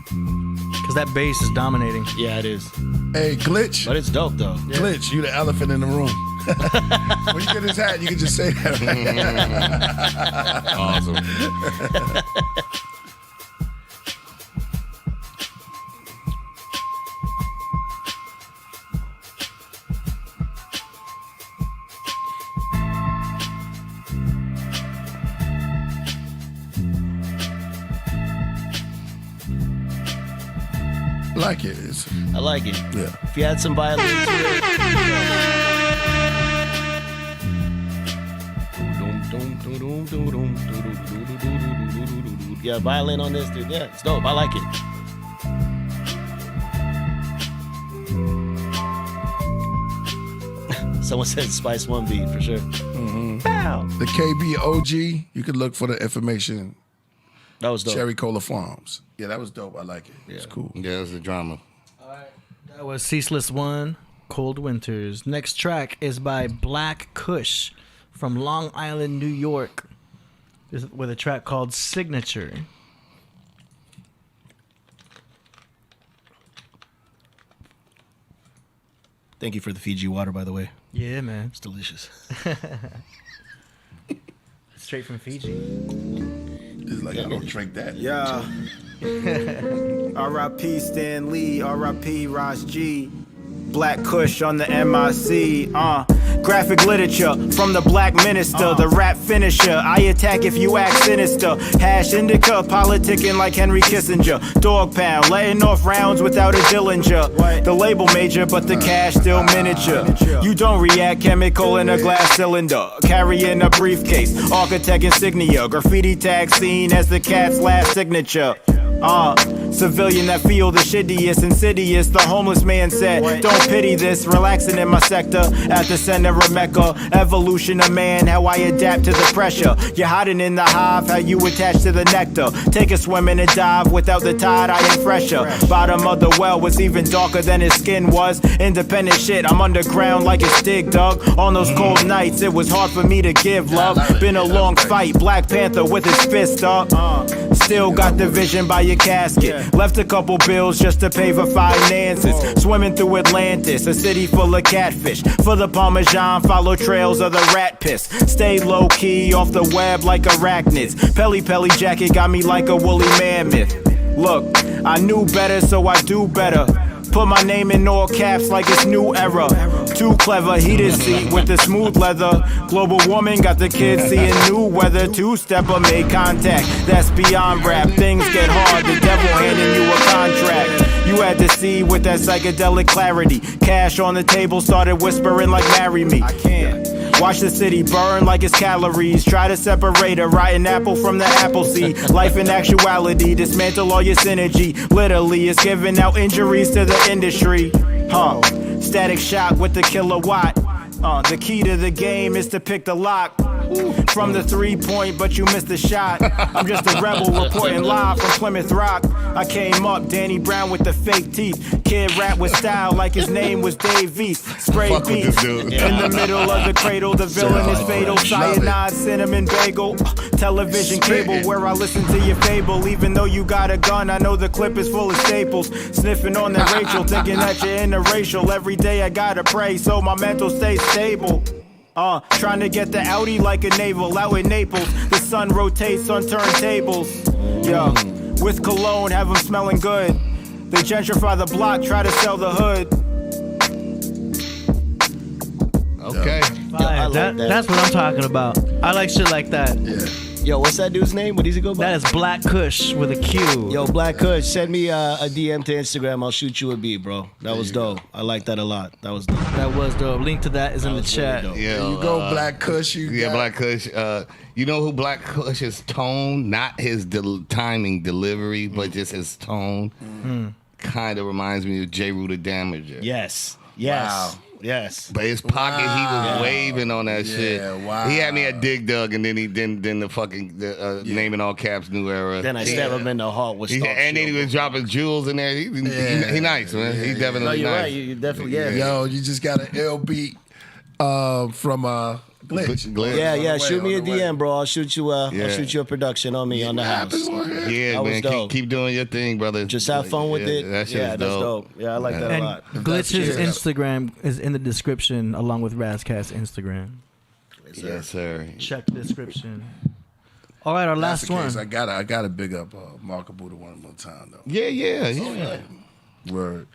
Because that bass is dominating. Yeah, it is. Hey, Glitch. But it's dope, though. Glitch, you the elephant in the room. When you get his hat, you can just say that. Awesome. I like it. I like it. Yeah. If you had some violin to it. Yeah, violin on this, dude. Yeah, it's dope. I like it. Someone said Spice One beat for sure. Mm-hmm. Bow. The KB OG, you could look for the information. That was dope. Cherry Cola Farms. Yeah, that was dope. I like it. It's cool. Yeah, it's the drama. That was Ceaseless One, Cold Winters. Next track is by Black Kush from Long Island, New York, with a track called Signature. Thank you for the Fiji water, by the way. Yeah, man. It's delicious. Straight from Fiji. It's like, I don't drink that. Yeah. R.I.P. Stan Lee, R.I.P. Ras G. Black Kush on the MIC. Graphic literature from the black minister, the rap finisher. I attack if you act sinister. Hash indica, politicking like Henry Kissinger. Dog pound, laying off rounds without a Dillinger. The label major, but the cash still miniature. You don't react, chemical in a glass cylinder. Carrying a briefcase, architect insignia. Graffiti tag seen as the cat's last signature. Civilian that feel the shittiest, insidious. The homeless man said, don't pity this. Relaxing in my sector, at the center of Mecca. Evolution of man, how I adapt to the pressure. You're hiding in the hive, how you attach to the nectar. Take a swim in and dive, without the tide I am fresher. Bottom of the well was even darker than his skin was. Independent shit, I'm underground like it's Dig Dug. On those cold nights, it was hard for me to give love. Been a long fight, Black Panther with his fist up. Still got the vision by your casket. Left a couple bills just to pay for finances. Swimming through Atlantis, a city full of catfish. For the Parmesan, follow trails of the rat piss. Stay low key off the web like arachnids. Pelly jacket got me like a woolly mammoth. Look, I knew better, so I do better. Put my name in all caps like it's new era. Too clever, heated seat with the smooth leather. Global warming got the kids seeing new weather. Two-stepper made contact, that's beyond rap. Things get hard, the devil handing you a contract. You had to see with that psychedelic clarity. Cash on the table, started whispering like marry me. I can't. Watch the city burn like it's calories. Try to separate a rotten apple from the apple seed. Life in actuality, dismantle all your synergy. Literally, it's giving out injuries to the industry. Static shock with the kilowatt. The key to the game is to pick the lock. From the 3-point, but you missed the shot. I'm just a rebel reporting live from Plymouth Rock. I came up, Danny Brown with the fake teeth. Kid rap with style like his name was Dave East. Spray beats in the middle of the cradle. The villain is fatal. Cyanide, cinnamon bagel. Television cable where I listen to your fable. Even though you got a gun, I know the clip is full of staples. Sniffing on that Rachel, thinking that you're interracial. Every day I gotta pray so my mental stays stable. Trying to get the Audi like a naval out in Naples. The sun rotates on turntables. Yo, with cologne, have them smelling good. They gentrify the block, try to sell the hood. Okay. Fire. That's what I'm talking about. I like shit like that. Yeah. Yo, what's that dude's name? What does he go by? That is Black Kush with a Q. Yo, Black Kush, send me a DM to Instagram. I'll shoot you a beat, bro. That was dope. I like that a lot. That was dope. That was dope. Link to that is in the chat. There you go, Black Kush. Black Kush. You know who Black Kush's tone, not his timing, delivery, but just his tone, kind of reminds me of J. Rue the Damager. Yes. Wow. Yes. But his pocket, he was waving on that shit. Wow. He had me at Dig Dug, and then the fucking name in all caps, New Era. Then I stab him in the heart with Stalk and then he was dropping jewels in there. He nice, man. He definitely No, you're nice. right. You definitely, Yo, you just got an L beat from Glitch. Yeah. Shoot me a DM, bro. I'll shoot you a production on me on the house. Yeah, that man. Keep doing your thing, brother. Just have fun with it. That's dope. Yeah, I like that a lot. Glitch's Instagram is in the description along with Razz Cass Instagram. Yes, sir. Check the description. All right, our last one. I gotta big up Marco Buddha one more time though. Yeah. Word.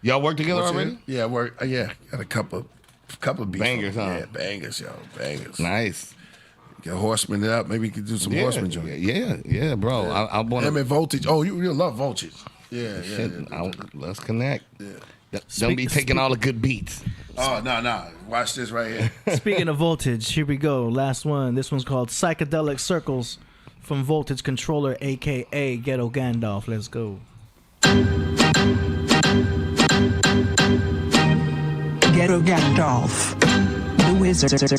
Y'all work together already? Yeah, work. Got a couple of beats. Bangers, huh? Yeah, bangers, yo. Bangers. Nice. Get Horseman it up. Maybe you could do some Horseman joint. Yeah, bro. Yeah. I want to. Voltage. Oh, you love Voltage. Yeah. Let's connect. Yeah. Don't be taking all the good beats. Oh, no. Watch this right here. Speaking of Voltage, here we go. Last one. This one's called Psychedelic Circles from Voltage Controller, a.k.a. Ghetto Gandalf. Let's go. Ghetto Gandalf, the wizard. He got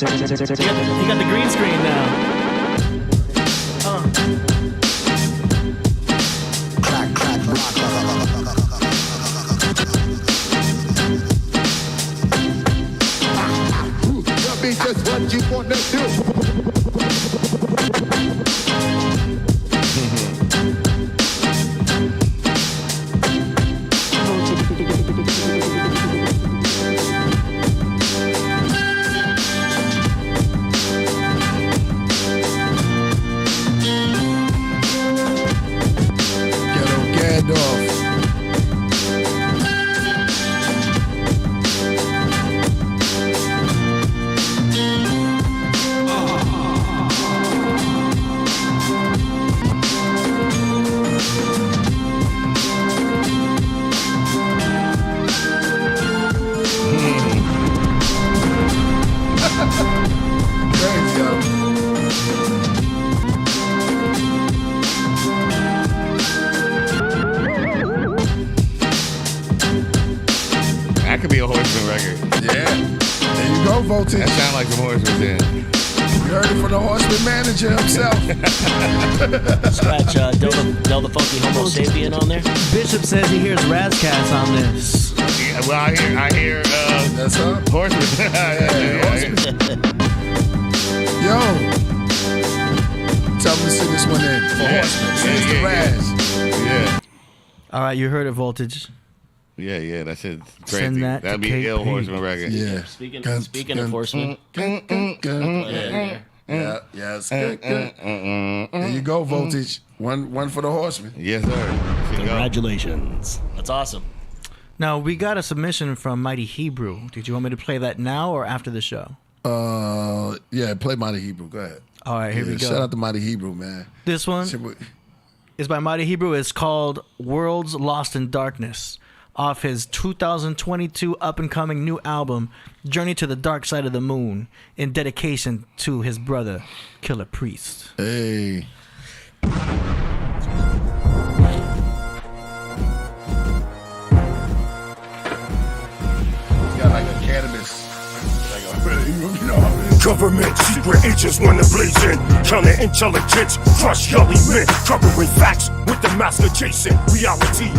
the green screen now. Tell me just what you wanna do. Voltage. That sound like the Horseman then. You heard it from the Horseman manager himself. Scratch Del the Funky Homo Sapien on there. Bishop says he hears Razz Cass on this. Yeah, well, I hear that's up. Horseman. Yo, tell him to send this one in for Horseman. Send this to Razz. Yeah. All right, you heard it, Voltage. Yeah, that shit's crazy. Send that That'd to be KP. ill Horseman record. Yeah. Speaking of Horseman. Yeah, yes. There you go, Voltage. One for the Horseman. Yes, sir. Congratulations. That's awesome. Now, we got a submission from Mighty Hebrew. Did you want me to play that now or after the show? Yeah, play Mighty Hebrew. Go ahead. All right, here we go. Shout out to Mighty Hebrew, man. This one is by Mighty Hebrew. It's called Worlds Lost in Darkness, off his 2022 up-and-coming new album, Journey to the Dark Side of the Moon, in dedication to his brother, Killah Priest. Hey. He's got like a cannabis. Government secret agents wanna blaze in. Counterintelligence, crush yelly men. Covering facts with the mask adjacent. Reality,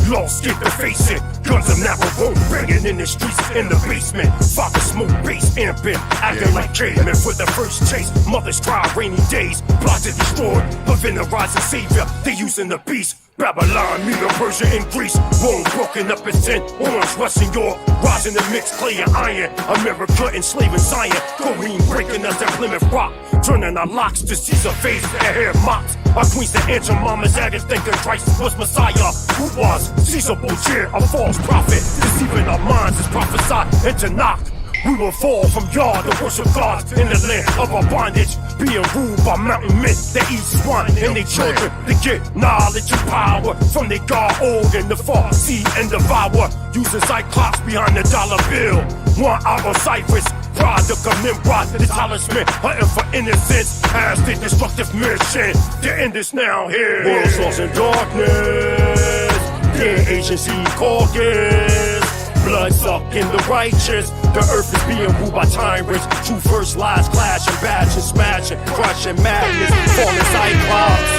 lost get to face it. Guns of Navajo banging in the streets in the basement. Father smoke bass amping, acting like cavemen for the first chase. Mothers cry rainy days, plotted destroyed. Living a rising savior, they using the beast. Babylon, Medo, Persia, and Greece. Rome broken up in 10. Orange, Western York. Rising the mix, clay and iron. America enslaving Zion. Corinne breaking us at Plymouth Rock. Turning our locks to Caesar face and hair mocks. Our queens to answer mamas at it, thinking Christ was Messiah. Who was Caesar Borgia, a false prophet. Deceiving our minds is prophesied and to knock. We will fall from yard to worship gods in the land of our bondage, being ruled by mountain men that eat swine and their children to get knowledge and power from their God old and the far see and devour, using cyclops behind the dollar bill. 1 hour ciphers, product of Nimrod, the talisman, hunting for innocence as the destructive mission. The end is now here. World's lost in darkness, their agency caucus. Blood sucking the righteous. The earth is being ruled by tyrants. True first lies clashing, bashing, smashing, crushing madness, falling cyclops,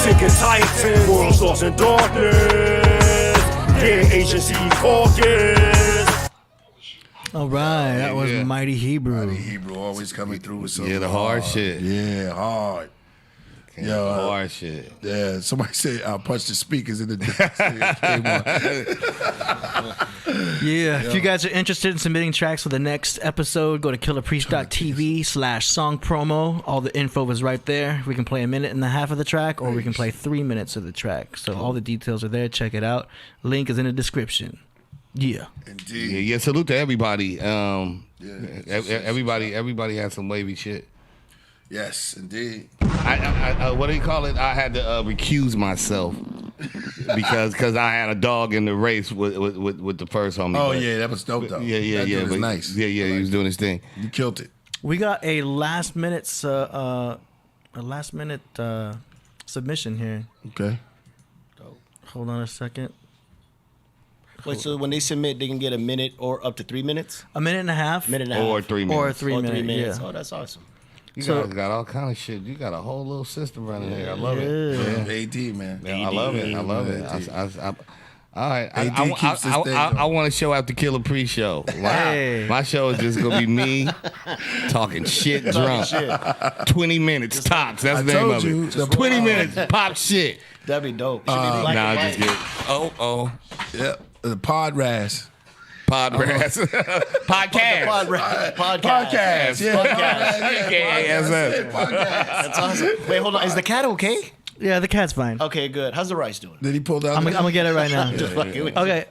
sinking titan. World's lost in darkness. Their agency caucus. All right, that was Mighty Hebrew. Mighty Hebrew always coming through with some the hard shit. Yeah, hard. Yo, hard shit. Yeah, somebody said I'll punch the speakers in the Yeah, if you guys are interested in submitting tracks for the next episode, go to killerpriest.tv/song promo. All the info is right there. We can play 1.5 minutes of the track, or we can play 3 minutes of the track. So all the details are there. Check it out. Link is in the description. Yeah. Indeed. Yeah, salute to everybody. Everybody has some wavy shit. Yes, indeed. I what do you call it? I had to recuse myself because I had a dog in the race with the first homie. Oh yeah, that was dope though. Yeah. That dude was nice. Yeah, he was doing his thing. You killed it. We got a last minute submission here. Okay. Hold on a second. Wait, so when they submit, they can get 1 minute or up to 3 minutes? 1.5 minutes. Minute and a half. Or 3 minutes. Or 3 minutes. Yeah. Oh, that's awesome. You guys got all kind of shit. You got a whole little system running here. I love it. AD, man. Yeah, I love it. I love it. All right. I want to show out the Killah pre-show. My show is just going to be me talking shit drunk. 20 minutes tops. That's the name of it. 20 minutes, pop shit. That'd be dope. Nah, just get Oh. Yep. The Pod Razz. Podcast. Podcast. Yeah. That's awesome. Wait, hold on. Is the cat okay? Yeah, the cat's fine. Okay, good. How's the rice doing? Did he pull down? I'm gonna get it right now. Okay.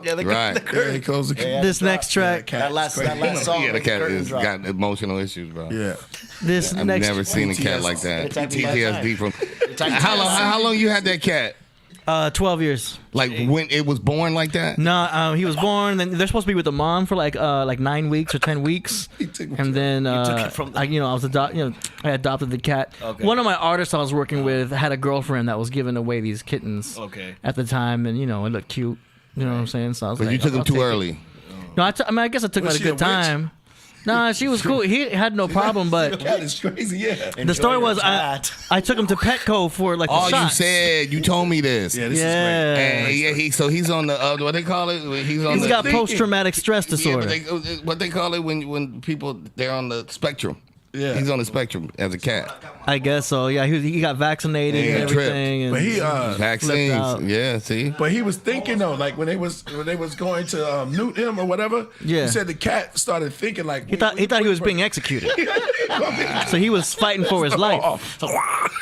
Yeah, the curtain. He closed the curtain. This next track. That last song. Yeah, the cat has got emotional issues, bro. Yeah. This I've next. never seen a cat like that. PTSD from. How How long you had that cat? 12 years. Like when it was born like that? No, he was born. Then they're supposed to be with the mom for like 9 weeks or 10 weeks, and then I adopted the cat. Okay. One of my artists I was working with had a girlfriend that was giving away these kittens. Okay. At the time, and it looked cute. You know what I'm saying? So I was But like, you took him I'll too take it. early. No, I mean, I guess I took Was like a she good time. Nah, she was cool. He had no problem, but That is crazy, yeah. the story was I took him to Petco for like the Oh, you shots. said, you told me this. Yeah, this Yeah. And he's on the, what they call it? He's got post-traumatic stress disorder. Yeah, but what they call it when people, they're on the spectrum. Yeah. He's on the spectrum as a cat. I guess so. Yeah, he got vaccinated and everything. And But he Vaccines. out. Yeah, see? But he was thinking though, like when they was going to newt him or whatever. Yeah. He said the cat started thinking like he thought he was being executed. So he was fighting for his life.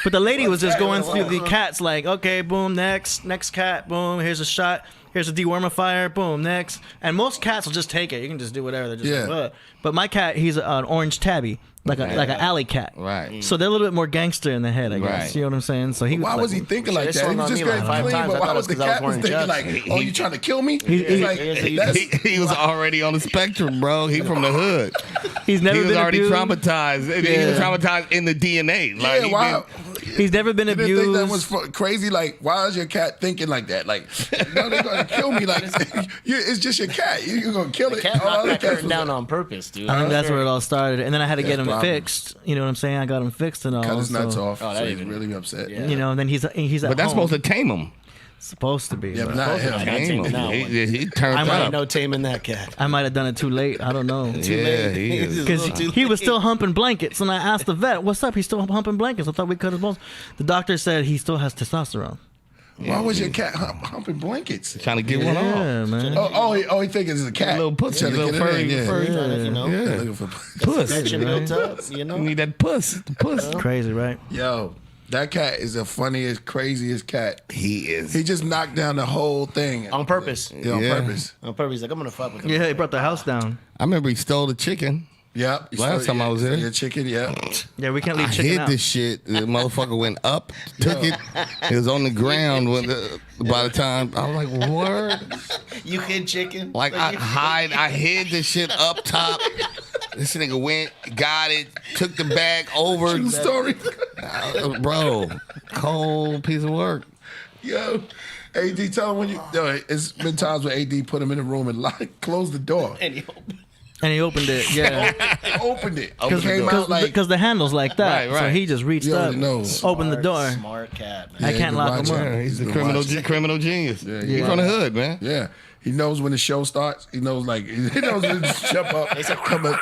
But the lady was just going through the cats like, okay, boom, next cat, boom, here's a shot, here's a dewormifier, boom, next. And most cats will just take it. You can just do whatever. They're just like, ugh. But my cat, he's an orange tabby. Like an alley cat, right? So they're a little bit more gangster in the head, I guess. Right. You know what I'm saying? So he Why was he thinking like that? He was just going clean, but why was the cat was thinking like, oh, you trying to kill me? He was already on the spectrum, bro. He from the hood. He's never he was been already abused. He was traumatized in the DNA. Like, Yeah, why? He's never been You didn't abused. think that was crazy? Like, why is your cat thinking like that? Like, no, they're gonna kill me. Like, it's just your cat. You're gonna kill it. Cat All knocked other that cats curtain was down like- on purpose, dude. I think that's where it all started, and then I had to get him probably. fixed. You know what I'm saying? I got him fixed and all. Cut his nuts so- off. Oh, so that he's even- really upset. You know, and then he's at But that's home. supposed to tame him. Supposed to be. Yeah, but but not him. Tame him. Now, He turned I might Ain't up. no taming that cat. I might have done it too late. I don't know. Yeah, he is. Because he was still humping blankets, and I asked the vet, "What's up?" He's still humping blankets. I thought we cut his balls. The doctor said he still has testosterone. Why was your cat humping blankets? Trying to get one off. Yeah, man. He thinks it's a cat. Little pussy, Trying to little get it in, furry, yeah. Trying to, you know, Yeah. Looking for Puss. tension built up, you know. You need that puss. The puss. Crazy, right? Yo, that cat is the funniest, craziest cat. He is. He just knocked down the whole thing On purpose. Yeah, on purpose. On purpose. He's like, I'm gonna fuck with him. Yeah, he brought the house down. I remember he stole the chicken. Yeah. Last time I was there. Your chicken, yeah. Yeah, we can't I leave chicken hid out. this shit. The motherfucker went up, took it. It was on the ground by the time I was like, "Word!" You hid chicken? Like I hid the shit up top. This nigga went, got it, took the bag over. True story. Bro, cold piece of work. Yo, AD, tell him when you. Yo, it's been times where AD put him in a room and closed the door. And he opened And he opened it, yeah. Opened it. Because Came out like the handle's like that. Right, right. So he just reached You up, already know. opened the door. Smart cat, man. I Yeah, can't he lock been him up. watching. Yeah, he's the Been criminal watching. criminal genius. Yeah, He's yeah. from the hood, man. Yeah. He knows when the show starts. He knows when to jump up. Come up.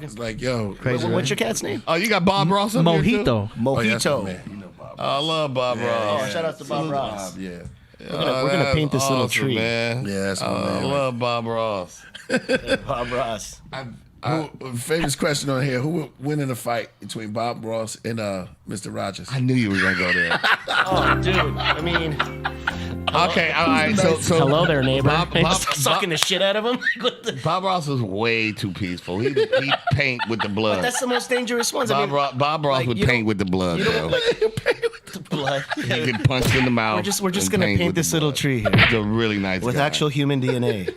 It's like, yo, Crazy, What's your cat's name? Oh, you got Bob Ross up here, too? Mojito. Oh, yeah, that's my Mojito. man. You know Bob. I love Bob Ross. Oh, shout out to Bob Ross. Yeah. We're gonna paint this little tree. man. Yeah, that's my I man. love Bob Ross. Bob Ross. Famous question on here: who would win in a fight between Bob Ross and Mr. Rogers? I knew you were gonna go there. Oh, dude. I mean, Okay, all right. So hello there, neighbor. Bob Sucking the shit out of him. Bob Ross was way too peaceful. He paint with the blood. That's the most dangerous ones. I mean, Bob Ross like, would you paint don't- with the blood. you Bro. don't like the blood. He get punched in the mouth. We're just and gonna paint with this the little blood. tree here He's a really nice with guy. actual human DNA.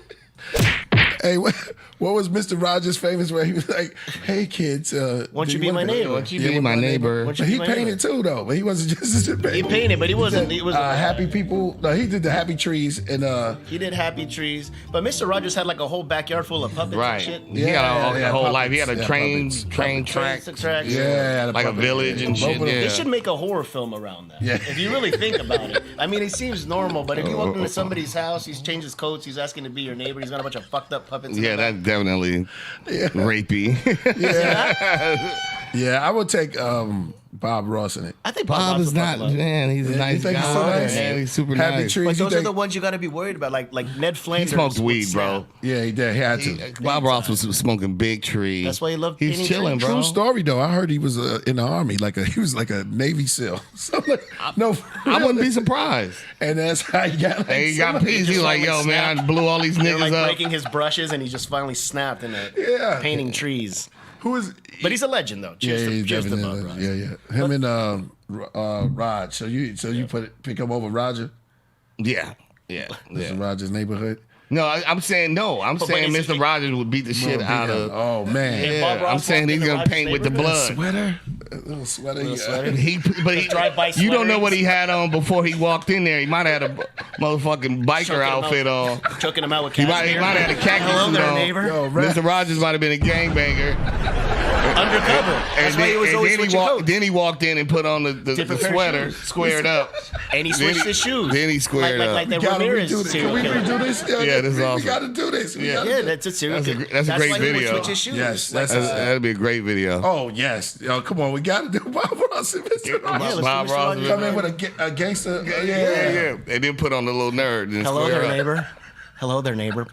Hey, what was Mr. Rogers famous where he was like, "Hey kids, Won't do you be my neighbor? Won't you be my neighbor? Won't you But be he my painted neighbor? too, though. But he wasn't just He painted, but he wasn't. He was happy people. No, he did the happy trees and He did happy trees, but Mr. Rogers had like a whole backyard full of puppets Right. and shit. He got a whole life. He had a Yeah, train puppets. track. Tracks. yeah, Like a village and shit. They Yeah. should make a horror film around that. Yeah. If you really think about it. I mean, it seems normal, but if you walk into somebody's house, he's changed his coats, he's asking to be your neighbor, he's got a bunch of fucked up puppets. in Yeah, the back. that's definitely rapey. Yeah, I would take Bob Ross in it. I think Bob Ross is would not, fuck love. man, he's a Yeah, you nice think guy. he's so nice? Man, he's super Happy nice. trees. But you those are think- the ones you got to be worried about, like Ned He Flanders. smokes would weed, snap. bro. Yeah, he did. He had to. Bob Ross was smoking big trees. That's why he loved He's painting chilling, trees. bro. True story though. I heard he was in the army, he was like a Navy SEAL. So no, I wouldn't be surprised. And that's how he got. Hey, he got peace. He's like, yo, man, I blew all these They're niggas like up. breaking his brushes, and he just finally snapped in it. Yeah. Painting trees. Who is? But he's a legend, though. Cheers to he's Bob definitely- Ross. yeah. Him and Raj. So you pick him over Roger? Yeah. Mr. Rogers' neighborhood. No, I'm saying no. I'm saying Mr. Rogers would beat the shit out of. Oh man. Yeah, I'm saying he's gonna paint with the blood. Sweater. A little sweater. You don't know what he had on before he walked in there. He might have had a motherfucking biker outfit on. Choking him out with He might have had a khaki suit on. neighbor. Mr. Rogers might have been a gangbanger. Undercover. That's why he was always switching coats. Then he walked in and put on the sweater, squared up. And he switched his shoes. Then he squared up. Like that Ramirez Can we redo this? Yeah, this is awesome. We got to do this. Yeah, that's a serious. That's a great video. Switch his shoes. Yes, that'd be a great video. Oh yes, yo, come on, we got to do Bob Ross and Mr. Rogers. Bob Ross come in with a gangster. Yeah. And then put on the little nerd. And Hello square there, up. neighbor. Hello there, neighbor.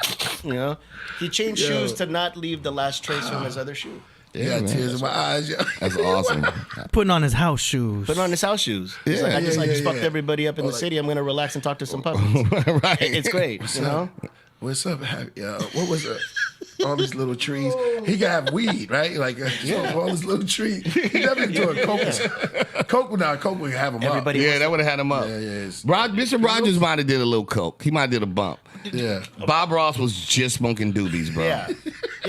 You know, he changed shoes to not leave the last trace from his other shoe. Yeah, tears in my eyes. Yo. That's awesome. Putting on his house shoes. Putting on his house shoes. He's like, I just fucked everybody up in the city. I'm gonna relax and talk to some puppies. Right. It's great. You know. What's up? What was it? All these little trees. He can have weed, right? Like all these little trees. He definitely doing coke. Coke would have him up. Yeah, that would have had him up. Mr. Rogers might have did a little coke. He might have did a bump. Yeah. Bob Ross was just smoking doobies, bro. Yeah,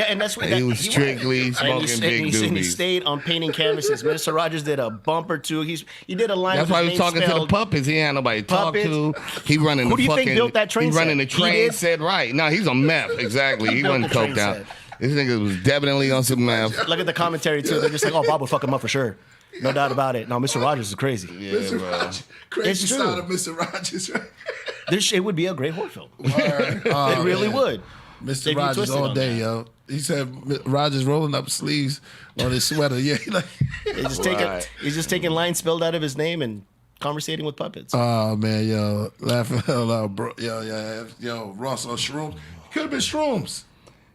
and that's what he was strictly smoking big And he doobies. stayed on painting canvases. Mr. Rogers did a bump or two. He did a line. That's why he was talking to the puppets. He ain't had nobody to talk to. He running Who the do you fucking. think built that train He running set? the train set right. No, he's on meth. Exactly. He wasn't built the coked train out. set. This nigga was definitely on some meth. Look at the commentary too. They're just like, oh, Bob would fuck him up for sure. No doubt about it. No, Mr. Rogers is crazy. Yeah, Mr. bro. Rogers. Crazy It's true. side of Mr. Rogers, right? It would be a great horror film. Word. It really would. Mr. If you Rogers twisted all on day, that. yo. He said Rogers rolling up sleeves on his sweater. Yeah, He's just taking lines spelled out of his name and conversating with puppets. Oh man, yo, laughing hell loud, bro. Yo, Ross on shrooms. Could have been shrooms.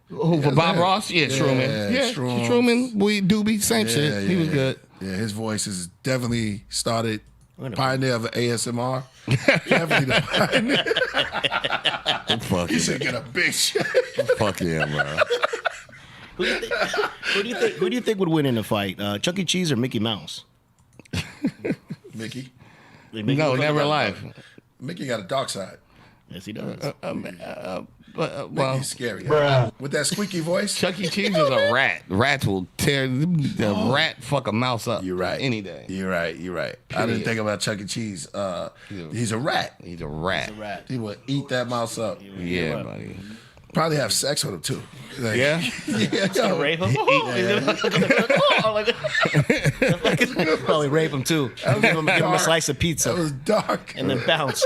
Who, for Bob Ross? Yeah, Truman. Yeah, shrooms. Truman, Doobie, same shit. He was good. Yeah, his voice is definitely started pioneer of ASMR. Definitely the pioneer. Fuck He yeah. should get a big shit. Fuck yeah, bro. Who do you think would win in a fight? Chuck E. Cheese or Mickey Mouse? Mickey. No, never in life. Mickey got a dark side. Yes, he does. Well, Mickey's scary. Huh? With that squeaky voice. Chuck E. Cheese is a rat. Rats will tear the rat fuck a mouse up. You're right. Any day. You're right. I didn't think about Chuck E. Cheese. He's a rat. He's a rat. He will eat that mouse up. Yeah, buddy. Probably have sex with him too. Like, Yeah? Gonna rape him? Probably rape him too. Give him a slice of pizza. That was dark. And then bounce.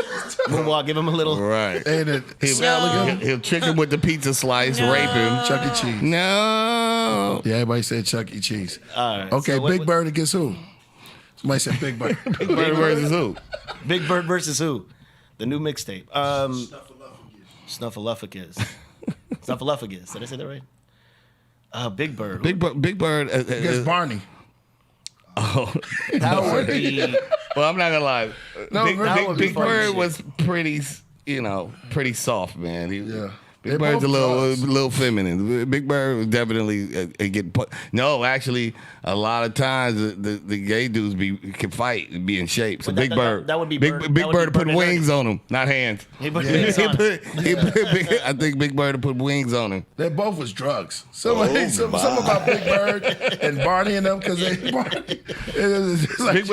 Moonwalk, give him a little. Right. And He'll trick him with the pizza slice, rape him. Chuck E. Cheese. No. Yeah, everybody said Chuck E. Cheese. All right. Okay, so Big Bird against who? Somebody said Big Bird. Big Bird versus who? Big Bird versus who? The new mixtape. Snuffleupagus. Snuffleupagus. Did I say that right? Big Bird. Big Bird. Against Barney. Oh. That would be. Well, I'm not gonna lie. No, that would be Big funny Bird shit. was pretty, pretty soft, man. Yeah. Big Bird's a little feminine. Big Bird was definitely get put. No, actually, a lot of times the gay dudes can fight and be in shape. So But Big Bird, that would be Big Bird- Big that would Bird be put Bird and wings on him, not hands. He put wings on him. Yeah. I think Big Bird put wings on him. They both was drugs. Something about Big Bird and Barney and them because they Barney. It's like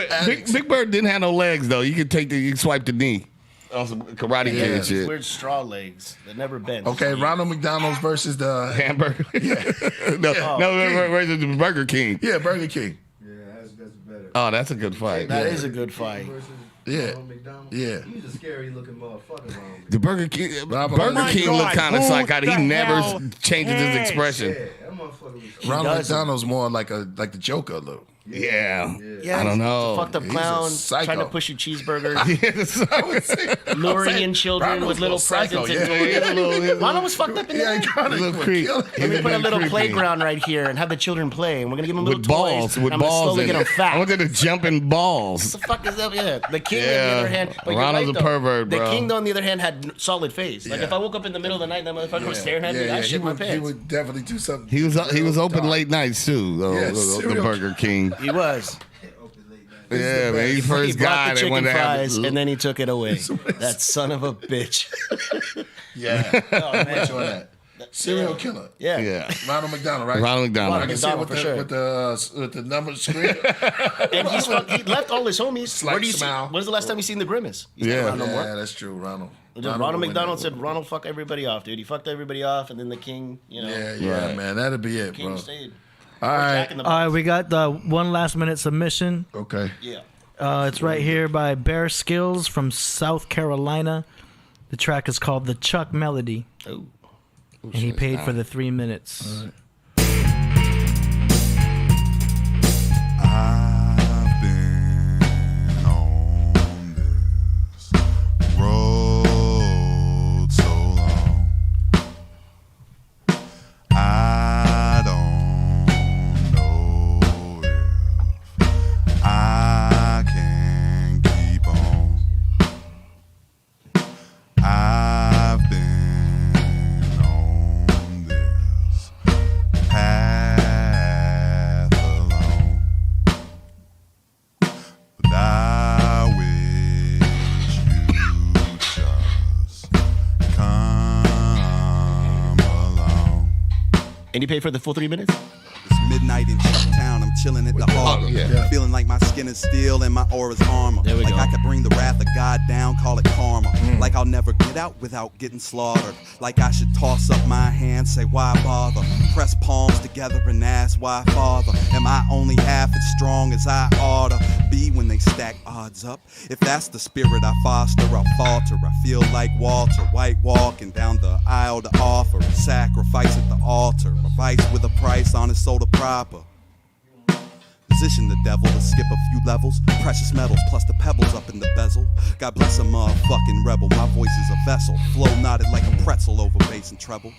Big Bird didn't have no legs though. You can swipe the knee on some Karate Kid shit. Weird straw legs that never bend. Okay, Ronald McDonald's versus the Hamburger. Versus the Burger King. Yeah, Burger King. Yeah, that's better. Oh, that's a good fight. That is a good fight. Yeah. Yeah. He's a scary looking motherfucker. The Burger King God, looked kind of who psychotic. He the never hell changes his expression. Yeah, that motherfucker was Ronald McDonald's more like the Joker, though. Yeah. Yeah, I don't know. Fucked up He's a clown psycho. trying to push you cheeseburgers, I would say, luring in children Ronald's with little psycho, presents yeah. and toys. Ronald was fucked up in there. Got Little it. creep. Let me put a little playground right here and have the children play, and we're gonna give them little With balls. toys. With I'm gonna balls slowly in get them it. fat. I want them to jump in balls. What the fuck is that? Yeah, the king on Yeah. the other hand. But Ronald's you're right, a pervert, The bro. king, on the other hand, had solid face. Like Yeah. if I woke up in the middle of the night, and that motherfucker was staring at me, I shit my He pants. would definitely do something. He was open late nights too. The serial Burger King. He was. Yeah, man. He's the He first brought guy the that chicken went to have. fries, and then he took it away. That son of a bitch. Yeah. Oh, man. What's on that? Serial killer. Yeah. Ronald McDonald, right? Ronald McDonald. I can see it McDonald, for sure. with the number screen. And he left all his homies. Slight Where do you smile. when's the last time you seen the Grimace? He's not around no more. Yeah, that's true, Ronald. Ronald McDonald said, Ronald fuck everybody off, dude. He fucked everybody off, and then the king, you know. Yeah, man. That'll be it, King bro. stayed. All right. All right, we got the one last minute submission. Okay. Yeah. It's right here by Bear Skills from South Carolina. The track is called The Chuck Melody. Oh. And he paid for the 3 minutes. I've been on this road so long. I don't know if I can keep on. I've been on this path alone, but I wish you'd just come along. And he paid for the full 3 minutes? It's midnight in Chucktown, I'm chilling at the harbor. Feeling like my skin is steel and my aura's armor. There we like go. I could bring the wrath of God down, call it karma. Like I'll never get out without getting slaughtered. Like I should toss up my hands, say why bother? Press palms together and ask why father? Am I only half as strong as I oughta be when they stack odds up? If that's the spirit I foster, I'll falter. I feel like Walter White walking down the aisle to offer a sacrifice at the altar. A vice with a price on his soda proper. Position the devil to skip a few levels. Precious metals plus the pebbles up in the bezel. God bless a motherfucking rebel. My voice is a vessel. Flow knotted like a pretzel over bass and treble.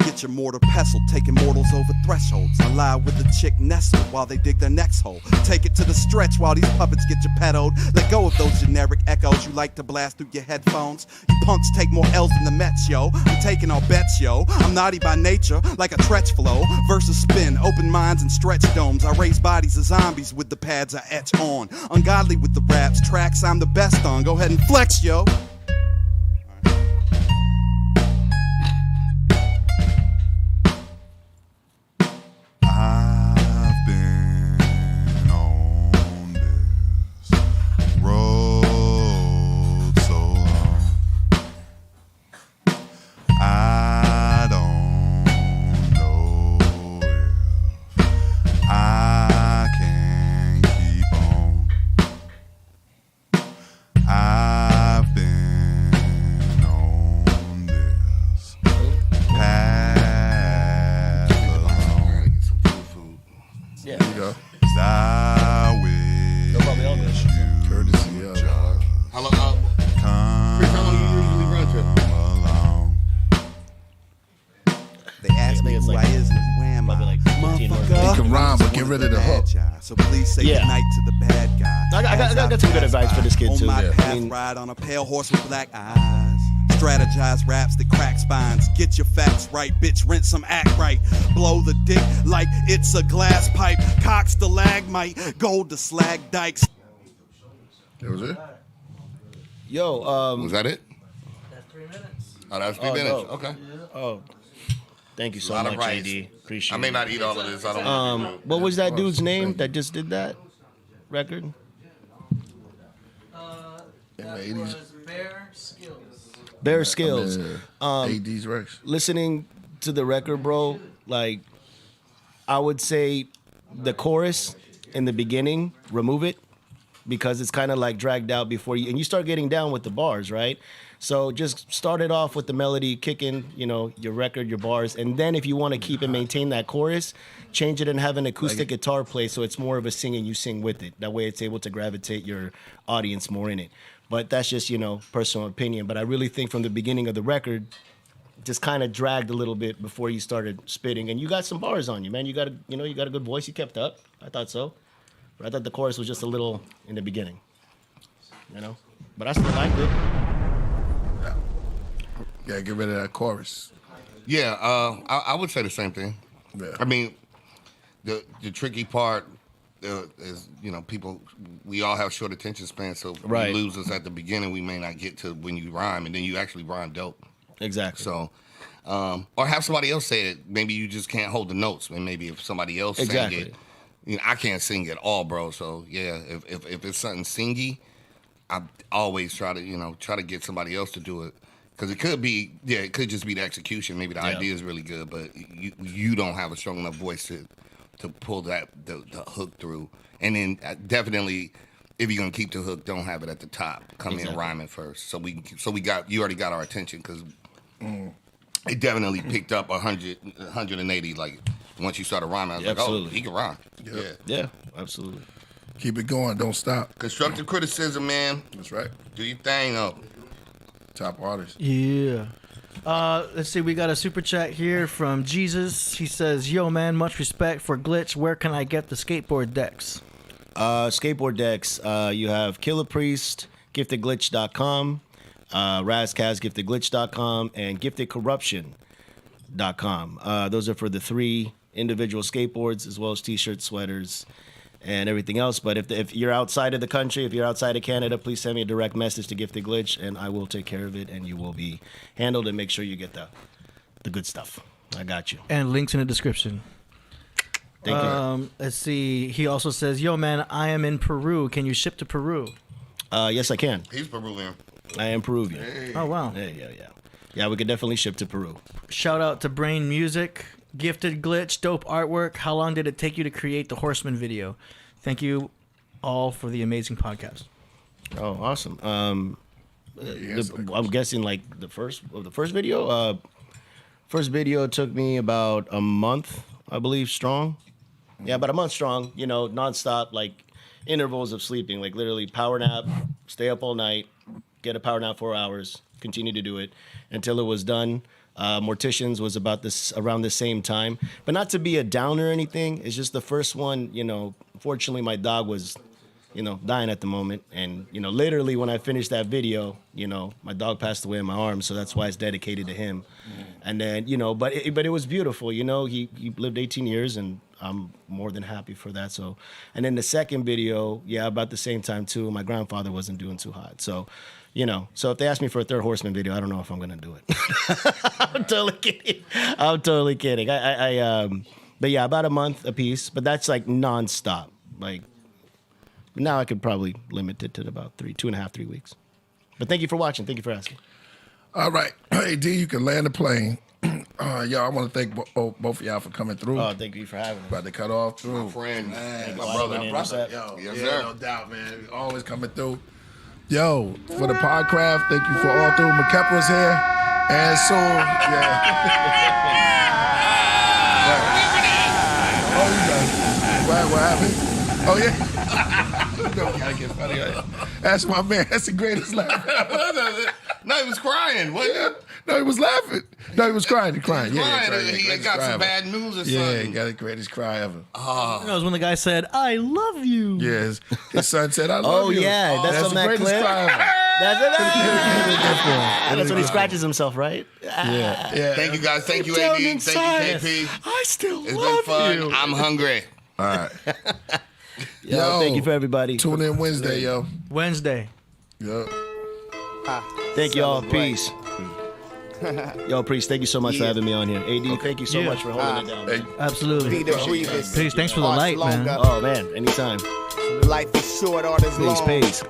Get your mortar pestle, taking mortals over thresholds. I lie with the chick nestled while they dig their next hole. Take it to the stretch while these puppets get you pedoed. Let go of those generic echoes you like to blast through your headphones. You punks take more L's than the Mets, yo. I'm taking all bets, yo. I'm naughty by nature, like a tretch flow. Versus spin, open minds and stretch domes. I raise bodies of zombies with the pads I etch on. Ungodly with the raps, tracks I'm the best on. Go ahead and flex, yo. I've been on this road so long. I don't know if I can keep on. I've been on this path alone. Yeah. There you go. 'Cause I wish you Courtesy of How long? How long you usually run to? along. They ask me who I is and who am I. Motherfucker. You can rhyme, but get rid of the hook. So please say Yeah. goodnight to the bad guy. I got some good advice for this kid, too. On my Yeah. path, I mean- ride on a pale horse with black eyes. Strategize raps that crack spines. Get your facts right, bitch. Rent some act right. Blow the dick like it's a glass pipe. Cock stalagmite. Gold to slag dikes. That was it? Yo, Was that it? That's 3 minutes. Oh, that's 3 minutes. no. Okay. Oh, thank you so A lot much, of rice. AD. Appreciate I may it. not eat all of this. I don't. What was that dude's name that just did that record? In the 80s. Bear Skills. Bear Skills. AD's Rex. Listening to the record, bro, like, I would say the chorus in the beginning, remove it, because it's kind of like dragged out before you, and you start getting down with the bars, right? So just start it off with the melody kicking, you know, your record, your bars, and then if you want to keep and maintain that chorus, change it and have an acoustic guitar play so it's more of a singing, you sing with it. That way it's able to gravitate your audience more in it. But that's just, you know, personal opinion. But I really think from the beginning of the record, just kind of dragged a little bit before you started spitting. And you got some bars on you, man. You got a good voice. You kept up. I thought so. But I thought the chorus was just a little in the beginning, you know. But I still liked it. Yeah, get rid of that chorus. Yeah, I would say the same thing. Yeah. I mean, the tricky part is, you know, people, we all have short attention spans, so if Right. you lose us at the beginning, we may not get to when you rhyme, and then you actually rhyme dope. Exactly. So, or have somebody else say it. Maybe you just can't hold the notes. And maybe if somebody else sang it, I can't sing at all, bro. So yeah, if it's something singy, I always try to get somebody else to do it. Because it could just be the execution. Maybe the idea is really good, but you don't have a strong enough voice to pull the hook through. And then definitely, if you're gonna keep the hook, don't have it at the top. Come in rhyming first. So you already got our attention because it definitely picked up 180. Like once you started rhyming, I was like, oh, he can rhyme. Yeah, absolutely. Keep it going. Don't stop. Constructive criticism, man. That's right. Do your thing, though. Top artist. Yeah. Let's see. We got a super chat here from Jesus. He says, "Yo, man, much respect for Glitch. Where can I get the skateboard decks?" Skateboard decks. You have Killah Priest, giftedglitch.com, Ras Kass, giftedglitch.com, and giftedcorruption.com. Those are for the 3 individual skateboards as well as t-shirts, sweaters, and everything else. But if you're outside of the country, if you're outside of Canada, please send me a direct message to Gifted Glitch, and I will take care of it, and you will be handled, and make sure you get the good stuff. I got you. And links in the description. Thank you. Let's see. He also says, "Yo, man, I am in Peru. Can you ship to Peru?" Yes, I can. He's Peruvian. I am Peruvian. Hey. Oh, wow. Yeah, we could definitely ship to Peru. Shout out to Brain Music. Gifted Glitch, dope artwork. How long did it take you to create the Horseman video? Thank you all for the amazing podcast. Oh, awesome. I'm guessing like the first video. First video took me about a month, I believe, strong. Yeah, about a month strong. Nonstop, like intervals of sleeping, like literally power nap, stay up all night, get a power nap 4 hours, continue to do it until it was done. Morticians was around the same time, but not to be a downer or anything. It's just the first one, fortunately my dog was, dying at the moment. And, literally when I finished that video, my dog passed away in my arms. So that's why it's dedicated to him. And then, but it was beautiful. He lived 18 years and I'm more than happy for that. So, and then the second video, about the same time too, my grandfather wasn't doing too hot. So, so if they ask me for a third Horseman video, I don't know if I'm gonna do it. I'm totally kidding. But yeah, about a month a piece. But that's like nonstop. Like now I could probably limit it to about 2.5, 3 weeks. But thank you for watching. Thank you for asking. All right, hey D, you can land the plane. Y'all, I want to thank both of y'all for coming through. Oh, thank you for having me. About to cut off through. My friend, my brother. Yo, yes, sir. No doubt, man. Always coming through. Yo, for the Podcraft, thank you for all through. McKepra's here. And so, What happened? Oh, yeah. Gotta get funny. That's my man. That's the greatest laugh. No, he was crying. No, he was laughing. No, he was crying. He cried. He got some bad news or something. Yeah, he got the greatest cry ever. It was when the guy said, "I love you." Yes, his son said, "I love you." Oh yeah, that's on the that greatest clip. cry ever. That's when he scratches himself, right? Yeah. Thank you guys. Thank you, AD. Thank you, KP. I still It's love been fun. you. I'm hungry. All right. Yo, thank you for everybody. Tune in Wednesday, yo. Wednesday. Yo. Thank you all. Peace. Yo, Priest, thank you so much for having me on here. AD, thank you so much for holding it down. Man. Absolutely. Peace. Thanks for the light, man. Oh, man. Anytime. Life is short, art is long. Peace.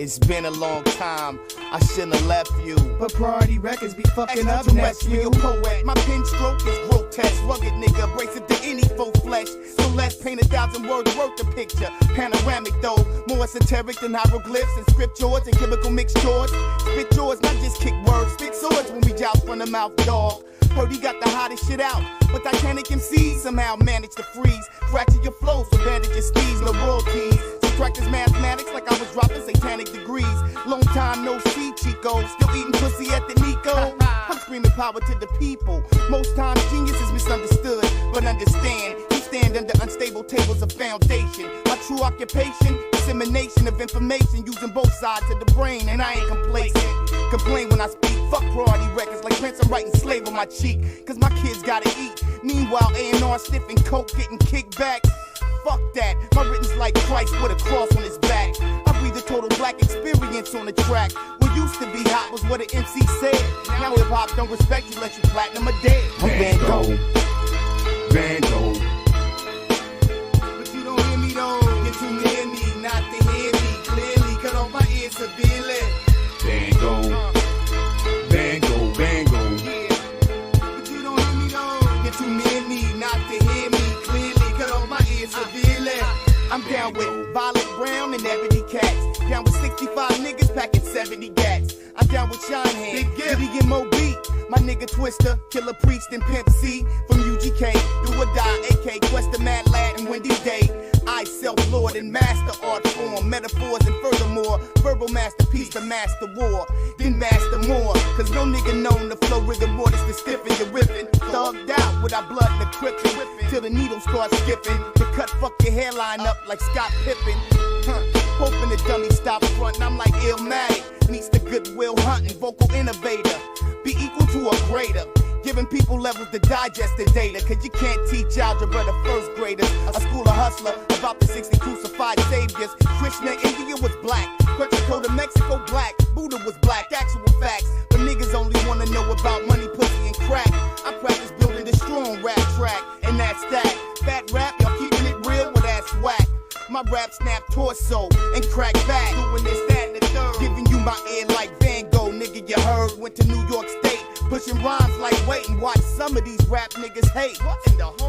It's been a long time. I shouldn't have left you. But Priority Records be fucking up nephew. Poet. My pen stroke is grotesque. Rugged nigga, abrasive to any faux flesh. So let's paint 1,000 words worth the picture. Panoramic though, more esoteric than hieroglyphs and scriptures and chemical mixtures. Spit yours, not just kick words. Spit swords when we joust from the mouth, dog. Heard he got the hottest shit out, but Titanic MCs somehow managed to freeze. Fracture your flow, so bandage your steez, no royalties. Practice mathematics like I was dropping satanic degrees. Long time no see, Chico. Still eating pussy at the Nico. I'm screaming power to the people. Most times genius is misunderstood, but understand, we stand under unstable tables of foundation. My true occupation, dissemination of information using both sides of the brain, and I ain't complacent. Complain when I speak, fuck Priority Records like Prince, I'm writing slave on my cheek. Cause my kids gotta eat. Meanwhile, A&R stiff and coke getting kicked back. Fuck that, my written's like Christ with a cross on his back. I breathe a total black experience on the track. When used to be hot was what an MC said. Now hip hop don't respect you, let you platinum or dead. I'm Van Gogh. Van Gogh. But you don't hear me though. You're too near me, not to hear me clearly. Cut off my ears severely. Van Gogh. Van Gogh, Van Gogh. Yeah. But you don't hear me though. You're too near me, not to hear me clearly. Cut off my ears severely. I'm down with Violet Brown and Ebony Cats. Down with 65 niggas packing 70 gats. I'm down with Shine Hand, Diddy and Mo B. My nigga Twister, Killer Priest and Pimp C. From UGK, Do or Die, AK, Quest the Mad Lad and Wendy Day. I self-lord and master art form, metaphors and furthermore, verbal masterpiece to master war, then master more. Cause no nigga known to flow rigor mortis to stiffen your ripping. Thugged out with our blood in the crippin', till the needles start skipping. To cut fuck your hairline up like Scott Pippen. Hoping the dummy stops frontin', I'm like Illmatic. Meets the Goodwill Hunting, vocal innovator. Be equal to a grader. Giving people levels to digest the data. Cause you can't teach algebra to first graders. A school of hustler about the 60 crucified saviors. Krishna, India was black. Puerto Rico, Mexico, black. Buddha was black, actual facts. But niggas only wanna know about money, pussy, and crack. I practice building a strong rap track. And that's that. Fat rap, y'all keeping it real, well that's whack. My rap snap torso and crack back. Doing this, that, and the third. Giving you my ear like Van Gogh, nigga, you heard. Went to New York State. Pushing rhymes like wait and watch some of these rap niggas hate.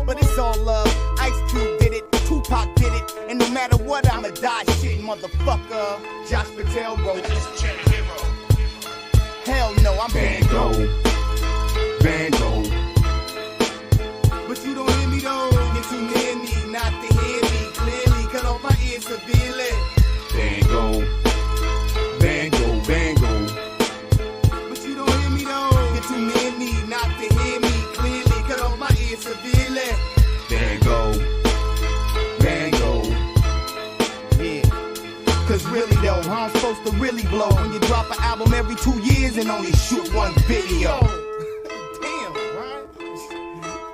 But it's all love. Ice Cube did it, Tupac did it, and no matter what, I'ma die shit, motherfucker. Josh Patel wrote hell no, I'm Van Gogh. Van Gogh. But you don't hear me though. You're too near me, not to hear me clearly. Cut off my ears severely. Van Gogh. Van Gogh, Van Gogh. But you don't hear me though. You're too near me, not to hear me clearly. Cut off my ears severely. Van Gogh. Van Gogh. Yeah. Cause really though, how I'm supposed to really blow when you drop an album every 2 years and only shoot one video? Damn, right?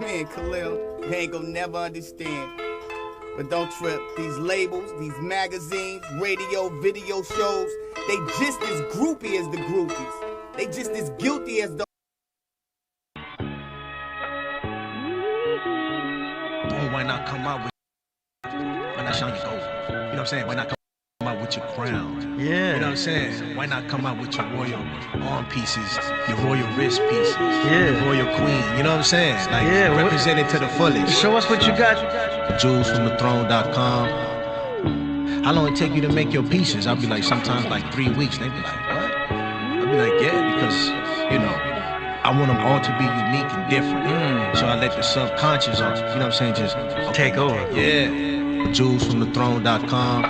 Man, Khalil, they ain't gonna never understand. But don't trip, these labels, these magazines, radio, video shows, they just as groupie as the groupies. They just as guilty as the... Oh, why not come out with... Why not shine your gold? You know what I'm saying? Why not come out with your crown? Yeah. You know what I'm saying? Why not come out with your royal arm pieces, your royal wrist pieces, your royal queen? You know what I'm saying? Like, represent it to the fullest. Show us what you got. JewelsFromTheThrone.com. How long it take you to make your pieces? I'll be like, sometimes like 3 weeks. They be like, what? I'll be like, yeah, because, you know, I want them all to be unique and different. So I let the subconscious, you know what I'm saying, just take over. Yeah. JewelsFromTheThrone.com.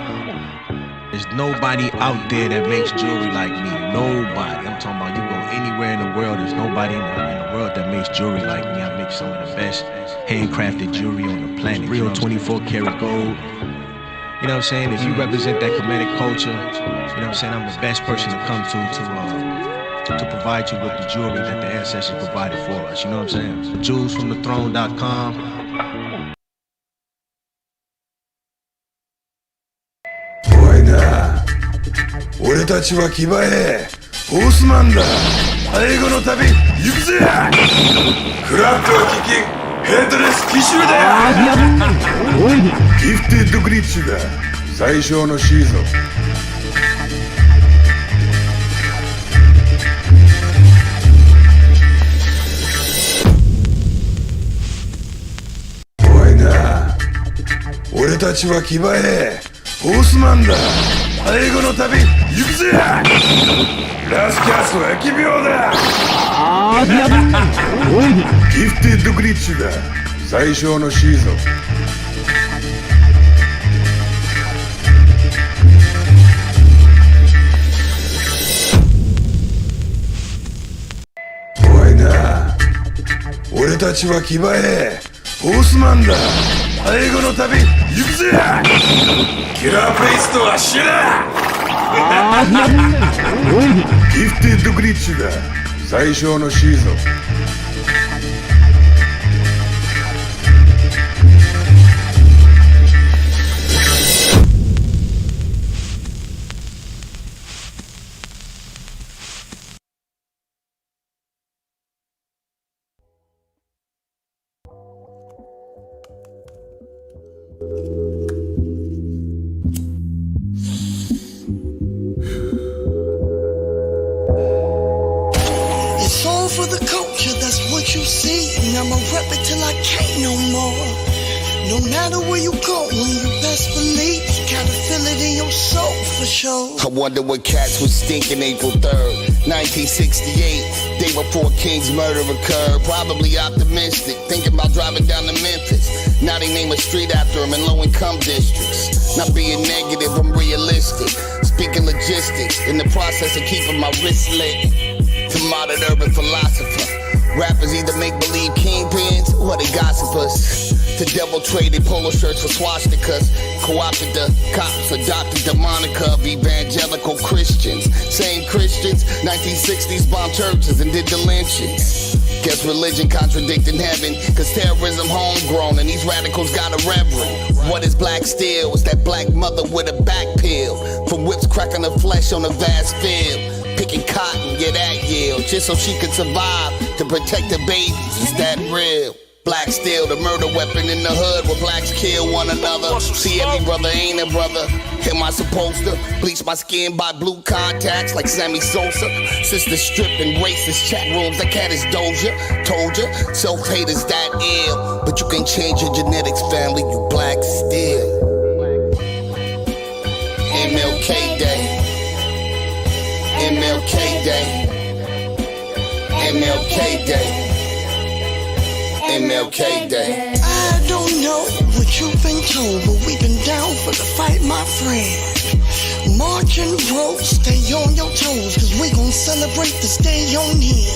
There's nobody out there that makes jewelry like me. Nobody. I'm talking about you go anywhere in the world, there's nobody in the world that makes jewelry like me. I make some of the best handcrafted jewelry on the planet. Real 24 karat gold. You know what I'm saying? If you represent that Kemetic culture, you know what I'm saying, I'm the best person to come to provide you with the jewelry that the ancestors provided for us. You know what I'm saying? JewelsFromTheThrone.com.俺たちは騎馬兵ホースマンだ最後の旅行くぜクラップを聞きヘッドレス奇襲だギフテッドグリッチだ最小のシーズン怖いな俺たちは騎馬兵ホースマンだ最後の旅行くぜラスキャスは疫病だギフテッドグリッチだ最小のシーズン怖いな俺たちは騎馬兵ホースマンだ最後の旅行くぜキラーフェイスとは死だギフテッドグリッチだ最小のシーズン you see, and I'ma rep it till I can't no more. No matter where you go, you best believe you gotta feel it in your soul for sure. I wonder what cats was thinking April 3rd, 1968, day before King's murder occurred. Probably optimistic, thinking about driving down to Memphis. Now they name a street after him in low-income districts. Not being negative, I'm realistic. Speaking logistics, in the process of keeping my wrist lit. To modern urban philosopher, rappers either make believe kingpins or they gossipers. The devil traded polo shirts for swastikas. Co-opted the cops, adopted the moniker of evangelical Christians. Same Christians, 1960s bombed churches and did the lynchings. Guess religion contradicting heaven, cause terrorism homegrown and these radicals got a reverend. What is black steel? It's that black mother with a back peel. From whips cracking the flesh on a vast field. Picking cotton, yeah that yield, just so she could survive to protect the babies. Is that real? Black steel, the murder weapon in the hood where blacks kill one another. See, every brother ain't a brother. Am I supposed to bleach my skin by blue contacts like Sammy Sosa? Sister stripping racist chat rooms, that cat is Doja. Told ya, self-hate is that ill. But you can change your genetics, family, you black still. MLK Day. MLK Day. MLK Day. MLK Day. I don't know what you've been told, but we've been down for the fight, my friend. March and roll, stay on your toes, cause we gon' celebrate this day on here.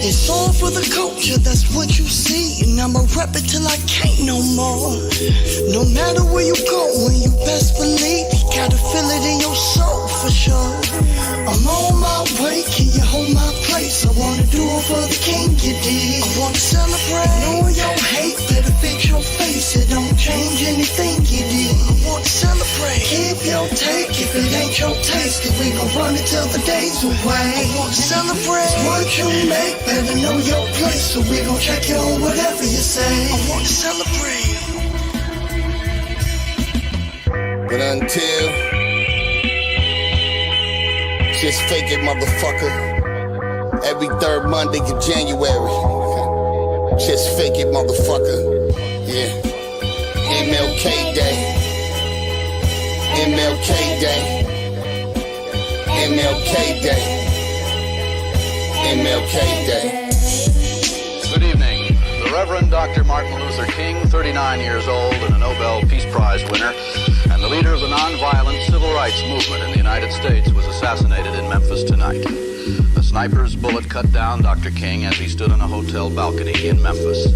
It's all for the culture, that's what you see, and I'ma rep it till I can't no more. No matter where you go, you best believe you gotta feel it in your soul for sure. I'm on my way, can you hold my place? I wanna do it for the king, you did. I wanna celebrate, know your hate, better fix your face, it don't change anything you did. I wanna celebrate, keep your take if it ain't your taste, cause we gon' run it till the day's away. I wanna celebrate, what you make, better know your place, so we gon' check you on whatever you say. I wanna celebrate. But until, just fake it, motherfucker. Every third Monday of January. Just fake it, motherfucker. Yeah. MLK Day. MLK Day. MLK Day. MLK Day. Good evening. The Reverend Dr. Martin Luther King, 39 years old and a Nobel Peace Prize winner, and the leader of the nonviolent civil rights movement in the United States, was assassinated in Memphis tonight. A sniper's bullet cut down Dr. King as he stood on a hotel balcony in Memphis.